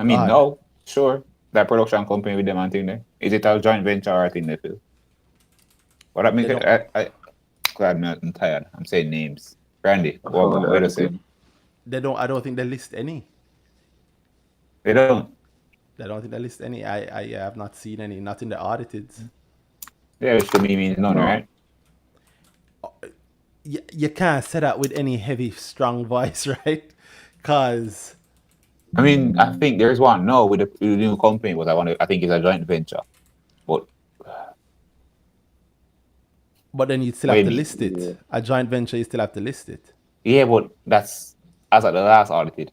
No, sure. That production company with them and thing there. Is it a joint venture or a thing they feel? What I mean, I'm tired. I'm saying names. Randy, what do you say? They don't. I don't think they list any. They don't. I don't think they list any. I have not seen any. Not in the audited. Yeah, which to me means none, right? You can't say that with any heavy, strong voice, right? Because I mean, I think there's one. No, with the new company, I think it's a joint venture, but then you still have to list it. Yeah. A joint venture, you still have to list it. Yeah, but that's as at the last audited.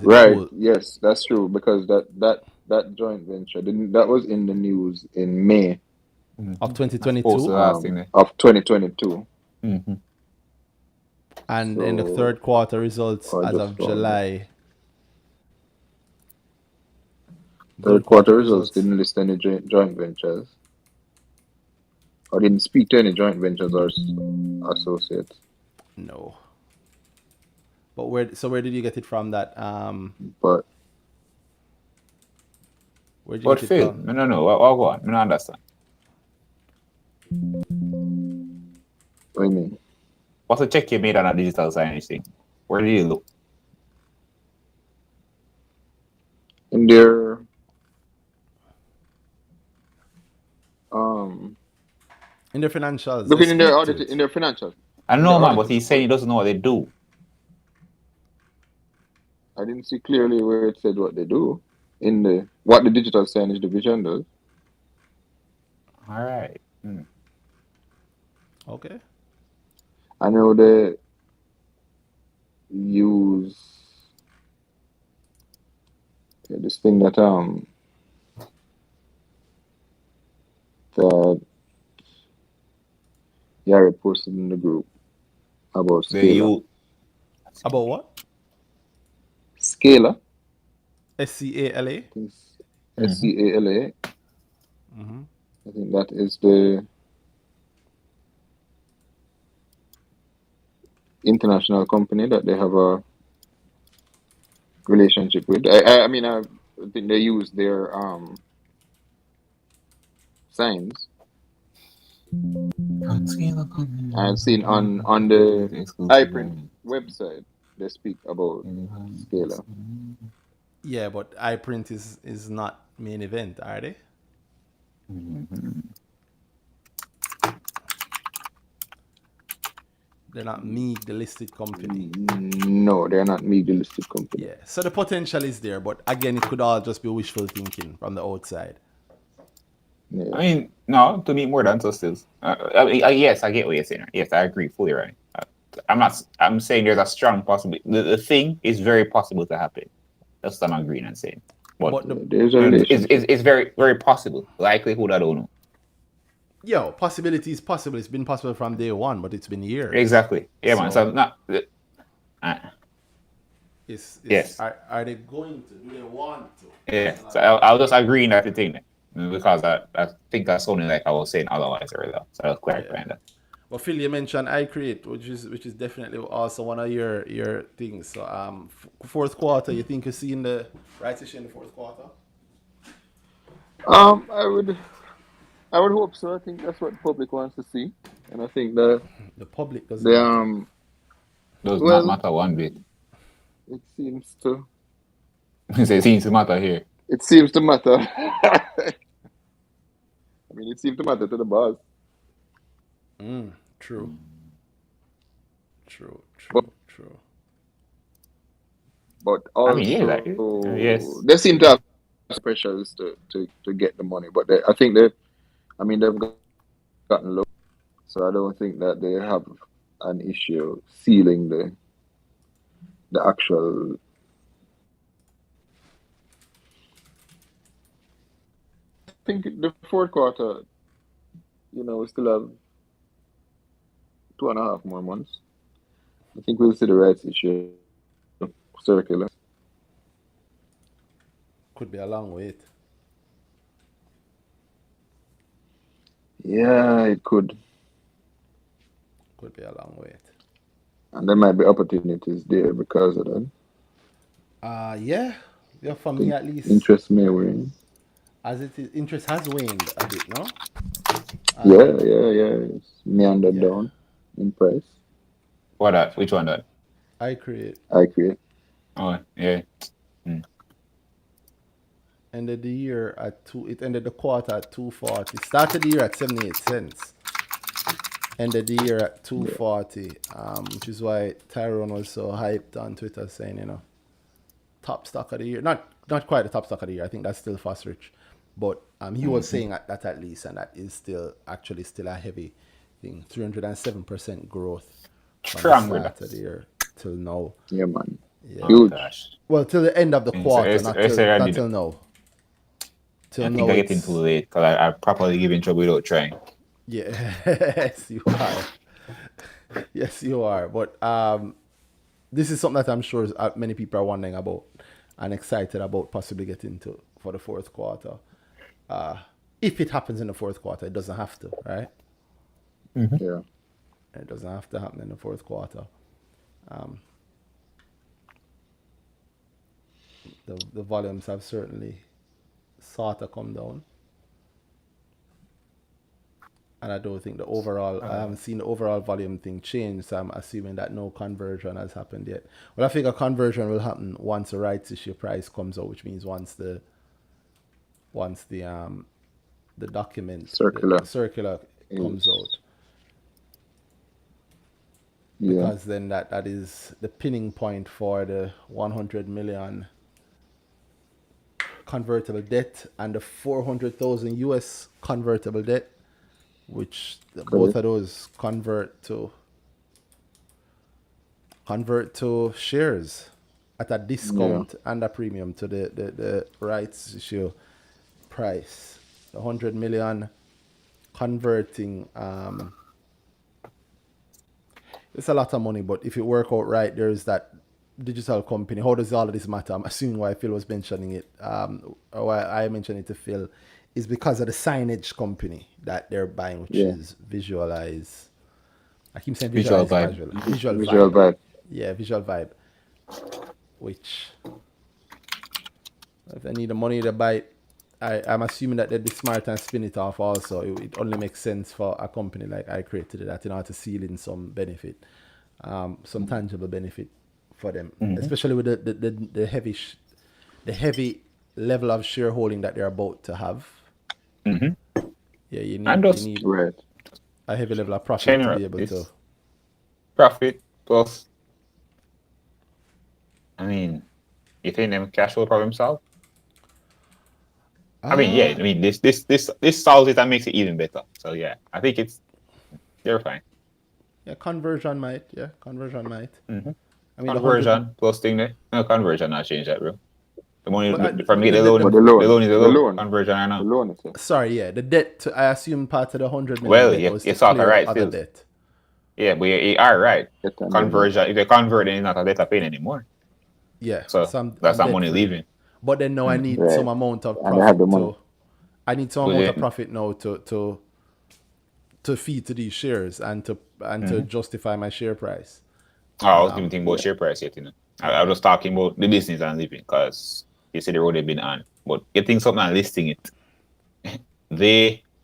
Right. Cool. Yes, that's true because that joint venture that was in the news in May of 2022. Of 2022. Mm-hmm. And in the third quarter results as of July. Third quarter results didn't list any joint ventures. Or didn't speak to any joint ventures or associates. No. But where did you get it from that? But where did you get Phil, it from? No. I'll go on. I don't understand. What do you mean? What's the check you made on a digital signage thing? Where did you look? In their financials. Looking in their audit, in their financials. I know, man, but he's saying he doesn't know what they do. I didn't see clearly where it said what they do in what the digital signage division does. All right. Okay. I know they use this thing that Yari posted in the group about Scalar. About what? Scalar. SCALA? SCALA. Mm-hmm. I think that is the international company that they have a relationship with. I mean, I think they use their signs. I've seen on the iPrint website they speak about Scalar. Yeah, but iPrint is not main event, are they? Mm-hmm. They're not Meeg, the listed company. No, they're not Meeg, the listed company. Yeah, so the potential is there, but again, it could all just be wishful thinking from the outside. Yeah. I mean, no, to me more than so still. Yes, I get what you're saying. Yes, I agree fully, right? I'm saying there's a strong possibility. The thing is very possible to happen. That's what I'm agreeing and saying. But it's very, very possible. Likelihood, I don't know. Yo, possibility is possible. It's been possible from day one, but it's been years. Exactly. Yeah, man. So not. Yes. Are they going to? Do they want to? Yeah. So I'll just agree that's the thing because I think that's only like I was saying otherwise earlier. So I'll clarify that. But Phil, you mentioned iCreate, which is definitely also one of your things. So fourth quarter, you think you're seeing the rights issue in the fourth quarter? I would hope so. I think that's what the public wants to see, and I think the public doesn't. Does not matter one bit. It seems to. It seems to matter here. It seems to matter. I mean, it seems to matter to the boss. True. but I mean, yeah, also yes. they seem to have pressures to get the money. But I think they've gotten low, so I don't think that they have an issue sealing the actual. I think the fourth quarter, we still have 2.5 more months. I think we'll see the rights issue circular. Could be a long wait. Yeah, it could. Could be a long wait. And there might be opportunities there because of that. Yeah, for me at least. Interest may wane. As it is, interest has waned a bit, no? Yeah. It's meandered down in price. What that? Which one that? I create. Oh, yeah. Ended the year at it ended the quarter at 240. Started the year at 78 cents. Ended the year at 240. Which is why Tyrone was so hyped on Twitter saying, top stock of the year. Not quite the top stock of the year. I think that's still Fast Rich. But he was saying that at least, and that is still a heavy thing. 307% growth from the start of the year till now. Yeah, man. Yeah. Huge. Gosh. Well, till the end of the quarter, not till now. I think I get in too late because I properly give intro without trying. Yeah, yes, you are. Yes, you are. But this is something that I'm sure many people are wondering about and excited about possibly getting to for the fourth quarter. If it happens in the fourth quarter, it doesn't have to, right? Mm-hmm. Yeah. It doesn't have to happen in the fourth quarter. The volumes have certainly sort of come down. And I don't think I haven't seen the overall volume thing change, so I'm assuming that no conversion has happened yet. Well, I think a conversion will happen once the rights issue price comes out, which means once the document circular comes out. Yeah. Because then that is the pinning point for the 100 million convertible debt and the 400,000 US convertible debt, which both of those convert to shares at a discount and a premium to the rights issue price. The 100 million converting, it's a lot of money, but if it work out right, there's that digital company. How does all of this matter? I'm assuming why Phil was mentioning it, or why I mentioned it to Phil, is because of the signage company that they're buying, which is Visualize. I keep saying Visual Vibe. Visual Vibe. Yeah, Visual Vibe. Which, if they need the money to buy it, I'm assuming that they'd be smart and spin it off also. It only makes sense for a company like iCreate to do that in order to seal in some benefit, some tangible benefit for them, especially with the heavy level of shareholding that they're about to have. Mm-hmm. Yeah, you need a heavy level of profit to be able to. Profit plus, I mean, you think them cash flow problem solved? I mean, this solves it and makes it even better. So yeah, I think they're fine. Yeah, conversion might. Mm-hmm. I mean, conversion plus thing there. No, conversion not change that, bro. The money from the loan is the loan. Conversion I know. The loan is sorry, yeah, the debt. I assume part of the 100 million. Well, debt it's all right. Other debt. Yeah, but you are right. Conversion. If they convert, then it's not a debt paying anymore. Yeah, so that's not money leaving. But then now I need some amount of profit I need some amount of profit now to feed to these shares and to justify my share price. I was even thinking about share price yet, I was talking about the business and living because you said the road they've been on. But getting something and listing it,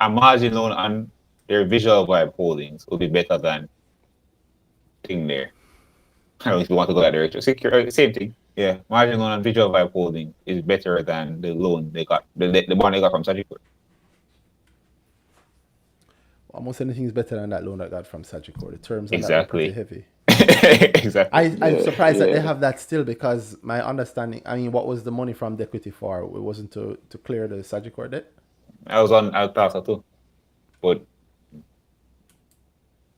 a margin loan on their Visual Vibe holdings will be better than thing there. I don't know if you want to go that direction. Same thing. Yeah, margin loan on Visual Vibe holding is better than the loan they got, the one they got from Sagicor. Almost anything is better than that loan I got from Sagicor. The terms on that are pretty heavy. Exactly. I'm surprised that they yeah. have that still, because my understanding, I mean, what was the money from the equity for? It wasn't to clear the Sagicor debt? I was on Alpasa too, but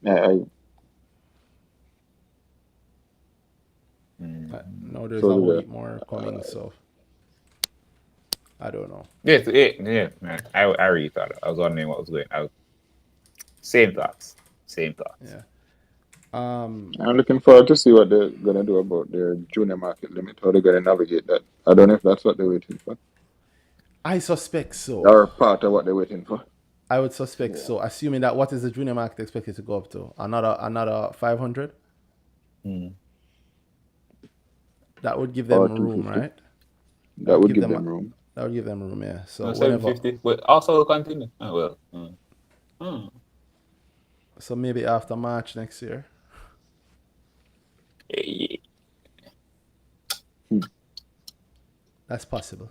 I No, there's so a whole the heap more coming, so I don't know. yes, man. I really thought I was wondering what was going. Same thoughts. Yeah. I'm looking forward to see what they're gonna do about their junior market limit. How they're gonna navigate that. I don't know if that's what they're waiting for, I suspect so. or part of what they're waiting for. I would suspect so, assuming that what is the junior market expected to go up to? Another 500? That would give Or them room, 250. right? That would give them room. That would give them room, yeah. So No, whenever, 750, but also will continue. Oh well. so maybe after March next year. Yeah. That's possible,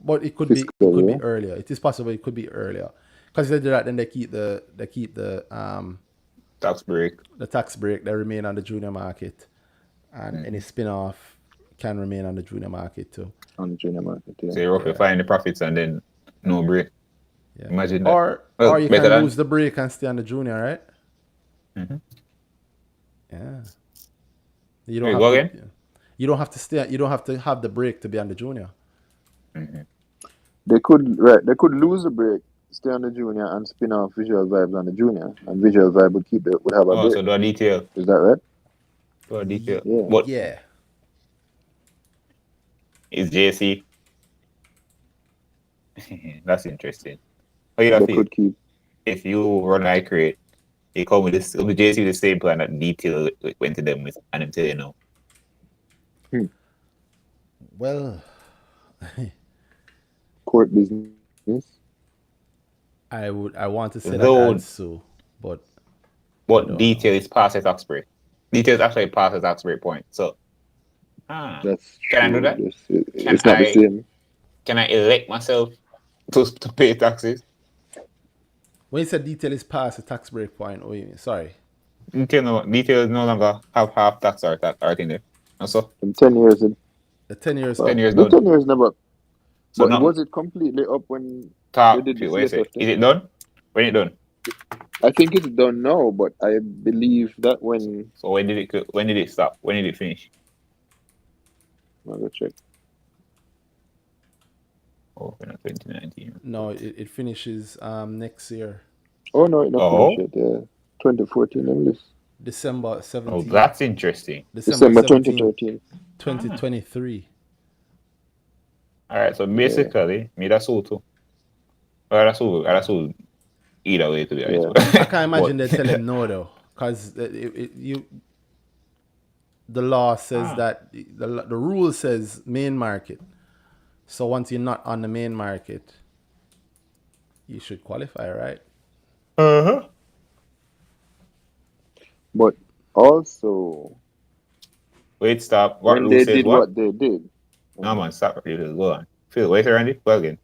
but it could Fiscal, be yeah. earlier. It is possible it could be earlier, because if they do that, then they keep the Tax break. the tax break. They remain on the junior market, and any spin-off can remain on the junior market too. On the junior market, yeah. So you roughly find the profits and then no break. Yeah. Imagine that. Or you can better than- lose the break and stay on the junior, right? Yeah. You don't Wait, have go to, again? You don't have to stay. You don't have to have the break to be on the junior. They could lose the break, stay on the junior, and spin off Visual Vibes on the junior, and Visual Vibe would have a break. So do a detail. Is that right? Do a detail. Yeah. But Yeah. is JC? That's interesting. How you They feel? could keep. If you run I create, they come with this with JC the same plan that detail went to them with, and I'm telling you now. Well, Court business. I want to say Though- that so, but But detail is past the tax break. Detail is actually past the tax break point. So That's Can I do true. that? It's not the same. Can I elect myself to pay taxes? when you said detail is past the tax break point, what do you mean? Sorry. Detail no longer have half tax or in there. And so In 10 years, The 10 years. 10 years the done. 10 years never. So But now was it completely up when talk. they did the Wait a sec. CSF thing? Is it done? When it done? I think it's done now, but I believe that when So when did it stop? When did it finish? I'll go check. Oh, 2019. No, it finishes next year, Oh no, it not Oh. finished yet. Yeah, 2014. Let me list. December 17th. Oh, that's interesting. December 17th, 2013. 2023. All right. So basically, me that's all too. Well, that's all. Either way, to be honest. I can't imagine But- they tell him no though, because the law says that the rule says main market. So once you're not on the main market, you should qualify, right? But also, Wait, stop. What when rule they says did what? they did, No man, stop. Go on. Phil, wait, Randy. Go again.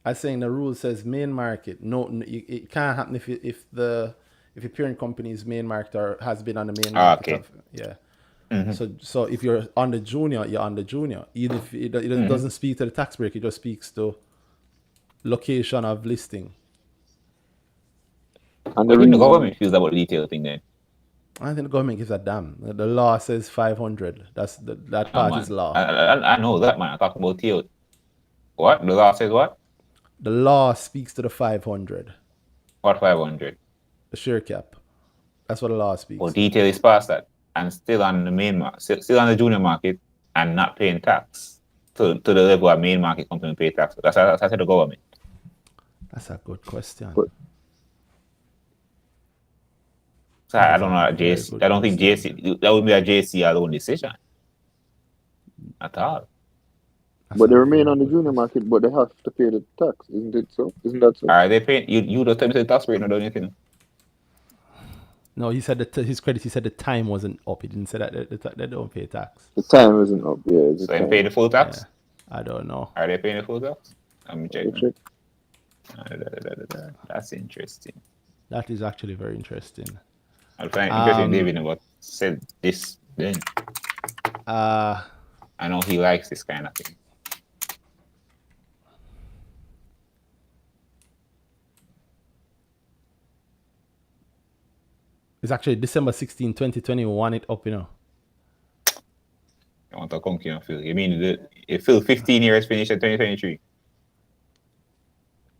I saying the rule says main market. No, it can't happen if your parent company's main market or has been on the main market. Okay. Yeah. So if you're on the junior, you're on the junior. Even if it doesn't speak to the tax break, it just speaks to location of listing. and What the did the reason, government feels about the detail thing then? I think the government gives a damn. The law says 500. That part Man, is law. I know that, man. I'm talking about tail. What? The law says what? The law speaks to the 500, What 500? the share cap. That's what the law speaks. Well, detail is past that and still on the main market, still on the junior market and not paying tax to the level of main market company pay tax. That's the government. That's a good question. But- So I don't know. JC, I don't think JC that would be a JC alone decision at all. but they remain on the junior market, but they have to pay the tax, isn't it so? Isn't that so? Are they paying you? Don't tell me the tax rate, no, don't anything. No, he said that his credit. He said the time wasn't up. He didn't say that they don't pay tax. The time isn't up. Yeah, the So they time. pay the full tax. I don't know. Are they paying the full tax? Let me I'll check. check. That's interesting. That is actually very interesting. I'll find interesting David about said this then. Uh, I know he likes this kind of thing. it's actually December 16, 2021. It up, you know. I want to come here and feel. You mean it feel 15 years finished in 2023?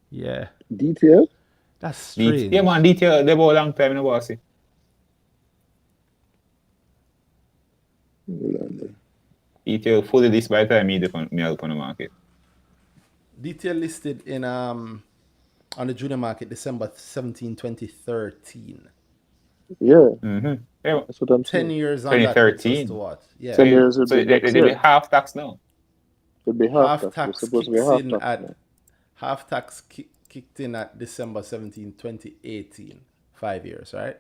Yeah, Detail? that's strange. Yeah, man, detail. They bought a long time in the bossy. Detail fully list by the time me help on the market. Detail listed in on the junior market December 17, 2013. Yeah, Mm-hmm. Yeah, that's what I'm 10 saying. years on that puts us 2013. to what? Yeah. 10 years would So be next they year. half tax now. It'd be half Half tax. We're tax supposed to be kicks half in tax at now. half tax kicked in at December 17, 2018. 5 years, right?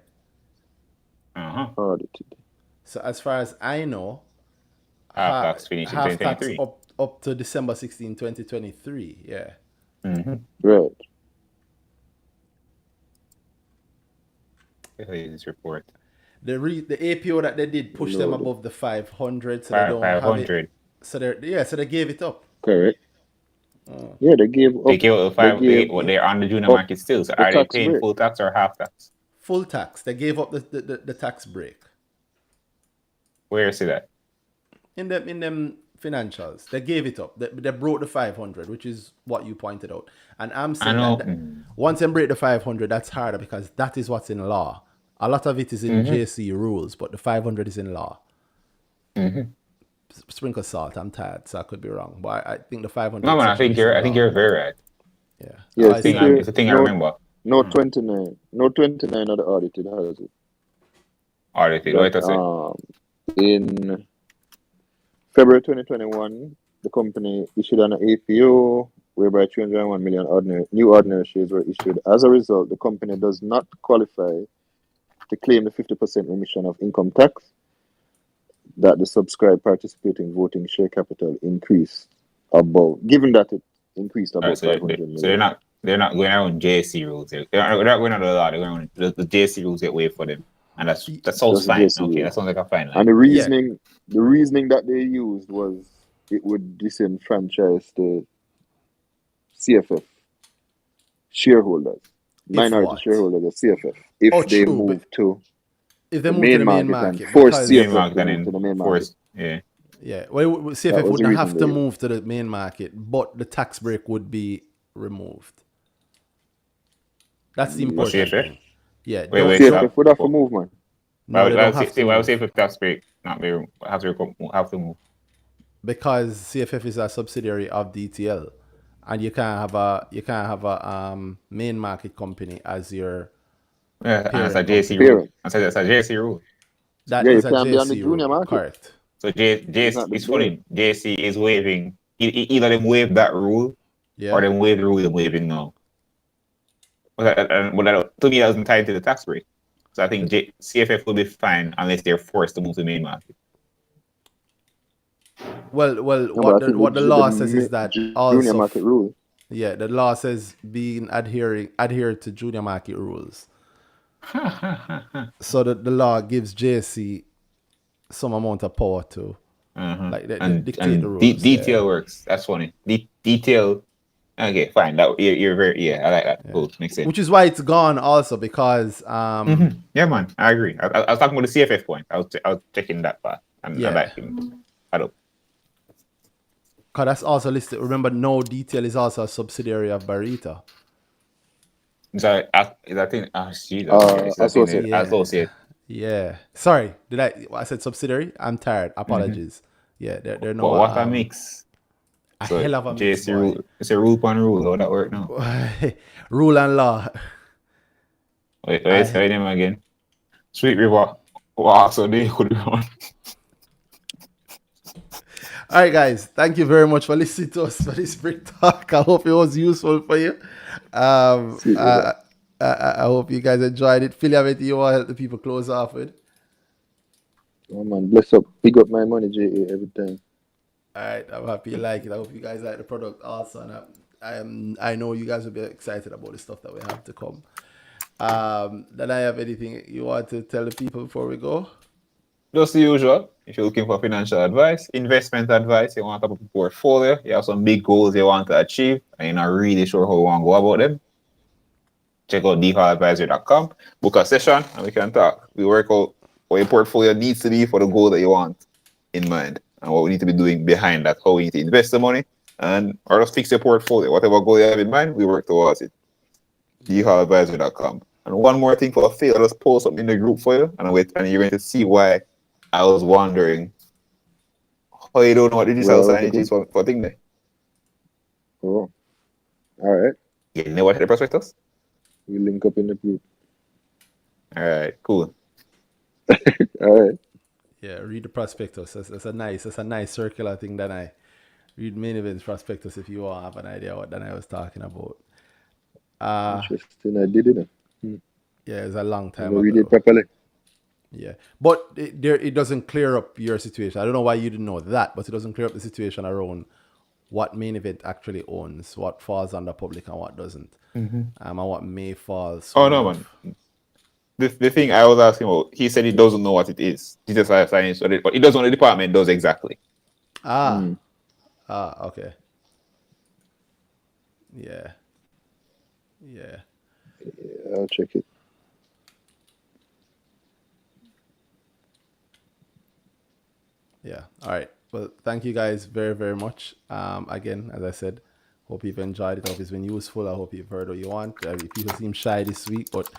Uh-huh. Audited. So as far as I know, Half tax finished in half tax 2023. up to December 16, 2023. Yeah. Mm-hmm. Right. This report. The APO that they did push them Lord. above the 500, so they don't have it. 500. So they gave it up. Correct. Yeah, they gave up. They gave up they're on the junior up market still. So the are they tax paying break. full tax or half tax? Full tax. They gave up the tax break. Where is it at? In them financials, they gave it up. They broke the 500, which is what you pointed out. And I'm saying that once they break the 500, that's harder because that is what's in law. A lot of it is in JC rules, but the 500 is in law. Sprinkle salt. I'm tired, so I could be wrong, but I think the 500. No, man, I think you're very right. Yeah. Yeah, It's a thing I remember. No 29. No 29 of the audited has it. Audited. What I say? In February 2021, the company issued an APO whereby 301 million new ordinary shares were issued. As a result, the company does not qualify to claim the 50% remission of income tax that the subscribed participating voting share capital increased above, given that it increased above 500 million. So they're not going around JC rules. They're not going under the law. They're going around the JC rules get waived for them, and that sounds fine. Okay, that sounds like a fine line. And the reasoning that they used was it would disenfranchise the CFF shareholders, minority shareholders of CFF, if they move to the main market and force CFF to move to the main market. Yeah. Well, CFF would not have to move to the main market, but the tax break would be removed. That's the important thing. Yeah. CFF would have to move, man. No, they don't have to. Why would CFF tax break not be have to move? Because CFF is a subsidiary of DTL, and you can't have a main market company as your and it's a JC rule. That's a JC rule. That is a JC rule. Correct. So JC it's funny. JC is waiving. Either them waive that rule, or them waive the rule they're waiving now. But to me, that was entitled to the tax break. So I think CFF will be fine unless they're forced to move to the main market. Well, what the law says is that also junior market rule. Yeah, the law says adhere to junior market rules. So the law gives JC some amount of power to like they dictate the rules. Detail works. That's funny. Detail. Okay, fine. That you're very I like that. Cool, makes sense. Which is why it's gone also because yeah, man, I agree. I was talking about the CFF point. I was checking that part. And I don't. Because that's also listed. Remember, No Detail is also a subsidiary of Barita. So I think associate. Yeah. Sorry, I said subsidiary? I'm tired. Apologies. Yeah, they're no. But what a mix. A hell of a mix. Rule. It's a rule upon rule. How that work now? Rule and law. Wait, say them again. Sweet River. Wow, so they could be on. All right, guys. Thank you very much for listening to us for this BrickTalk. I hope it was useful for you. I hope you guys enjoyed it. Phil, have anything you want to help the people close off with? Oh man, bless up. Big up my money, JA, every time. All right, I'm happy you like it. I hope you guys like the product also. And I know you guys will be excited about the stuff that we have to come. Then I have anything you want to tell the people before we go? Just the usual. If you're looking for financial advice, investment advice, you want to have a portfolio, you have some big goals you want to achieve, and you're not really sure how you want to go about them, check out dhalladvisory.com, book a session, and we can talk. We work out what your portfolio needs to be for the goal that you want in mind, and what we need to be doing behind that, how we need to invest the money, and or just fix your portfolio. Whatever goal you have in mind, we work towards it. dhalladvisory.com. And one more thing for a fail, I'll just post something in the group for you, and you're going to see why I was wondering how you don't know what digital signage is for a thing there. Oh, all right. You never watch the prospectus? We link up in the group. All right, cool. All right. Yeah, read the prospectus. That's a nice circular thing that I read main events prospectus if you all have an idea what I was talking about. Interesting. I did it. Yeah, it's a long time ago. Read it properly. Yeah, but it doesn't clear up your situation. I don't know why you didn't know that, but it doesn't clear up the situation around what main event actually owns, what falls under public and what doesn't, and what may fall. Oh no, man. The thing I was asking about, he said he doesn't know what it is. He just has science, but he doesn't know the department does exactly. Okay. Yeah. I'll check it. Yeah. All right. Well, thank you guys very, very much. Again, as I said, hope you've enjoyed it. I hope it's been useful. I hope you've heard what you want. People seem shy this week, but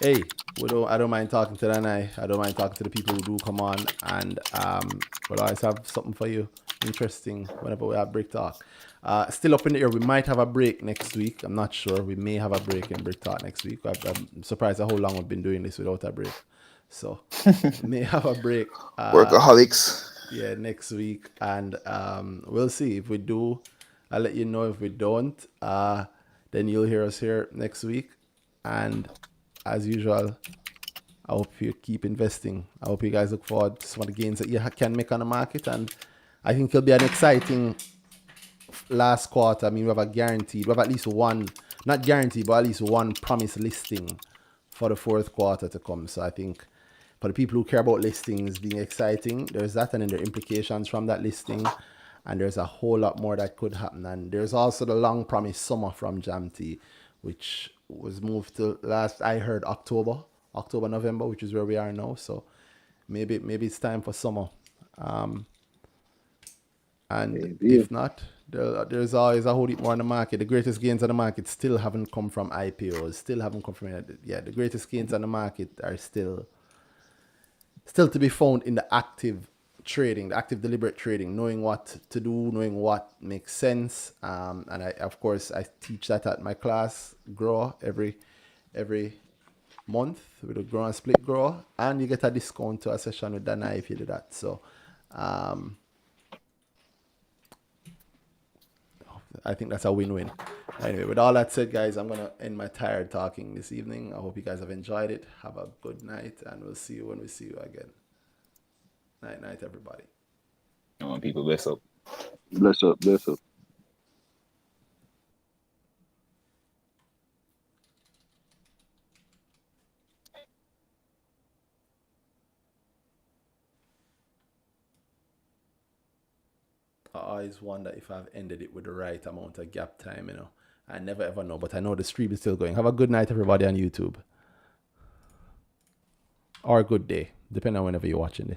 hey, I don't mind talking to Danhai. I don't mind talking to the people who do come on, and we'll always have something for you interesting whenever we have BrickTalk. Still up in the air. We might have a break next week. I'm not sure. We may have a break in BrickTalk next week. I'm surprised at how long we've been doing this without a break. So may have a break. Workaholics. Yeah, next week, and we'll see if we do. I'll let you know. If we don't, then you'll hear us here next week. And as usual, I hope you keep investing. I hope you guys look forward to some of the gains that you can make on the market, and I think it'll be an exciting last quarter. I mean, we have at least one, not guaranteed, but at least one promised listing for the fourth quarter to come. So I think for the people who care about listings being exciting, there's that, and then there are implications from that listing, and there's a whole lot more that could happen. And there's also the long promised summer from Jamty, which was moved to last I heard October, November, which is where we are now. So maybe it's time for summer. And if not, there's always a whole heap more in the market. The greatest gains on the market still haven't come from IPOs, still haven't come from the greatest gains on the market are still to be found in the active trading, the active deliberate trading, knowing what to do, knowing what makes sense. And I teach that at my class, Grow, every month with a Grow and Split Grow, and you get a discount to a session with Danhai if you do that. So I think that's a win-win. Anyway, with all that said, guys, I'm going to end my tired talking this evening. I hope you guys have enjoyed it. Have a good night, and we'll see you when we see you again. Night, everybody. I want people bless up. Bless up. I always wonder if I've ended it with the right amount of gap time, I never ever know, but I know the stream is still going. Have a good night, everybody, on YouTube. Or a good day, depending on whenever you're watching this.